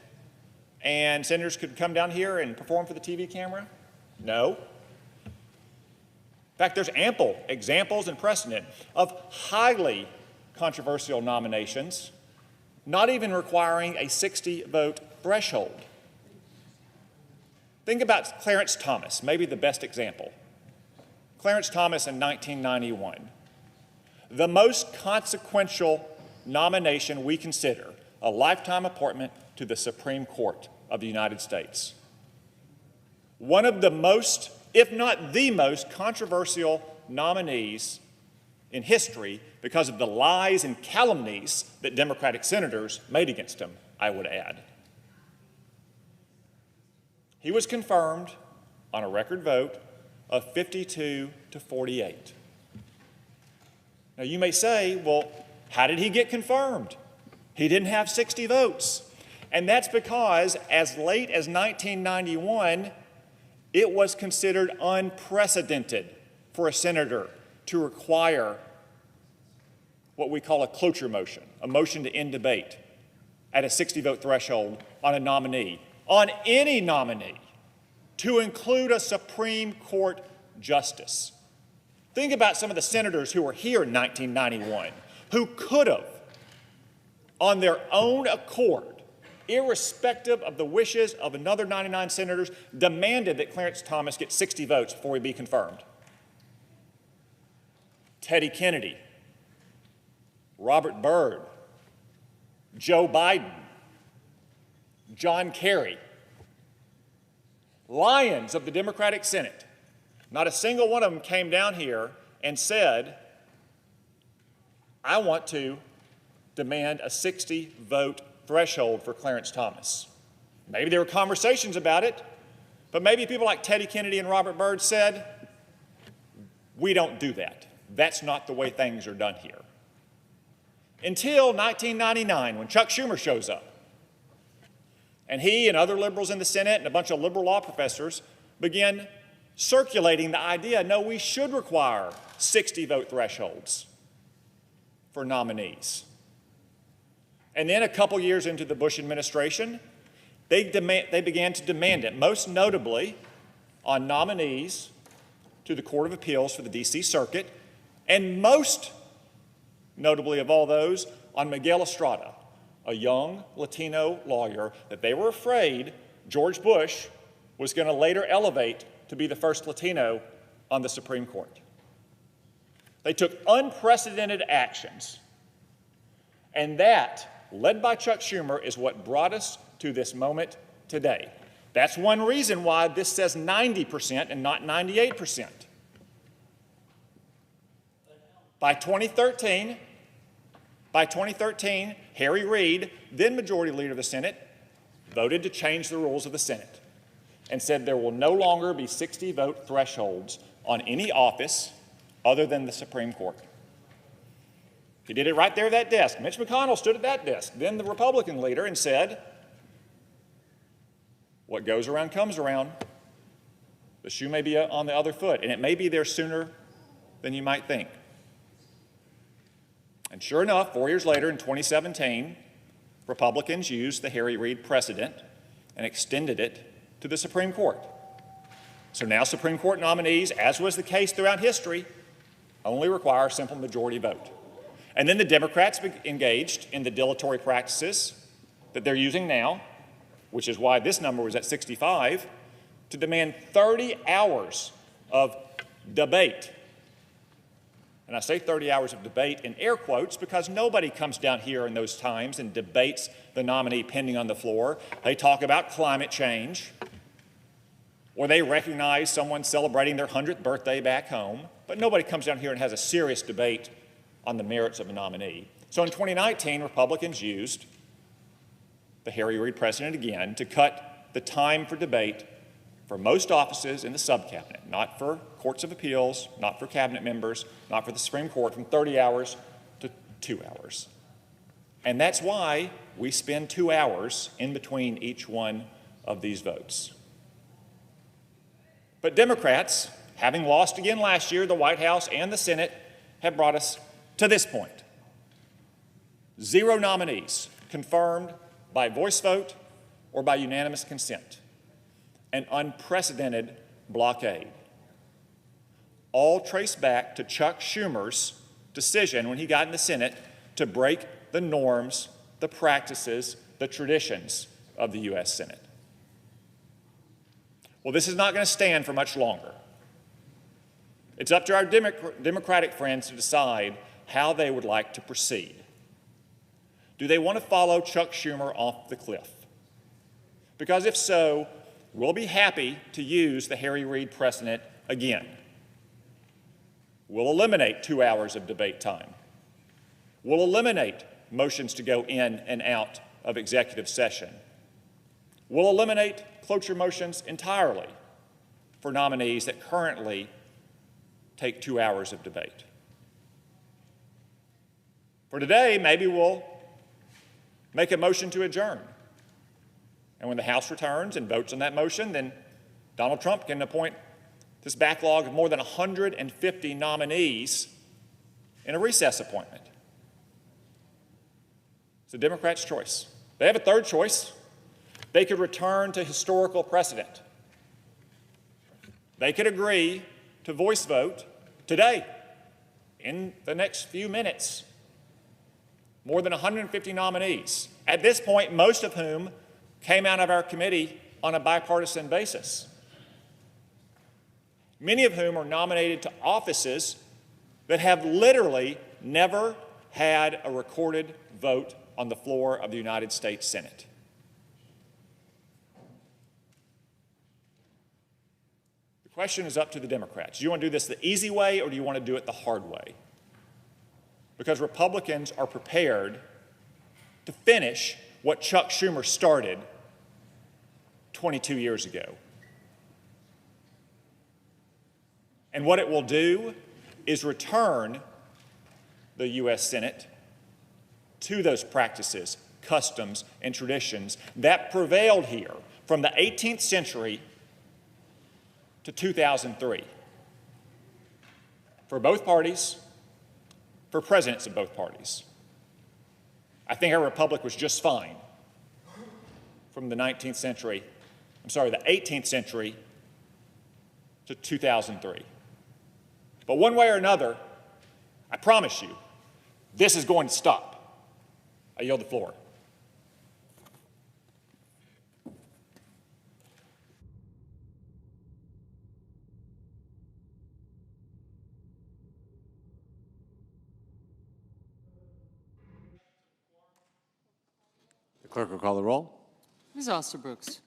and senators could come down here and perform for the TV camera? No. In fact, there's ample examples and precedent of highly controversial nominations, not even requiring a 60-vote threshold. Think about Clarence Thomas, maybe the best example. Clarence Thomas in 1991, the most consequential nomination we consider, a lifetime appointment to the Supreme Court of the United States. One of the most, if not the most, controversial nominees in history because of the lies and calumnies that Democratic senators made against him, I would add. He was confirmed on a record vote of 52 to 48. Now you may say, well, how did he get confirmed? He didn't have 60 votes. And that's because as late as 1991, it was considered unprecedented for a senator to require what we call a cloture motion, a motion to end debate at a 60-vote threshold on a nominee, on any nominee, to include a Supreme Court justice. Think about some of the senators who were here in 1991, who could have, on their own accord, irrespective of the wishes of another 99 senators, demanded that Clarence Thomas get 60 votes before he be confirmed. Teddy Kennedy, Robert Byrd, Joe Biden, John Kerry, lions of the Democratic Senate. Not a single one of them came down here and said, I want to demand a 60-vote threshold for Clarence Thomas. Maybe there were conversations about it, but maybe people like Teddy Kennedy and Robert Byrd said, we don't do that. That's not the way things are done here. Until 1999, when Chuck Schumer shows up. And he and other liberals in the Senate and a bunch of liberal law professors begin circulating the idea, no, we should require 60-vote thresholds for nominees. And then a couple years into the Bush administration, they began to demand it, most notably on nominees to the Court of Appeals for the D.C. Circuit, and most notably of all those, on Miguel Estrada, a young Latino lawyer that they were afraid George Bush was going to later elevate to be the first Latino on the Supreme Court. They took unprecedented actions, and that, led by Chuck Schumer, is what brought us to this moment today. That's one reason why this says 90% and not 98%. By 2013, Harry Reid, then Majority Leader of the Senate, voted to change the rules of the Senate and said there will no longer be 60-vote thresholds on any office other than the Supreme Court. He did it right there at that desk. Mitch McConnell stood at that desk, then the Republican leader, and said, what goes around comes around. The shoe may be on the other foot, and it may be there sooner than you might think. And sure enough, 4 years later, in 2017, Republicans used the Harry Reid precedent and extended it to the Supreme Court. So now Supreme Court nominees, as was the case throughout history, only require a simple majority vote. And then the Democrats engaged in the dilatory practices that they're using now, which is why this number was at 65, to demand 30 hours of debate. And I say 30 hours of debate in air quotes because nobody comes down here in those times and debates the nominee pending on the floor. They talk about climate change, or they recognize someone celebrating their 100th birthday back home, but nobody comes down here and has a serious debate on the merits of a nominee. So in 2019, Republicans used the Harry Reid precedent again to cut the time for debate for most offices in the subcabinet, not for courts of appeals, not for cabinet members, not for the Supreme Court, from 30 hours to 2 hours. And that's why we spend 2 hours in between each one of these votes. But Democrats, having lost again last year, the White House and the Senate, have brought us to this point. 0 nominees confirmed by voice vote or by unanimous consent. An unprecedented blockade. All traced back to Chuck Schumer's decision when he got in the Senate to break the norms, the practices, the traditions of the U.S. Senate. Well, this is not going to stand for much longer. It's up to our Democratic friends to decide how they would like to proceed. Do they want to follow Chuck Schumer off the cliff? Because if so, we'll be happy to use the Harry Reid precedent again. We'll eliminate 2 hours of debate time. We'll eliminate motions to go in and out of executive session. We'll eliminate cloture motions entirely for nominees that currently take 2 hours of debate. For today, maybe we'll make a motion to adjourn. And when the House returns and votes on that motion, then Donald Trump can appoint this backlog of more than 150 nominees in a recess appointment. It's the Democrats' choice. They have a third choice. They could return to historical precedent. They could agree to voice vote today, in the next few minutes, more than 150 nominees, at this point, most of whom came out of our committee on a bipartisan basis, many of whom are nominated to offices that have literally never had a recorded vote on the floor of the United States Senate. The question is up to the Democrats. Do you want to do this the easy way, or do you want to do it the hard way? Because Republicans are prepared to finish what Chuck Schumer started 22 years ago. And what it will do is return the U.S. Senate to those practices, customs, and traditions that prevailed here from the 18th century to 2003 for both parties, for presidents of both parties. I think our republic was just fine from the 18th century to 2003. But one way or another, I promise you, this is going to stop. I yield the floor. The clerk will call the roll. Ms. Osterbrooks.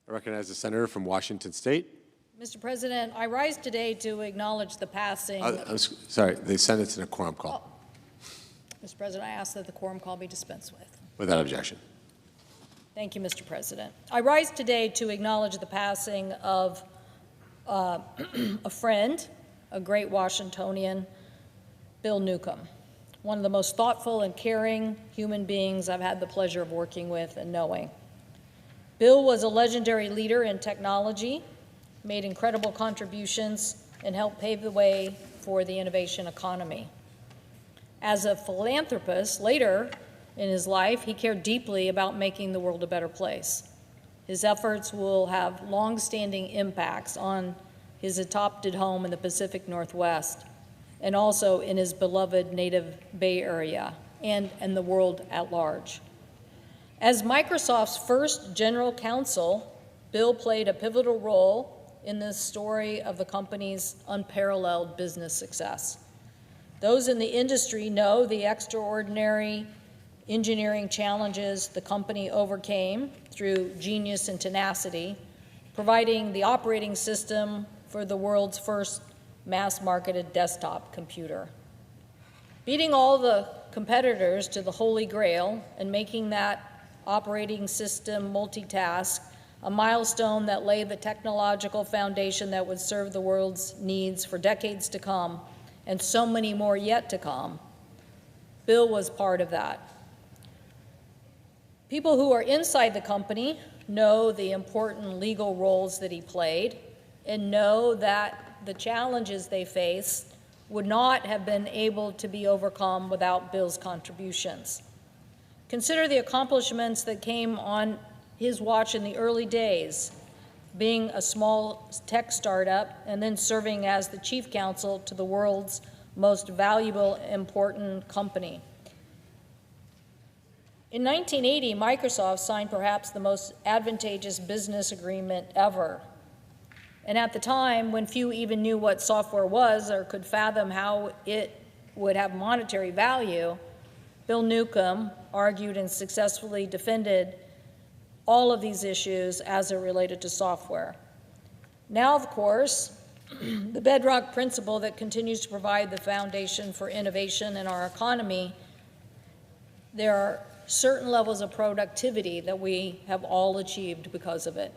I recognize the senator from Washington State. Mr. President, I rise today to acknowledge the passing. Sorry, the Senate's in a quorum call. Mr. President, I ask that the quorum call be dispensed with. Without objection. Thank you, Mr. President. I rise today to acknowledge the passing of a friend, a great Washingtonian, Bill Newcomb, one of the most thoughtful and caring human beings I've had the pleasure of working with and knowing. Bill was a legendary leader in technology, made incredible contributions, and helped pave the way for the innovation economy. As a philanthropist, later in his life, he cared deeply about making the world a better place. His efforts will have long-standing impacts on his adopted home in the Pacific Northwest, and also in his beloved native Bay Area and the world at large. As Microsoft's first general counsel, Bill played a pivotal role in the story of the company's unparalleled business success. Those in the industry know the extraordinary engineering challenges the company overcame through genius and tenacity, providing the operating system for the world's first mass-marketed desktop computer. Beating all the competitors to the Holy Grail and making that operating system multitask, a milestone that laid the technological foundation that would serve the world's needs for decades to come, and so many more yet to come. Bill was part of that. People who are inside the company know the important legal roles that he played and know that the challenges they faced would not have been able to be overcome without Bill's contributions. Consider the accomplishments that came on his watch in the early days, being a small tech startup and then serving as the chief counsel to the world's most valuable, important company. In 1980, Microsoft signed perhaps the most advantageous business agreement ever. And at the time, when few even knew what software was or could fathom how it would have monetary value, Bill Newcomb argued and successfully defended all of these issues as it related to software. Now, of course, the bedrock principle that continues to provide the foundation for innovation in our economy, there are certain levels of productivity that we have all achieved because of it.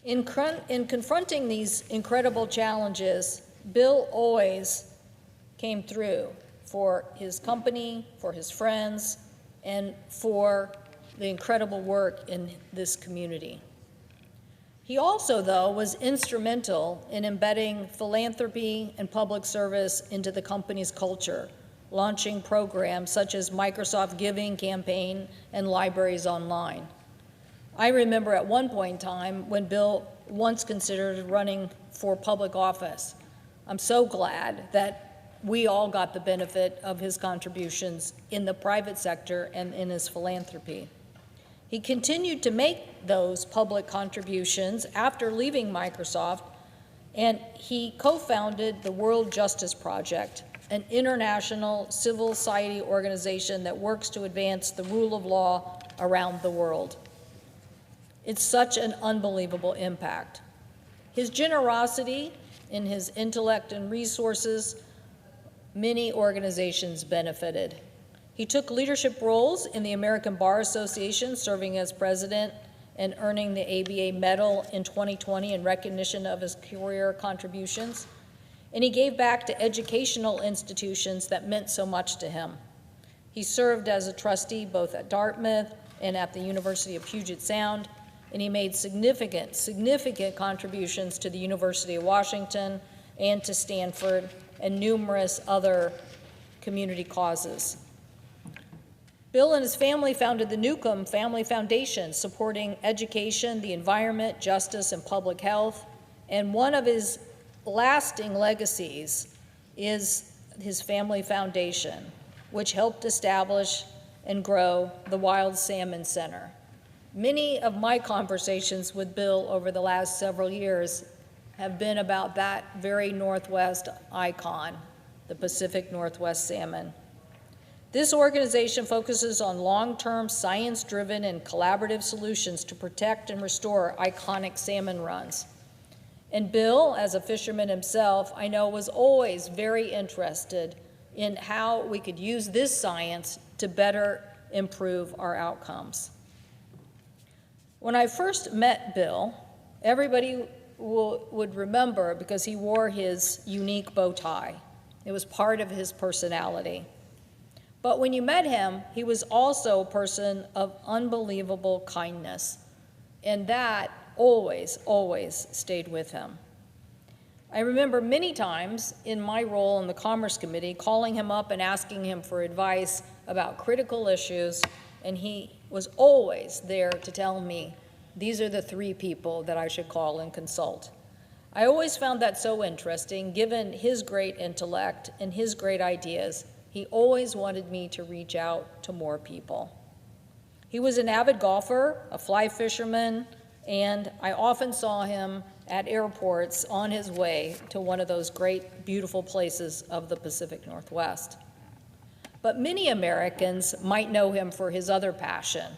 In confronting these incredible challenges, Bill always came through for his company, for his friends, and for the incredible work in this community. He also, though, was instrumental in embedding philanthropy and public service into the company's culture, launching programs such as Microsoft Giving Campaign and Libraries Online. I remember at one point in time when Bill once considered running for public office. I'm so glad that we all got the benefit of his contributions in the private sector and in his philanthropy. He continued to make those public contributions after leaving Microsoft, and he co-founded the World Justice Project, an international civil society organization that works to advance the rule of law around the world. It's such an unbelievable impact. His generosity in his intellect and resources, many organizations benefited. He took leadership roles in the American Bar Association, serving as president and earning the ABA Medal in 2020 in recognition of his career contributions. And he gave back to educational institutions that meant so much to him. He served as a trustee both at Dartmouth and at the University of Puget Sound, and he made significant contributions to the University of Washington and to Stanford and numerous other community causes. Bill and his family founded the Newcomb Family Foundation, supporting education, the environment, justice, and public health. And one of his lasting legacies is his family foundation, which helped establish and grow the Wild Salmon Center. Many of my conversations with Bill over the last several years have been about that very Northwest icon, the Pacific Northwest salmon. This organization focuses on long-term, science-driven, and collaborative solutions to protect and restore iconic salmon runs. And Bill, as a fisherman himself, I know was always very interested in how we could use this science to better improve our outcomes. When I first met Bill, everybody would remember because he wore his unique bow tie. It was part of his personality. But when you met him, he was also a person of unbelievable kindness, and that always, always stayed with him. I remember many times in my role in the Commerce Committee calling him up and asking him for advice about critical issues, and he was always there to tell me, these are the 3 people that I should call and consult. I always found that so interesting, given his great intellect and his great ideas. He always wanted me to reach out to more people. He was an avid golfer, a fly fisherman, and I often saw him at airports on his way to one of those great, beautiful places of the Pacific Northwest. But many Americans might know him for his other passion,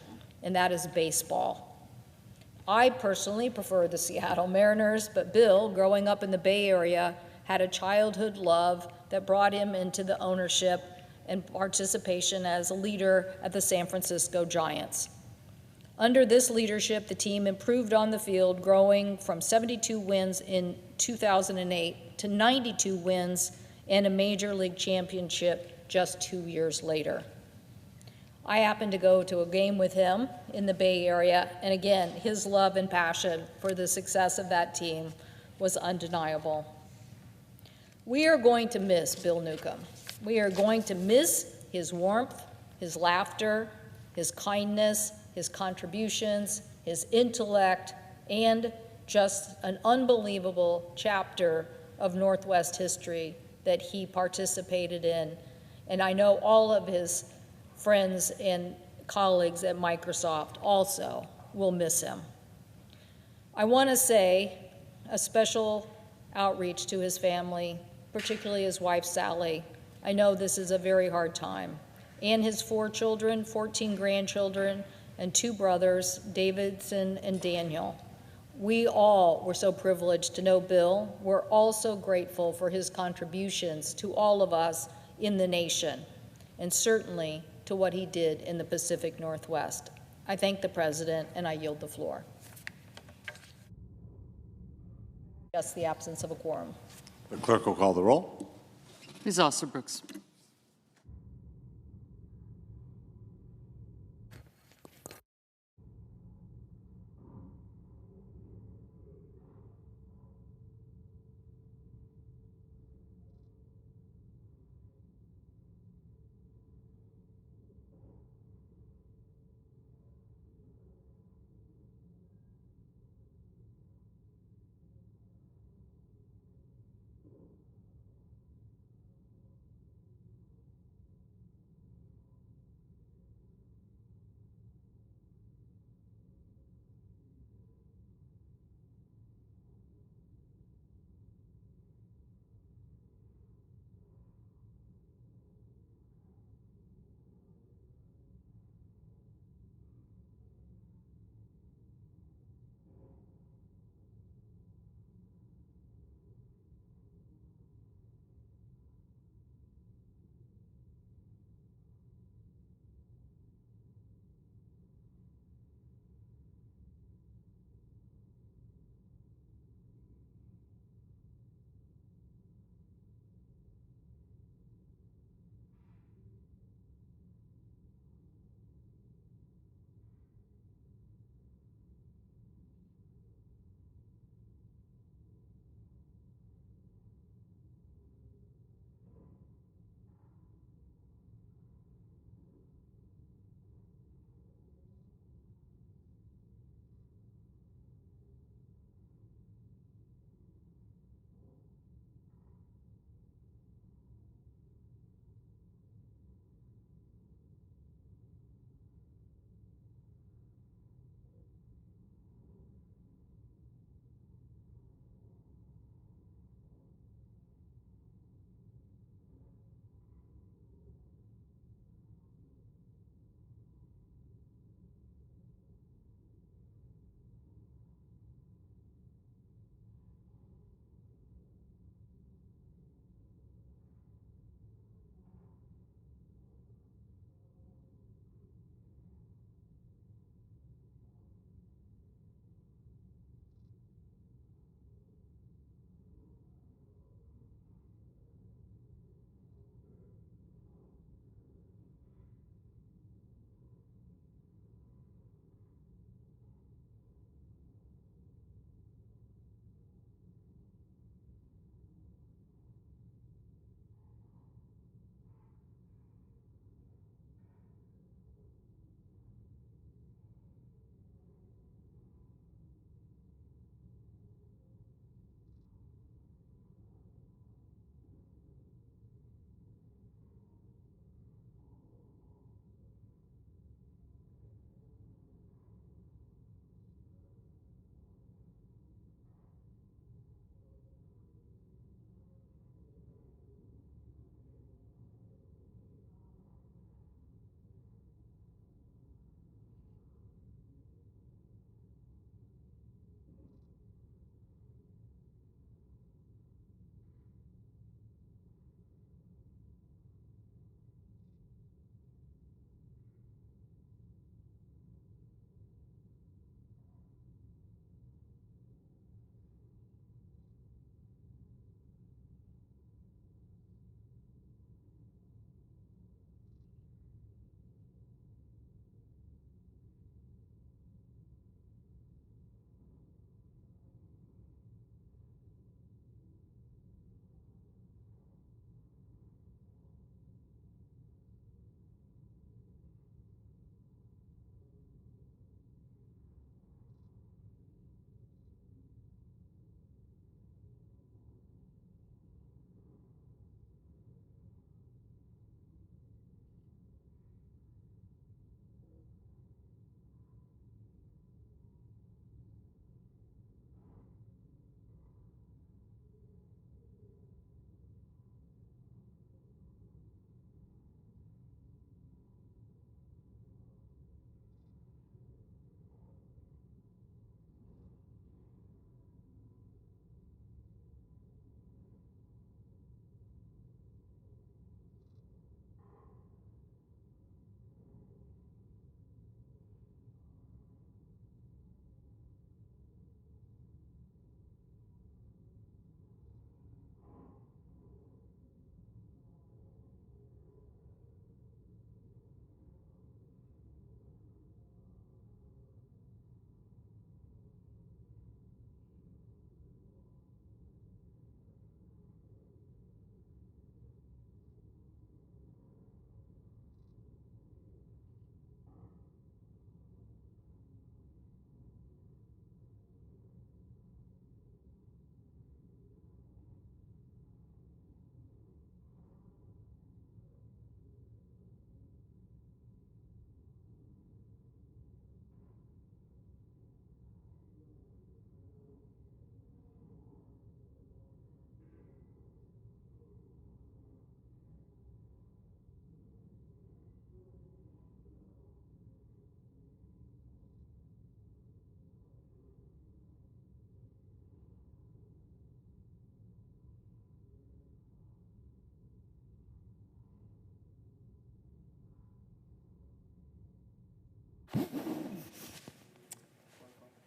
and that is baseball. I personally prefer the Seattle Mariners, but Bill, growing up in the Bay Area, had a childhood love that brought him into the ownership and participation as a leader at the San Francisco Giants. Under this leadership, the team improved on the field, growing from 72 wins in 2008 to 92 wins and a Major League championship just 2 years later. I happened to go to a game with him in the Bay Area, and again, his love and passion for the success of that team was undeniable. We are going to miss Bill Newcomb. We are going to miss his warmth, his laughter, his kindness, his contributions, his intellect, and just an unbelievable chapter of Northwest history that he participated in. And I know all of his friends and colleagues at Microsoft also will miss him. I want to say a special outreach to his family, particularly his wife, Sally. I know this is a very hard time. And his 4 children, 14 grandchildren, and 2 brothers, Davidson and Daniel. We all were so privileged to know Bill. We're also grateful for his contributions to all of us in the nation, and certainly to what he did in the Pacific Northwest. I thank the President, and I yield the floor. Just the absence of a quorum. The clerk will call the roll. Ms. Osterbrooks.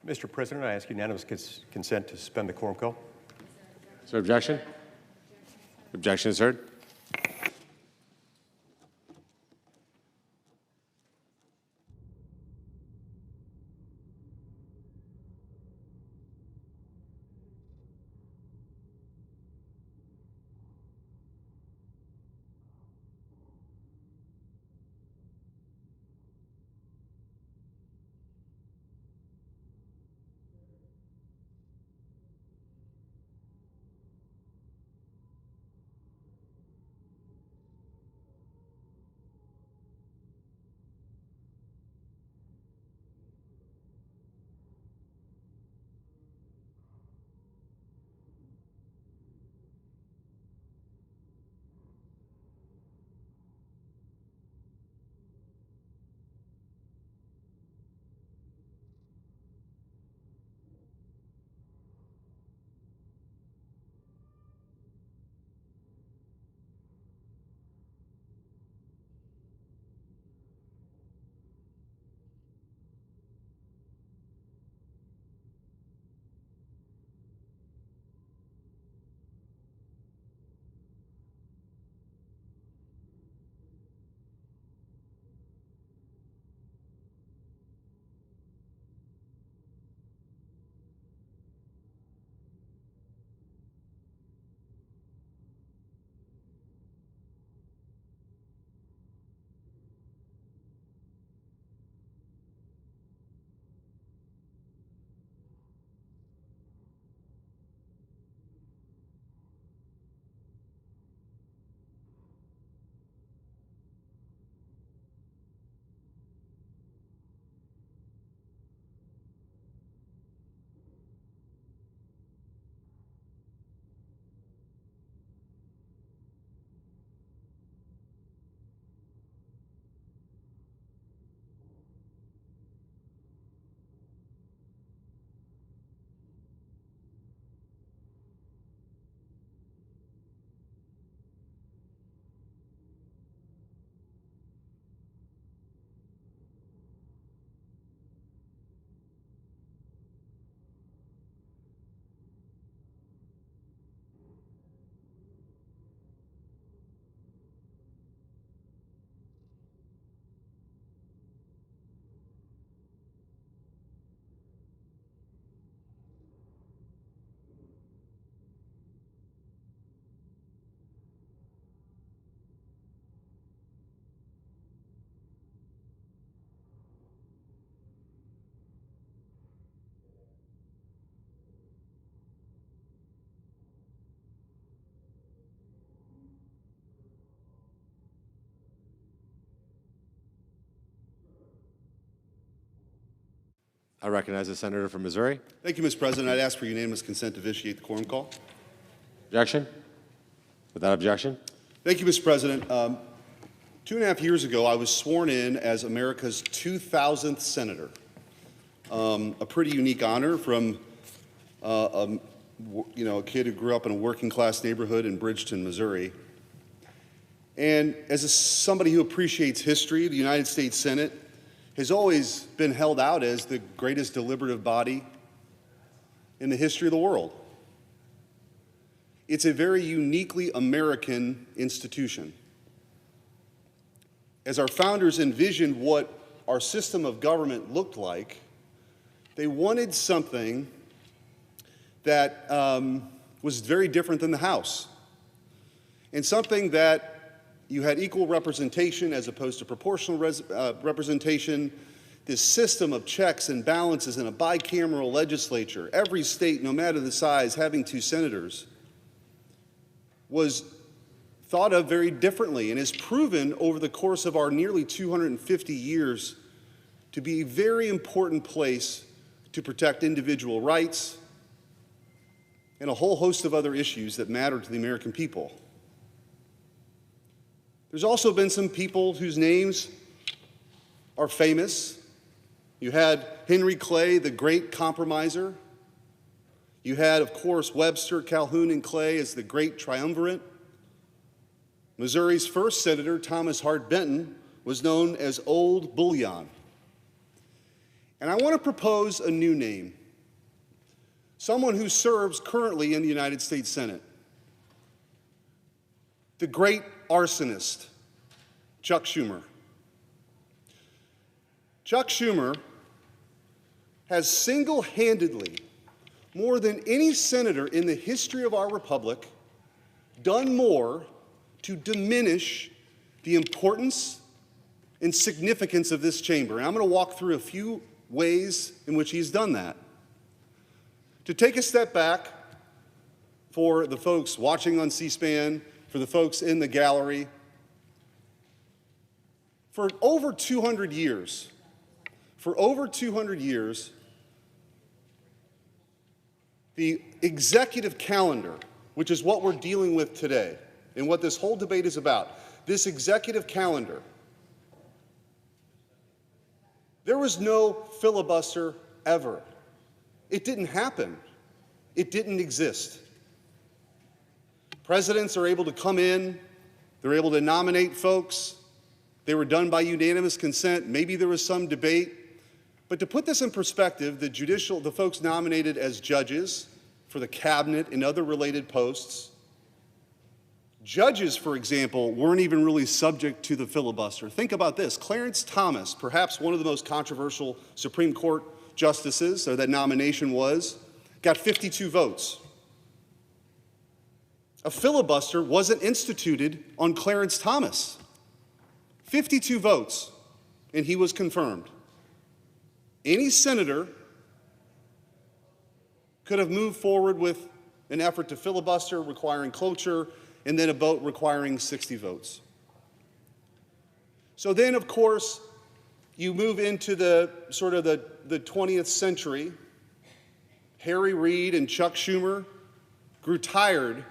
Mr. President, I ask unanimous consent to suspend the quorum call. Is there objection? Objection is heard. I recognize the senator from Missouri. Thank you, Mr. President. I'd ask for unanimous consent to vitiate the quorum call. Objection? Without objection? Thank you, Mr. President. 2.5 years ago, I was sworn in as America's 2,000th senator. A pretty unique honor from a kid who grew up in a working-class neighborhood in Bridgeton, Missouri. And as somebody who appreciates history, the United States Senate has always been held out as the greatest deliberative body in the history of the world. It's a very uniquely American institution. As our founders envisioned what our system of government looked like, they wanted something that was very different than the House, and something that you had equal representation as opposed to proportional representation, this system of checks and balances in a bicameral legislature, every state, no matter the size, having 2 senators, was thought of very differently and has proven over the course of our nearly 250 years to be a very important place to protect individual rights and a whole host of other issues that matter to the American people. There's also been some people whose names are famous. You had Henry Clay, the great compromiser. You had, of course, Webster, Calhoun, and Clay as the great triumvirate. Missouri's first senator, Thomas Hart Benton, was known as Old Bullion. And I want to propose a new name. Someone who serves currently in the United States Senate. The great arsonist, Chuck Schumer. Chuck Schumer has single-handedly, more than any senator in the history of our republic, done more to diminish the importance and significance of this chamber. And I'm going to walk through a few ways in which he's done that. To take a step back for the folks watching on C-SPAN, for the folks in the gallery, for over 200 years, the executive calendar, which is what we're dealing with today and what this whole debate is about, this executive calendar, there was no filibuster ever. It didn't happen. It didn't exist. Presidents are able to come in, they're able to nominate folks. They were done by unanimous consent. Maybe there was some debate. But to put this in perspective, the folks nominated as judges for the cabinet and other related posts, judges, for example, weren't even really subject to the filibuster. Think about this. Clarence Thomas, perhaps one of the most controversial Supreme Court justices, or that nomination was, got 52 votes. A filibuster wasn't instituted on Clarence Thomas. 52 votes, and he was confirmed. Any senator could have moved forward with an effort to filibuster requiring cloture, and then a vote requiring 60 votes. So then, of course, you move into the 20th century. Harry Reid and Chuck Schumer grew tired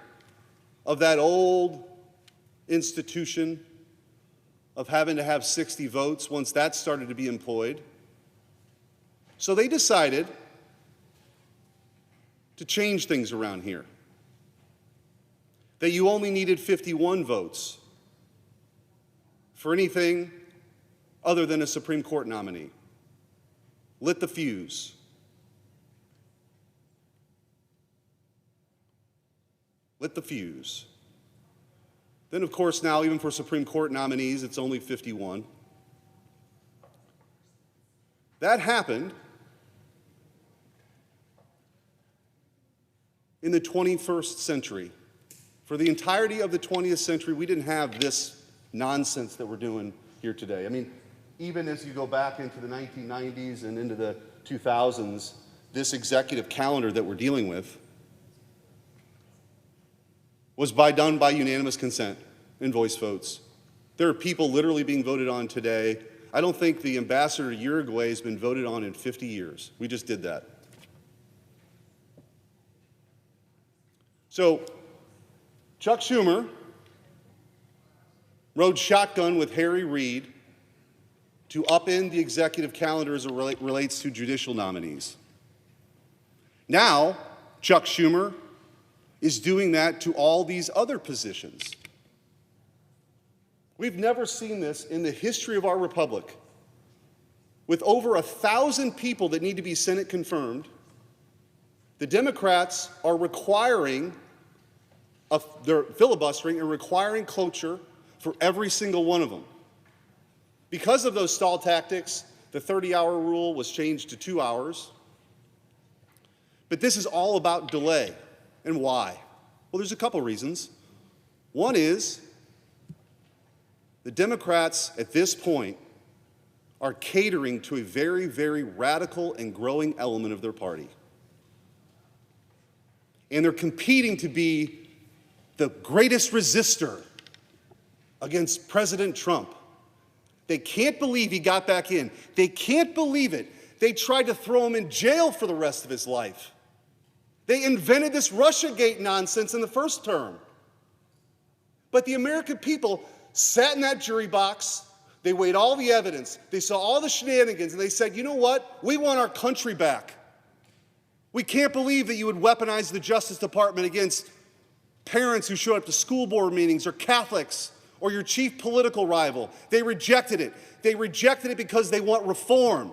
of that old institution of having to have 60 votes once that started to be employed. So they decided to change things around here. That you only needed 51 votes for anything other than a Supreme Court nominee. Lit the fuse. Lit the fuse. Then, of course, now, even for Supreme Court nominees, it's only 51. That happened in the 21st century. For the entirety of the 20th century, we didn't have this nonsense that we're doing here today. I mean, even as you go back into the 1990s and into the 2000s, this executive calendar that we're dealing with was done by unanimous consent and voice votes. There are people literally being voted on today. I don't think the ambassador to Uruguay has been voted on in 50 years. We just did that. So, Chuck Schumer rode shotgun with Harry Reid to upend the executive calendar as it relates to judicial nominees. Now, Chuck Schumer is doing that to all these other positions. We've never seen this in the history of our republic. With over 1,000 people that need to be Senate confirmed, the Democrats are they're filibustering and requiring cloture for every single one of them. Because of those stall tactics, the 30-hour rule was changed to 2 hours. But this is all about delay. And why? Well, there's a couple reasons. One is the Democrats at this point are catering to a very, very radical and growing element of their party. And they're competing to be the greatest resistor against President Trump. They can't believe he got back in. They can't believe it. They tried to throw him in jail for the rest of his life. They invented this Russiagate nonsense in the first term. But the American people sat in that jury box. They weighed all the evidence. They saw all the shenanigans, and they said, you know what? We want our country back. We can't believe that you would weaponize the Justice Department against parents who showed up to school board meetings, or Catholics, or your chief political rival. They rejected it. They rejected it because they want reform.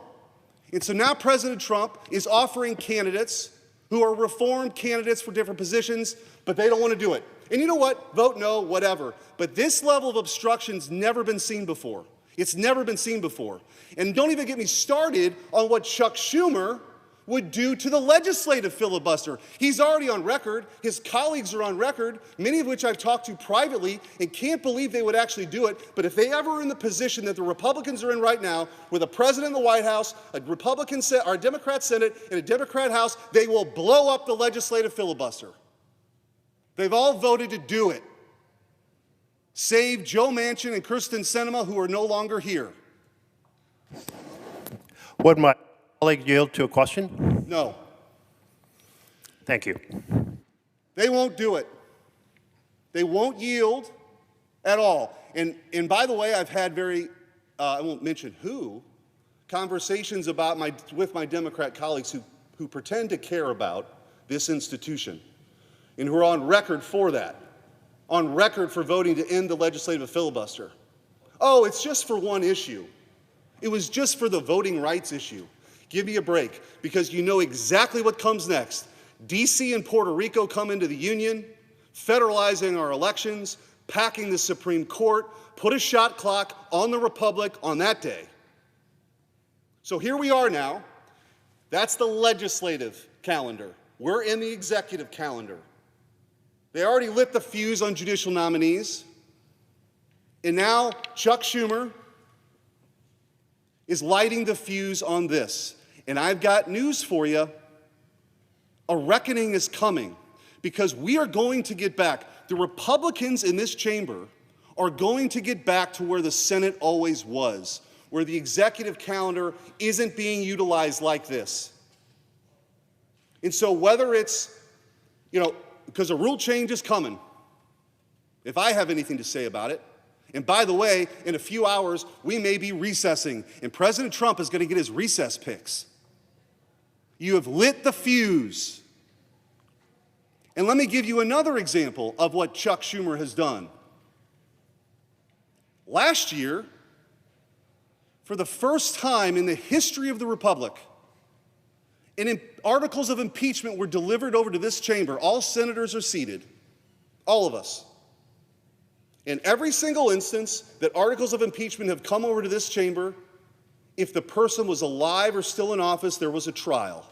And so now President Trump is offering candidates who are reformed candidates for different positions, but they don't want to do it. And you know what? Vote no, whatever. But this level of obstruction's never been seen before. It's never been seen before. And don't even get me started on what Chuck Schumer would do to the legislative filibuster. He's already on record. His colleagues are on record, many of which I've talked to privately, and can't believe they would actually do it. But if they ever are in the position that the Republicans are in right now, with a president in the White House, a Democrat Senate, and a Democrat House, they will blow up the legislative filibuster. They've all voted to do it, save Joe Manchin and Kyrsten Sinema, who are no longer here. Would my colleague yield to a question? No. Thank you. They won't do it. They won't yield at all. And by the way, I've had I won't mention who, conversations with my Democrat colleagues who pretend to care about this institution and who are on record for that, on record for voting to end the legislative filibuster. Oh, it's just for one issue. It was just for the voting rights issue. Give me a break, because you know exactly what comes next. D.C. and Puerto Rico come into the Union, federalizing our elections, packing the Supreme Court, put a shot clock on the Republic on that day. So here we are now. That's the legislative calendar. We're in the executive calendar. They already lit the fuse on judicial nominees. And now Chuck Schumer is lighting the fuse on this. And I've got news for you. A reckoning is coming, because we are going to get back. The Republicans in this chamber are going to get back to where the Senate always was, where the executive calendar isn't being utilized like this. And so whether it's, because a rule change is coming, if I have anything to say about it. And by the way, in a few hours, we may be recessing, and President Trump is going to get his recess picks. You have lit the fuse. And let me give you another example of what Chuck Schumer has done. Last year, for the first time in the history of the Republic, articles of impeachment were delivered over to this chamber. All senators are seated, all of us. In every single instance that articles of impeachment have come over to this chamber, if the person was alive or still in office, there was a trial.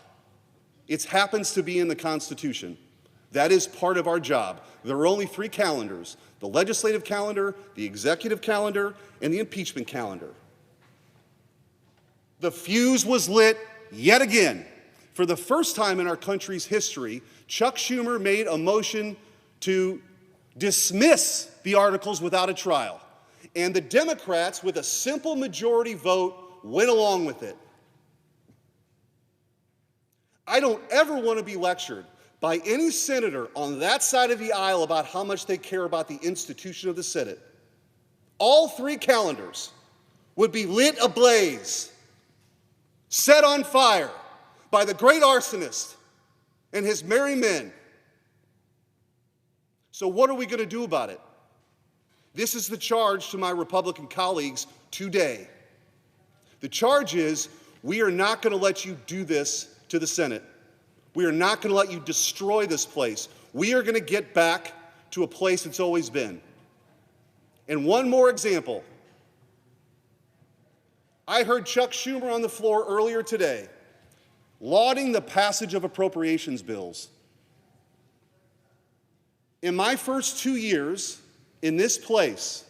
It happens to be in the Constitution. That is part of our job. There are only 3 calendars: the legislative calendar, the executive calendar, and the impeachment calendar. The fuse was lit yet again. For the first time in our country's history, Chuck Schumer made a motion to dismiss the articles without a trial. And the Democrats, with a simple majority vote, went along with it. I don't ever want to be lectured by any senator on that side of the aisle about how much they care about the institution of the Senate. All 3 calendars would be lit ablaze, set on fire by the great arsonist and his merry men. So what are we going to do about it? This is the charge to my Republican colleagues today. The charge is, we are not going to let you do this to the Senate. We are not going to let you destroy this place. We are going to get back to a place it's always been. And one more example. I heard Chuck Schumer on the floor earlier today lauding the passage of appropriations bills. In my first 2 years in this place,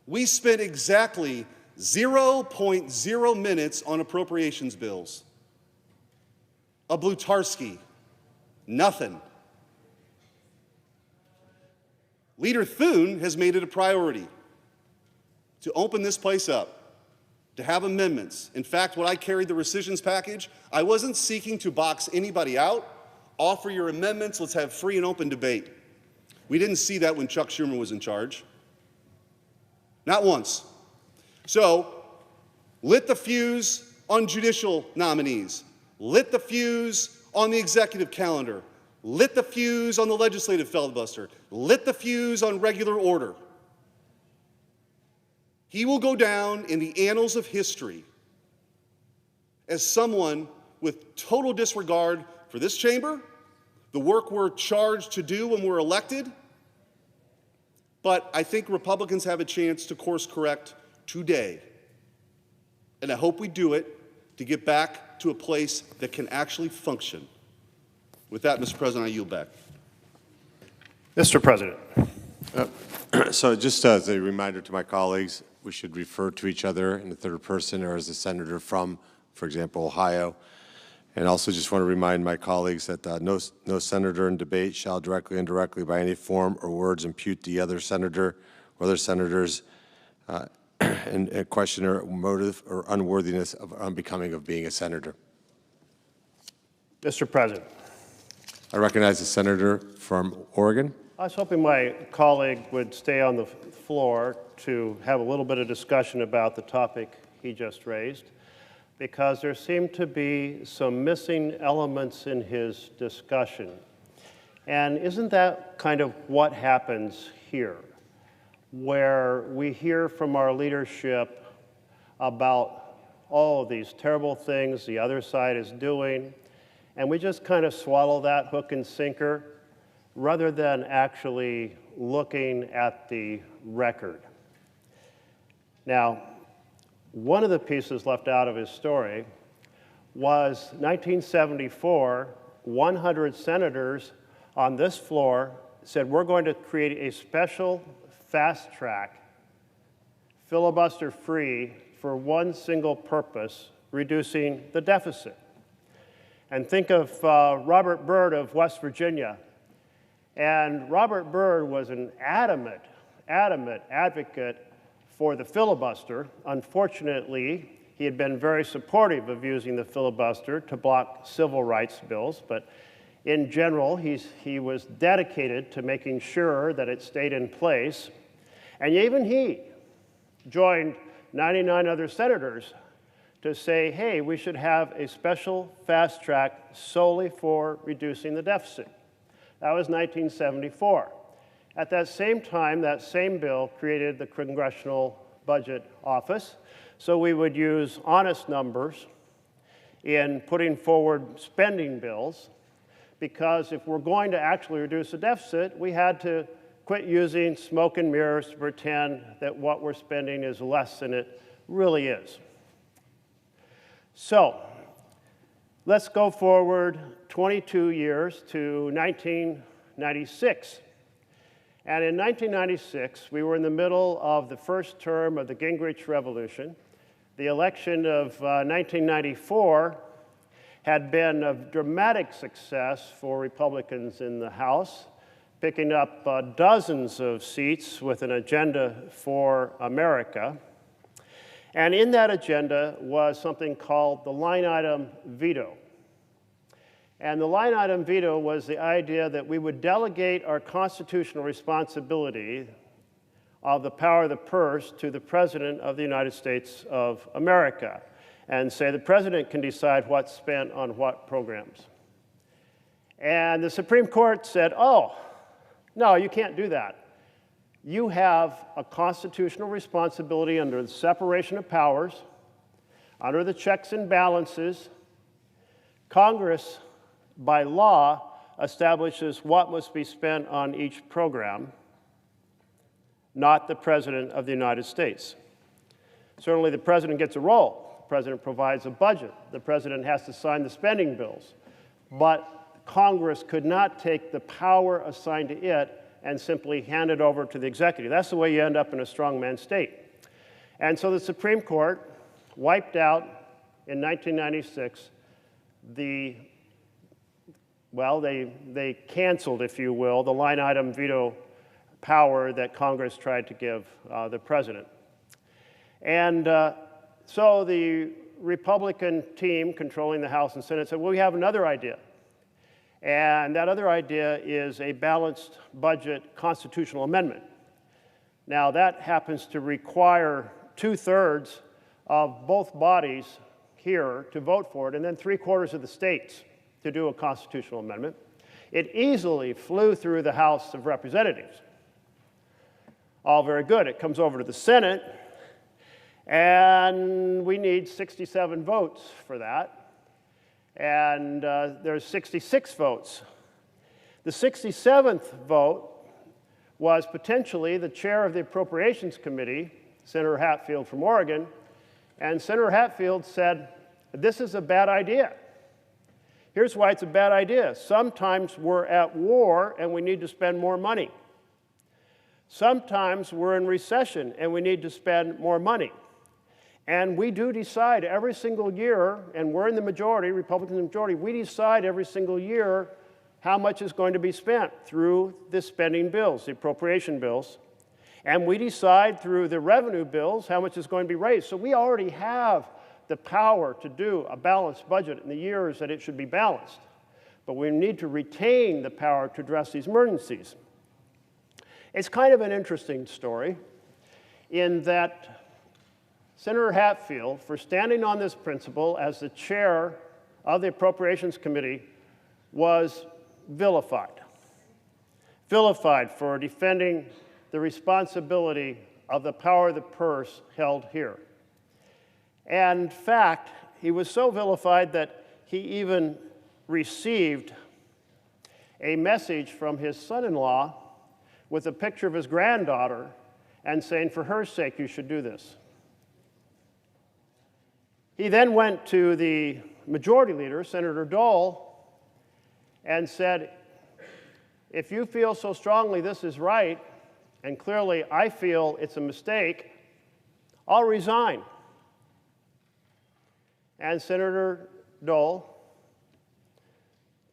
we spent exactly 0.0 minutes on appropriations bills. A Blutarski, nothing. Leader Thune has made it a priority to open this place up, to have amendments. In fact, when I carried the rescissions package, I wasn't seeking to box anybody out. Offer your amendments, let's have free and open debate. We didn't see that when Chuck Schumer was in charge. Not once. So, lit the fuse on judicial nominees, lit the fuse on the executive calendar, lit the fuse on the legislative filibuster, lit the fuse on regular order. He will go down in the annals of history as someone with total disregard for this chamber, the work we're charged to do when we're elected. But I think Republicans have a chance to course correct today. And I hope we do it to get back to a place that can actually function. With that, Mr. President, I yield back. Mr. President. So just as a reminder to my colleagues, we should refer to each other in the third person or as a senator from, for example, Ohio. And also just want to remind my colleagues that no senator in debate shall directly or indirectly by any form or words impute the other senator or other senators and question or motive or unworthiness of unbecoming of being a senator. Mr. President. I recognize the senator from Oregon. I was hoping my colleague would stay on the floor to have a little bit of discussion about the topic he just raised, because there seem to be some missing elements in his discussion. And isn't that kind of what happens here, where we hear from our leadership about all of these terrible things the other side is doing, and we just kind of swallow that hook and sinker rather than actually looking at the record. Now, one of the pieces left out of his story was 1974, 100 senators on this floor said, we're going to create a special fast track, filibuster free, for one single purpose, reducing the deficit. And think of Robert Byrd of West Virginia. And Robert Byrd was an adamant advocate for the filibuster. Unfortunately, he had been very supportive of using the filibuster to block civil rights bills, but in general, he was dedicated to making sure that it stayed in place. And even he joined 99 other senators to say, hey, we should have a special fast track solely for reducing the deficit. That was 1974. At that same time, that same bill created the Congressional Budget Office, so we would use honest numbers in putting forward spending bills, because if we're going to actually reduce the deficit, we had to quit using smoke and mirrors to pretend that what we're spending is less than it really is. So let's go forward 22 years to 1996. And in 1996, we were in the middle of the first term of the Gingrich Revolution. The election of 1994 had been a dramatic success for Republicans in the House, picking up dozens of seats with an agenda for America. And in that agenda was something called the line item veto. And the line item veto was the idea that we would delegate our constitutional responsibility of the power of the purse to the President of the United States of America, and say the President can decide what's spent on what programs. And the Supreme Court said, oh, no, you can't do that. You have a constitutional responsibility under the separation of powers, under the checks and balances. Congress, by law, establishes what must be spent on each program, not the President of the United States. Certainly the President gets a role. The President provides a budget. The President has to sign the spending bills. But Congress could not take the power assigned to it and simply hand it over to the executive. That's the way you end up in a strongman state. And so the Supreme Court wiped out in 1996 they canceled, if you will, the line item veto power that Congress tried to give the President. And so the Republican team controlling the House and Senate said, well, we have another idea. And that other idea is a balanced budget constitutional amendment. Now, that happens to require 2/3 of both bodies here to vote for it, and then 3/4 of the states to do a constitutional amendment. It easily flew through the House of Representatives. All very good. It comes over to the Senate, And we need 67 votes for that. And there's 66 votes. The 67th vote was potentially the chair of the Appropriations Committee, Senator Hatfield from Oregon. And Senator Hatfield said, this is a bad idea. Here's why it's a bad idea. Sometimes we're at war and we need to spend more money. Sometimes we're in recession and we need to spend more money. And we do decide every single year, and we're in the majority, Republicans in the majority, we decide every single year how much is going to be spent through the spending bills, the appropriation bills. And we decide through the revenue bills how much is going to be raised. So we already have the power to do a balanced budget in the years that it should be balanced. But we need to retain the power to address these emergencies. It's kind of an interesting story in that Senator Hatfield, for standing on this principle as the chair of the Appropriations Committee, was vilified. Vilified for defending the responsibility of the power of the purse held here. And in fact, he was so vilified that he even received a message from his son-in-law with a picture of his granddaughter and saying, for her sake, you should do this. He then went to the majority leader, Senator Dole, and said, if you feel so strongly this is right, and clearly I feel it's a mistake, I'll resign. And Senator Dole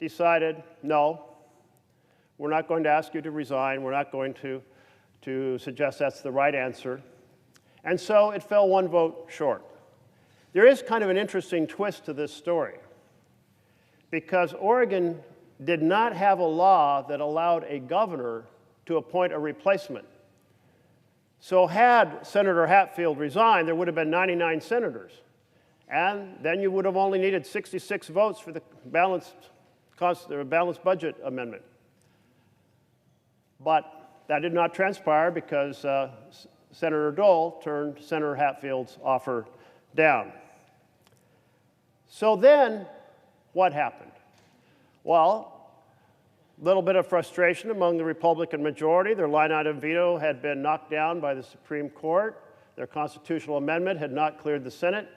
decided, no, we're not going to ask you to resign. We're not going to suggest that's the right answer. And so it fell one vote short. There is kind of an interesting twist to this story, because Oregon did not have a law that allowed a governor to appoint a replacement. So had Senator Hatfield resigned, there would have been 99 senators. And then you would have only needed 66 votes for the balanced budget amendment. But that did not transpire because Senator Dole turned Senator Hatfield's offer down. So then, what happened? Well, a little bit of frustration among the Republican majority. Their line item veto had been knocked down by the Supreme Court. Their constitutional amendment had not cleared the Senate.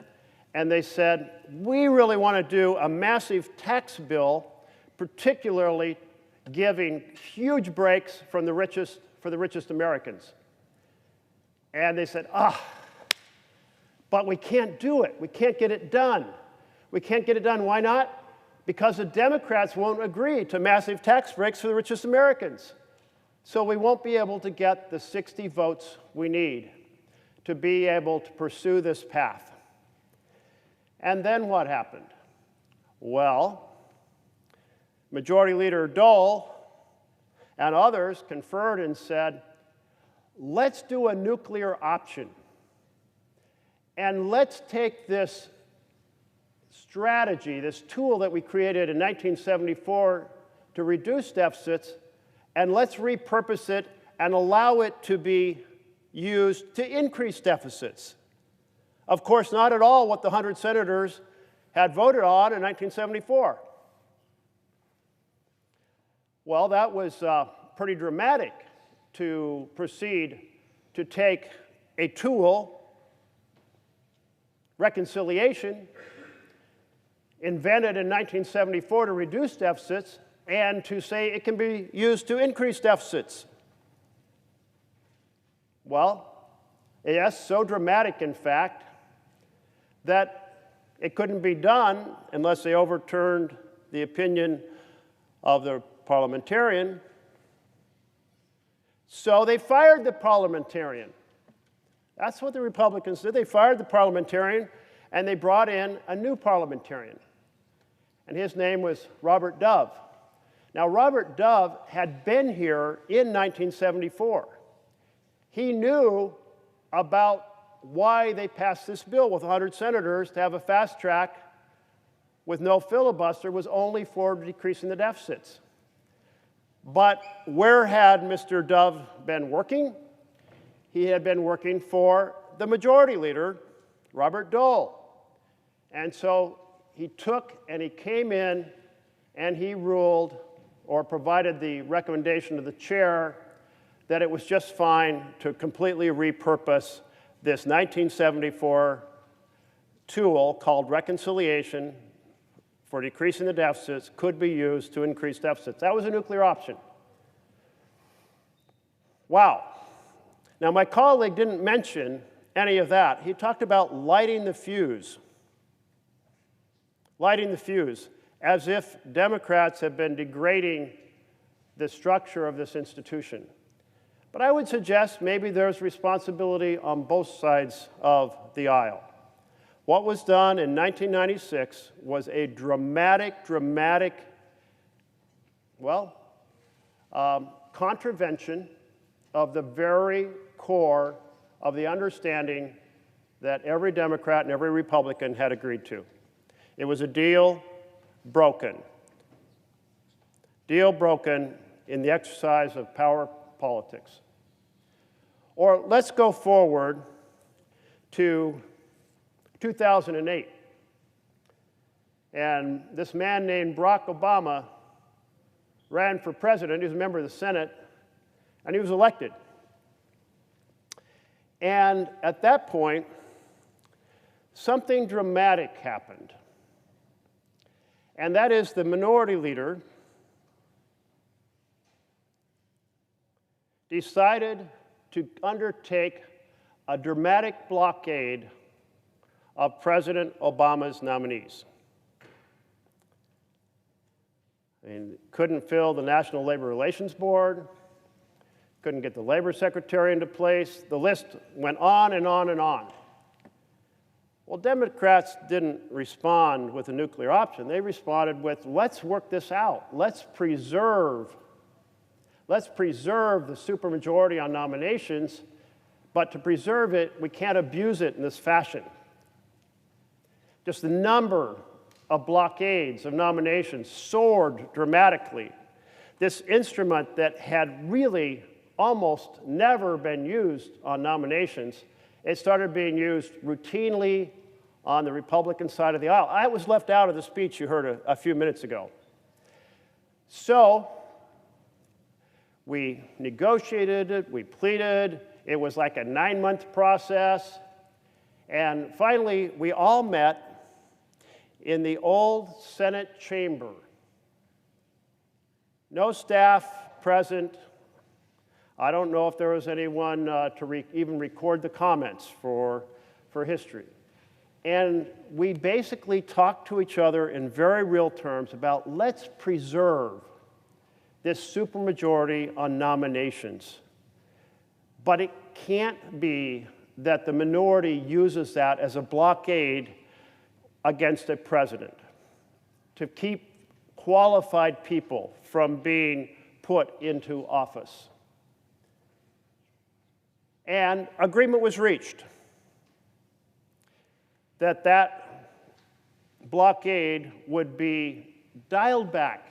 And they said, we really want to do a massive tax bill, particularly giving huge breaks for the richest Americans. And they said, but we can't do it. We can't get it done. We can't get it done. Why not? Because the Democrats won't agree to massive tax breaks for the richest Americans. So we won't be able to get the 60 votes we need to be able to pursue this path. And then what happened? Well, Majority Leader Dole and others conferred and said, let's do a nuclear option. And let's take this strategy, this tool that we created in 1974 to reduce deficits, and let's repurpose it and allow it to be used to increase deficits. Of course, not at all what the 100 senators had voted on in 1974. Well, that was pretty dramatic to proceed to take a tool, reconciliation, invented in 1974 to reduce deficits, and to say it can be used to increase deficits. Well, yes, so dramatic, in fact, that it couldn't be done unless they overturned the opinion of the parliamentarian. So they fired the parliamentarian. That's what the Republicans did. They fired the parliamentarian, and they brought in a new parliamentarian. And his name was Robert Dove. Now, Robert Dove had been here in 1974. He knew about why they passed this bill with 100 senators to have a fast track with no filibuster was only for decreasing the deficits. But where had Mr. Dove been working? He had been working for the majority leader, Robert Dole. And so he took and he came in and he ruled or provided the recommendation to the chair that it was just fine to completely repurpose this 1974 tool called reconciliation for decreasing the deficits could be used to increase deficits. That was a nuclear option. Wow. Now, my colleague didn't mention any of that. He talked about lighting the fuse. Lighting the fuse, as if Democrats have been degrading the structure of this institution. But I would suggest maybe there's responsibility on both sides of the aisle. What was done in 1996 was a dramatic, contravention of the very core of the understanding that every Democrat and every Republican had agreed to. It was a deal broken. Deal broken in the exercise of power politics. Or let's go forward to 2008. And this man named Barack Obama ran for president. He was a member of the Senate, and he was elected. And at that point, something dramatic happened. And that is the minority leader decided to undertake a dramatic blockade of President Obama's nominees. I mean, couldn't fill the National Labor Relations Board, couldn't get the Labor Secretary into place. The list went on and on and on. Well, Democrats didn't respond with a nuclear option. They responded with, let's work this out. Let's preserve the supermajority on nominations, but to preserve it, we can't abuse it in this fashion. Just the number of blockades of nominations soared dramatically. This instrument that had really almost never been used on nominations, it started being used routinely on the Republican side of the aisle. I was left out of the speech you heard a few minutes ago. So we negotiated it, we pleaded, it was like a 9-month process, and finally we all met in the old Senate chamber. No staff present. I don't know if there was anyone to even record the comments for history. And we basically talked to each other in very real terms about let's preserve this supermajority on nominations. But it can't be that the minority uses that as a blockade against a president to keep qualified people from being put into office. And agreement was reached that that blockade would be dialed back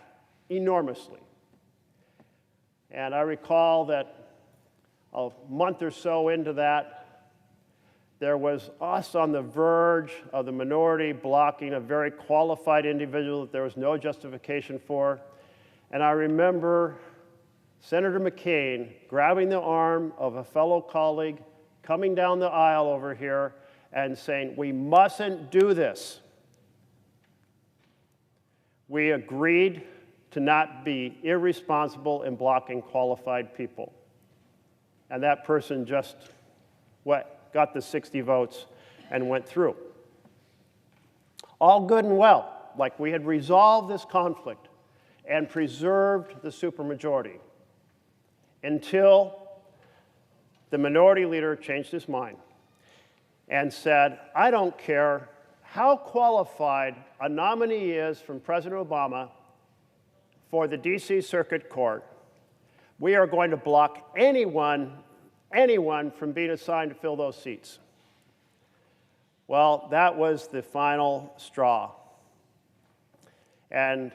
enormously. And I recall that a month or so into that, there was us on the verge of the minority blocking a very qualified individual that there was no justification for. And I remember Senator McCain grabbing the arm of a fellow colleague, coming down the aisle over here and saying, we mustn't do this. We agreed to not be irresponsible in blocking qualified people. And that person just got the 60 votes and went through. All good and well, like we had resolved this conflict and preserved the supermajority until the minority leader changed his mind and said, I don't care how qualified a nominee is from President Obama for the D.C. Circuit Court. We are going to block anyone from being assigned to fill those seats. Well, that was the final straw. And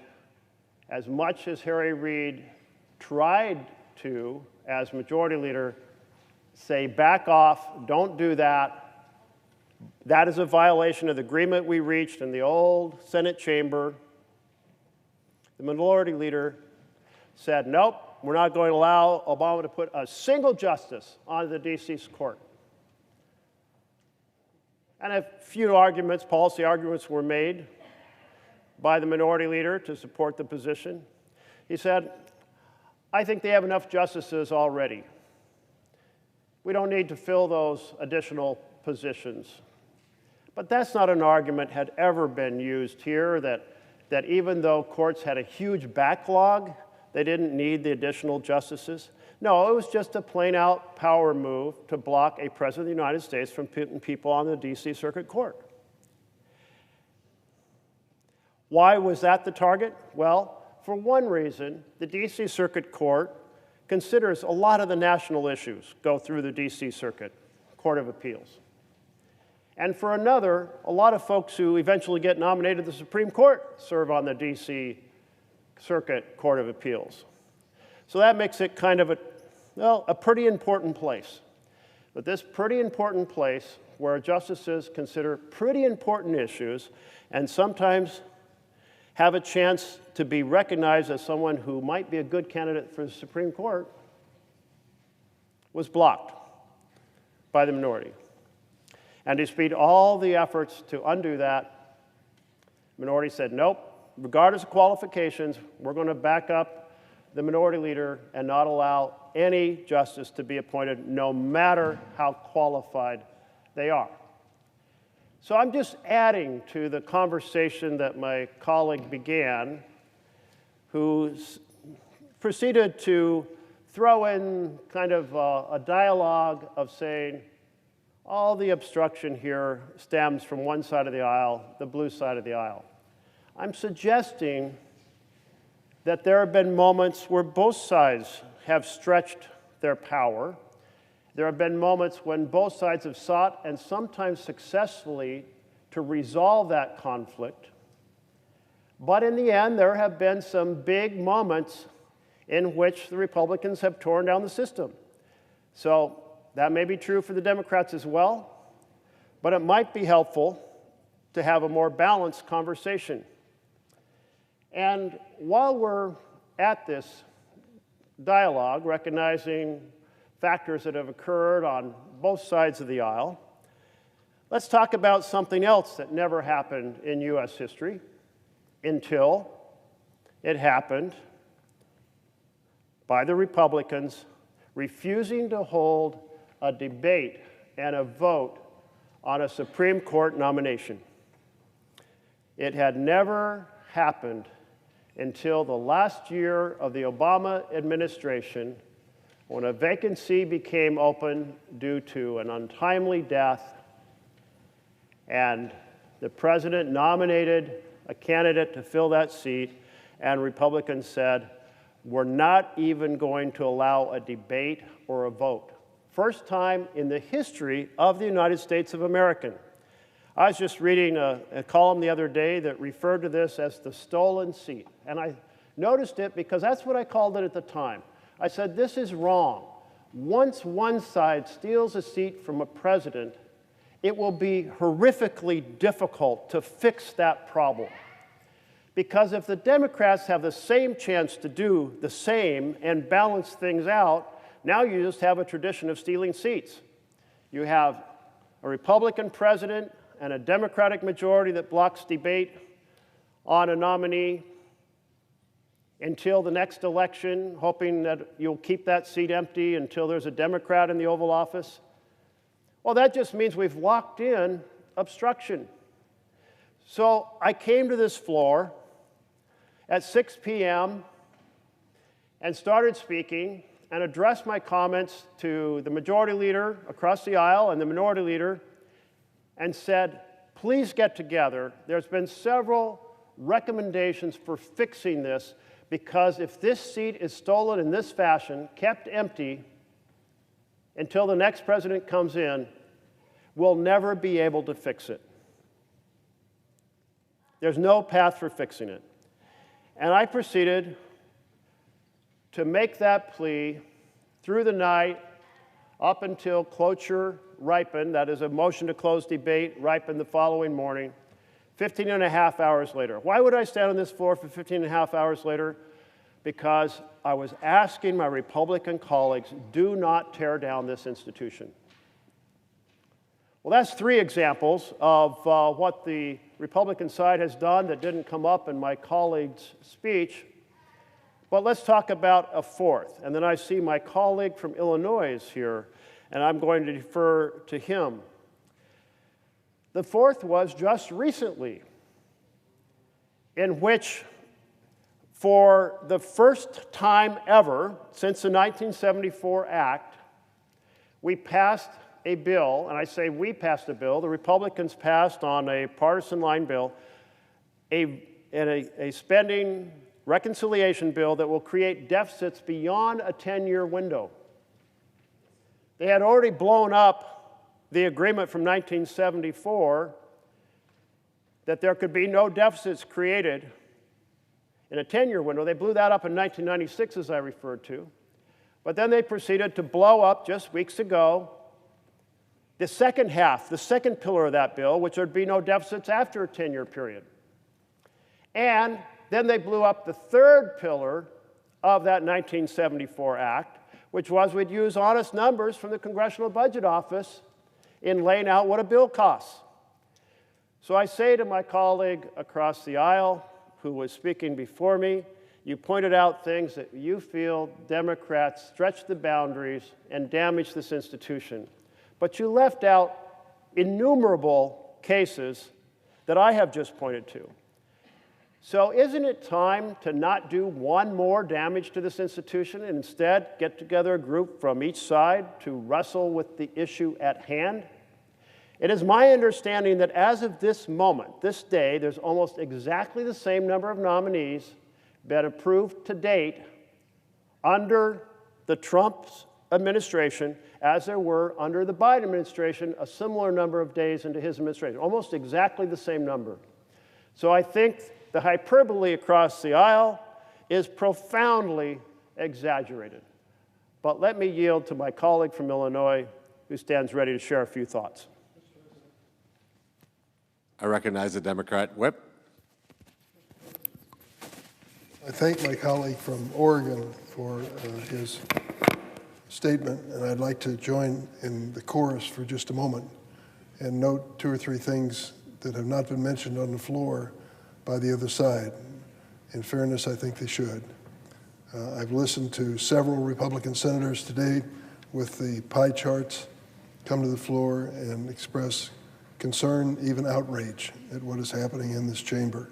as much as Harry Reid tried to, as majority leader, say, back off, don't do that, That is a violation of the agreement we reached in the old Senate chamber. The minority leader said, nope, we're not going to allow Obama to put a single justice on the D.C. court. And a few arguments, policy arguments were made by the minority leader to support the position. He said, I think they have enough justices already. We don't need to fill those additional positions. But that's not an argument had ever been used here, that even though courts had a huge backlog, they didn't need the additional justices. No, it was just a plain-out power move to block a president of the United States from putting people on the D.C. Circuit Court. Why was that the target? Well, for one reason, the D.C. Circuit Court considers a lot of the national issues go through the D.C. Circuit Court of Appeals. And for another, a lot of folks who eventually get nominated to the Supreme Court serve on the D.C. Circuit Court of Appeals. So that makes it kind of a pretty important place. But this pretty important place where justices consider pretty important issues and sometimes have a chance to be recognized as someone who might be a good candidate for the Supreme Court was blocked by the minority. And despite all the efforts to undo that, the minority said, nope, regardless of qualifications, we're going to back up the minority leader and not allow any justice to be appointed, no matter how qualified they are. So I'm just adding to the conversation that my colleague began, who proceeded to throw in kind of a dialogue of saying, all the obstruction here stems from one side of the aisle, the blue side of the aisle. I'm suggesting that there have been moments where both sides have stretched their power. There have been moments when both sides have sought, and sometimes successfully, to resolve that conflict. But in the end, there have been some big moments in which the Republicans have torn down the system. So that may be true for the Democrats as well, but it might be helpful to have a more balanced conversation. And while we're at this dialogue, recognizing factors that have occurred on both sides of the aisle, let's talk about something else that never happened in U.S. history until it happened by the Republicans refusing to hold a debate and a vote on a Supreme Court nomination. It had never happened until the last year of the Obama administration, when a vacancy became open due to an untimely death, and the president nominated a candidate to fill that seat, and Republicans said, we're not even going to allow a debate or a vote. First time in the history of the United States of America. I was just reading a column the other day that referred to this as the stolen seat. And I noticed it because that's what I called it at the time. I said, this is wrong. Once one side steals a seat from a president, it will be horrifically difficult to fix that problem. Because if the Democrats have the same chance to do the same and balance things out, now you just have a tradition of stealing seats. You have a Republican president and a Democratic majority that blocks debate on a nominee until the next election, hoping that you'll keep that seat empty until there's a Democrat in the Oval Office. Well, that just means we've locked in obstruction. So I came to this floor at 6 p.m. and started speaking and addressed my comments to the majority leader across the aisle and the minority leader and said, please get together. There's been several recommendations for fixing this, because if this seat is stolen in this fashion, kept empty until the next president comes in, we'll never be able to fix it. There's no path for fixing it. And I proceeded to make that plea through the night up until cloture ripened, that is a motion to close debate, ripened the following morning, 15 and a half hours later. Why would I stand on this floor for 15 and a half hours later? Because I was asking my Republican colleagues, do not tear down this institution. Well, that's three examples of what the Republican side has done that didn't come up in my colleague's speech. But let's talk about a fourth. And then I see my colleague from Illinois is here, and I'm going to defer to him. The fourth was just recently, in which for the first time ever since the 1974 Act, we passed a bill, and I say we passed a bill, the Republicans passed on a partisan line bill, a spending reconciliation bill that will create deficits beyond a 10-year window. They had already blown up the agreement from 1974 that there could be no deficits created in a 10-year window. They blew that up in 1996, as I referred to. But then they proceeded to blow up, just weeks ago, the second half, the second pillar of that bill, which there'd be no deficits after a 10-year period. And then they blew up the third pillar of that 1974 Act, which was we'd use honest numbers from the Congressional Budget Office in laying out what a bill costs. So I say to my colleague across the aisle who was speaking before me, you pointed out things that you feel Democrats stretch the boundaries and damage this institution. But you left out innumerable cases that I have just pointed to. So isn't it time to not do one more damage to this institution and instead get together a group from each side to wrestle with the issue at hand? It is my understanding that as of this moment, this day, there's almost exactly the same number of nominees been approved to date under the Trump administration as there were under the Biden administration a similar number of days into his administration, almost exactly the same number. So I think the hyperbole across the aisle is profoundly exaggerated. But let me yield to my colleague from Illinois who stands ready to share a few thoughts. I recognize the Democrat whip. I thank my colleague from Oregon for his statement, and I'd like to join in the chorus for just a moment and note two or three things that have not been mentioned on the floor by the other side. In fairness, I think they should. I've listened to several Republican senators today with the pie charts come to the floor and express concern, even outrage at what is happening in this chamber.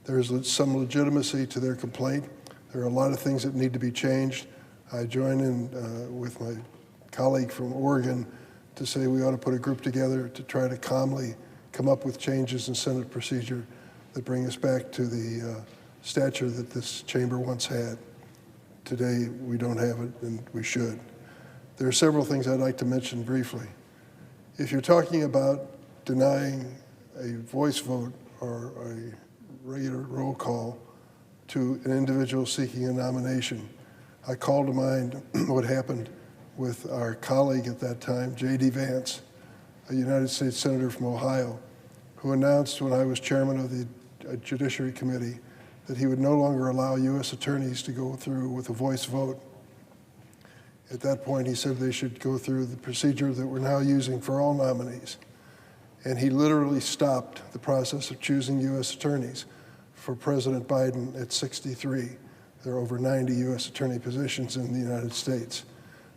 There is some legitimacy to their complaint. There are a lot of things that need to be changed. I join in with my colleague from Oregon to say we ought to put a group together to try to calmly come up with changes in Senate procedure that bring us back to the stature that this chamber once had. Today, we don't have it, and we should. There are several things I'd like to mention briefly. If you're talking about denying a voice vote or a regular roll call to an individual seeking a nomination, I call to mind what happened with our colleague at that time, J.D. Vance, a United States Senator from Ohio, who announced when I was chairman of the Judiciary Committee that he would no longer allow U.S. attorneys to go through with a voice vote. At that point, he said they should go through the procedure that we're now using for all nominees. And he literally stopped the process of choosing U.S. attorneys for President Biden at 63. There are over 90 U.S. attorney positions in the United States.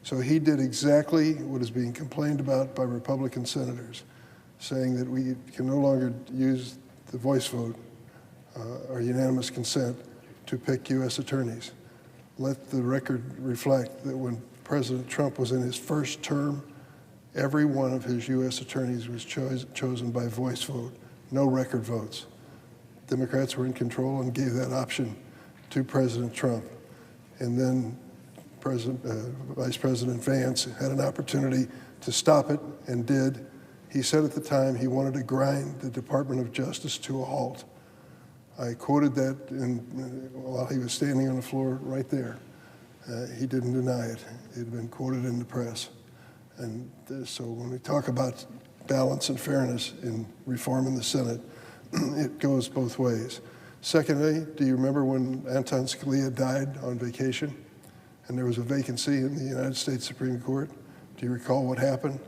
So he did exactly what is being complained about by Republican senators, saying that we can no longer use the voice vote or unanimous consent to pick U.S. attorneys. Let the record reflect that when President Trump was in his first term, every one of his U.S. attorneys was chosen by voice vote, no record votes. Democrats were in control and gave that option to President Trump. And then Vice President Vance had an opportunity to stop it and did. He said at the time he wanted to grind the Department of Justice to a halt. I quoted that while he was standing on the floor right there. He didn't deny it. It had been quoted in the press. And so when we talk about balance and fairness in reform in the Senate, it goes both ways. Secondly, do you remember when Anton Scalia died on vacation and there was a vacancy in the United States Supreme Court? Do you recall what happened?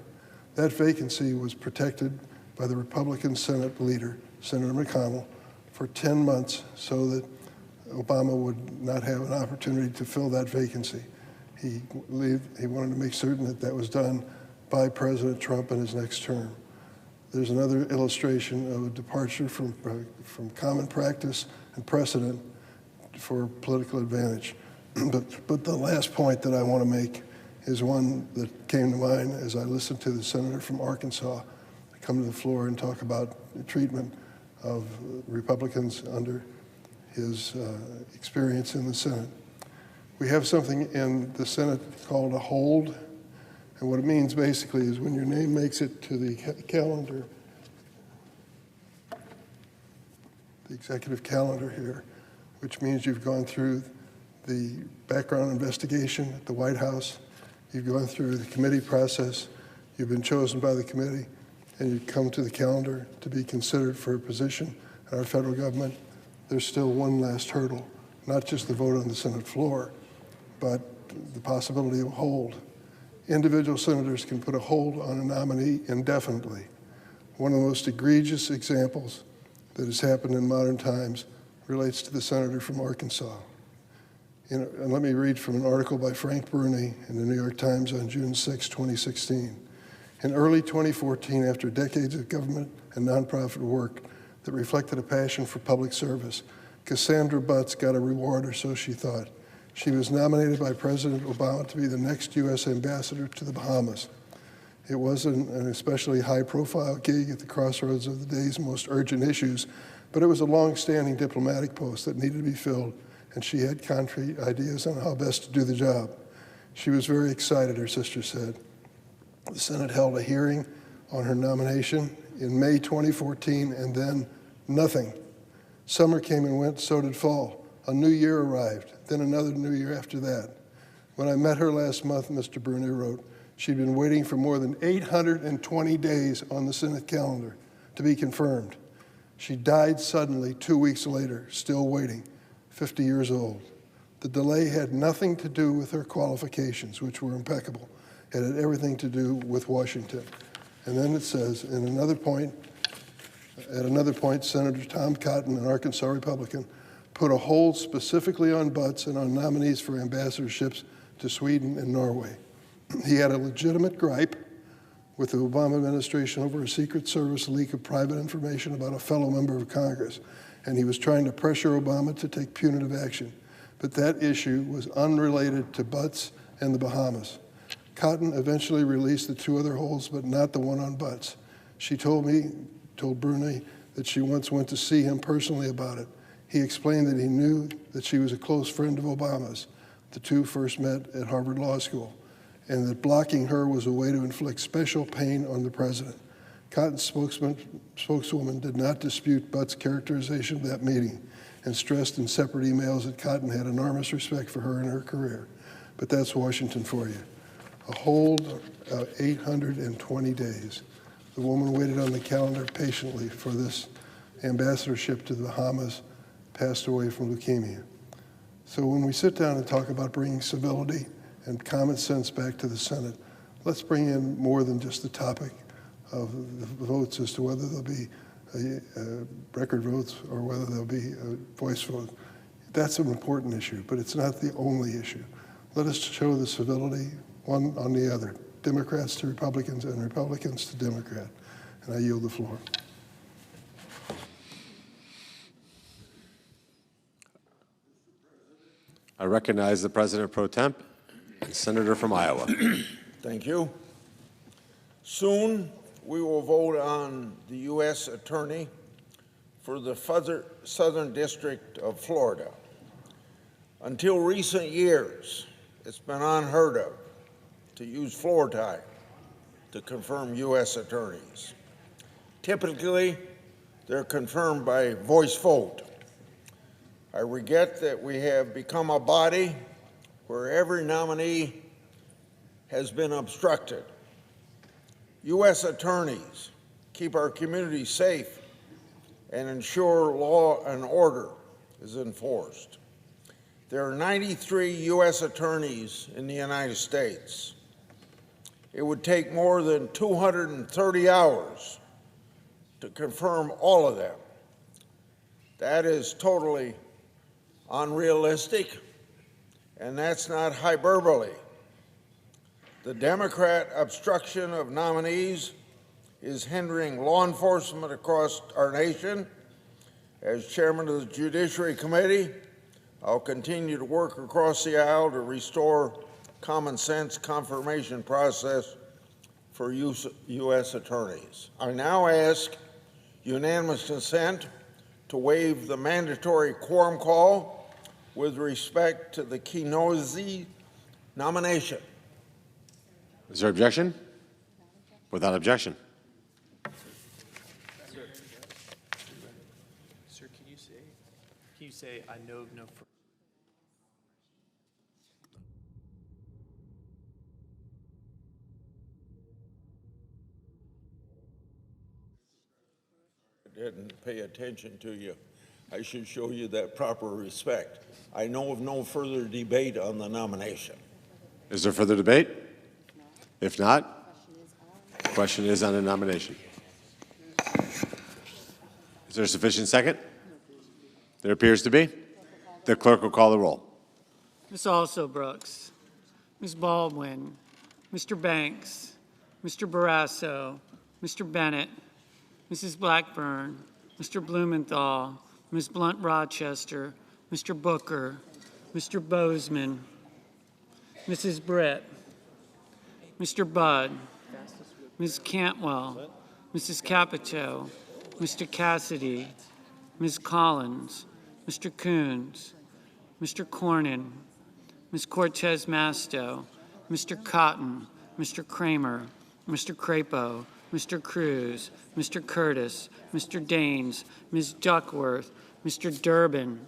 That vacancy was protected by the Republican Senate leader, Senator McConnell, for 10 months so that Obama would not have an opportunity to fill that vacancy. He wanted to make certain that that was done by President Trump in his next term. There's another illustration of a departure from common practice and precedent for political advantage. But the last point that I want to make is one that came to mind as I listened to the senator from Arkansas come to the floor and talk about the treatment of Republicans under his experience in the Senate. We have something in the Senate called a hold, and what it means basically is when your name makes it to the calendar, the executive calendar here, which means you've gone through the background investigation at the White House, you've gone through the committee process, you've been chosen by the committee, and you come to the calendar to be considered for a position in our federal government. There's still one last hurdle, not just the vote on the Senate floor, but the possibility of a hold. Individual senators can put a hold on a nominee indefinitely. One of the most egregious examples that has happened in modern times relates to the senator from Arkansas. And let me read from an article by Frank Bruni in the New York Times on June 6, 2016. In early 2014, after decades of government and nonprofit work that reflected a passion for public service, Cassandra Butts got a reward, or so she thought. She was nominated by President Obama to be the next U.S. ambassador to the Bahamas. It wasn't an especially high-profile gig at the crossroads of the day's most urgent issues, but it was a long-standing diplomatic post that needed to be filled, and she had concrete ideas on how best to do the job. She was very excited, her sister said. The Senate held a hearing on her nomination in May 2014, and then nothing. Summer came and went, so did fall. A new year arrived, then another new year after that. When I met her last month, Mr. Bruni wrote, she'd been waiting for more than 820 days on the Senate calendar to be confirmed. She died suddenly 2 weeks later, still waiting, 50 years old. The delay had nothing to do with her qualifications, which were impeccable. It had everything to do with Washington. And then it says, at another point, Senator Tom Cotton, an Arkansas Republican, put a hold specifically on Butts and on nominees for ambassadorships to Sweden and Norway. He had a legitimate gripe with the Obama administration over a Secret Service leak of private information about a fellow member of Congress, and he was trying to pressure Obama to take punitive action. But that issue was unrelated to Butts and the Bahamas. Cotton eventually released the two other holds, but not the one on Butts. She told Bruni that she once went to see him personally about it. He explained that he knew that she was a close friend of Obama's. The two first met at Harvard Law School, and that blocking her was a way to inflict special pain on the president. Cotton's spokeswoman did not dispute Butts' characterization of that meeting and stressed in separate emails that Cotton had enormous respect for her and her career. But that's Washington for you. A hold of 820 days. The woman waited on the calendar patiently for this ambassadorship to the Bahamas, passed away from leukemia. So when we sit down and talk about bringing civility and common sense back to the Senate, let's bring in more than just the topic of the votes as to whether there'll be record votes or whether there'll be a voice vote. That's an important issue, but it's not the only issue. Let us show the civility one on the other, Democrats to Republicans and Republicans to Democrat. And I yield the floor. I recognize the President pro temp, the Senator from Iowa. Thank you. Soon we will vote on the U.S. Attorney for the Southern District of Florida. Until recent years, it's been unheard of to use floor time to confirm U.S. attorneys. Typically, they're confirmed by voice vote. I regret that we have become a body where every nominee has been obstructed U.S. attorneys keep our communities safe and ensure law and order is enforced. There are 93 U.S. attorneys in the United States. It would take more than 230 hours to confirm all of them. That is totally unrealistic, and that's not hyperbole. The Democrat obstruction of nominees is hindering law enforcement across our nation. As chairman of the Judiciary Committee, I'll continue to work across the aisle to restore common sense confirmation process for U.S. attorneys. I now ask unanimous consent to waive the mandatory quorum call with respect to the Kenozi nomination. Is there objection? Without objection. Sir, can you say I know of no Didn't pay attention to you. I should show you that proper respect. I know of no further debate on the nomination. Is there further debate? If not, the question is on the nomination. Is there sufficient second? There appears to be. The clerk will call the roll. Ms. Also Brooks, Ms. Baldwin, Mr. Banks, Mr. Barrasso, Mr. Bennett, Mrs. Blackburn, Mr. Blumenthal, Ms. Blunt Rochester, Mr. Booker, Mr. Bozeman, Mrs. Britt, Mr. Budd, Ms. Cantwell, Mrs. Capito, Mr. Cassidy, Ms. Collins, Mr. Coons, Mr. Cornyn, Ms. Cortez Masto, Mr. Cotton, Mr. Kramer, Mr. Crapo, Mr. Cruz, Mr. Curtis, Mr. Daines, Ms. Duckworth, Mr. Durbin,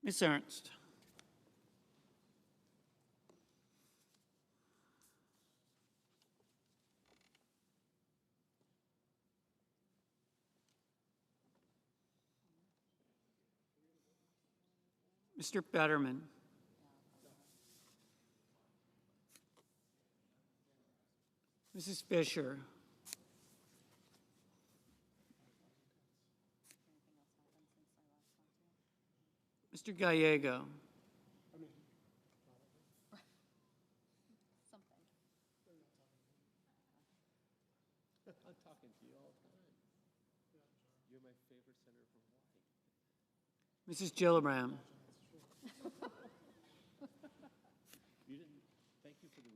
Ms. Ernst. Mr. Betterman. Mrs. Fisher. Mr. Gallego. I'm talking to you all the time. You're my favorite senator from Hawaii. Mrs. Gillibrand.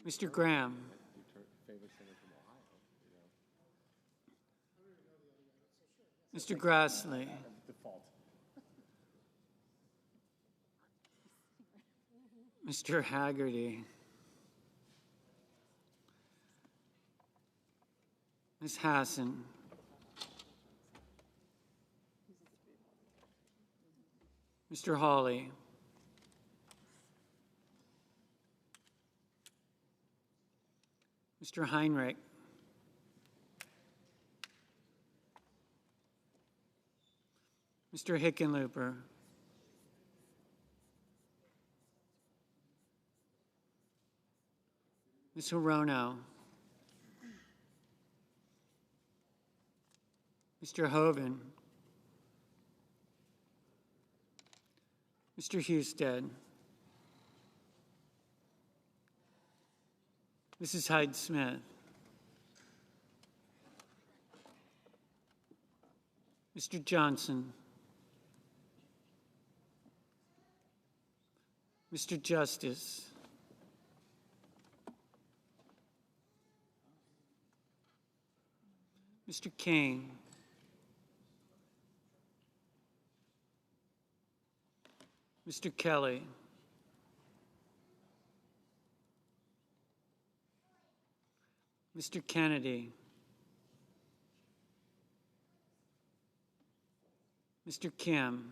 Mr. Graham. Mr. Grassley. Mr. Haggerty. Ms. Hassan. Mr. Hawley. Mr. Heinrich. Mr. Hickenlooper. Ms. Hirono. Mr. Hoven. Mr. Husted. Mrs. Hyde-Smith. Mr. Johnson. Mr. Justice. Mr. King. Mr. Kelly. Mr. Kennedy. Mr. Kim.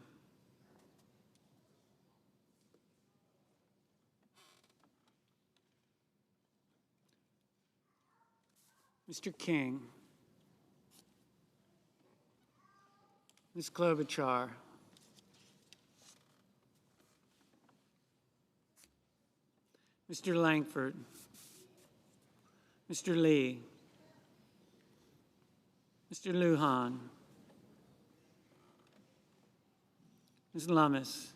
Mr. King. Ms. Klobuchar. Mr. Langford. Mr. Lee. Mr. Lujan. Ms. Lummis.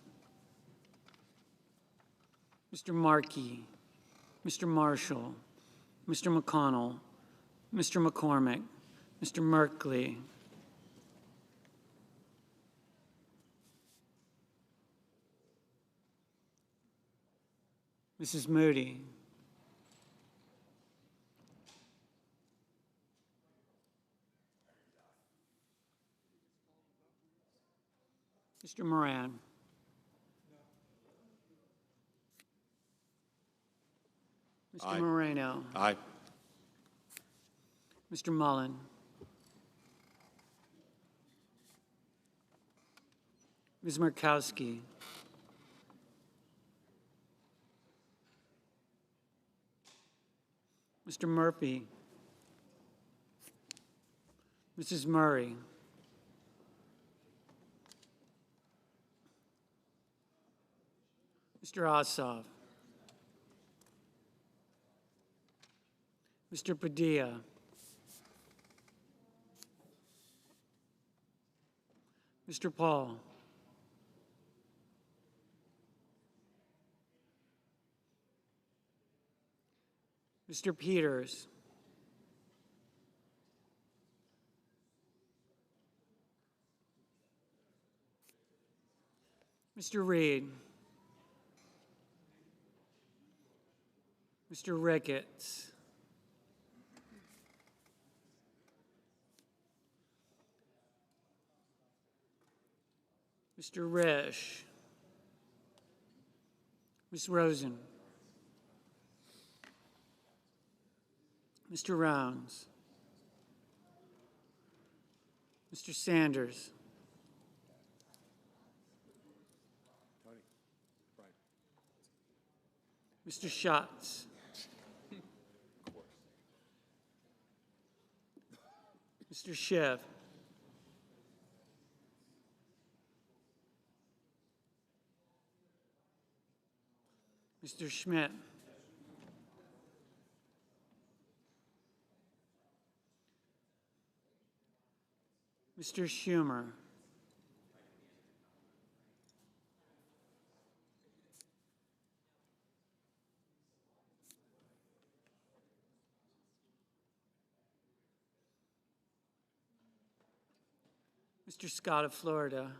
Mr. Markey. Mr. Marshall. Mr. McConnell. Mr. McCormick. Mr. Merkley. Mrs. Moody. Mr. Moran. Mr. Aye. Moreno. Aye. Mr. Mullen. Ms. Murkowski. Mr. Murphy. Mrs. Murray. Mr. Ossoff. Mr. Padilla. Mr. Paul. Mr. Peters. Mr. Reed. Mr. Ricketts. Mr. Risch. Ms. Rosen. Mr. Rounds. Mr. Sanders. Mr. Schatz. Mr. Schiff. Mr. Schmidt. Mr. Schumer. Mr. Scott of Florida.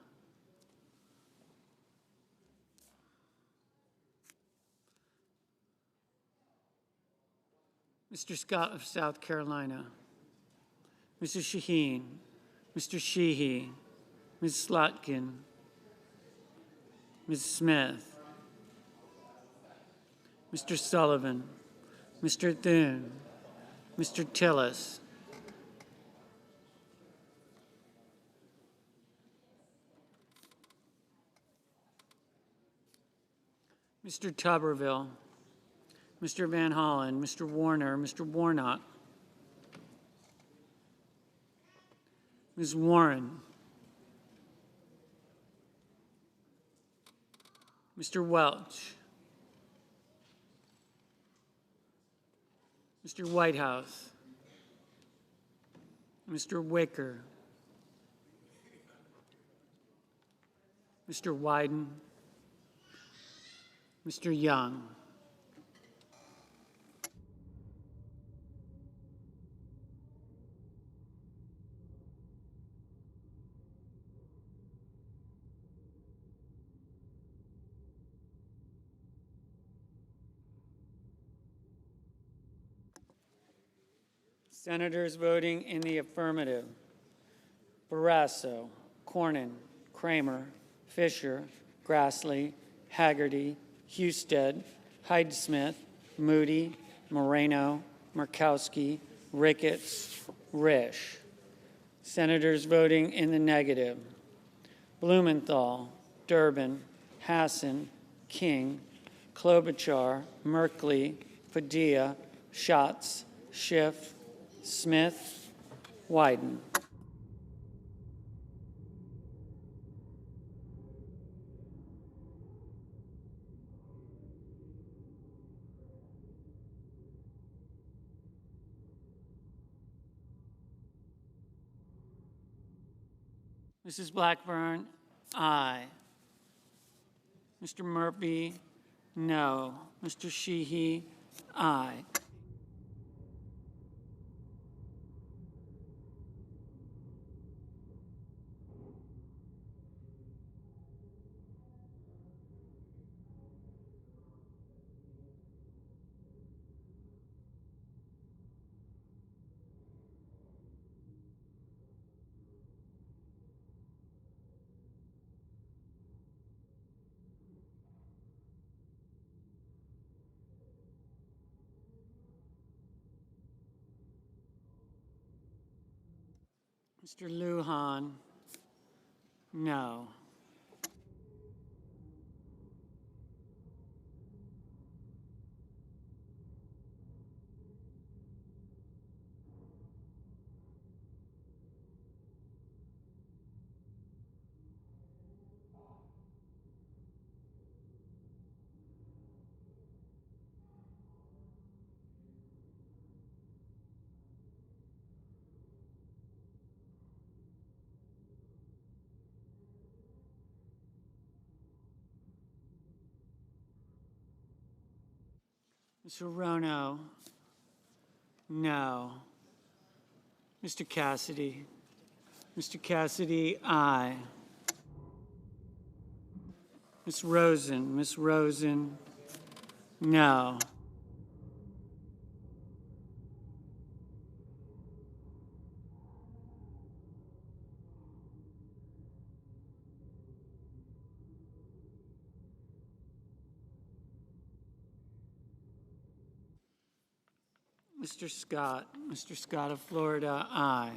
Mr. Scott of South Carolina. Mrs. Shaheen. Mr. Sheehy. Ms. Slotkin. Ms. Smith. Mr. Sullivan. Mr. Thune. Mr. Tillis. Mr. Tuberville. Mr. Van Hollen, Mr. Warner, Mr. Warnock, Ms. Warren, Mr. Welch, Mr. Whitehouse, Mr. Wicker, Mr. Wyden, Mr. Young. Senators voting in the affirmative: Barrasso, Cornyn, Kramer, Fisher, Grassley, Haggerty, Husted, Hyde-Smith, Moody, Moreno, Murkowski, Ricketts, Risch. Senators voting in the negative: Blumenthal, Durbin, Hassan, King, Klobuchar, Merkley, Padilla, Schatz, Schiff, Smith, Wyden. Mrs. Blackburn, aye. Mr. Murphy, no. Mr. Sheehy, aye. Mr. Lujan, no. Mr. Rono, no. Mr. Cassidy. Mr. Cassidy, aye. Ms. Rosen, no. Mr. Scott of Florida, aye.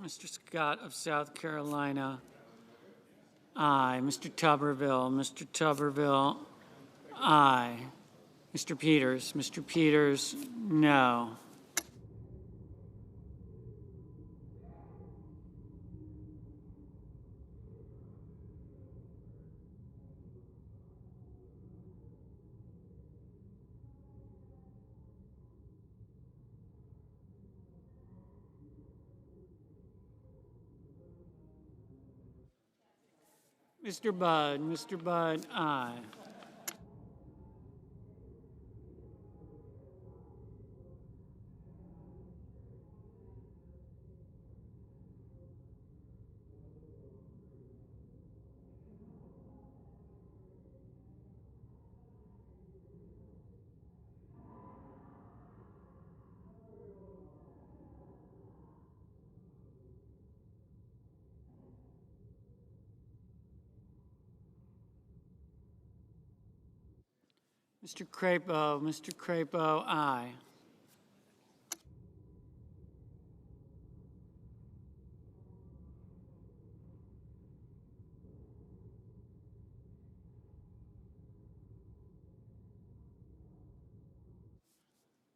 Mr. Scott of South Carolina, aye. Mr. Tuberville, aye. Mr. Peters, no. Mr. Budd, aye. Mr. Crapo, aye.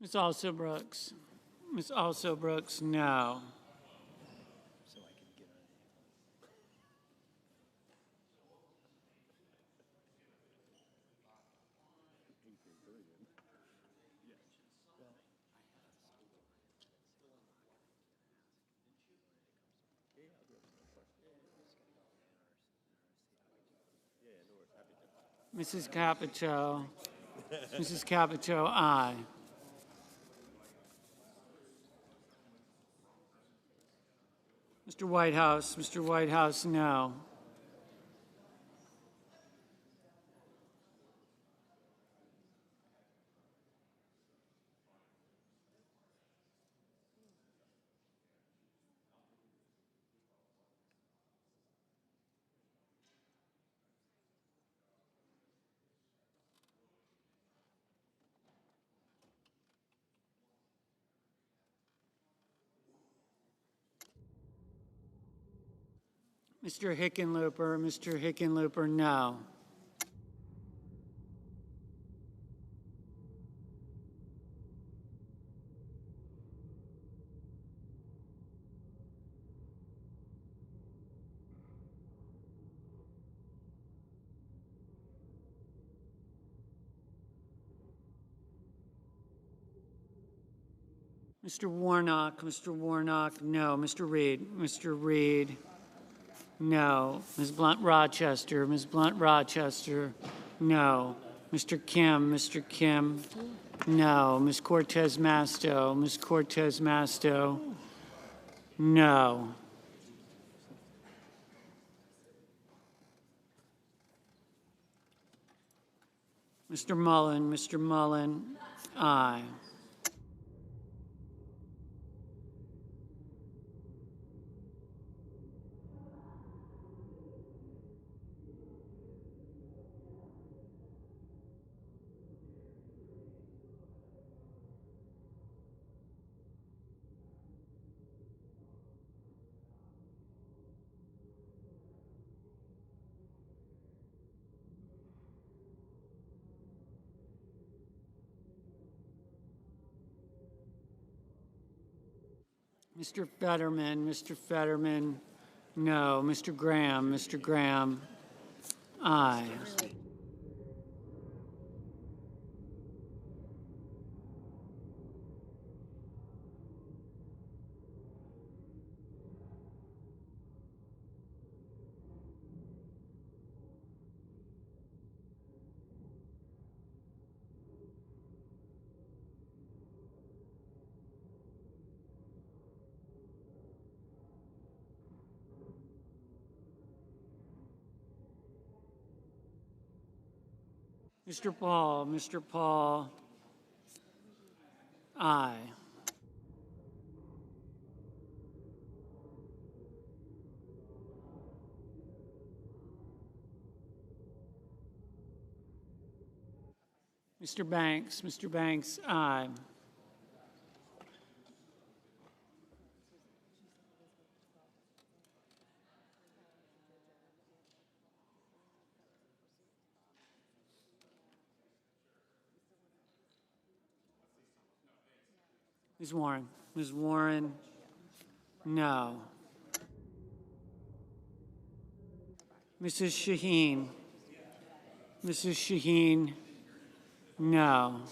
Ms. Alsobrooks. Ms. Alsobrooks, no. Mrs. Capito. Mrs. Capito, aye. Mr. Whitehouse, no. Mr. Hickenlooper, no. Mr. Warnock, no. Mr. Reed, no. Ms. Blunt Rochester, no. Mr. Kim, no. Ms. Cortez Masto, no. Mr. Mullen, aye. Mr. Fetterman, no. Mr. Graham, aye. Mr. Paul, aye. Mr. Banks, aye. Ms. Warren, no. Mrs. Shaheen, no.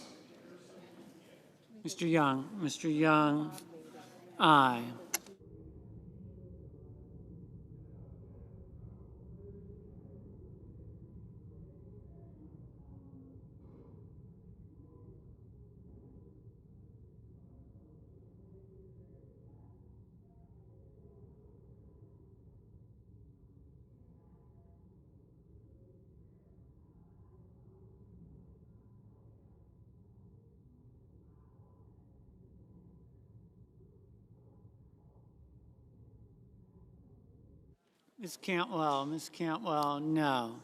Mr. Young, aye. Ms. Cantwell, no.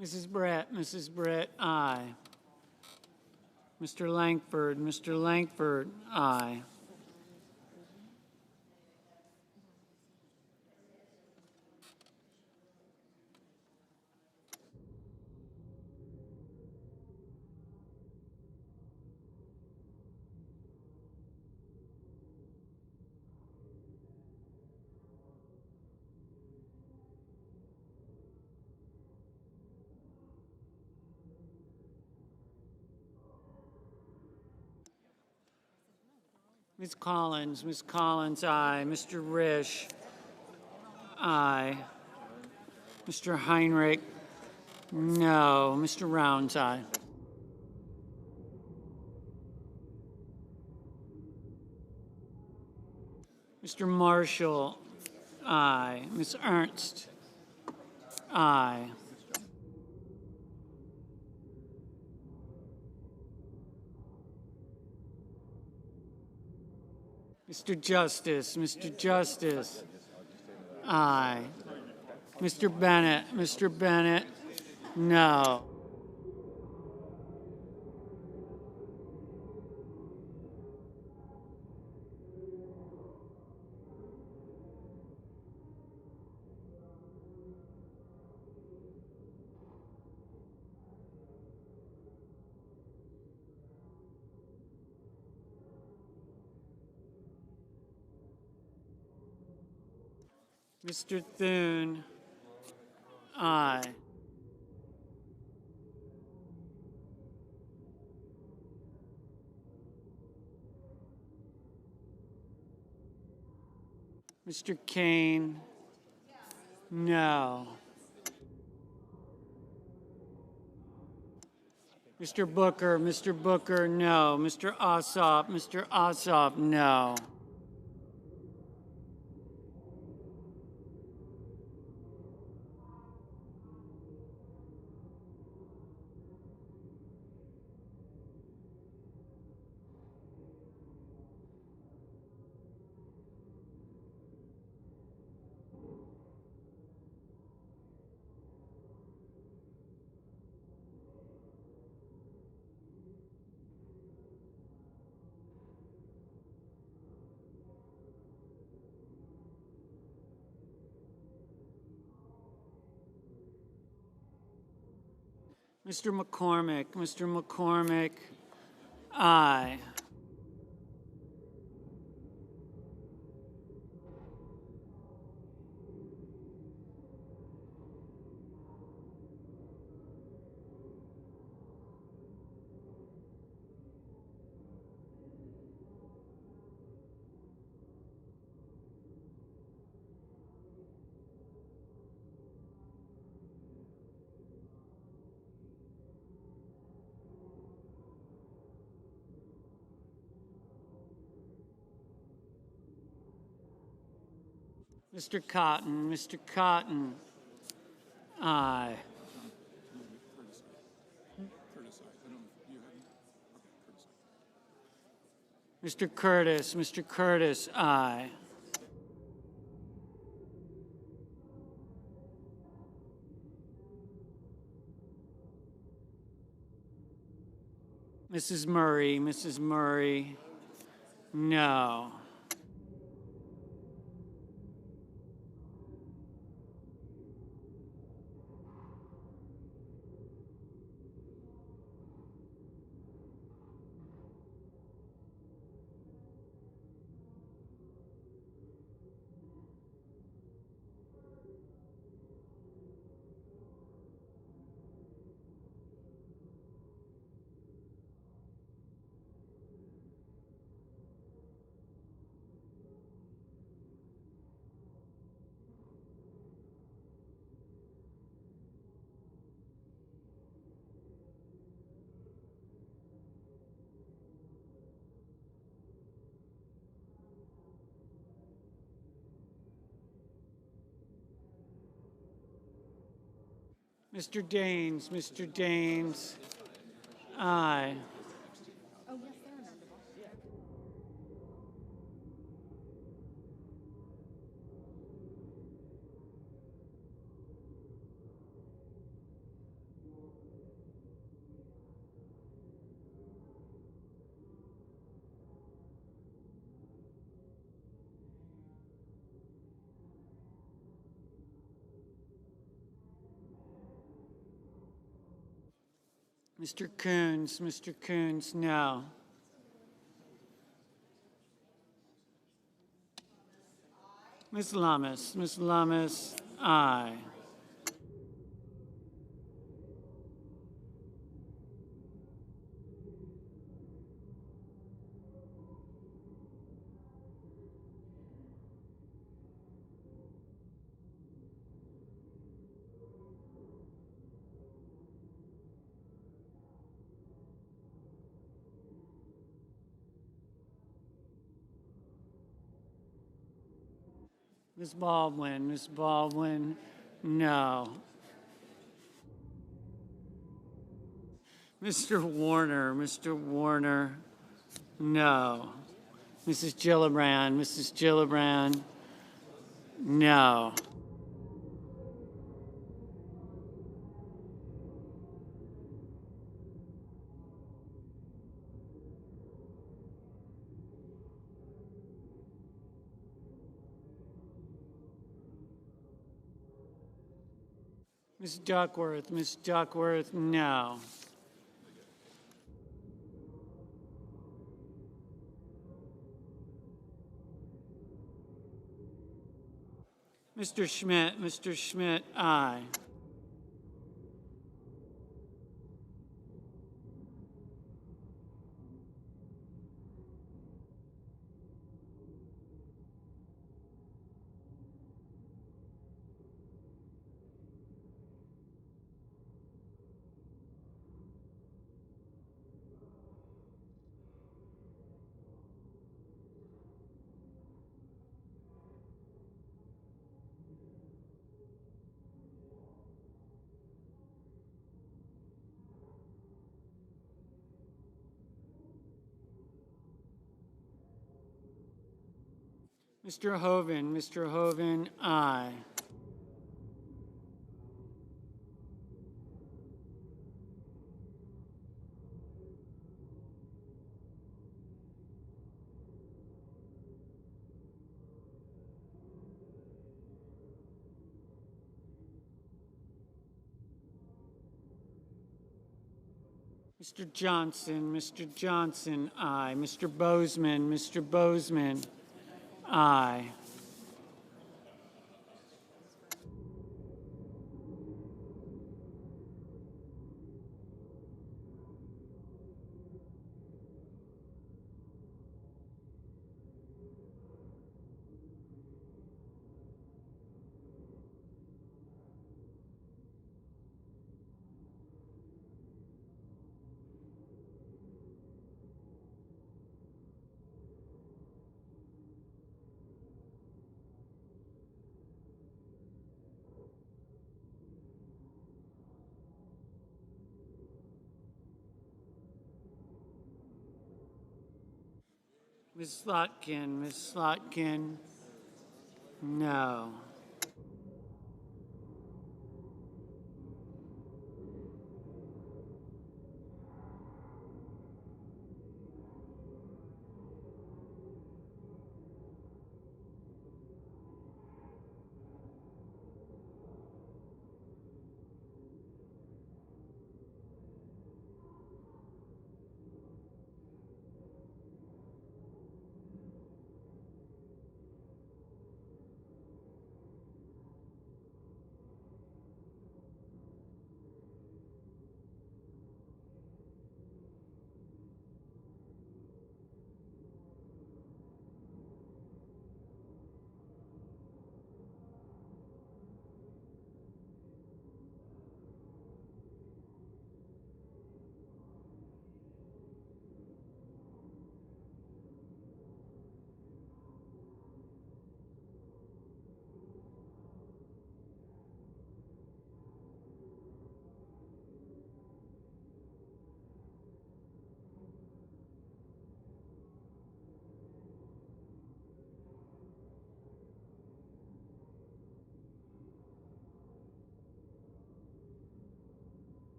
Mrs. Brett, aye. Mr. Langford, aye. Ms. Collins, aye. Mr. Risch, aye. Mr. Heinrich, no. Mr. Rounds, aye. Mr. Marshall, aye. Ms. Ernst, aye. Mr. Justice, aye. Mr. Bennett, no. Mr. Thune, aye. Mr. Kane, no. Mr. Booker, no. Mr. Ossoff, no. Mr. McCormick, aye. Mr. Cotton, aye. Mr. Curtis, aye. Mrs. Murray, no. Mr. Daines, aye. Mr. Coons, no. Ms. Lummis, aye. Ms. Baldwin, no. Mr. Warner, no. Mrs. Gillibrand, no. Ms. Duckworth, no. Mr. Schmidt, aye. Mr. Hoven, aye. Mr. Johnson, aye. Mr. Bozeman, aye. Ms. Slotkin, no.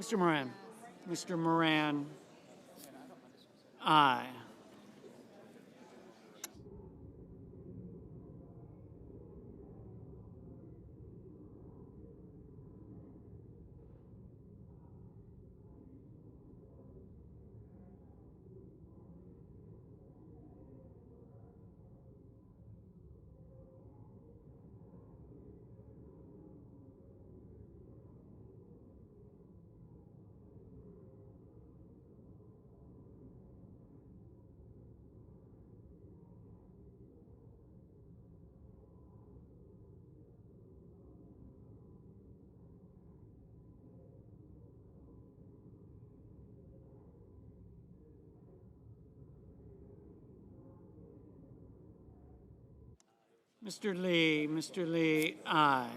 Mr. Moran. Mr. Moran, aye. Mr. Lee, aye.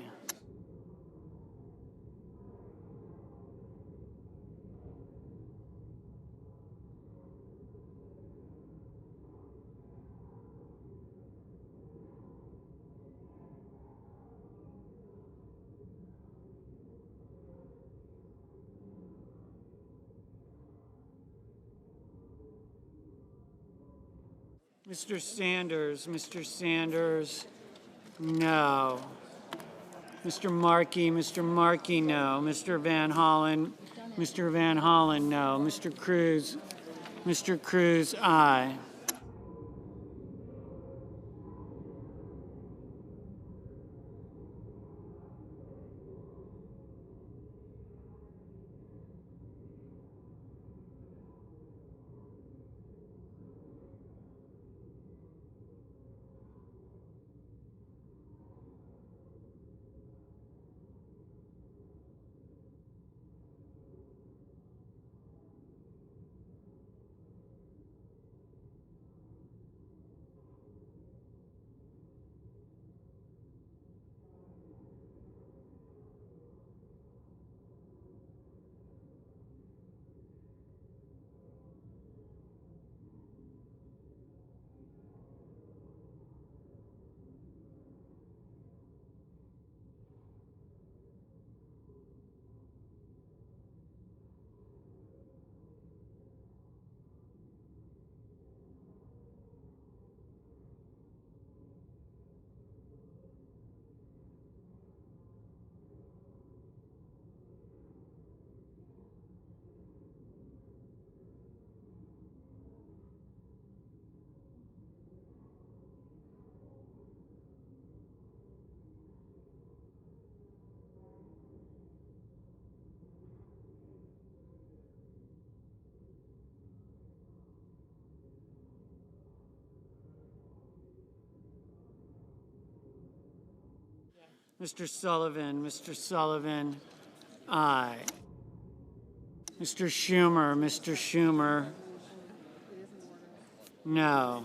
Mr. Sanders, no. Mr. Markey, no. Mr. Van Hollen, no. Mr. Cruz, aye. Mr. Sullivan, aye. Mr. Schumer, no.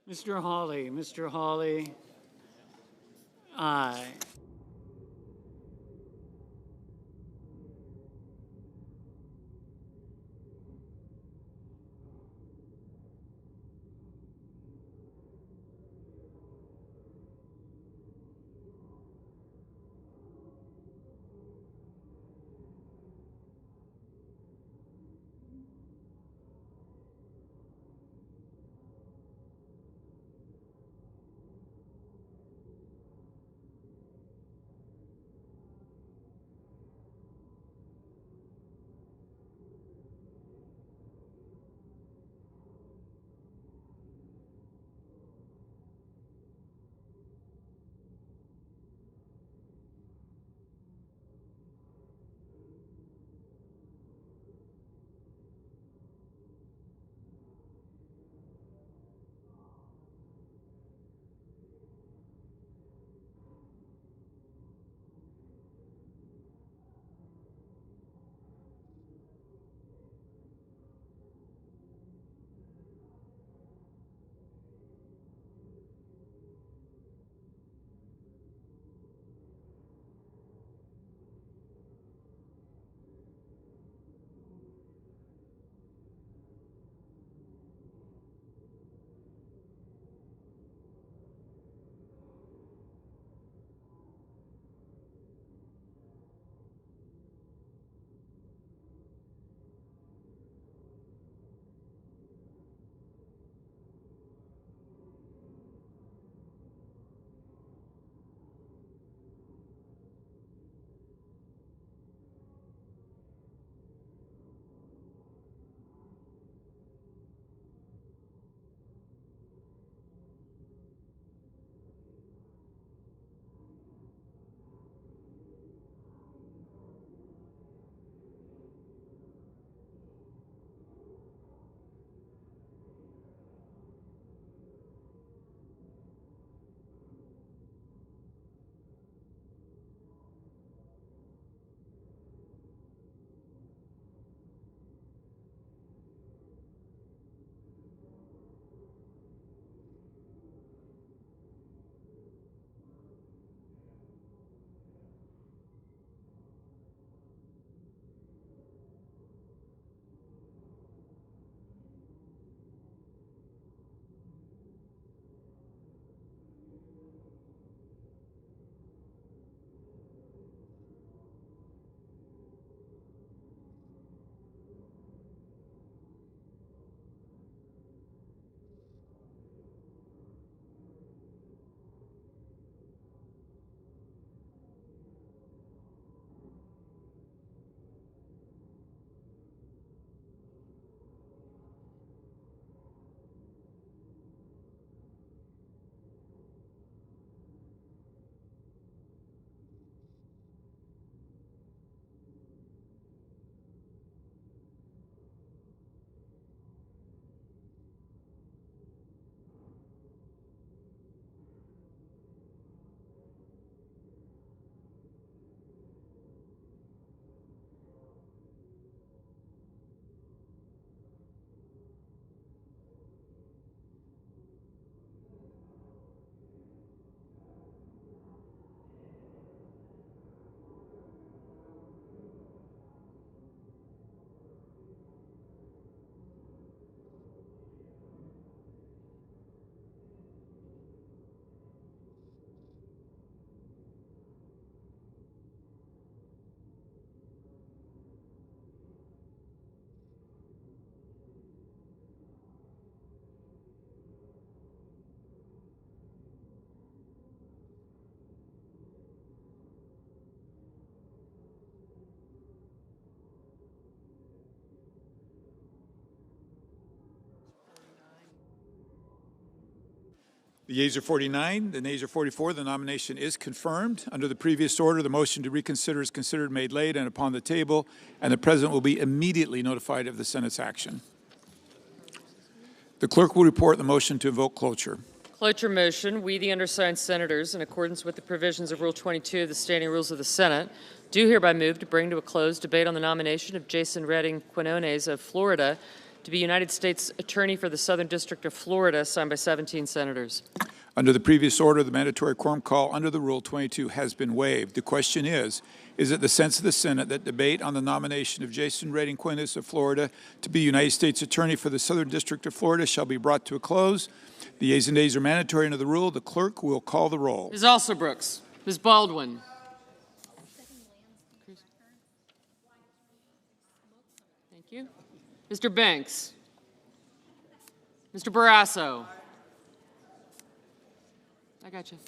Mr. Hawley. Mr. Hawley. Aye. The yeas are 49, the nays are 44. The nomination is confirmed. Under the previous order, the motion to reconsider is considered made late and upon the table, and the President will be immediately notified of the Senate's action. The clerk will report the motion to invoke cloture. Cloture motion. We, the undersigned senators, in accordance with the provisions of Rule 22 of the Standing Rules of the Senate, do hereby move to bring to a close debate on the nomination of Jason Redding Quinones of Florida to be United States Attorney for the Southern District of Florida, signed by 17 senators. Under the previous order, the mandatory quorum call under the Rule 22 has been waived. The question is it the sense of the Senate that debate on the nomination of Jason Redding Quintus of Florida to be United States Attorney for the Southern District of Florida shall be brought to a close? The yeas and nays are mandatory under the rule. The clerk will call the roll. Ms. Alsobrooks. Ms. Baldwin. Thank you. Mr. Banks. Mr. Barrasso. I got you.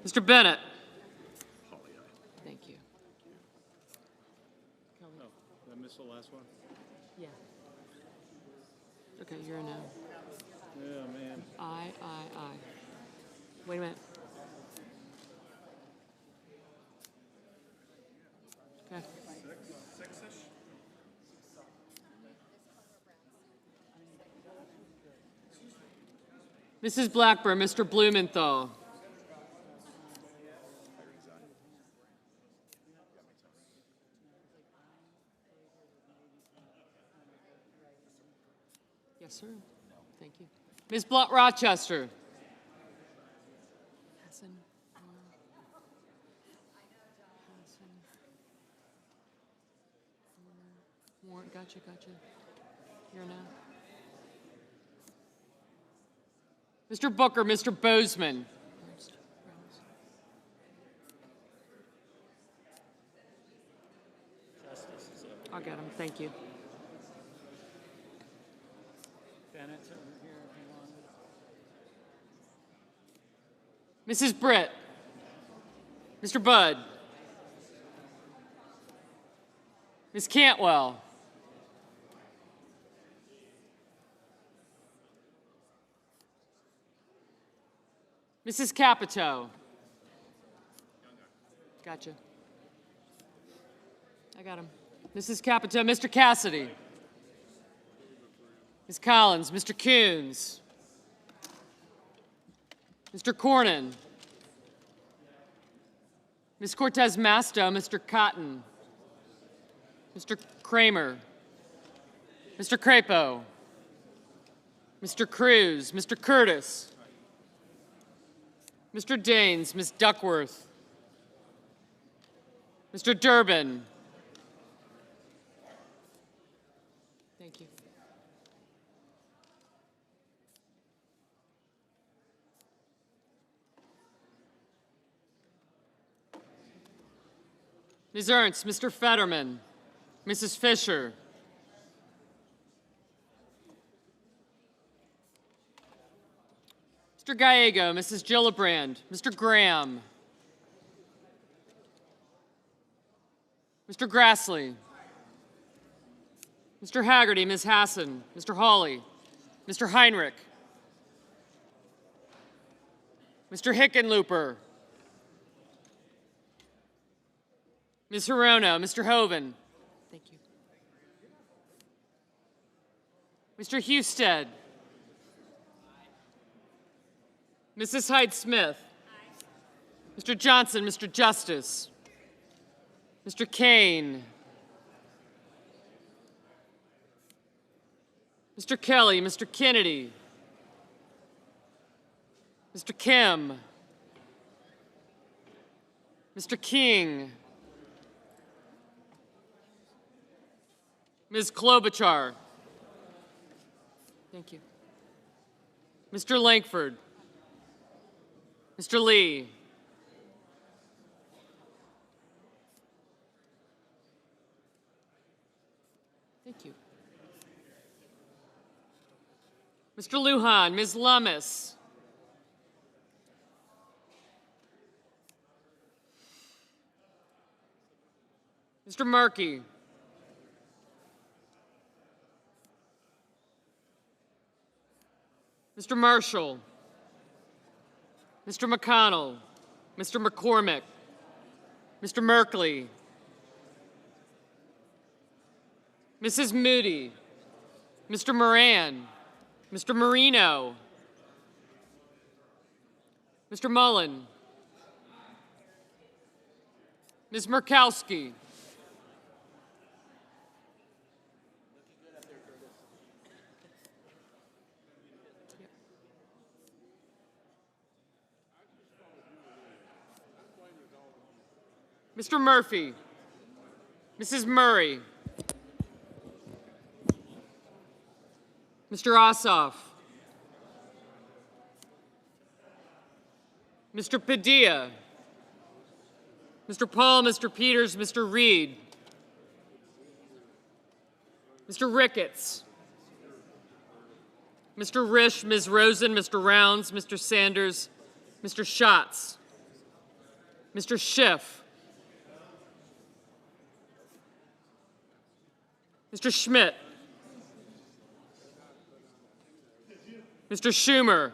Mr. Bennett. Thank you. Did I miss the last one? Yeah. Okay, you're a no. Yeah, man. Aye. Wait a minute. Okay. Mrs. Blackburn, Mr. Blumenthal. Yes, sir. Thank you. Ms. Rochester. Warren, gotcha. Here now. Mr. Booker, Mr. Bozeman. I'll get him. Thank you. Bennett's over here if you want. Mrs. Britt. Mr. Budd. Ms. Cantwell. Mrs. Capito. Gotcha. I got him. Mrs. Capito, Mr. Cassidy. Ms. Collins, Mr. Coons. Mr. Cornyn. Ms. Cortez Masto, Mr. Cotton. Mr. Kramer. Mr. Crapo. Mr. Cruz, Mr. Curtis. Mr. Daines, Ms. Duckworth. Mr. Durbin. Thank you. Ms. Ernst, Mr. Fetterman, Mrs. Fisher. Mr. Gallego, Mrs. Gillibrand, Mr. Graham. Mr. Grassley. Mr. Haggerty, Ms. Hassan, Mr. Hawley, Mr. Heinrich. Mr. Hickenlooper. Ms. Hirono, Mr. Hoven. Thank you. Mr. Husted. Mrs. Hyde-Smith. Mr. Johnson, Mr. Justice. Mr. Kane. Mr. Kelly, Mr. Kennedy. Mr. Kim. Mr. King. Ms. Klobuchar. Thank you. Mr. Lankford. Mr. Lee. Thank you. Mr. Lujan, Ms. Lummis. Mr. Markey. Mr. Marshall. Mr. McConnell. Mr. McCormick. Mr. Merkley. Mrs. Moody. Mr. Moran. Mr. Marino. Mr. Mullen. Ms. Murkowski. Mr. Murphy, Mrs. Murray, Mr. Ossoff, Mr. Padilla, Mr. Paul, Mr. Peters, Mr. Reed, Mr. Ricketts, Mr. Risch, Ms. Rosen, Mr. Rounds, Mr. Sanders, Mr. Schatz, Mr. Schiff, Mr. Schmidt, Mr. Schumer,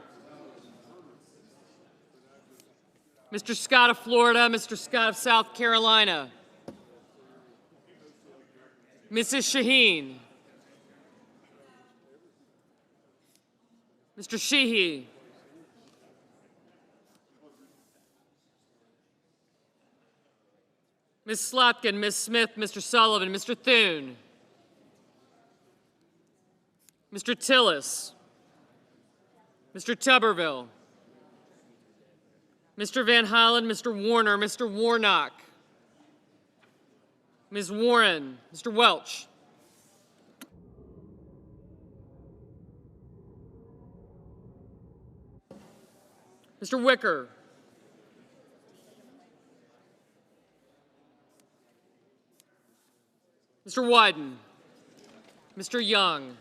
Mr. Scott of Florida, Mr. Scott of South Carolina, Mrs. Shaheen, Mr. Sheehy, Ms. Slotkin, Ms. Smith, Mr. Sullivan, Mr. Thune, Mr. Tillis, Mr. Tuberville, Mr. Van Hollen, Mr. Warner, Mr. Warnock, Ms. Warren, Mr. Welch, Mr. Wicker, Mr. Wyden, Mr. Young,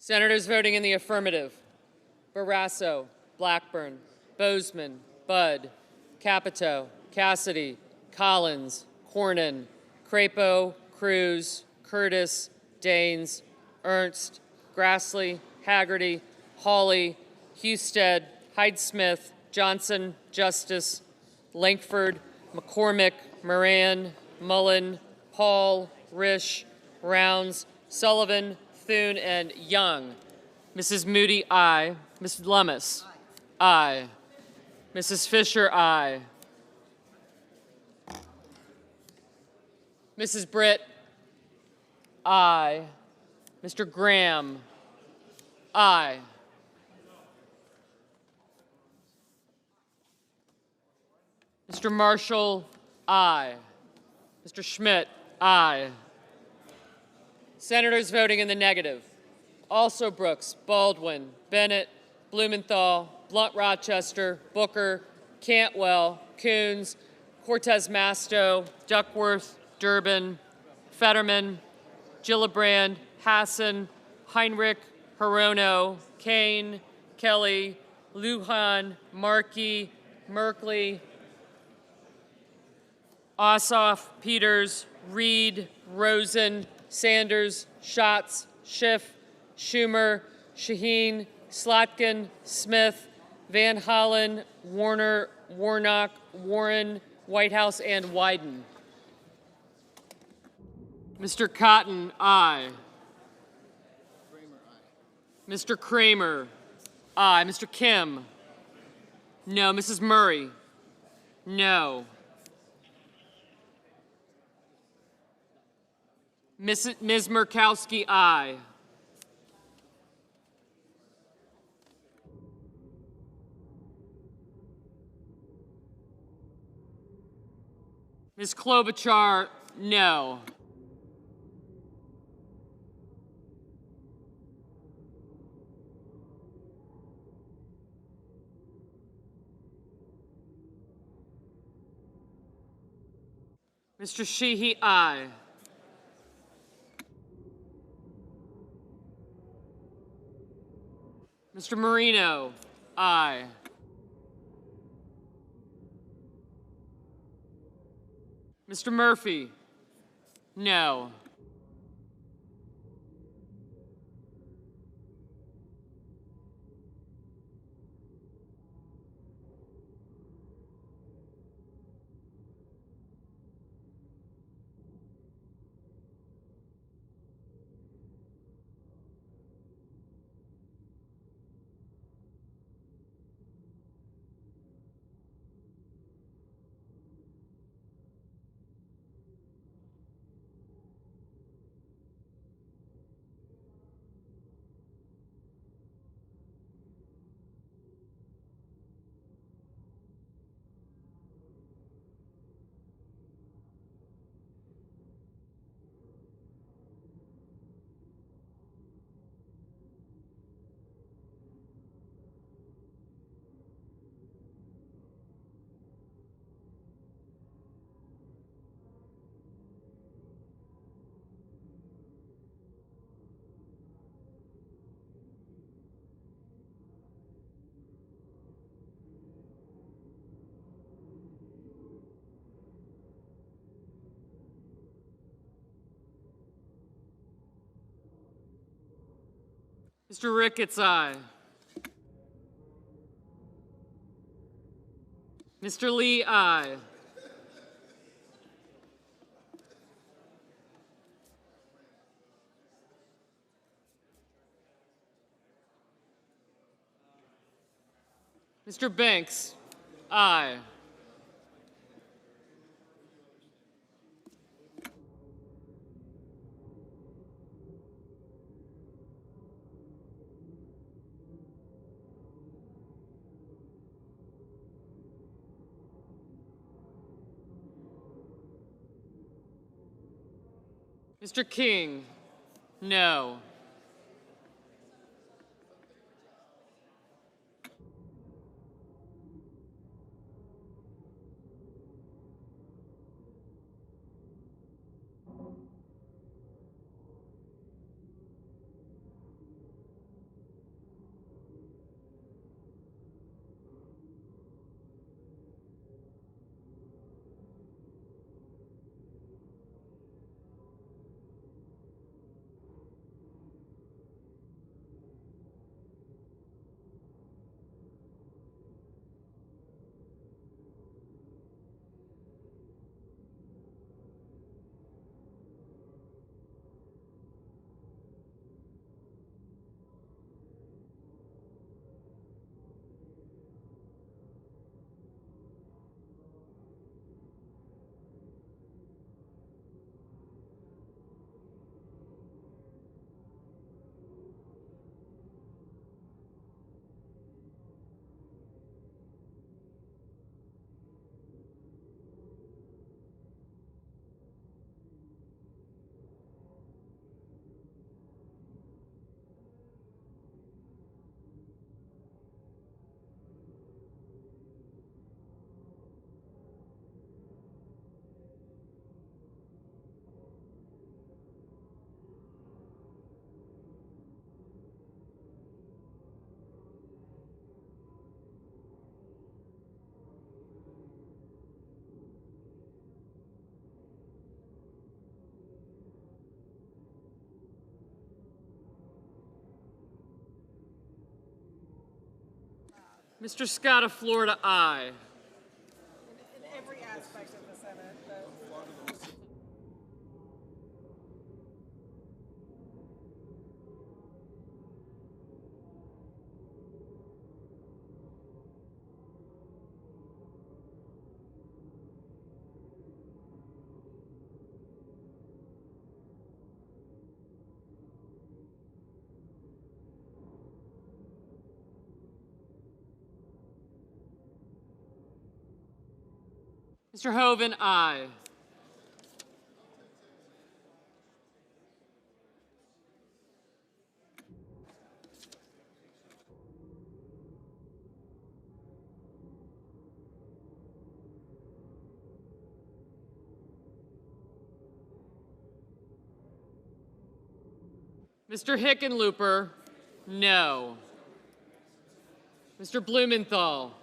Senators voting in the affirmative: Barrasso, Blackburn, Bozeman, Budd, Capito, Cassidy, Collins, Cornyn, Crapo, Cruz, Curtis, Daines, Ernst, Grassley, Haggerty, Hawley, Husted, Hyde-Smith, Johnson, Justice, Lankford, McCormick, Moran, Mullen, Paul, Risch, Rounds, Sullivan, Thune, and Young. Mrs. Moody, aye. Mrs. Lummis, aye. Mrs. Fisher, aye. Mrs. Britt, aye. Mr. Graham, aye. Mr. Marshall, aye. Mr. Schmidt, aye. Senators voting in the negative: also Brooks, Baldwin, Bennett, Blumenthal, Blunt-Rochester, Booker, Cantwell, Coons, Cortez Masto, Duckworth, Durbin, Fetterman, Gillibrand, Hassan, Heinrich, Hirono, Kane, Kelly, Lujan, Markey, Merkley, Ossoff, Peters, Reed, Rosen, Sanders, Schatz, Schiff, Schumer, Shaheen, Slotkin, Smith, Van Hollen, Warner, Warnock, Warren, Whitehouse, and Wyden. Mr. Cotton, aye. Mr. Kramer, aye. Mr. Kim, no. Mrs. Murray, no. Ms. Murkowski, aye. Ms. Klobuchar, no. Mr. Sheehy, aye. Mr. Marino, aye. Mr. Murphy, no. Mr. Ricketts, aye. Mr. Lee, aye. Mr. Banks, aye. Mr. King, no. Mr. Scott of Florida, aye. In every aspect of the Senate. Mr. Hoven, aye. Mr. Hickenlooper, no. Mr. Blumenthal.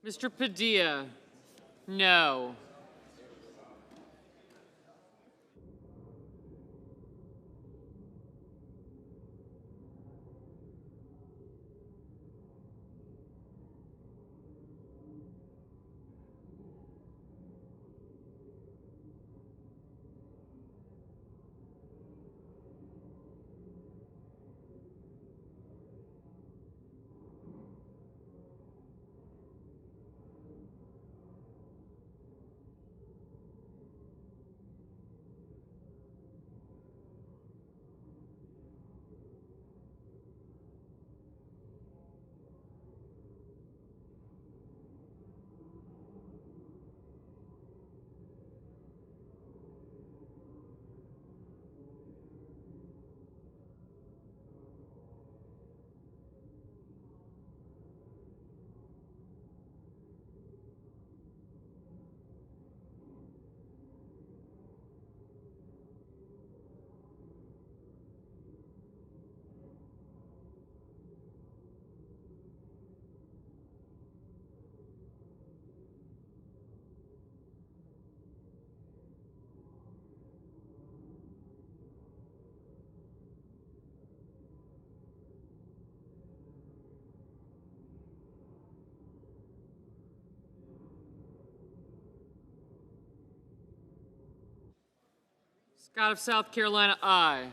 Mr. Padilla, no. Scott of South Carolina, aye.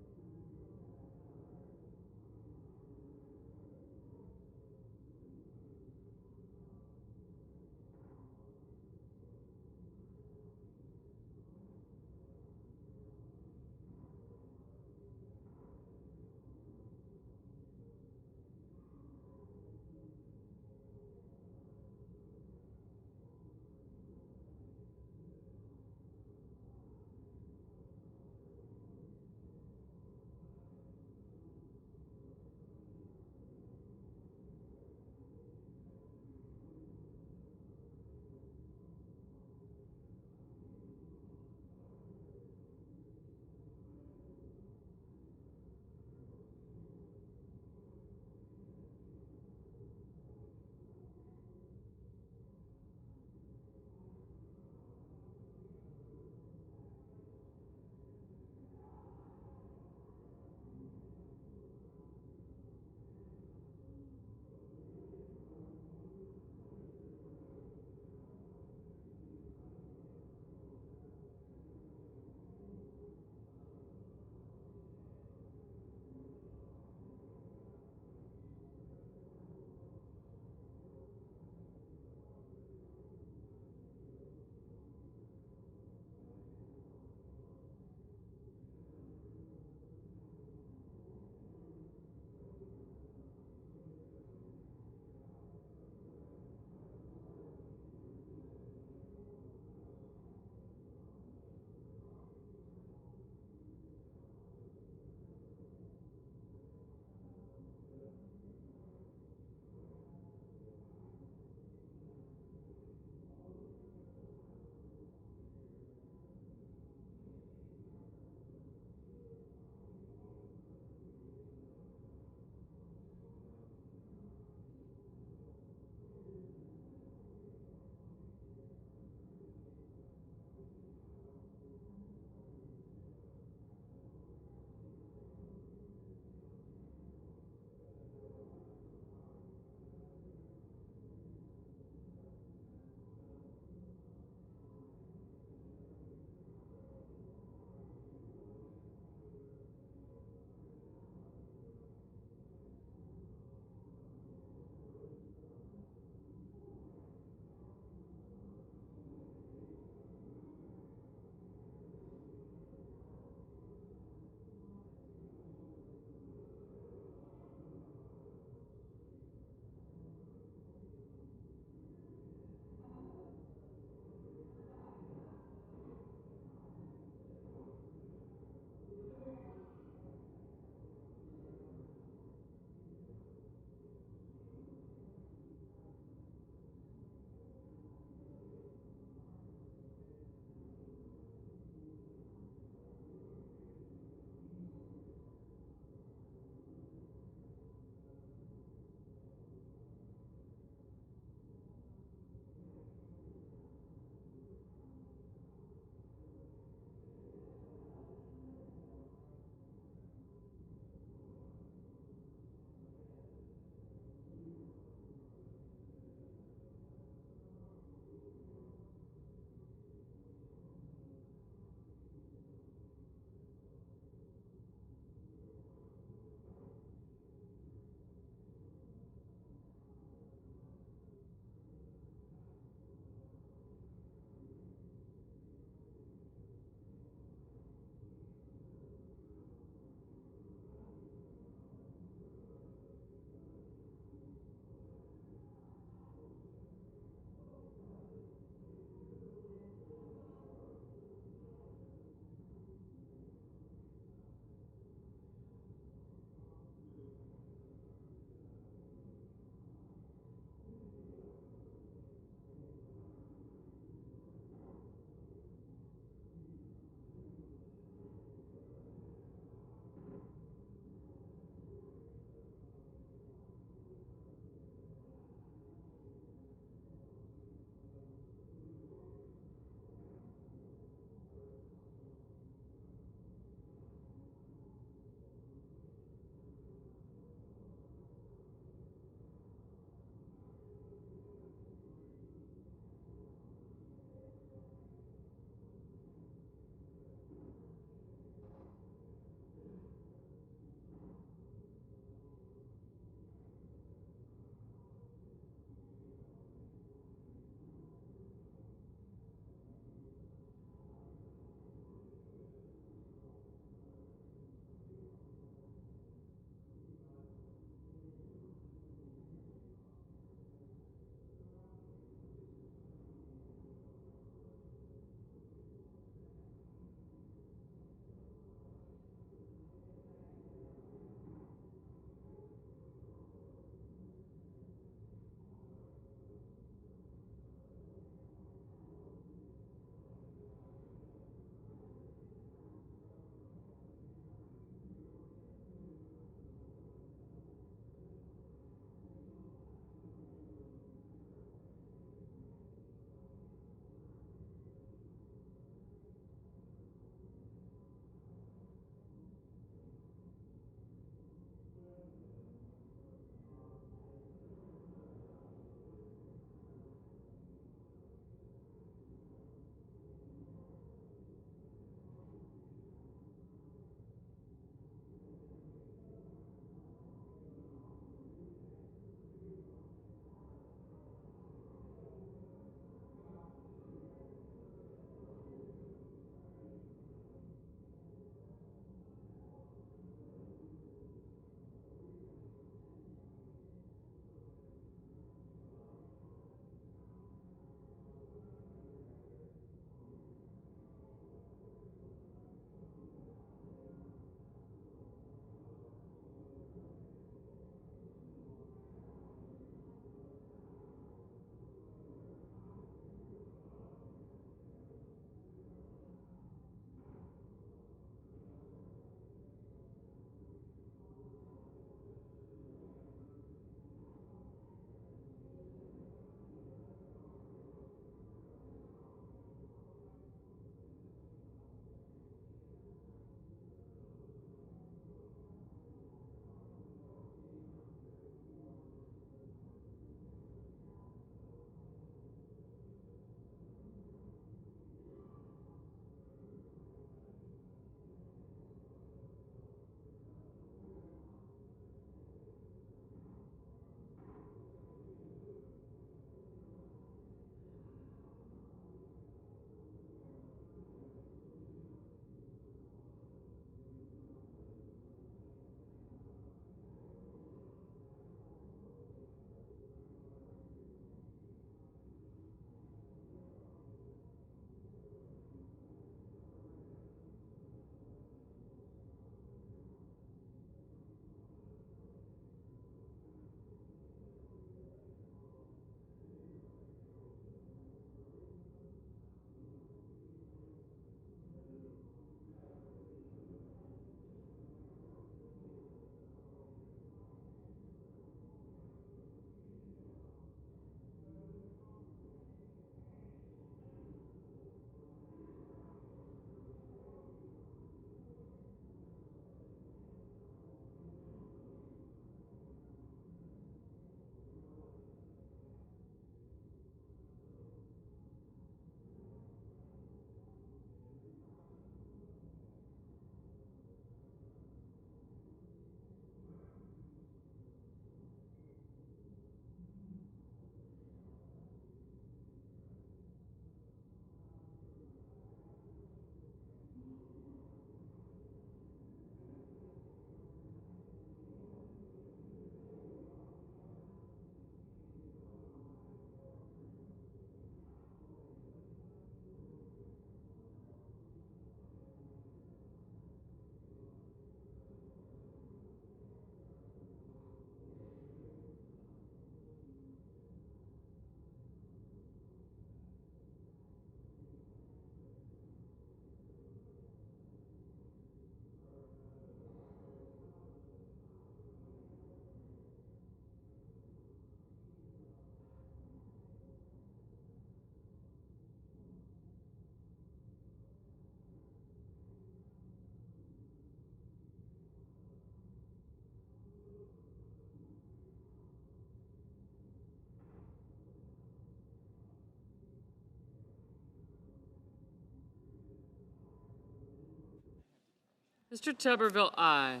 Mr. Tuberville, aye.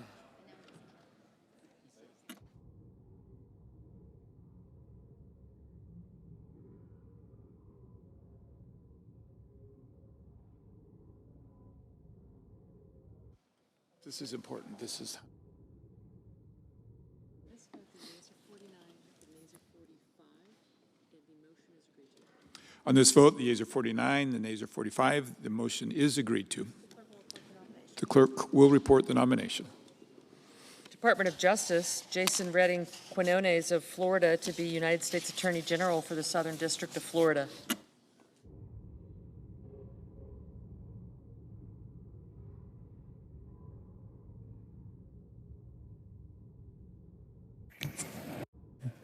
This is important. This is. On this vote, the yeas are 49, the nays are 45. The motion is agreed to. The clerk will report the nomination. Department of Justice, Jason Redding Quinones of Florida to be United States Attorney General for the Southern District of Florida.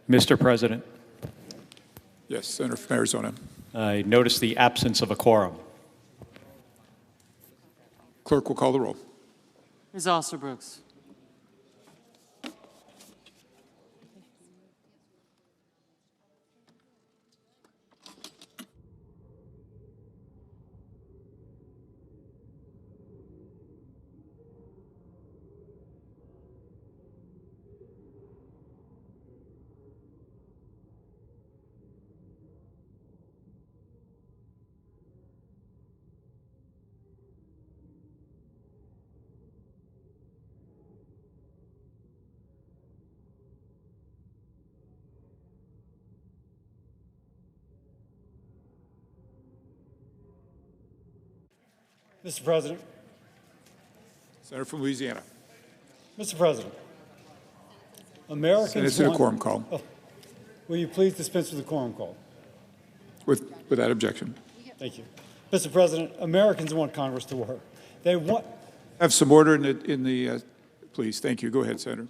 Mr. President, Yes, Senator from Arizona. I notice the absence of a quorum. Clerk will call the roll. Ms. Alsterbrooks. Mr. President. Senator from Louisiana. Mr. President. Americans Senate's in a want- quorum call. Oh, will you please dispense with the quorum call? Without objection. Thank you. Mr. President, Americans want Congress to work. They want. Have some order in the please. Thank you. Go ahead, Senator.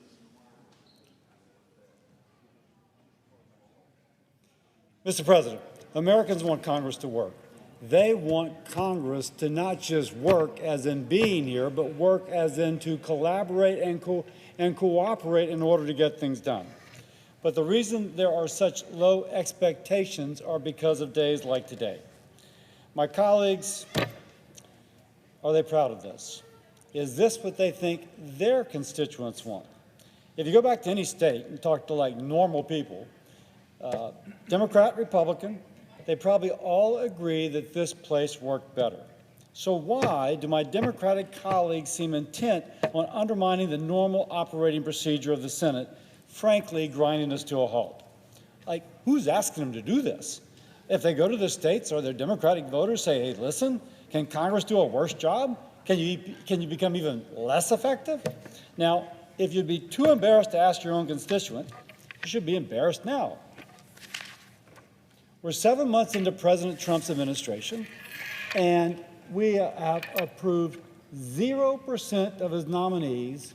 Mr. President, Americans want Congress to work. They want Congress to not just work as in being here, but work as in to collaborate and cooperate in order to get things done. But the reason there are such low expectations are because of days like today. My colleagues, are they proud of this? Is this what they think their constituents want? If you go back to any state and talk to like normal people, Democrat, Republican, they probably all agree that this place worked better. So why do my Democratic colleagues seem intent on undermining the normal operating procedure of the Senate, frankly grinding us to a halt? Like, who's asking them to do this? If they go to the states or their Democratic voters say, hey, listen, can Congress do a worse job? Can you become even less effective? Now, if you'd be too embarrassed to ask your own constituent, you should be embarrassed now. We're 7 months into President Trump's administration, and we have approved 0% of his nominees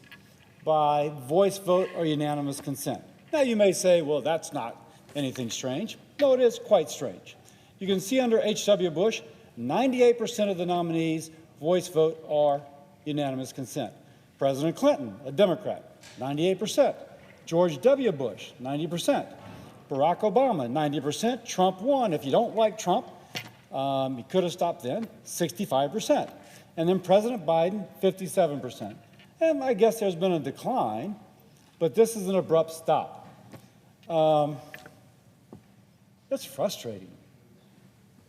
by voice vote or unanimous consent. Now, you may say, well, that's not anything strange. No, it is quite strange. You can see under H.W. Bush, 98% of the nominees voice vote or unanimous consent. President Clinton, a Democrat, 98%. George W. Bush, 90%. Barack Obama, 90%. Trump won. If you don't like Trump, he could have stopped then, 65%. And then President Biden, 57%. And I guess there's been a decline, but this is an abrupt stop. That's frustrating.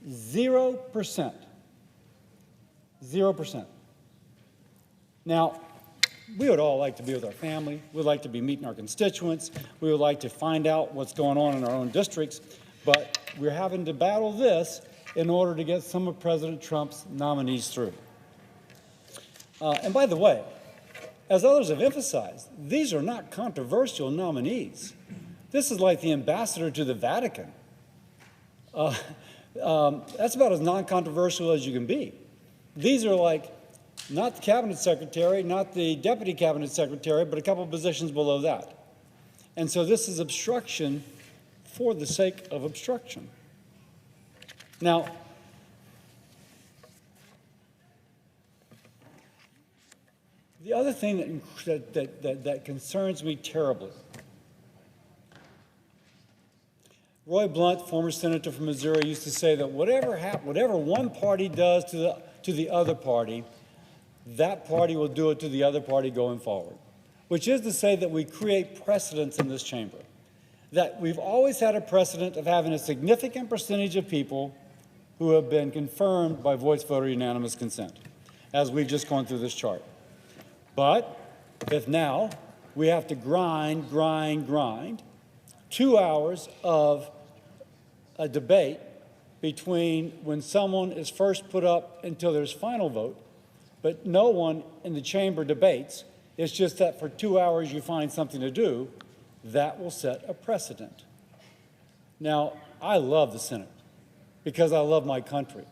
0%. 0%. Now, we would all like to be with our family. We'd like to be meeting our constituents. We would like to find out what's going on in our own districts. But we're having to battle this in order to get some of President Trump's nominees through. And by the way, as others have emphasized, these are not controversial nominees. This is like the ambassador to the Vatican. That's about as non-controversial as you can be. These are like not the cabinet secretary, not the deputy cabinet secretary, but a couple of positions below that. And so this is obstruction for the sake of obstruction. Now, the other thing that concerns me terribly, Roy Blunt, former senator from Missouri, used to say that whatever one party does to the other party, that party will do it to the other party going forward, which is to say that we create precedents in this chamber, that we've always had a precedent of having a significant percentage of people who have been confirmed by voice vote or unanimous consent, as we've just gone through this chart. But if now we have to grind 2 hours of a debate between when someone is first put up until there's final vote, but no one in the chamber debates, it's just that for 2 hours you find something to do, that will set a precedent. Now, I love the Senate because I love my country.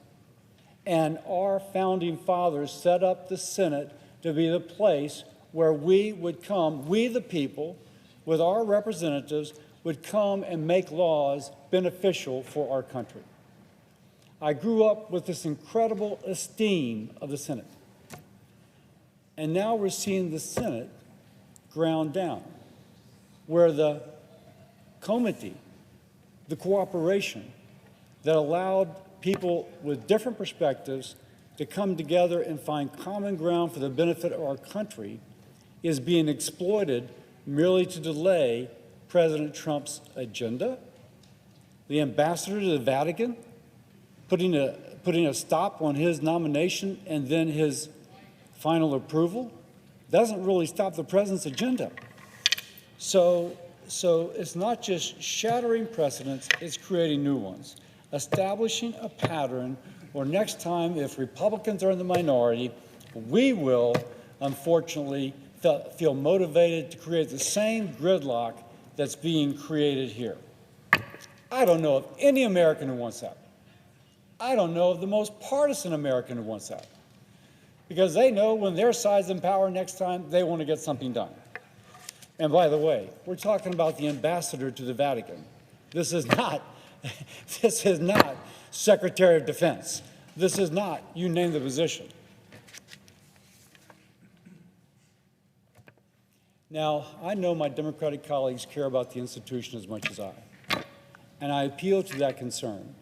And our founding fathers set up the Senate to be the place where we would come, we the people, with our representatives, would come and make laws beneficial for our country. I grew up with this incredible esteem of the Senate. And now we're seeing the Senate ground down, where the comity, the cooperation that allowed people with different perspectives to come together and find common ground for the benefit of our country is being exploited merely to delay President Trump's agenda, the ambassador to the Vatican putting a stop on his nomination and then his final approval doesn't really stop the president's agenda. So it's not just shattering precedents, it's creating new ones, establishing a pattern where next time if Republicans are in the minority, we will unfortunately feel motivated to create the same gridlock that's being created here. I don't know of any American who wants that. I don't know of the most partisan American who wants that. Because they know when their side's in power next time, they want to get something done. And by the way, we're talking about the ambassador to the Vatican. This is not Secretary of Defense. This is not, you name the position. Now, I know my Democratic colleagues care about the institution as much as I, and I appeal to that concern.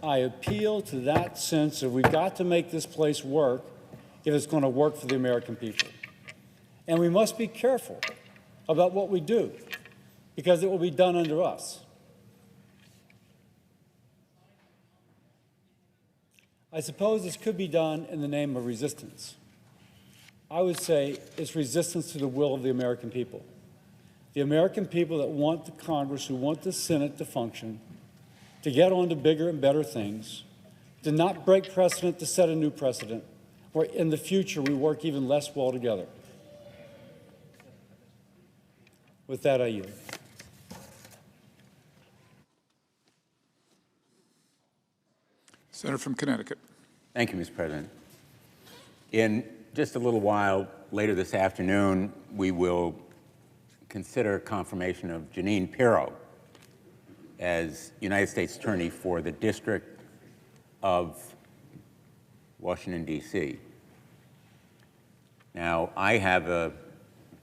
I appeal to that sense of we've got to make this place work if it's going to work for the American people. And we must be careful about what we do, because it will be done under us. I suppose this could be done in the name of resistance. I would say it's resistance to the will of the American people. The American people that want the Congress, who want the Senate to function, to get on to bigger and better things, to not break precedent, to set a new precedent, where in the future we work even less well together. With that, I yield. Senator from Connecticut. Thank you, Mr. President. In just a little while later this afternoon, we will consider confirmation of Jeanine Pirro as United States Attorney for the District of Washington, D.C. Now, I have a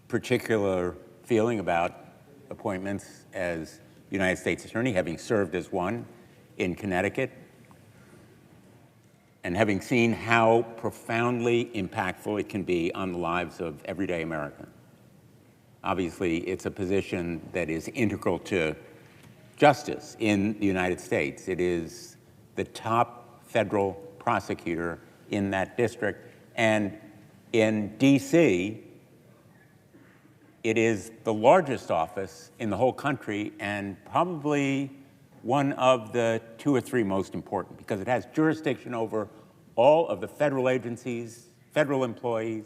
particular feeling about appointments as United States Attorney, having served as one in Connecticut, and having seen how profoundly impactful it can be on the lives of everyday Americans. Obviously, it's a position that is integral to justice in the United States. It is the top federal prosecutor in that district. And in D.C., it is the largest office in the whole country and probably one of the 2 or 3 most important, because it has jurisdiction over all of the federal agencies, federal employees,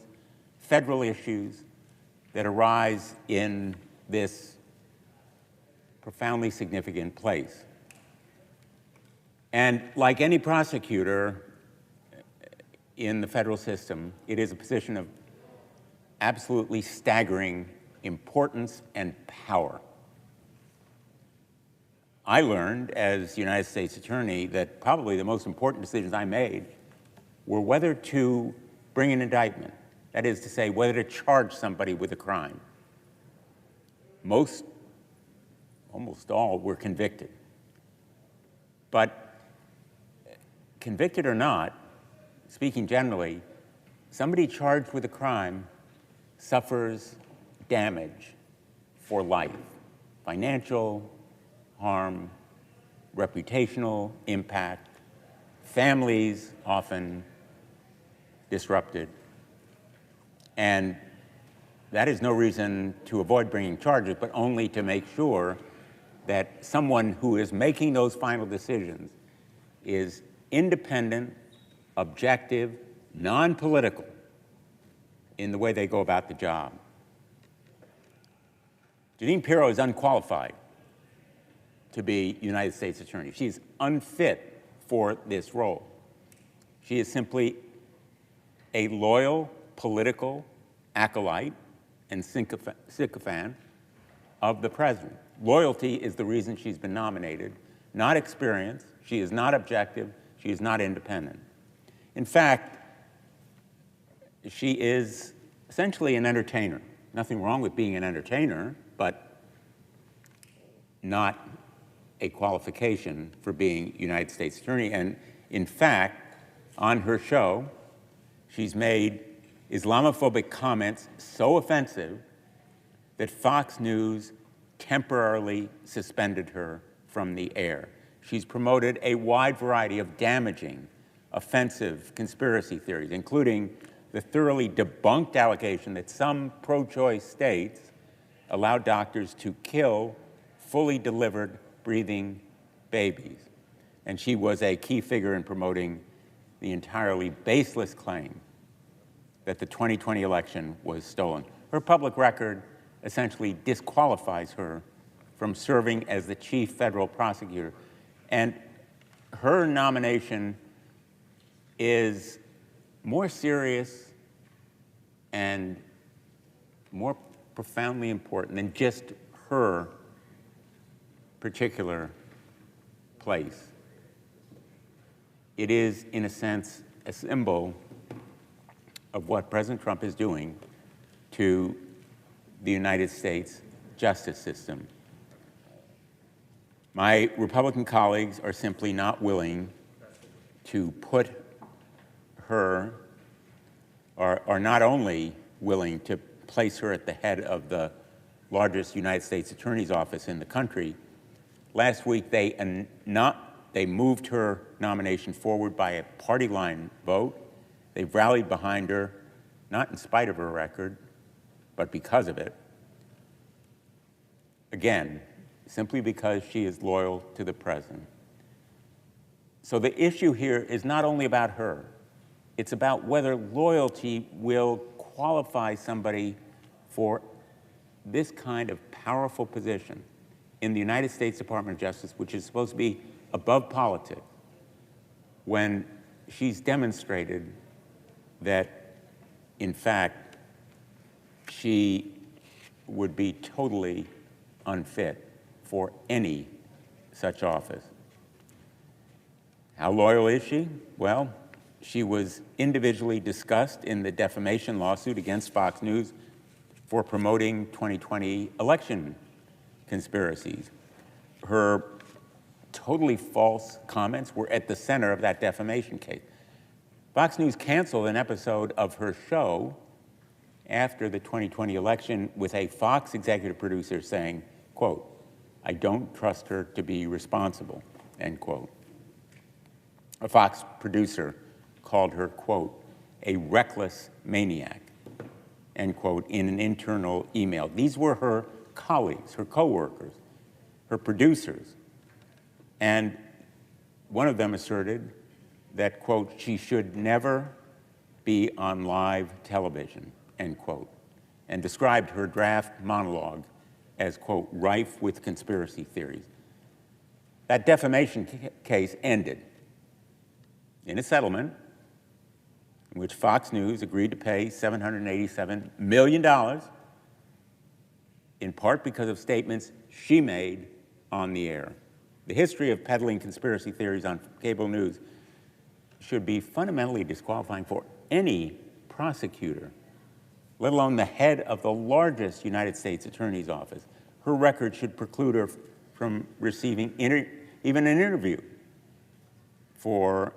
federal issues that arise in this profoundly significant place. And like any prosecutor in the federal system, it is a position of absolutely staggering importance and power. I learned as United States Attorney that probably the most important decisions I made were whether to bring an indictment, that is to say, whether to charge somebody with a crime. Almost all were convicted. But convicted or not, speaking generally, somebody charged with a crime suffers damage for life, financial harm, reputational impact, families often disrupted. And that is no reason to avoid bringing charges, but only to make sure that someone who is making those final decisions is independent, objective, non-political in the way they go about the job. Jeanine Pirro is unqualified to be United States Attorney. She's unfit for this role. She is simply a loyal political acolyte and sycophant of the president. Loyalty is the reason she's been nominated, not experience. She is not objective. She is not independent. In fact, she is essentially an entertainer. Nothing wrong with being an entertainer, but not a qualification for being United States Attorney. And in fact, on her show, she's made Islamophobic comments so offensive that Fox News temporarily suspended her from the air. She's promoted a wide variety of damaging, offensive conspiracy theories, including the thoroughly debunked allegation that some pro-choice states allow doctors to kill fully delivered, breathing babies. And she was a key figure in promoting the entirely baseless claim that the 2020 election was stolen. Her public record essentially disqualifies her from serving as the chief federal prosecutor. And her nomination is more serious and more profoundly important than just her particular place. It is, in a sense, a symbol of what President Trump is doing to the United States justice system. My Republican colleagues are simply not willing to put her, or are not only willing to place her at the head of the largest United States Attorney's office in the country. Last week, they moved her nomination forward by a party line vote. They've rallied behind her, not in spite of her record, but because of it. Again, simply because she is loyal to the president. So the issue here is not only about her, it's about whether loyalty will qualify somebody for this kind of powerful position in the United States Department of Justice, which is supposed to be above politics, when she's demonstrated that, in fact, she would be totally unfit for any such office. How loyal is she? Well, she was individually discussed in the defamation lawsuit against Fox News for promoting 2020 election conspiracies. Her totally false comments were at the center of that defamation case. Fox News canceled an episode of her show after the 2020 election with a Fox executive producer saying, quote, "I don't trust her to be responsible," end quote. A Fox producer called her, quote, "a reckless maniac," end quote, in an internal email. These were her colleagues, her coworkers, her producers. And one of them asserted that, quote, "she should never be on live television," end quote, and described her draft monologue as, quote, "rife with conspiracy theories." That defamation case ended in a settlement in which Fox News agreed to pay $787 million, in part because of statements she made on the air. The history of peddling conspiracy theories on cable news should be fundamentally disqualifying for any prosecutor, let alone the head of the largest United States Attorney's office. Her record should preclude her from receiving even an interview for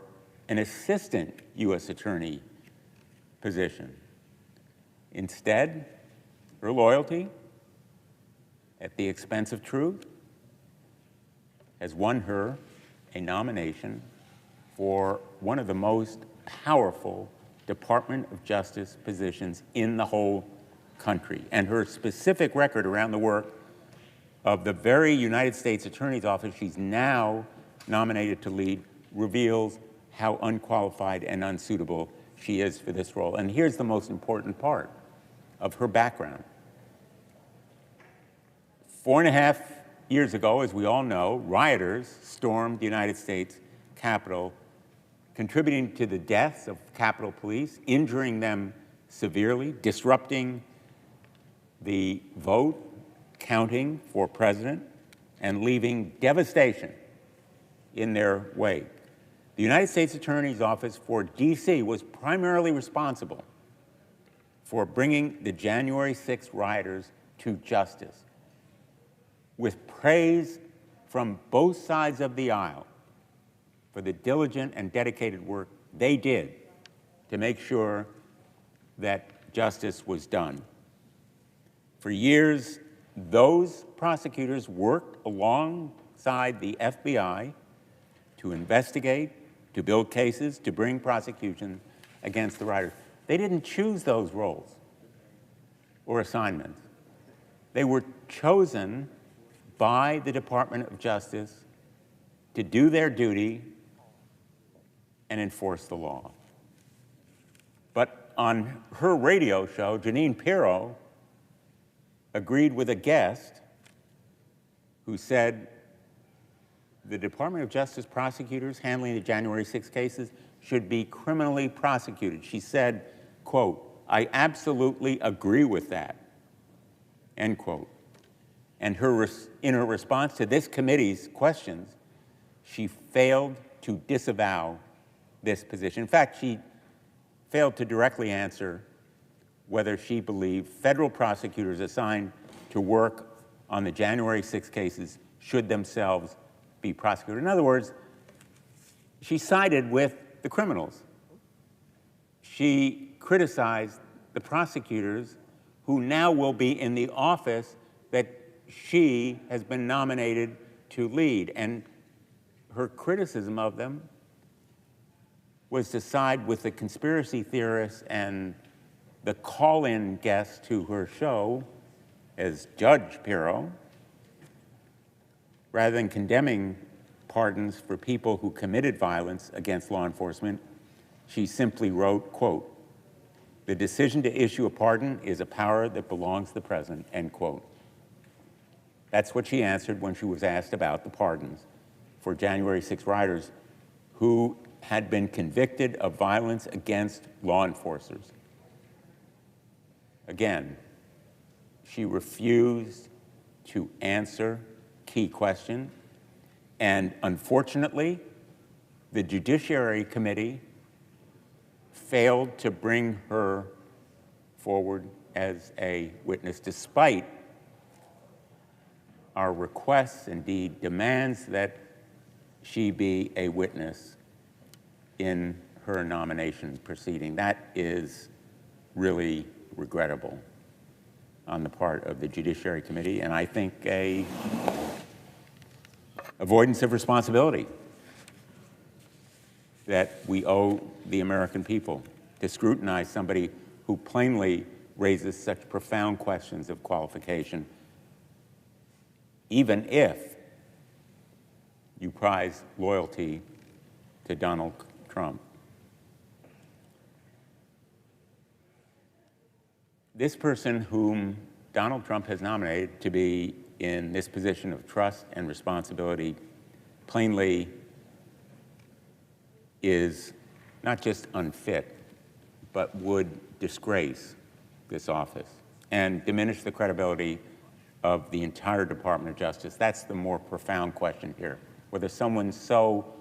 an assistant U.S. attorney position. Instead, her loyalty, at the expense of truth, has won her a nomination for one of the most powerful Department of Justice positions in the whole country. And her specific record around the work of the very United States Attorney's Office she's now nominated to lead reveals how unqualified and unsuitable she is for this role. And here's the most important part of her background. 4.5 years ago, as we all know, rioters stormed the United States Capitol, contributing to the deaths of Capitol Police, injuring them severely, disrupting the vote counting for president, and leaving devastation in their wake. The United States Attorney's Office for D.C. was primarily responsible for bringing the January 6th rioters to justice, with praise from both sides of the aisle for the diligent and dedicated work they did to make sure that justice was done. For years, those prosecutors worked alongside the FBI to investigate, to build cases, to bring prosecutions against the rioters. They didn't choose those roles or assignments. They were chosen by the Department of Justice to do their duty and enforce the law. But on her radio show, Jeanine Pirro agreed with a guest who said the Department of Justice prosecutors handling the January 6 cases should be criminally prosecuted. She said, quote, "I absolutely agree with that," end quote. And in her response to this committee's questions, she failed to disavow this position. In fact, she failed to directly answer whether she believed federal prosecutors assigned to work on the January 6 cases should themselves be prosecuted. In other words, she sided with the criminals. She criticized the prosecutors who now will be in the office that she has been nominated to lead. And her criticism of them was to side with the conspiracy theorists and the call-in guest to her show as Judge Pirro, rather than condemning pardons for people who committed violence against law enforcement. She simply wrote, quote, "The decision to issue a pardon is a power that belongs to the president," end quote. That's what she answered when she was asked about the pardons for January 6 rioters who had been convicted of violence against law enforcers. Again, she refused to answer key questions, and unfortunately, the Judiciary Committee failed to bring her forward as a witness, despite our requests, indeed demands, that she be a witness in her nomination proceeding. That is really regrettable on the part of the Judiciary Committee, and I think a avoidance of responsibility that we owe the American people to scrutinize somebody who plainly raises such profound questions of qualification, even if you prize loyalty to Donald Trump. This person whom Donald Trump has nominated to be in this position of trust and responsibility plainly is not just unfit, but would disgrace this office and diminish the credibility of the entire Department of Justice. That's the more profound question here, whether someone so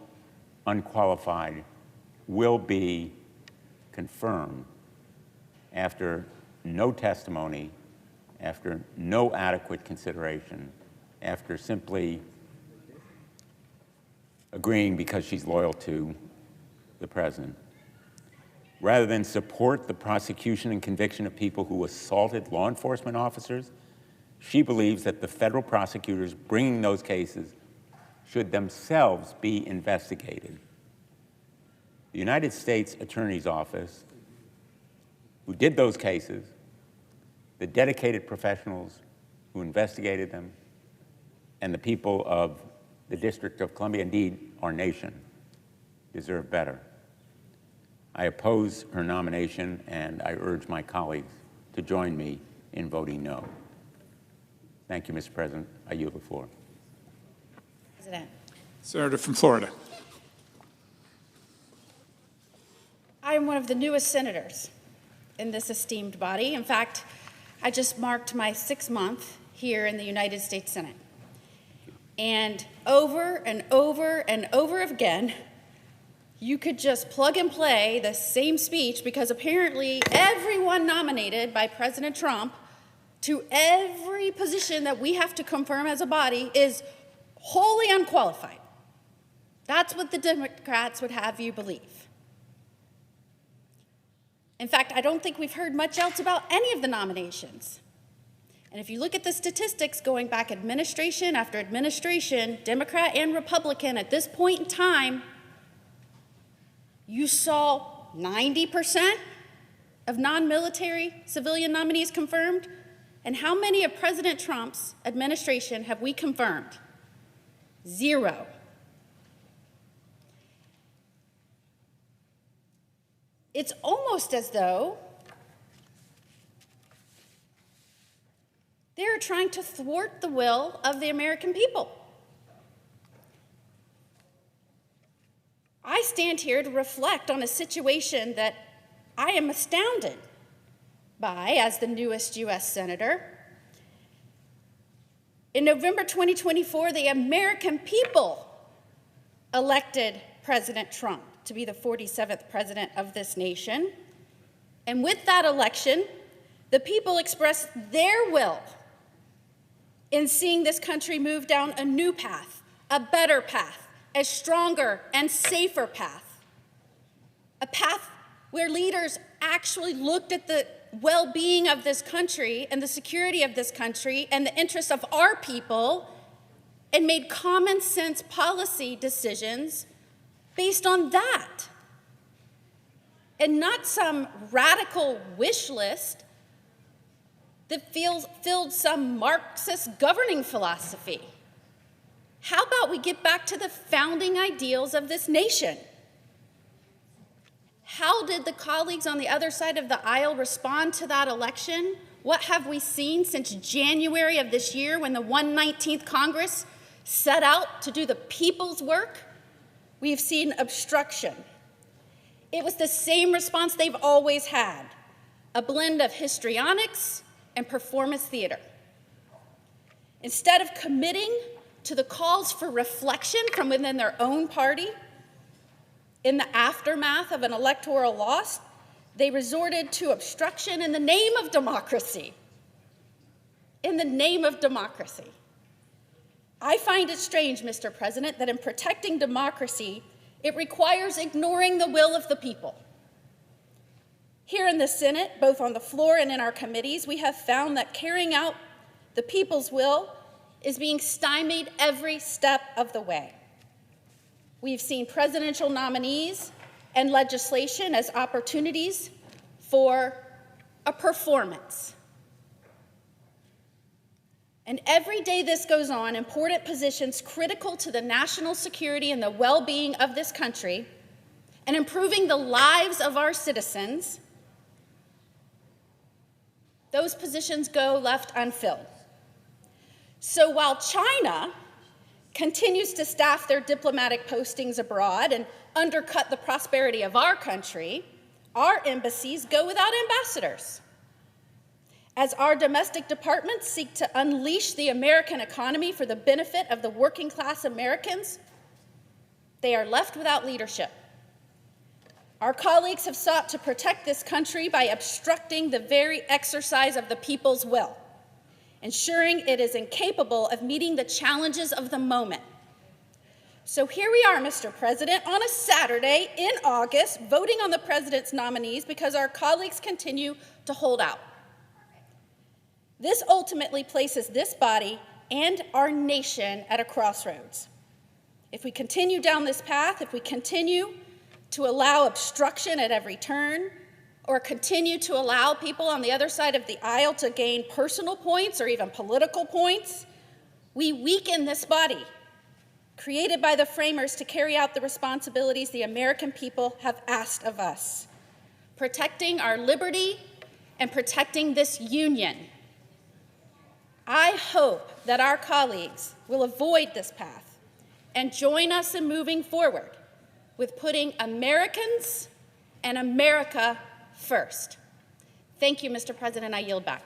unqualified will be confirmed after no testimony, after no adequate consideration, after simply agreeing because she's loyal to the president. rather than support the prosecution and conviction of people who assaulted law enforcement officers, she believes that the federal prosecutors bringing those cases should themselves be investigated. The United States Attorney's Office, who did those cases, the dedicated professionals who investigated them, and the people of the District of Columbia, indeed our nation, deserve better. I oppose her nomination, and I urge my colleagues to join me in voting no. Thank you, Mr. President. I yield the floor. President. Senator from Florida. I am one of the newest senators in this esteemed body. In fact, I just marked my 6th month here in the United States Senate. And over and over and over again, you could just plug and play the same speech because apparently everyone nominated by President Trump to every position that we have to confirm as a body is wholly unqualified. That's what the Democrats would have you believe. In fact, I don't think we've heard much else about any of the nominations. And if you look at the statistics going back administration after administration, Democrat and Republican, at this point in time, you saw 90% of non-military civilian nominees confirmed. And how many of President Trump's administration have we confirmed? 0. It's almost as though they're trying to thwart the will of the American people. I stand here to reflect on a situation that I am astounded by as the newest U.S. Senator. In November 2024, the American people elected President Trump to be the 47th president of this nation. And with that election, the people expressed their will in seeing this country move down a new path, a better path, a stronger and safer path, a path where leaders actually looked at the well-being of this country and the security of this country and the interests of our people and made common sense policy decisions based on that, and not some radical wish list that filled some Marxist governing philosophy. How about we get back to the founding ideals of this nation? How did the colleagues on the other side of the aisle respond to that election? What have we seen since January of this year when the 119th Congress set out to do the people's work? We've seen obstruction. It was the same response they've always had, a blend of histrionics and performance theater. Instead of committing to the calls for reflection from within their own party, in the aftermath of an electoral loss, they resorted to obstruction in the name of democracy. In the name of democracy. I find it strange, Mr. President, that in protecting democracy, it requires ignoring the will of the people. Here in the Senate, both on the floor and in our committees, we have found that carrying out the people's will is being stymied every step of the way. We've seen presidential nominees and legislation as opportunities for a performance. And every day this goes on, important positions critical to the national security and the well-being of this country and improving the lives of our citizens, those positions go left unfilled. So while China continues to staff their diplomatic postings abroad and undercut the prosperity of our country, our embassies go without ambassadors. As our domestic departments seek to unleash the American economy for the benefit of the working class Americans, they are left without leadership. Our colleagues have sought to protect this country by obstructing the very exercise of the people's will, ensuring it is incapable of meeting the challenges of the moment. So here we are, Mr. President, on a Saturday in August, voting on the president's nominees because our colleagues continue to hold out. This ultimately places this body and our nation at a crossroads. If we continue down this path, if we continue to allow obstruction at every turn, or continue to allow people on the other side of the aisle to gain personal points or even political points, we weaken this body, created by the framers to carry out the responsibilities the American people have asked of us, protecting our liberty and protecting this union. I hope that our colleagues will avoid this path and join us in moving forward with putting Americans and America first. Thank you, Mr. President. I yield back.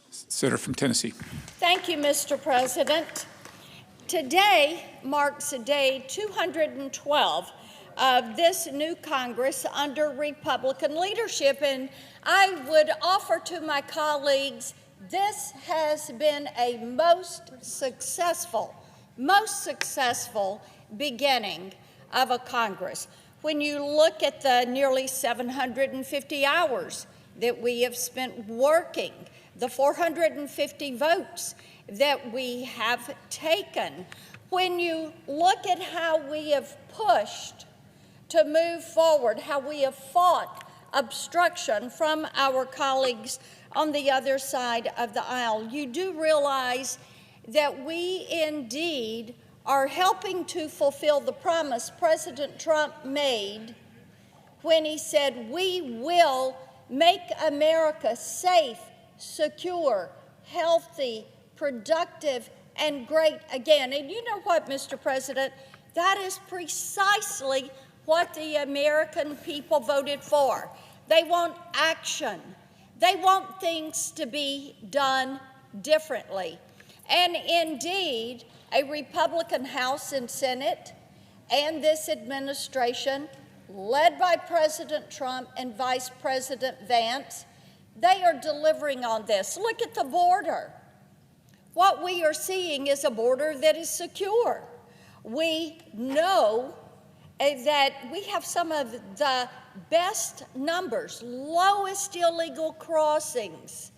Senator from Tennessee. Thank you, Mr. President. Today marks day 212 of this new Congress under Republican leadership, and I would offer to my colleagues this has been a most successful beginning of a Congress. When you look at the nearly 750 hours that we have spent working, the 450 votes that we have taken, when you look at how we have pushed to move forward, how we have fought obstruction from our colleagues on the other side of the aisle, you do realize that we indeed are helping to fulfill the promise President Trump made when he said, we will make America safe, secure, healthy, productive, and great again. And you know what, Mr. President? That is precisely what the American people voted for. They want action. They want things to be done differently. And indeed, a Republican House and Senate and this administration, led by President Trump and Vice President Vance, they are delivering on this. Look at the border. What we are seeing is a border that is secure. We know that we have some of the best numbers, lowest illegal crossings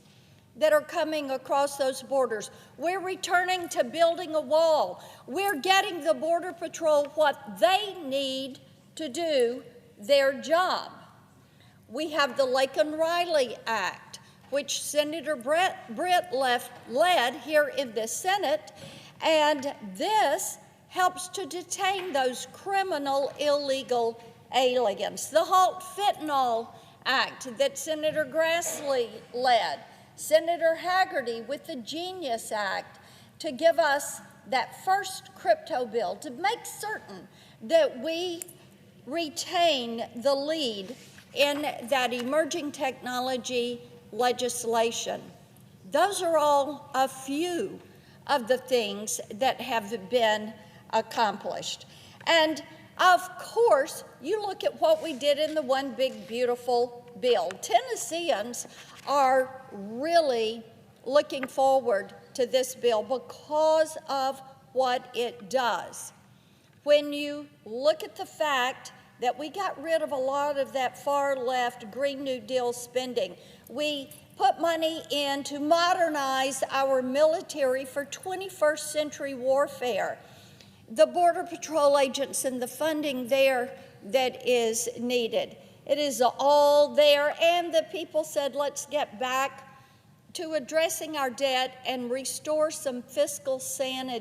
that are coming across those borders. We're returning to building a wall. We're getting the Border Patrol what they need to do their job. We have the Laken-Riley Act, which Senator Britt led here in the Senate, and this helps to detain those criminal illegal aliens. The Halt Fentanyl Act that Senator Grassley led, Senator Hagerty with the Genius Act to give us that first crypto bill to make certain that we retain the lead in that emerging technology legislation. Those are all a few of the things that have been accomplished. And of course, you look at what we did in the One Big Beautiful Bill. Tennesseans are really looking forward to this bill because of what it does. When you look at the fact that we got rid of a lot of that far left Green New Deal spending, we put money in to modernize our military for 21st century warfare, the Border Patrol agents and the funding there that is needed. It is all there, and the people said, let's get back to addressing our debt and restore some fiscal sanity